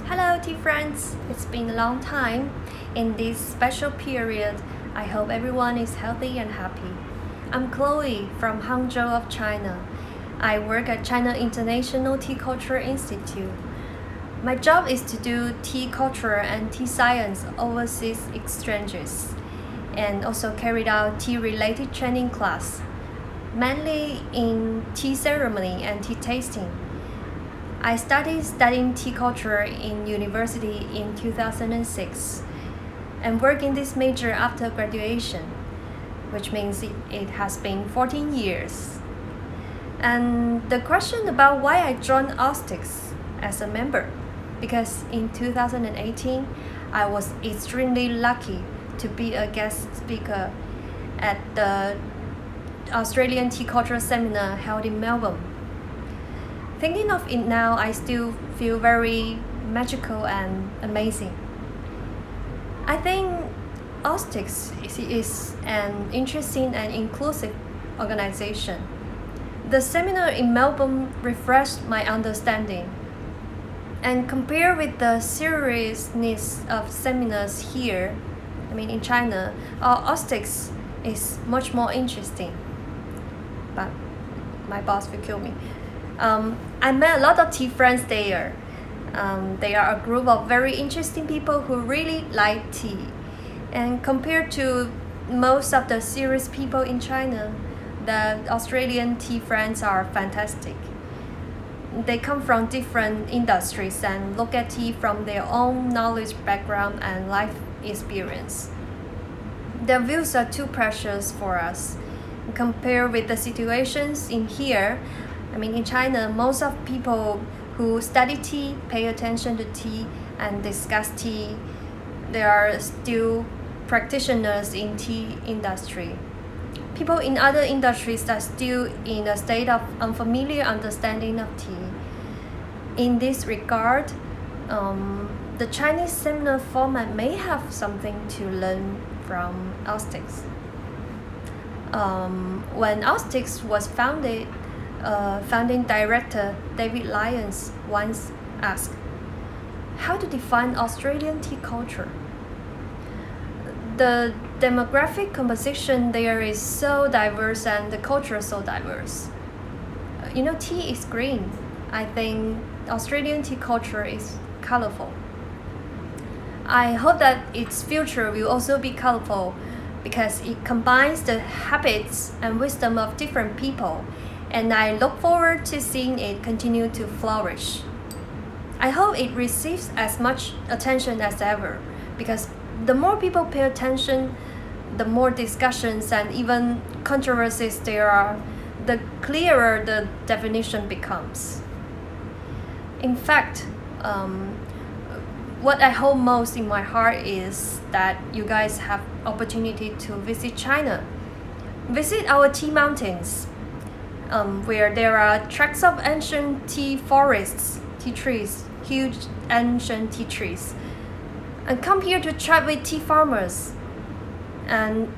Speaker 2: Hello tea friends, it's been a long time. In this special period, I hope everyone is healthy and happy. I'm Chloe from Hangzhou of China. I work at China International Tea Culture Institute. My job is to do tea culture and tea science overseas exchanges. and also carried out tea-related training class, mainly in tea ceremony and tea tasting. I started studying tea culture in university in 2006 and worked in this major after graduation, which means it has been 14 years. And the question about why I joined AUSTCS as a member, because in 2018, I was extremely lucky to be a guest speaker at the Australian Tea Culture Seminar held in Melbourne. Thinking of it now, I still feel very magical and amazing. I think AUSTCS is an interesting and inclusive organization. The seminar in Melbourne refreshed my understanding. And compared with the seriousness of seminars here, in China, AUSTCS is much more interesting. But my boss will kill me. I met a lot of tea friends there. They are a group of very interesting people who really like tea. And compared to most of the serious people in China, the Australian tea friends are fantastic. They come from different industries and look at tea from their own knowledge background and life experience. Their views are too precious for us. Compared with the situations in here, in China, most of people who study tea, pay attention to tea, and discuss tea, they are still practitioners in tea industry. People in other industries are still in a state of unfamiliar understanding of tea. In this regard, the Chinese seminar format may have something to learn from AUSTCS. When AUSTCS was founded, founding director David Lyons once asked, how to define Australian tea culture? The demographic composition there is so diverse and the culture is so diverse. Tea is green. I think Australian tea culture is colorful. I hope that its future will also be colorful because it combines the habits and wisdom of different people, and I look forward to seeing it continue to flourish. I hope it receives as much attention as ever, because the more people pay attention, the more discussions and even controversies there are, the clearer the definition becomes. In fact, what I hope most in my heart is that you guys have opportunity to visit China. Visit our tea mountains, where there are tracts of ancient tea forests, tea trees, huge ancient tea trees. And come here to chat with tea farmers. And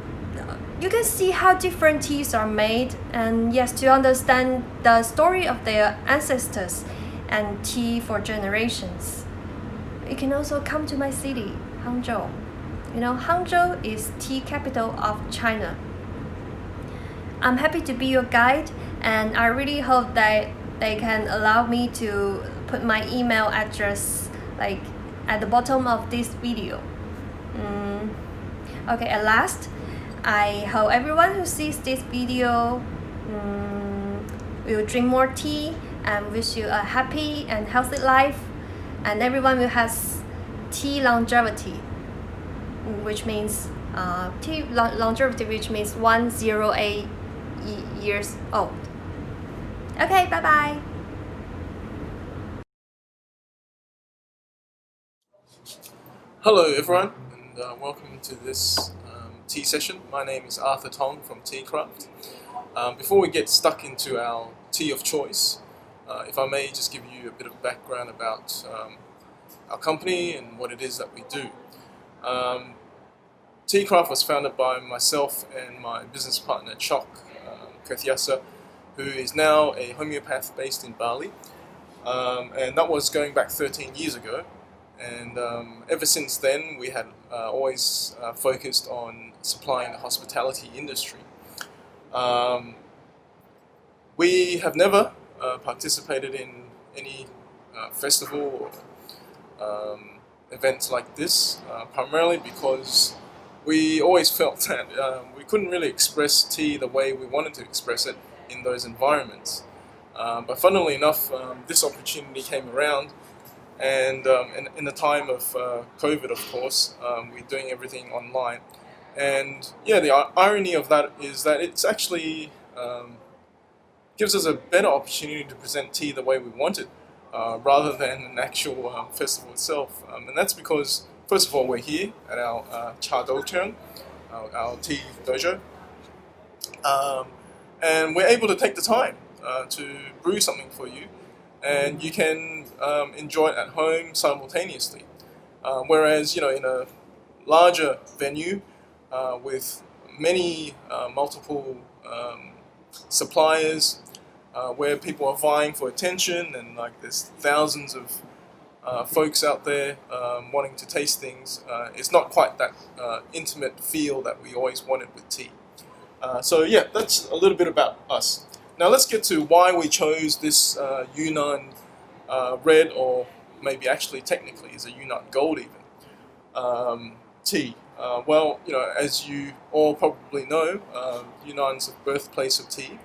Speaker 2: you can see how different teas are made, and yes, to understand the story of their ancestors and tea for generations. You can also come to my city, Hangzhou. Hangzhou is tea capital of China. I'm happy to be your guide, and I really hope that they can allow me to put my email address at the bottom of this video. Okay, at last, I hope everyone who sees this video will drink more tea and wish you a happy and healthy life, and everyone will have tea longevity, which means tea longevity, which means 108 years old. Okay, bye bye.
Speaker 3: Hello everyone, and welcome to this tea session. My name is Arthur Tong from Teacraft. Before we get stuck into our tea of choice, if I may just give you a bit of background about our company and what it is that we do. Teacraft was founded by myself and my business partner Chok, Cathy Zhang, who is now a homeopath based in Bali, and that was going back 13 years ago. And ever since then, we had always focused on supplying the hospitality industry. We have never participated in any festival or events like this, primarily because we always felt that we couldn't really express tea the way we wanted to express it in those environments. But funnily enough, this opportunity came around, and in the time of COVID, of course, we're doing everything online. And yeah, the irony of that is that it's actually gives us a better opportunity to present tea the way we want it, rather than an actual festival itself. And that's because, first of all, we're here at our Cha Docheng, our tea dojo, and we're able to take the time to brew something for you, and you can enjoy it at home simultaneously. Whereas, in a larger venue with many multiple suppliers, where people are vying for attention, and like there's thousands of folks out there wanting to taste things, it's not quite that intimate feel that we always wanted with tea. So yeah, that's a little bit about us. Now let's get to why we chose this Yunnan red, or maybe actually technically is a Yunnan gold even, tea. Well, as you all probably know, Yunnan's the birthplace of tea.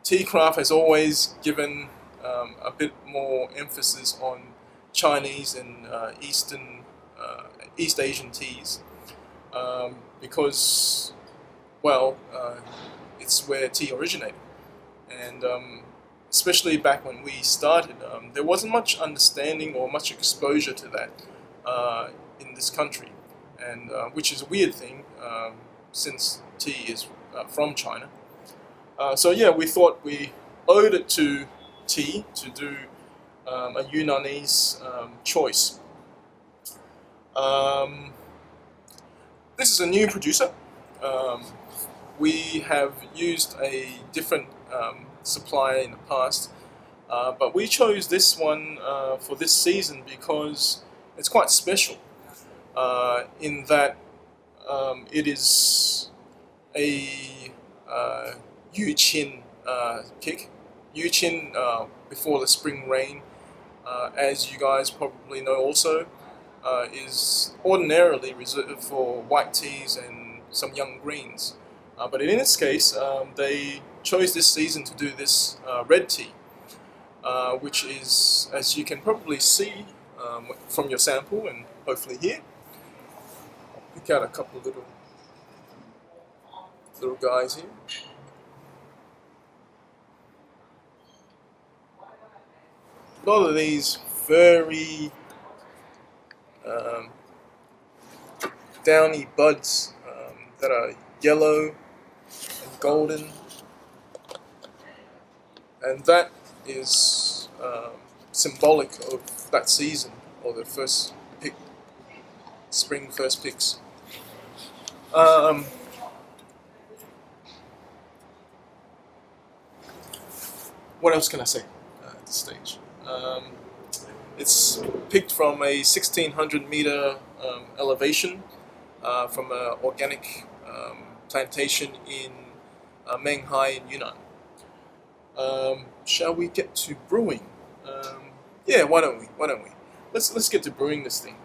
Speaker 3: Tea craft has always given a bit more emphasis on Chinese and East Asian teas, because, well, it's where tea originated. And especially back when we started, there wasn't much understanding or much exposure to that in this country, and which is a weird thing since tea is from China. So yeah, we thought we owed it to tea to do a Yunnanese choice. This is a new producer. We have used a different supplier in the past, but we chose this one for this season because it's quite special in that it is a Yuqin kick. Yuqin, before the spring rain, as you guys probably know also, is ordinarily reserved for white teas and some young greens. But in this case, they chose this season to do this red tea, which is, as you can probably see from your sample and hopefully here, pick out a couple of little guys here. A lot of these very downy buds that are yellow and golden, and that is symbolic of that season, or the first pick, spring first picks. What else can I say at this stage? It's picked from a 1600 meter elevation from an organic plantation in Menghai in Yunnan. Shall we get to brewing? Yeah, why don't we? Let's get to brewing this thing.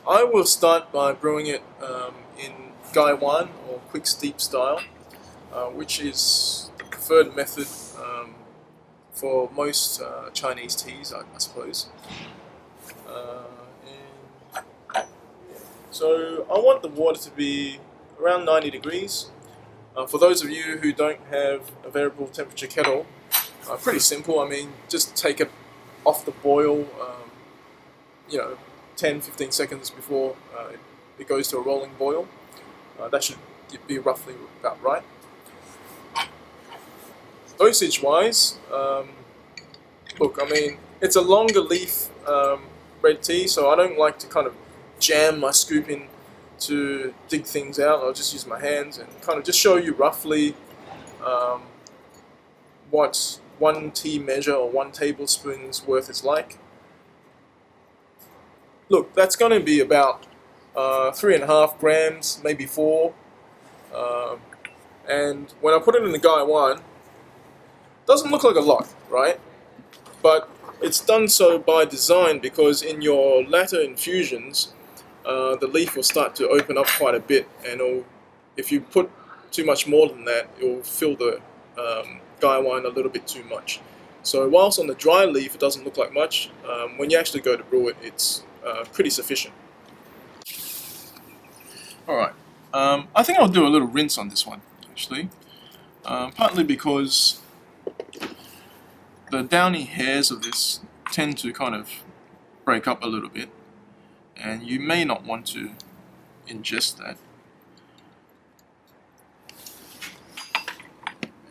Speaker 3: I will start by brewing it in Gaiwan, or quick steep style, which is the preferred method for most Chinese teas, I suppose. So I want the water to be around 90 degrees. For those of you who don't have a variable temperature kettle, pretty simple. I mean, just take it off the boil, 10-15 seconds before it goes to a rolling boil. That should be roughly about right. Dosage wise, look, I mean, it's a longer leaf red tea, so I don't like to kind of jam my scoop in to dig things out. I'll just use my hands and kind of just show you roughly what 1 tea measure or 1 tablespoon's worth is like. Look, that's going to be about 3.5 grams, maybe 4. And when I put it in the Gaiwan, doesn't look like a lot, right? but it's done so by design, because in your latter infusions, the leaf will start to open up quite a bit, and if you put too much more than that, it will fill the gaiwan a little bit too much. So whilst on the dry leaf it doesn't look like much, when you actually go to brew it, it's pretty sufficient. Alright, I think I'll do a little rinse on this one, actually. Partly because the downy hairs of this tend to kind of break up a little bit, and you may not want to ingest that.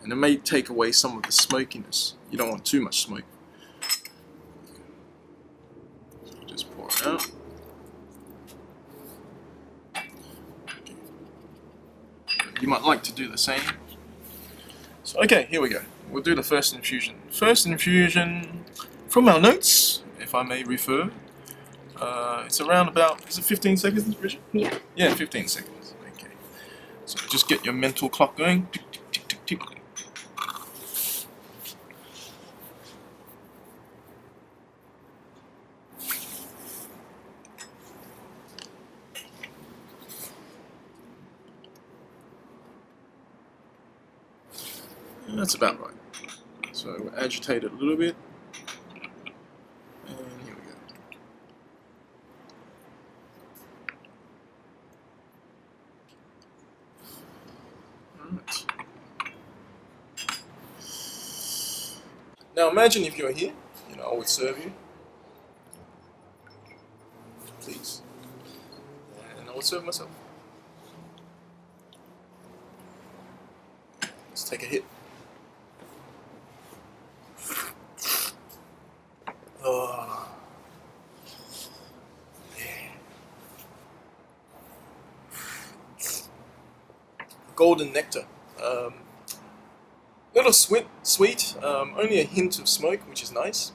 Speaker 3: And it may take away some of the smokiness. You don't want too much smoke. So just pour it out. You might like to do the same. So okay, here we go. We'll do the first infusion. First infusion, from our notes, if I may refer, it's around about, is it 15 seconds, Bridget?
Speaker 7: Yeah.
Speaker 3: Yeah, 15 seconds. Okay. So just get your mental clock going. Tick, tick, tick, tick, tick. That's about right. So we'll agitate it a little bit. And here we go. Alright. Now imagine if you're here, I would serve you. Please. And I would serve myself. Let's take a hit. Oh, yeah. Golden nectar. Little sweet, only a hint of smoke, which is nice.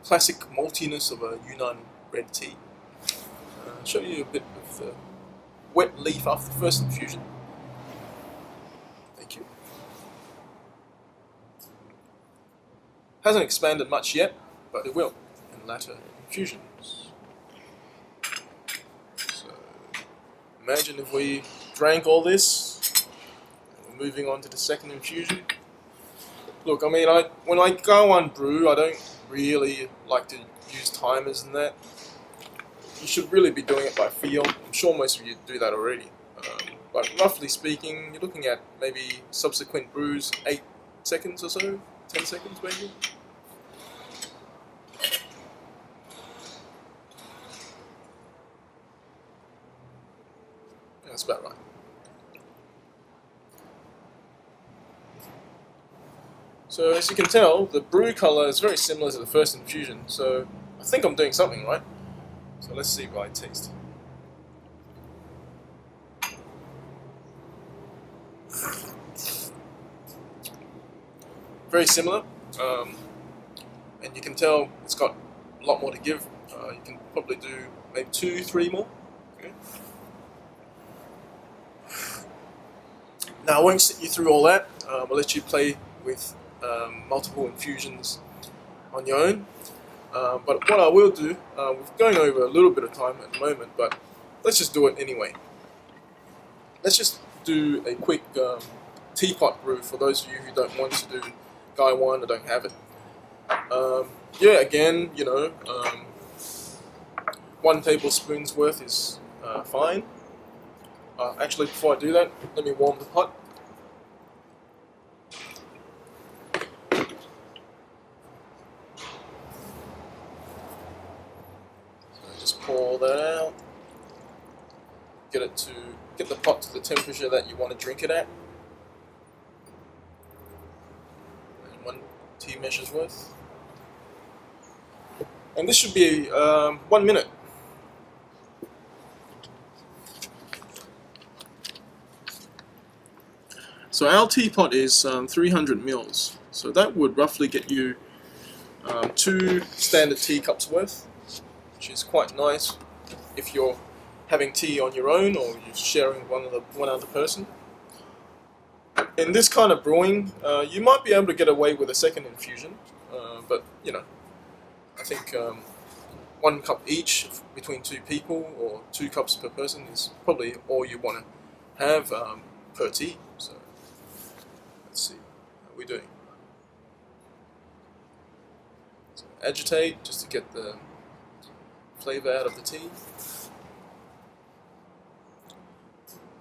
Speaker 3: Classic maltiness of a Yunnan red tea. I'll show you a bit of the wet leaf after the first infusion. Thank you. Hasn't expanded much yet, but it will in latter infusions. So imagine if we drank all this, and we're moving on to the second infusion. Look, I mean, when I go on brew, I don't really like to use timers and that. You should really be doing it by feel. I'm sure most of you do that already. But roughly speaking, you're looking at maybe subsequent brews 8 seconds or so, 10 seconds maybe. That's about right. So as you can tell, the brew color is very similar to the first infusion, so I think I'm doing something right. So let's see what I taste. Very similar, and you can tell it's got a lot more to give. You can probably do maybe 2, 3 more. Okay. Now I won't sit you through all that. I'll let you play with multiple infusions on your own. But what I will do, we're going over a little bit of time at the moment, but let's just do it anyway. Let's just do a quick teapot brew for those of you who don't want to do gaiwan or don't have it. Yeah, again, 1 tablespoon's worth is fine. Actually, before I do that, let me warm the pot. Just pour that out. Get the pot to the temperature that you want to drink it at. And 1 tea measure's worth. And this should be 1 minute. So our teapot is 300 mils. So that would roughly get you 2 standard teacups worth, which is quite nice if you're having tea on your own or you're sharing one other person. In this kind of brewing, you might be able to get away with a second infusion, but I think 1 cup each between 2 people, or 2 cups per person, is probably all you want to have per tea. So let's see how we're doing. So agitate just to get the flavour out of the tea,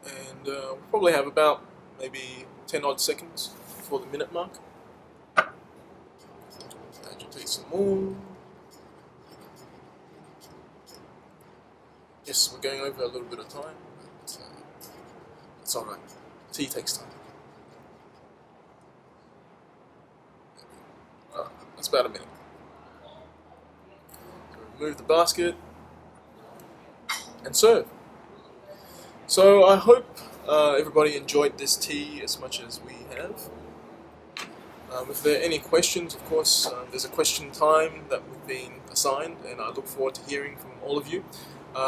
Speaker 3: and we'll probably have about maybe 10 odd seconds before the minute mark. Agitate some more. Yes, we're going over a little bit of time, but it's alright. Tea takes time. That's about a minute. So remove the basket and serve. So I hope everybody enjoyed this tea as much as we have. If there are any questions, of course, there's a question time that we've been assigned, and I look forward to hearing from all of you.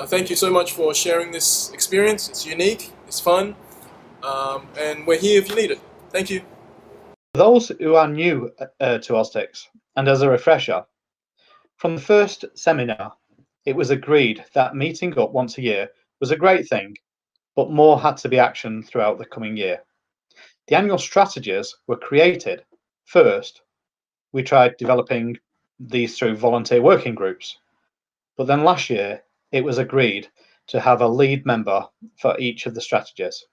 Speaker 3: Thank you so much for sharing this experience. It's unique, it's fun, and we're here if you need it. Thank you.
Speaker 1: For those who are new to AUSTCS, and as a refresher, from the first seminar, it was agreed that meeting up once a year was a great thing, but more had to be actioned throughout the coming year. The annual strategies were created. First, we tried developing these through volunteer working groups, but then last year it was agreed to have a lead member for each of the strategies.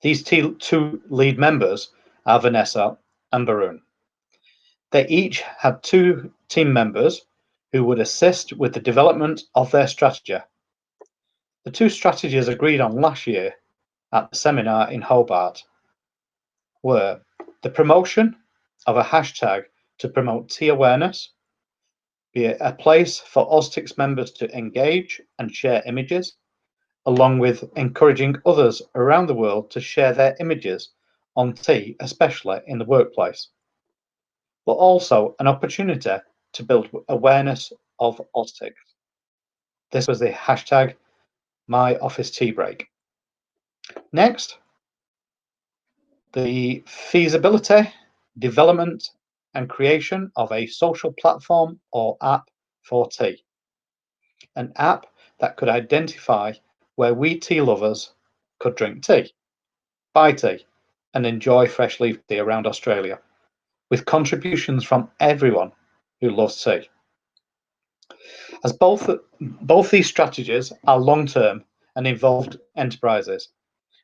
Speaker 1: These 2 lead members are Vanessa and Boroon. They each had 2 team members who would assist with the development of their strategy. The 2 strategies agreed on last year at the seminar in Hobart were the promotion of a hashtag to promote tea awareness, be it a place for AUSTCS members to engage and share images, along with encouraging others around the world to share their images on tea, especially in the workplace, but also an opportunity to build awareness of AUSTCS. This was the hashtag myofficeteabreak. Next, the feasibility, development and creation of a social platform or app for tea. An app that could identify where we tea lovers could drink tea, buy tea and enjoy fresh leaf tea around Australia, with contributions from everyone who loves tea. As both these strategies are long-term and involved enterprises,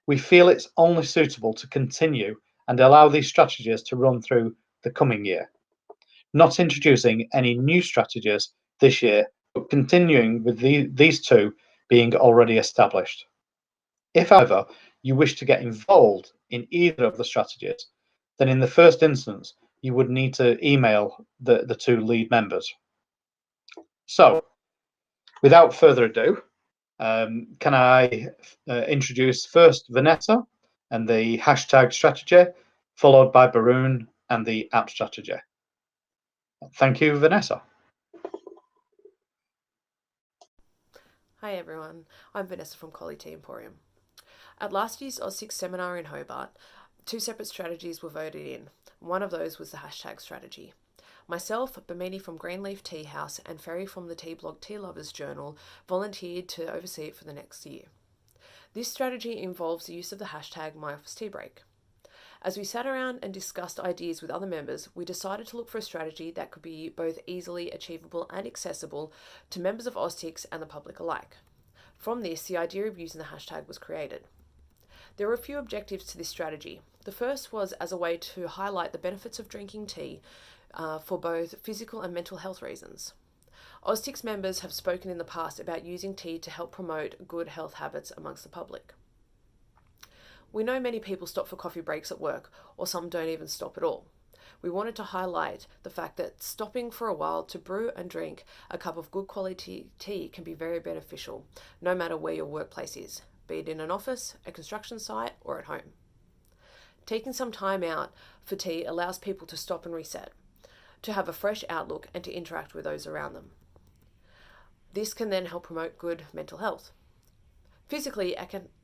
Speaker 1: we feel it's only suitable to continue and allow these strategies to run through the coming year, not introducing any new strategies this year, but continuing with these 2 being already established. If, however, you wish to get involved in either of the strategies, then in the first instance, you would need to email the 2 lead members. So, without further ado, can I introduce first Vanessa and the hashtag strategy, followed by Boroon and the app strategy. Thank you, Vanessa.
Speaker 12: Hi everyone, I'm Vanessa from Quality Tea Emporium. At last year's AUSTCS seminar in Hobart, 2 separate strategies were voted in. One of those was the hashtag strategy. Myself, Bamini from Greenleaf Tea House and Ferry from the tea blog Tea Lovers Journal volunteered to oversee it for the next year. This strategy involves the use of the hashtag myofficeteabreak. As we sat around and discussed ideas with other members, we decided to look for a strategy that could be both easily achievable and accessible to members of AUSTCS and the public alike. From this, the idea of using the hashtag was created. There were a few objectives to this strategy. The first was as a way to highlight the benefits of drinking tea for both physical and mental health reasons. AUSTCS members have spoken in the past about using tea to help promote good health habits amongst the public. We know many people stop for coffee breaks at work, or some don't even stop at all. We wanted to highlight the fact that stopping for a while to brew and drink a cup of good quality tea can be very beneficial, no matter where your workplace is, be it in an office, a construction site, or at home. Taking some time out for tea allows people to stop and reset, to have a fresh outlook and to interact with those around them. This can then help promote good mental health. Physically,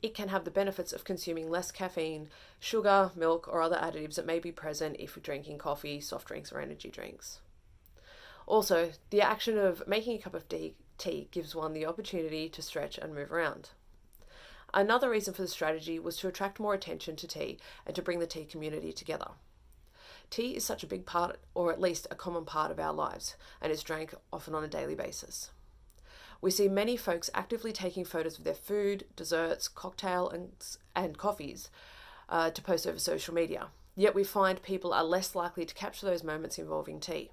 Speaker 12: it can have the benefits of consuming less caffeine, sugar, milk, or other additives that may be present if you're drinking coffee, soft drinks, or energy drinks. Also, the action of making a cup of tea gives one the opportunity to stretch and move around. Another reason for the strategy was to attract more attention to tea and to bring the tea community together. Tea is such a big part, or at least a common part of our lives, and is drank often on a daily basis. We see many folks actively taking photos of their food, desserts, cocktails, and coffees to post over social media. Yet we find people are less likely to capture those moments involving tea.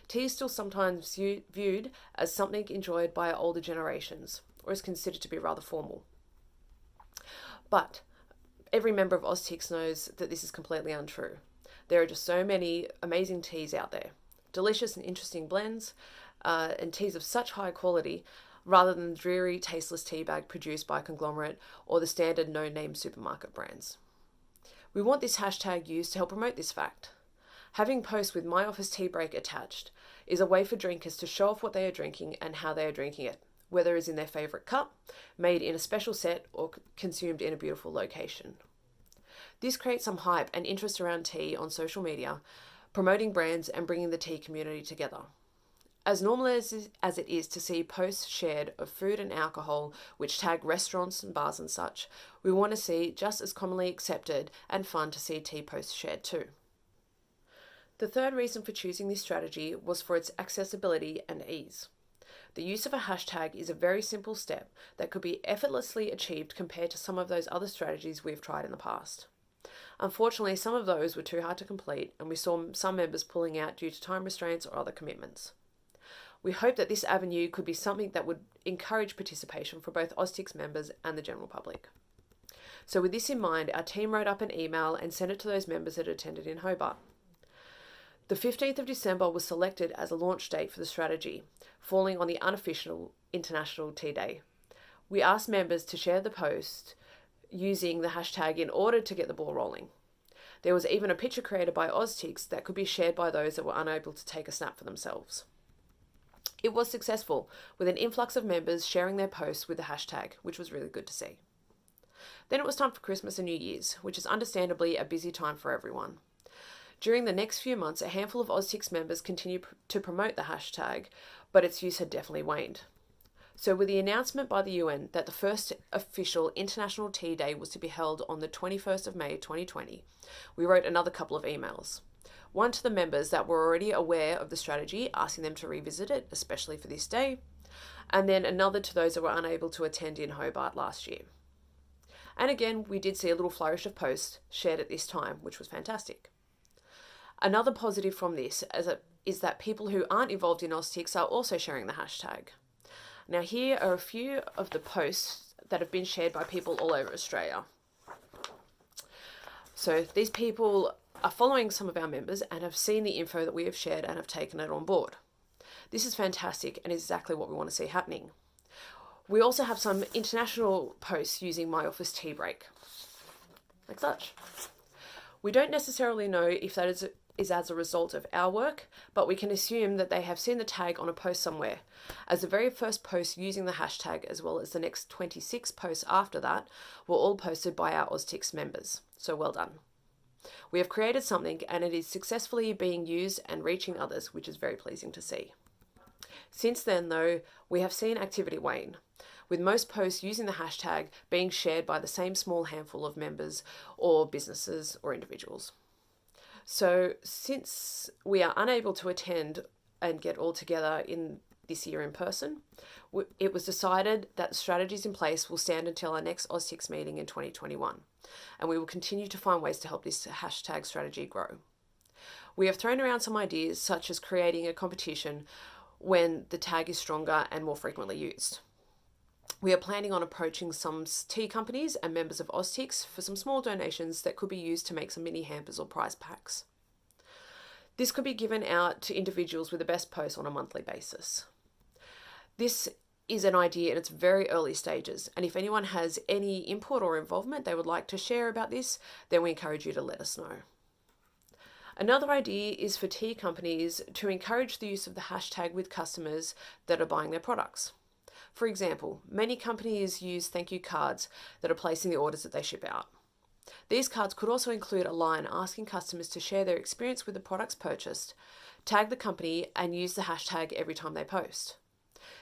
Speaker 12: Tea is still sometimes viewed as something enjoyed by our older generations, or is considered to be rather formal. But every member of AUSTCS knows that this is completely untrue. There are just so many amazing teas out there, delicious and interesting blends, and teas of such high quality, rather than the dreary, tasteless tea bag produced by a conglomerate or the standard no-name supermarket brands. We want this hashtag used to help promote this fact. Having posts with myofficeteabreak attached is a way for drinkers to show off what they are drinking and how they are drinking it, whether it's in their favourite cup, made in a special set, or consumed in a beautiful location. This creates some hype and interest around tea on social media, promoting brands and bringing the tea community together. As normal as it is to see posts shared of food and alcohol which tag restaurants and bars and such, we want to see just as commonly accepted and fun to see tea posts shared too. The third reason for choosing this strategy was for its accessibility and ease. The use of a hashtag is a very simple step that could be effortlessly achieved compared to some of those other strategies we've tried in the past. Unfortunately, some of those were too hard to complete, and we saw some members pulling out due to time restraints or other commitments. We hope that this avenue could be something that would encourage participation for both AUSTCS members and the general public. So with this in mind, our team wrote up an email and sent it to those members that attended in Hobart. The 15th of December was selected as a launch date for the strategy, falling on the unofficial International Tea Day. We asked members to share the post using the hashtag in order to get the ball rolling. There was even a picture created by AUSTCS that could be shared by those that were unable to take a snap for themselves. It was successful, with an influx of members sharing their posts with the hashtag, which was really good to see. Then it was time for Christmas and New Year's, which is understandably a busy time for everyone. During the next few months, a handful of AUSTCS members continued to promote the hashtag, but its use had definitely waned. So with the announcement by the UN that the first official International Tea Day was to be held on the 21st of May 2020, we wrote another couple of emails. One to the members that were already aware of the strategy, asking them to revisit it, especially for this day, and then another to those that were unable to attend in Hobart last year. And again, we did see a little flourish of posts shared at this time, which was fantastic. Another positive from this is that people who aren't involved in AUSTCS are also sharing the hashtag. Now here are a few of the posts that have been shared by people all over Australia. So these people are following some of our members and have seen the info that we have shared and have taken it on board. This is fantastic and is exactly what we want to see happening. We also have some international posts using myofficeteabreak, like such. We don't necessarily know if that is as a result of our work, but we can assume that they have seen the tag on a post somewhere, as the very first post using the hashtag, as well as the next 26 posts after that, were all posted by our AUSTCS members. So well done. We have created something and it is successfully being used and reaching others, which is very pleasing to see. Since then, though, we have seen activity wane, with most posts using the hashtag being shared by the same small handful of members or businesses or individuals. So since we are unable to attend and get all together in this year in person, it was decided that the strategies in place will stand until our next AUSTCS meeting in 2021, and we will continue to find ways to help this hashtag strategy grow. We have thrown around some ideas, such as creating a competition when the tag is stronger and more frequently used. We are planning on approaching some tea companies and members of AUSTCS for some small donations that could be used to make some mini hampers or prize packs. This could be given out to individuals with the best posts on a monthly basis. This is an idea in its very early stages, and if anyone has any input or involvement they would like to share about this, then we encourage you to let us know. Another idea is for tea companies to encourage the use of the hashtag with customers that are buying their products. For example, many companies use thank you cards that are placed in the orders that they ship out. These cards could also include a line asking customers to share their experience with the products purchased, tag the company, and use the hashtag every time they post.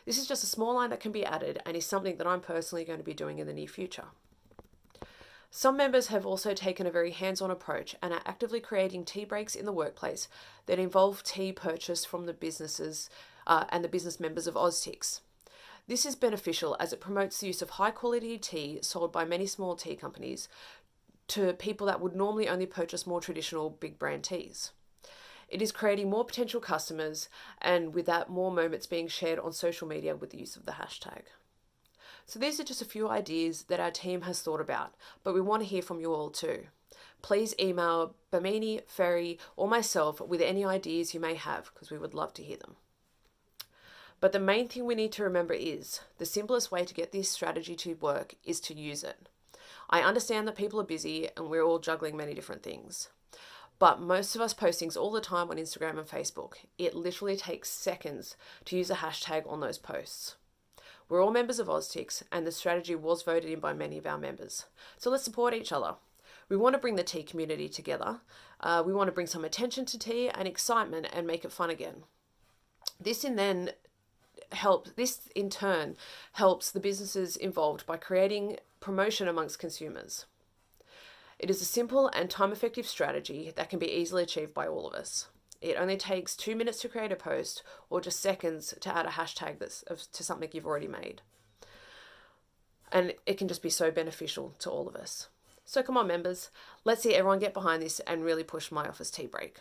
Speaker 12: This is just a small line that can be added and is something that I'm personally going to be doing in the near future. Some members have also taken a very hands-on approach and are actively creating tea breaks in the workplace that involve tea purchased from the businesses and the business members of AUSTCS. This is beneficial as it promotes the use of high-quality tea sold by many small tea companies to people that would normally only purchase more traditional big brand teas. It is creating more potential customers, and with that, more moments being shared on social media with the use of the hashtag. So these are just a few ideas that our team has thought about, but we want to hear from you all too. Please email Bamini, Ferry, or myself with any ideas you may have, because we would love to hear them. But the main thing we need to remember is the simplest way to get this strategy to work is to use it. I understand that people are busy and we're all juggling many different things. But most of us post things all the time on Instagram and Facebook. It literally takes seconds to use a hashtag on those posts. We're all members of AUSTCS, and the strategy was voted in by many of our members. So let's support each other. We want to bring the tea community together. We want to bring some attention to tea and excitement and make it fun again. This in turn helps the businesses involved by creating promotion amongst consumers. It is a simple and time-effective strategy that can be easily achieved by all of us. It only takes 2 minutes to create a post or just seconds to add a hashtag to something you've already made. And it can just be so beneficial to all of us. So come on, members, let's see everyone get behind this and really push My Office Tea Break.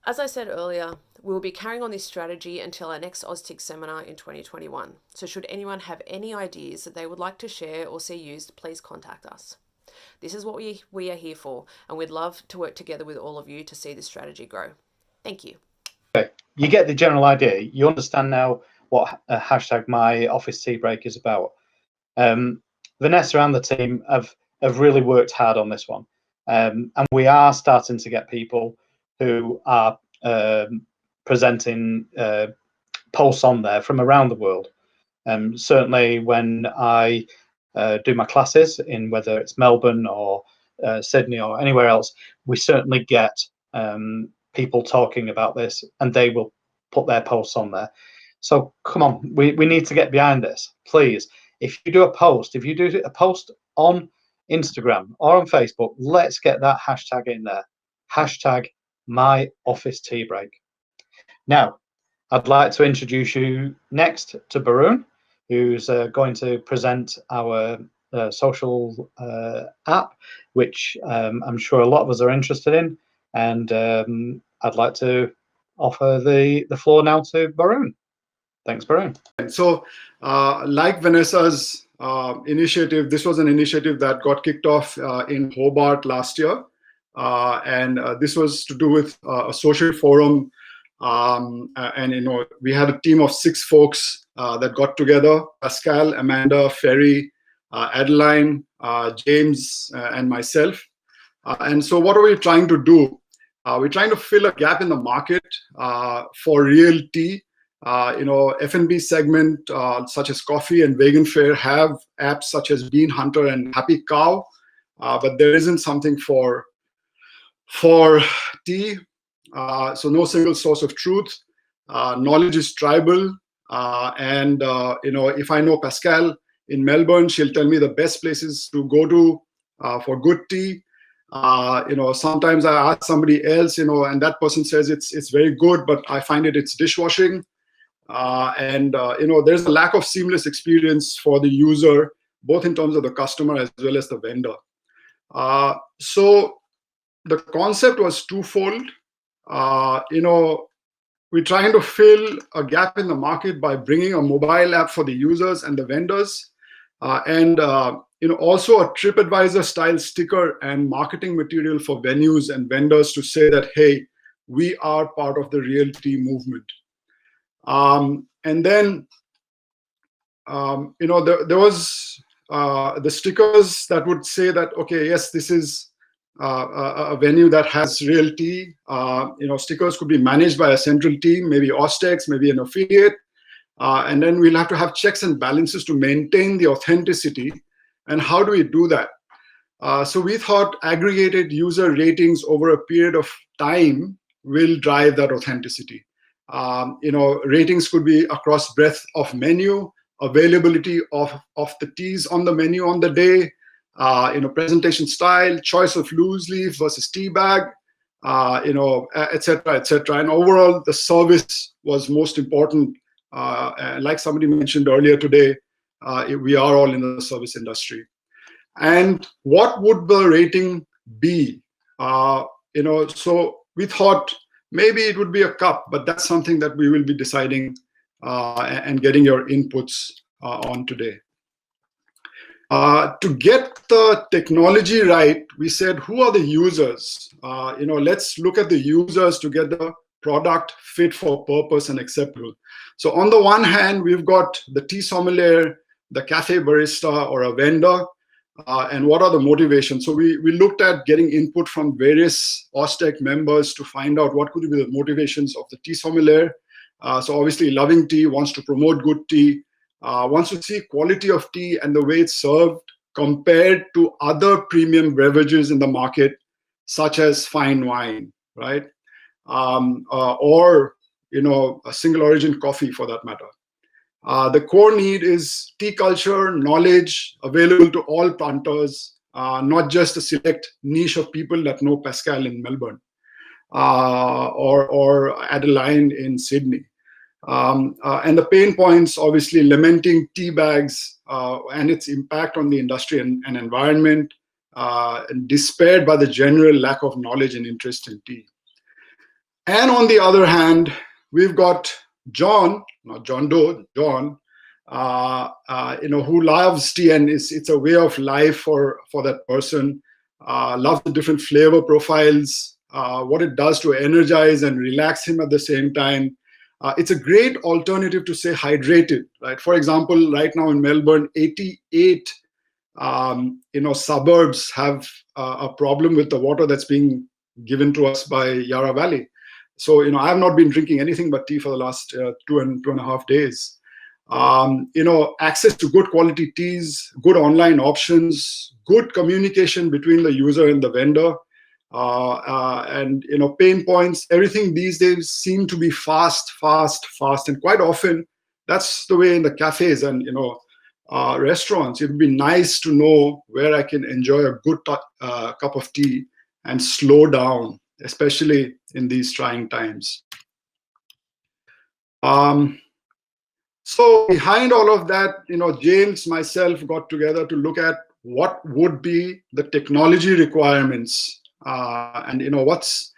Speaker 12: As I said earlier, we will be carrying on this strategy until our next AUSTCS seminar in 2021. So should anyone have any ideas that they would like to share or see used, please contact us. This is what we are here for, and we'd love to work together with all of you to see this strategy grow. Thank you.
Speaker 1: Okay, you get the general idea. You understand now what hashtag My Office Tea Break is about. Vanessa and the team have really worked hard on this one, and we are starting to get people who are presenting posts on there from around the world. Certainly when I do my classes in whether it's Melbourne or Sydney or anywhere else, we certainly get people talking about this, and they will put their posts on there. So come on, we need to get behind this, please. If you do a post on Instagram or on Facebook, let's get that hashtag in there. Hashtag My Office Tea Break. Now, I'd like to introduce you next to Boroon, who's going to present our social app, which I'm sure a lot of us are interested in. And I'd like to offer the floor now to Boroon. Thanks, Boroon.
Speaker 5: So, like Vanessa's initiative, this was an initiative that got kicked off in Hobart last year. And this was to do with a social forum. And, we had a team of 6 folks that got together: Pascal, Amanda, Ferry, Adeline, James, and myself. And so what are we trying to do? We're trying to fill a gap in the market for real tea. F&B segment such as coffee and vegan fare have apps such as Bean Hunter and Happy Cow, but there isn't something for tea. So no single source of truth. Knowledge is tribal. And if I know Pascal in Melbourne, she'll tell me the best places to go to for good tea. Sometimes I ask somebody else, and that person says it's very good, but I find it's dishwashing. There's a lack of seamless experience for the user, both in terms of the customer as well as the vendor. So the concept was twofold. We're trying to fill a gap in the market by bringing a mobile app for the users and the vendors, and also a TripAdvisor style sticker and marketing material for venues and vendors to say that, hey, we are part of the real tea movement. And then, there was the stickers that would say that, okay, yes, this is a venue that has real tea. Stickers could be managed by a central team, maybe AUSTCS, maybe an affiliate. And then we'll have to have checks and balances to maintain the authenticity. And how do we do that? So we thought aggregated user ratings over a period of time will drive that authenticity. Ratings could be across breadth of menu, availability of the teas on the menu on the day, presentation style, choice of loose leaf versus tea bag, et cetera, et cetera. And overall, the service was most important. Like somebody mentioned earlier today, we are all in the service industry. And what would the rating be? So we thought maybe it would be a cup, but that's something that we will be deciding and getting your inputs on today. To get the technology right, we said, who are the users? Let's look at the users to get the product fit for purpose and acceptable. So on the one hand, we've got the tea sommelier, the cafe barista, or a vendor. And what are the motivations? So we looked at getting input from various AUSTCS members to find out what could be the motivations of the tea sommelier. So obviously loving tea, wants to promote good tea, wants to see quality of tea and the way it's served compared to other premium beverages in the market, such as fine wine, right? Or a single origin coffee for that matter. The core need is tea culture, knowledge available to all planters, not just a select niche of people that know Pascal in Melbourne or Adeline in Sydney. And the pain points, obviously, lamenting tea bags and its impact on the industry and environment, and despaired by the general lack of knowledge and interest in tea. And on the other hand, we've got John, not John Doe, John, who loves tea, and it's a way of life for that person. Loves the different flavor profiles, what it does to energize and relax him at the same time. It's a great alternative to say hydrated, right? For example, right now in Melbourne, 88 suburbs have a problem with the water that's being given to us by Yarra Valley. So, I have not been drinking anything but tea for the last 2.5 days. Access to good quality teas, good online options, good communication between the user and the vendor, and pain points. Everything these days seem to be fast, and quite often that's the way in the cafes and restaurants. It would be nice to know where I can enjoy a good cup of tea and slow down, especially in these trying times. So behind all of that, James, myself got together to look at what would be the technology requirements and what's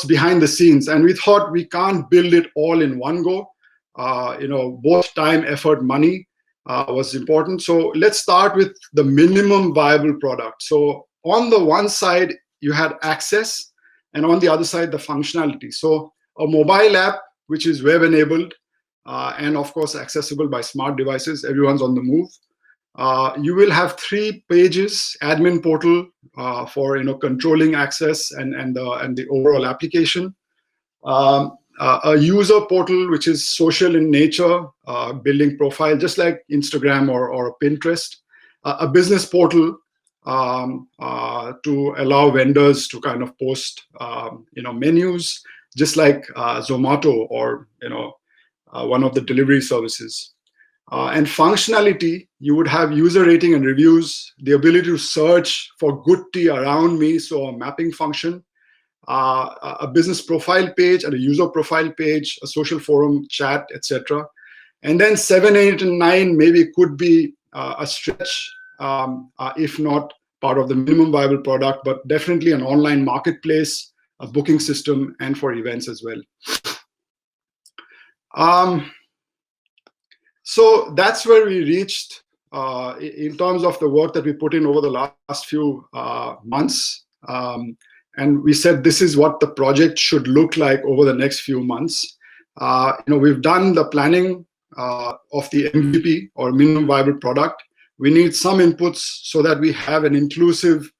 Speaker 5: behind the scenes. And we thought we can't build it all in one go. Both time, effort, money was important. So let's start with the minimum viable product. So on the one side, you had access, and on the other side, the functionality. So a mobile app, which is web-enabled, and of course accessible by smart devices. Everyone's on the move. You will have 3 pages: admin portal for controlling access and the overall application. A user portal, which is social in nature, building profile, just like Instagram or Pinterest. A business portal to allow vendors to kind of post menus, just like Zomato or one of the delivery services. And functionality, you would have user rating and reviews, the ability to search for good tea around me, so a mapping function, a business profile page and a user profile page, a social forum, chat, etc. And then 7, 8, and 9 maybe could be a stretch, if not part of the minimum viable product, but definitely an online marketplace, a booking system, and for events as well. So that's where we reached in terms of the work that we put in over the last few months. And we said this is what the project should look like over the next few months. We've done the planning of the MVP or minimum viable product. We need some inputs so that we have an inclusive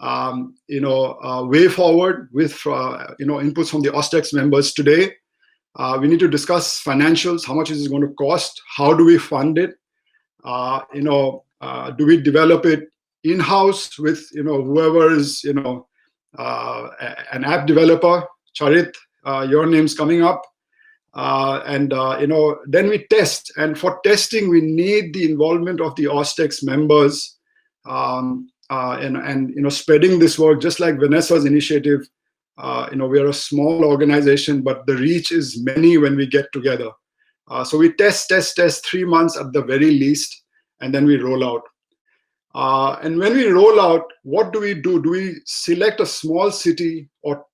Speaker 5: way forward with inputs from the AUSTCS members today. We need to discuss financials. How much is it going to cost? How do we fund it? Do we develop it in-house with whoever is an app developer? Charit, your name's coming up. Then we test, and for testing we need the involvement of the AUSTCS members, and spreading this work, just like Vanessa's initiative. We are a small organization, but the reach is many when we get together. So we test 3 months at the very least, and then we roll out. And when we roll out, what do we do? Do we select a small city or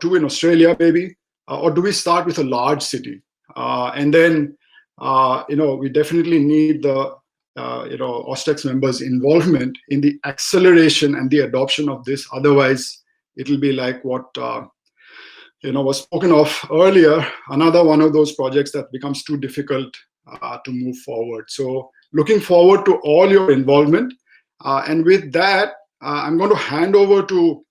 Speaker 5: two in Australia maybe? Or do we start with a large city? And then, we definitely need the, AUSTCS members' involvement in the acceleration and the adoption of this. Otherwise, it'll be like what, was spoken of earlier, another one of those projects that becomes too difficult to move forward. So looking forward to all your involvement. And with that, I'm going to hand over to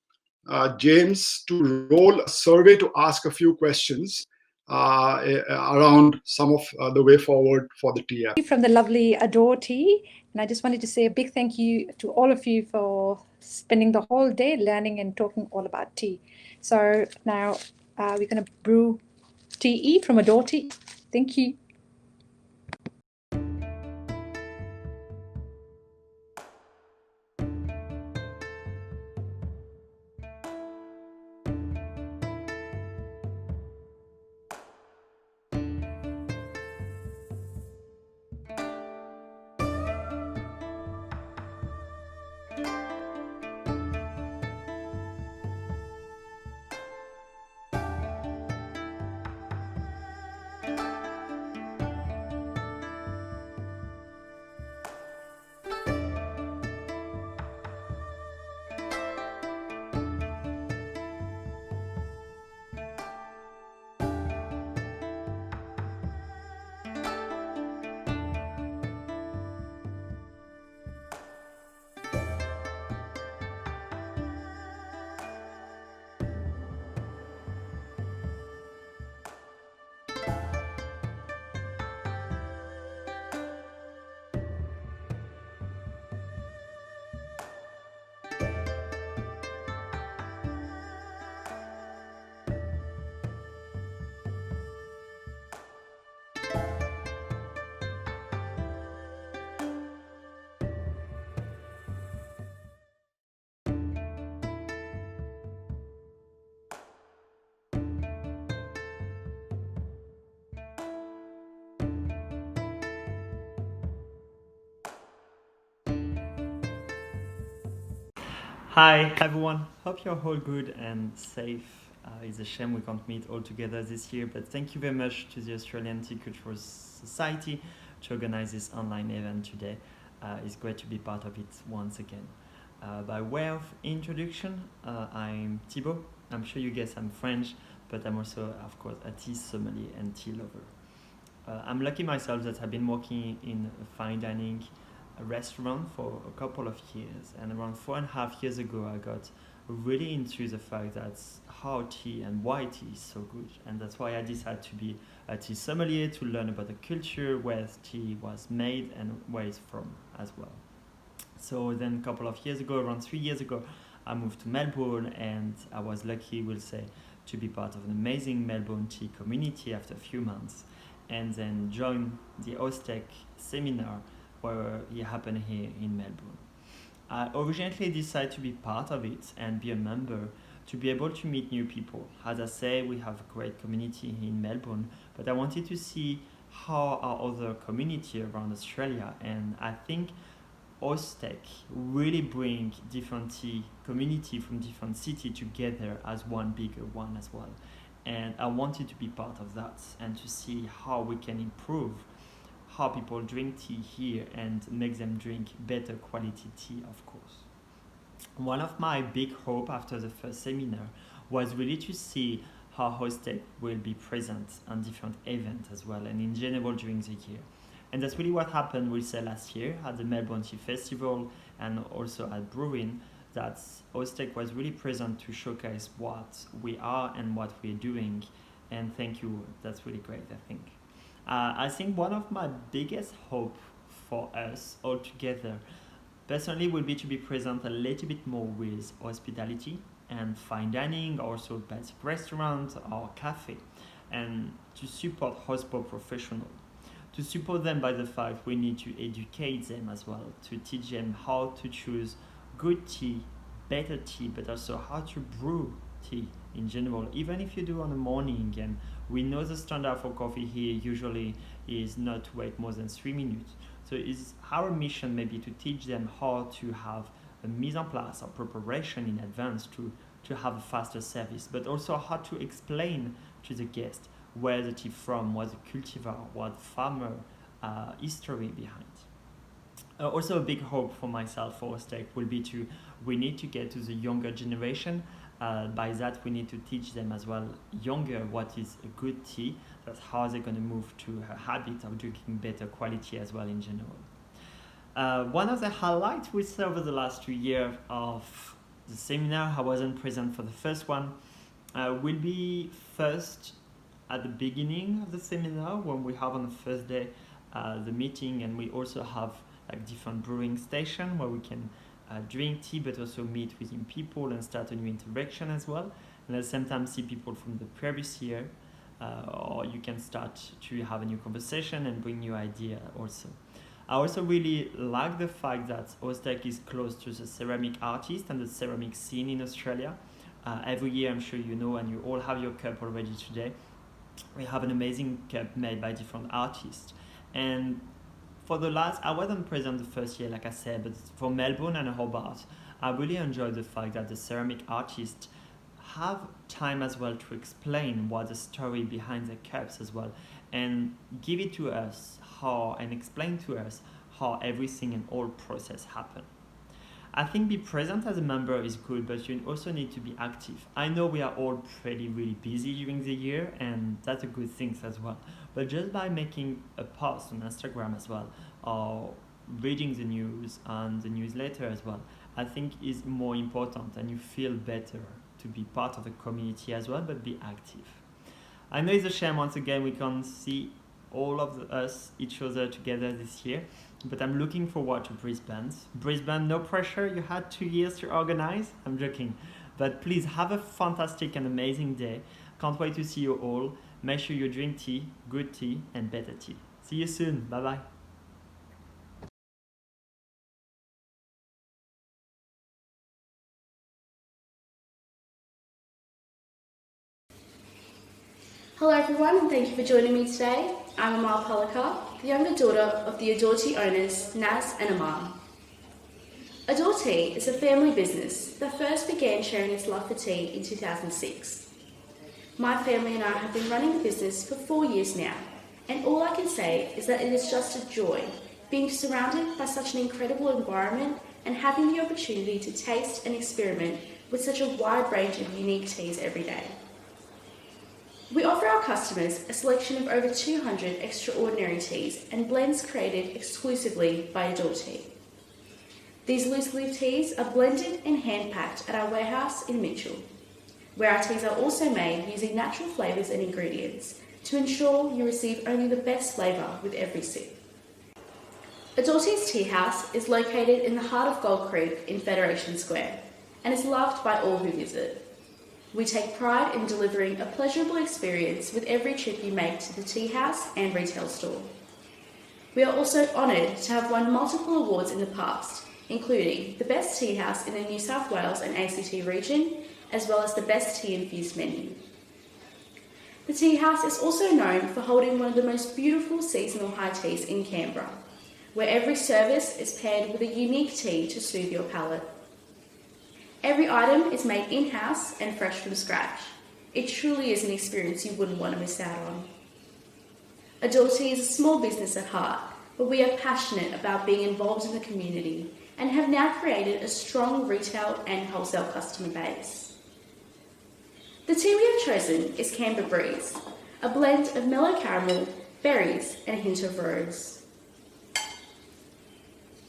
Speaker 5: James to roll a survey to ask a few questions around some of the way forward for the tea app.
Speaker 10: From the lovely Adore Tea, and I just wanted to say a big thank you to all of you for spending the whole day learning and talking all about tea. So now we're going to brew tea from Adore Tea. Thank you.
Speaker 9: Hi everyone, hope you're all good and safe. It's a shame we can't meet all together this year, but thank you very much to the Australian Tea Cultural Society to organize this online event today. It's great to be part of it once again. By way of introduction, I'm Thibaut. I'm sure you guess I'm French, but I'm also, of course, a tea sommelier and tea lover. I'm lucky myself that I've been working in fine dining a restaurant for a couple of years, and around 4.5 years ago I got really into the fact that how tea and why tea is so good, and that's why I decided to be a tea sommelier to learn about the culture where tea was made and where it's from as well. So then a couple of years ago, around 3 years ago, I moved to Melbourne, and I was lucky, we'll say, to be part of an amazing Melbourne tea community after a few months, and then joined the AUSTCS seminar where it happened here in Melbourne. I originally decided to be part of it and be a member to be able to meet new people. As I say, we have a great community here in Melbourne, but I wanted to see how our other community around Australia, and I think AUSTCS really bring different tea community from different cities together as one bigger one as well. And I wanted to be part of that and to see how we can improve how people drink tea here and make them drink better quality tea, of course. One of my big hope after the first seminar was really to see how AUSTCS will be present on different events as well, and in general during the year. And that's really what happened, we'll say, last year at the Melbourne Tea Festival and also at Brewing, that AUSTCS was really present to showcase what we are and what we're doing and thank you. That's really great, I think one of my biggest hope for us all together personally will be to be present a little bit more with hospitality and fine dining, also basic restaurants or cafe, and to support hospo professionals. To support them by the fact we need to educate them as well, to teach them how to choose good tea, better tea, but also how to brew tea in general, even if you do on the morning. And we know the standard for coffee here usually is not to wait more than 3 minutes. So it's our mission maybe to teach them how to have a mise en place or preparation in advance to have a faster service, but also how to explain to the guest where the tea from, what the cultivar, what farmer history behind. Also a big hope for myself for Austea will be we need to get to the younger generation. By that we need to teach them as well younger what is a good tea. That's how they're going to move to a habit of drinking better quality as well in general. One of the highlights we saw over the last 2 years of the seminar, I wasn't present for the first one, will be first at the beginning of the seminar when we have on the first day the meeting, and we also have like different brewing station where we can drink tea but also meet with new people and start a new interaction as well, and at the same time see people from the previous year, or you can start to have a new conversation and bring new idea also. I also really like the fact that Austea is close to the ceramic artist and the ceramic scene in Australia. Every year, I'm sure you know, and you all have your cup already today, we have an amazing cup made by different artists. And for the last, I wasn't present the first year, like I said, but for Melbourne and Hobart, I really enjoyed the fact that the ceramic artists have time as well to explain what the story behind the cups as well, and give it to us and explain to us how everything and all process happen. I think be present as a member is good, but you also need to be active. I know we are all really busy during the year, and that's a good thing as well. But just by making a post on Instagram as well, or reading the news and the newsletter as well, I think is more important, and you feel better to be part of the community as well, but be active. I know it's a shame once again we can't see all of each other together this year, but I'm looking forward to Brisbane. Brisbane, no pressure, you had 2 years to organize. I'm joking. But please have a fantastic and amazing day. Can't wait to see you all. Make sure you drink tea, good tea, and better tea. See you soon. Bye-bye.
Speaker 11: Hello everyone, and thank you for joining me today. I'm Amal Palekar, the younger daughter of the Adore Tea owners, Naz and Amal. Adore Tea is a family business that first began sharing its love for tea in 2006. My family and I have been running the business for 4 years now, and all I can say is that it is just a joy being surrounded by such an incredible environment and having the opportunity to taste and experiment with such a wide range of unique teas every day. We offer our customers a selection of over 200 extraordinary teas and blends created exclusively by Adore Tea. These loose leaf teas are blended and hand-packed at our warehouse in Mitchell, where our teas are also made using natural flavours and ingredients to ensure you receive only the best flavour with every sip. Adore Tea's Tea House is located in the heart of Gold Creek in Federation Square and is loved by all who visit. We take pride in delivering a pleasurable experience with every trip you make to the tea house and retail store. We are also honoured to have won multiple awards in the past, including the Best Tea House in the New South Wales and ACT region, as well as the Best Tea Infused menu. The tea house is also known for holding one of the most beautiful seasonal high teas in Canberra, where every service is paired with a unique tea to soothe your palate. Every item is made in-house and fresh from scratch. It truly is an experience you wouldn't want to miss out on. Adore Tea is a small business at heart, but we are passionate about being involved in the community and have now created a strong retail and wholesale customer base. The tea we have chosen is Canberra Breeze, a blend of mellow caramel, berries and a hint of rose.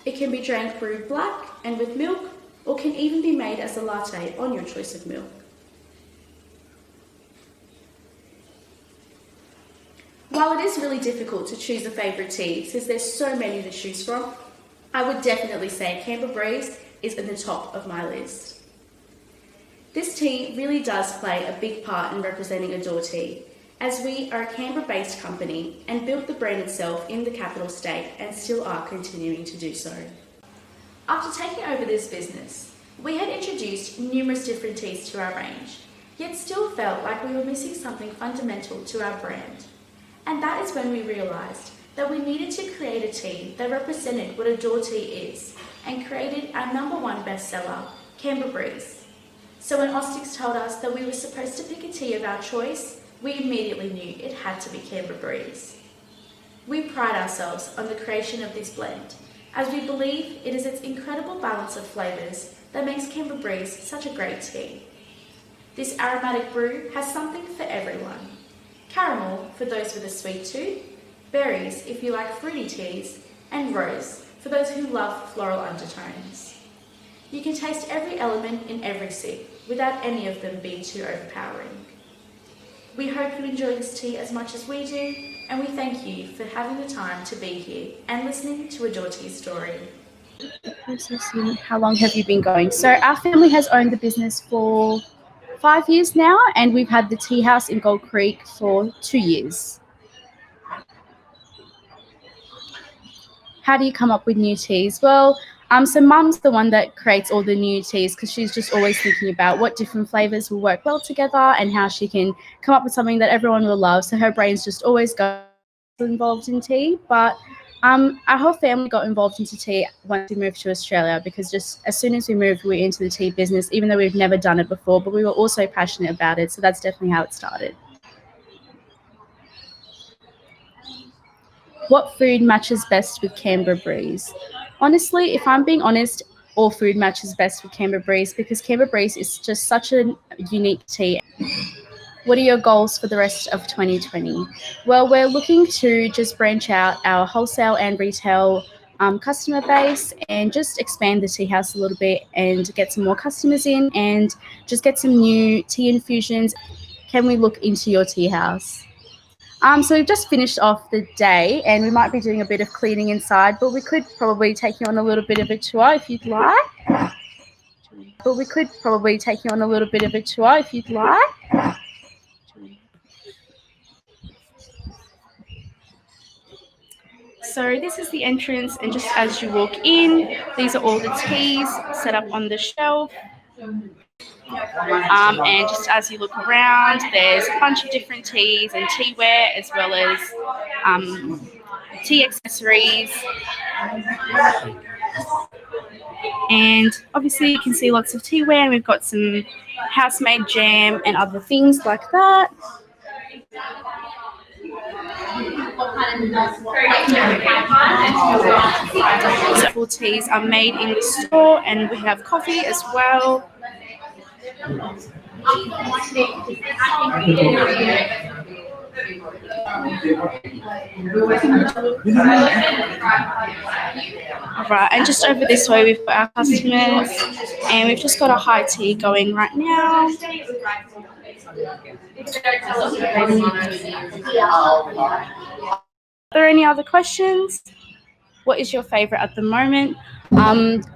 Speaker 11: It can be drank brewed black and with milk, or can even be made as a latte on your choice of milk. While it is really difficult to choose a favourite tea since there's so many to choose from, I would definitely say Canberra Breeze is at the top of my list. This tea really does play a big part in representing Adore Tea, as we are a Canberra-based company and built the brand itself in the capital state and still are continuing to do so. After taking over this business, we had introduced numerous different teas to our range, yet still felt like we were missing something fundamental to our brand. And that is when we realised that we needed to create a tea that represented what Adore Tea is, and created our #1 bestseller, Canberra Breeze. So when AUSTCS told us that we were supposed to pick a tea of our choice, we immediately knew it had to be Canberra Breeze. We pride ourselves on the creation of this blend, as we believe it is its incredible balance of flavours that makes Canberra Breeze such a great tea. This aromatic brew has something for everyone. Caramel for those with a sweet tooth, berries if you like fruity teas, and rose for those who love floral undertones. You can taste every element in every sip without any of them being too overpowering. We hope you enjoy this tea as much as we do, and we thank you for having the time to be here and listening to Adore Tea's story.
Speaker 8: How long have you been going? So our family has owned the business for 5 years now, and we've had the tea house in Gold Creek for 2 years. How do you come up with new teas? Well, so Mum's the one that creates all the new teas because she's just always thinking about what different flavours will work well together and how she can come up with something that everyone will love. So her brain's just always got involved in tea. But our whole family got involved into tea once we moved to Australia, because just as soon as we moved, we were into the tea business, even though we've never done it before, but we were also passionate about it. So that's definitely how it started. What food matches best with Canberra Breeze? Honestly, if I'm being honest, all food matches best with Canberra Breeze, because Canberra Breeze is just such a unique tea. What are your goals for the rest of 2020? Well, we're looking to just branch out our wholesale and retail customer base and just expand the tea house a little bit and get some more customers in and just get some new tea infusions. Can we look into your tea house? So we've just finished off the day and we might be doing a bit of cleaning inside, but we could probably take you on a little bit of a tour if you'd like. So this is the entrance, and just as you walk in, these are all the teas set up on the shelf. And just as you look around, there's a bunch of different teas and teaware, as well as tea accessories. And obviously you can see lots of teaware, and we've got some house-made jam and other things like that. Several teas are made in the store, and we have coffee as well. Alright, and just over this way we've got our customers, and we've just got a high tea going right now. Are there any other questions? What is your favourite at the moment?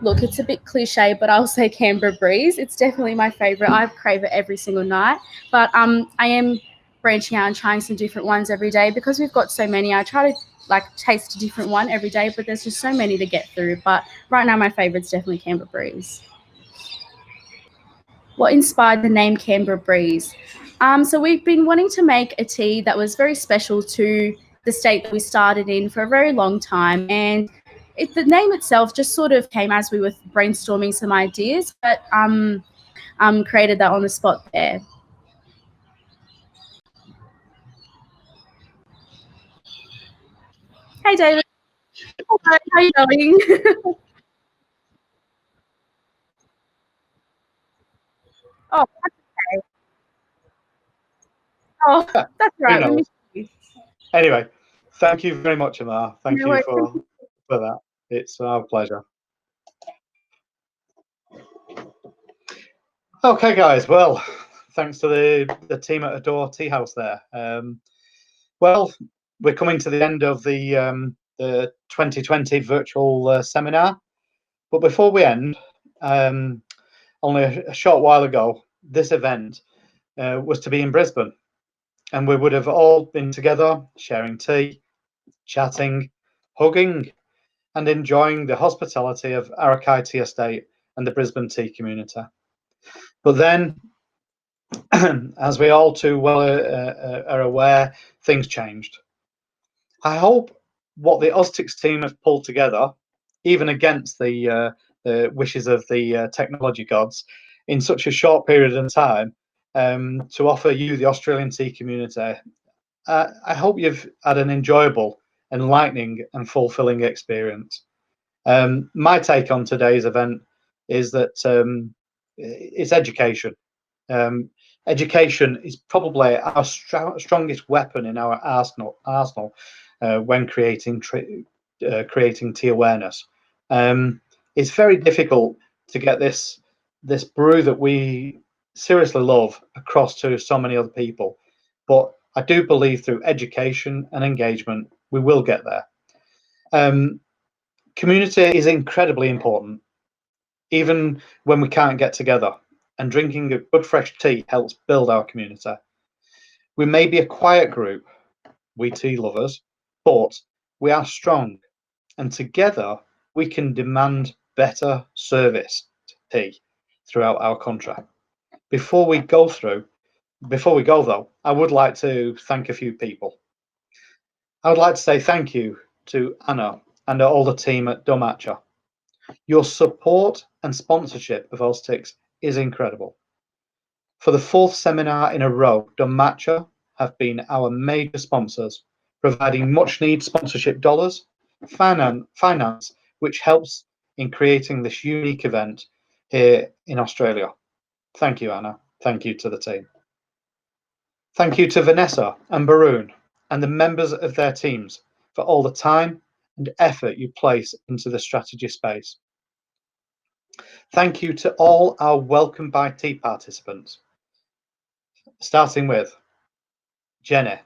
Speaker 8: Look, it's a bit cliche, but I'll say Canberra Breeze. It's definitely my favourite. I crave it every single night. But I am branching out and trying some different ones every day because we've got so many. I try to taste a different one every day, but there's just so many to get through. But right now my favourite's definitely Canberra Breeze. What inspired the name Canberra Breeze? So we've been wanting to make a tea that was very special to the state that we started in for a very long time, and the name itself just sort of came as we were brainstorming some ideas, but created that on the spot there. Hey David. Hello, how are you going? Oh, that's okay. Oh, that's right. We missed you.
Speaker 1: Anyway, thank you very much, Amal. Thank you for that. It's our pleasure. Okay, guys. Well, thanks to the team at Adore Tea House there. Well, we're coming to the end of the 2020 virtual seminar. But before we end, only a short while ago, this event was to be in Brisbane, and we would have all been together, sharing tea, chatting, hugging, and enjoying the hospitality of Arakai Tea Estate and the Brisbane tea community. But then, as we all too well are aware, things changed. I hope what the AUSTCS team have pulled together, even against the wishes of the technology gods, in such a short period of time, to offer you, the Australian tea community, I hope you've had an enjoyable, enlightening and fulfilling experience. My take on today's event is that it's education. Education is probably our strongest weapon in our arsenal when creating tea awareness. It's very difficult to get this brew that we seriously love across to so many other people, but I do believe through education and engagement we will get there. Community is incredibly important, even when we can't get together, and drinking a good fresh tea helps build our community. We may be a quiet group, we tea lovers, but we are strong, and together we can demand better service tea throughout our country. Before we go though, I would like to thank a few people. I would like to say thank you to Anna and all the team at Domacha. Your support and sponsorship of AUSTCS is incredible. For the fourth seminar in a row, Domacha have been our major sponsors, providing much needed sponsorship dollars, finance, which helps in creating this unique event here in Australia. Thank you, Anna. Thank you to the team. Thank you to Vanessa and Boroon and the members of their teams for all the time and effort you place into the strategy space. Thank you to all our Welcome by Tea participants, starting with Jeni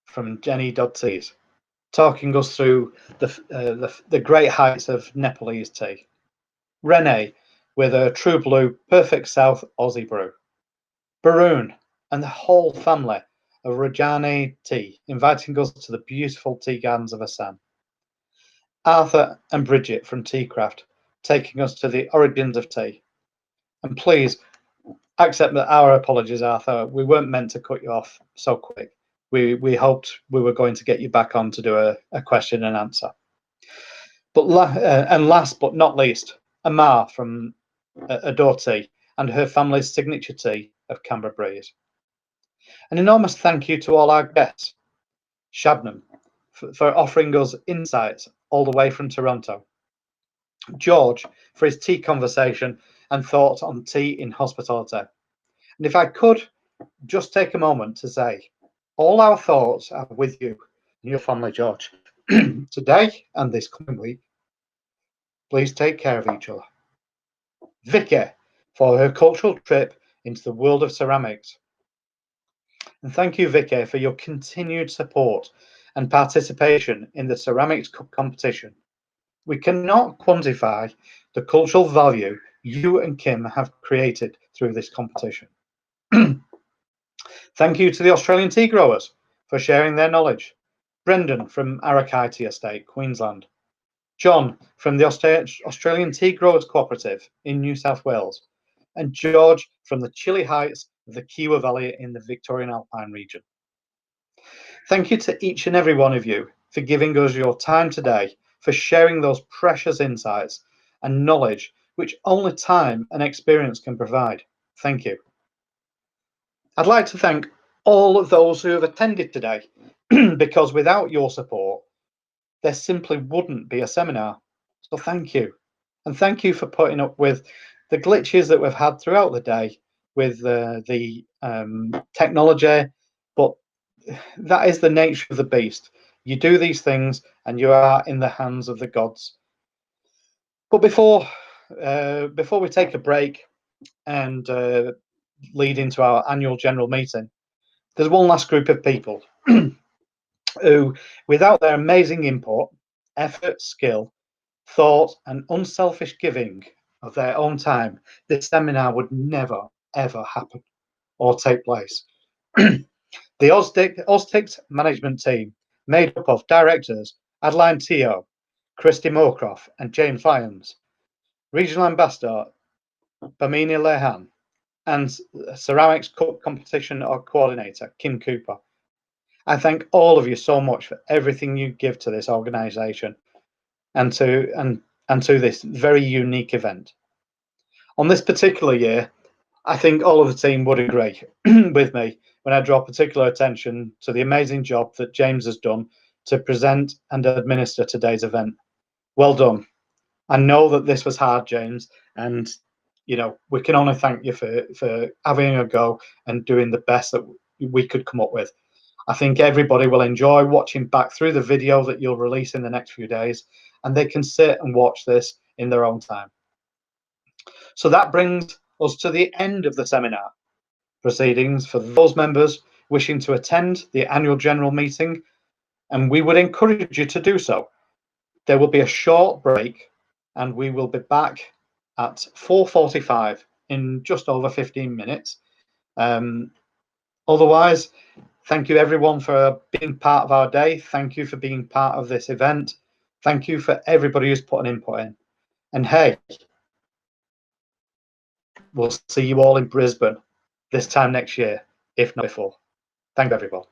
Speaker 1: from Jeni.Teas, talking us through the great heights of Nepalese tea. Renee with a true blue, perfect South Aussie brew. Boroon and the whole family of Rujani tea, inviting us to the beautiful tea gardens of Assam. Arthur and Bridget from Teacraft, taking us to the origins of tea. And please accept that our apologies, Arthur. We weren't meant to cut you off so quick. We hoped we were going to get you back on to do a question and answer. But last but not least, Amal from Adore Tea and her family's signature tea of Canberra Breeze. An enormous thank you to all our guests. Shabnam for offering us insights all the way from Toronto. George for his tea conversation and thoughts on tea in hospitality. And if I could just take a moment to say, all our thoughts are with you and your family, George. Today and this coming week, please take care of each other. Vicki for her cultural trip into the world of ceramics. And thank you, Vicki, for your continued support and participation in the ceramics competition. We cannot quantify the cultural value you and Kim have created through this competition. Thank you to the Australian tea growers for sharing their knowledge. Brendon from Arakai Tea Estate, Queensland. John from the Australian Tea Growers Cooperative in New South Wales. And George from the chilly heights of the Kiewa Valley in the Victorian Alpine region. Thank you to each and every one of you for giving us your time today, for sharing those precious insights and knowledge which only time and experience can provide. Thank you. I'd like to thank all of those who have attended today, because without your support, there simply wouldn't be a seminar. So thank you. And thank you for putting up with the glitches that we've had throughout the day with the technology, but that is the nature of the beast. You do these things and you are in the hands of the gods. But before we take a break and lead into our annual general meeting, there's one last group of people who, without their amazing input, effort, skill, thought, and unselfish giving of their own time, this seminar would never, ever happen or take place. The AUSTCS management team, made up of directors Adeline Teoh, Christy Moorcroft, and James Lyons, regional ambassador Bamini Lehan, and ceramics cup competition coordinator Kim Cooper. I thank all of you so much for everything you give to this organisation and to this very unique event. On this particular year, I think all of the team would agree with me when I draw particular attention to the amazing job that James has done to present and administer today's event. Well done. I know that this was hard, James, and you know, we can only thank you for having a go and doing the best that we could come up with. I think everybody will enjoy watching back through the video that you'll release in the next few days, and they can sit and watch this in their own time. So that brings us to the end of the seminar proceedings for those members wishing to attend the annual general meeting, and we would encourage you to do so. There will be a short break, and we will be back at 4:45 in just over 15 minutes. Otherwise, thank you everyone for being part of our day. Thank you for being part of this event. Thank you for everybody who's put an input in. And hey, we'll see you all in Brisbane this time next year, if not before. Thank you, everyone.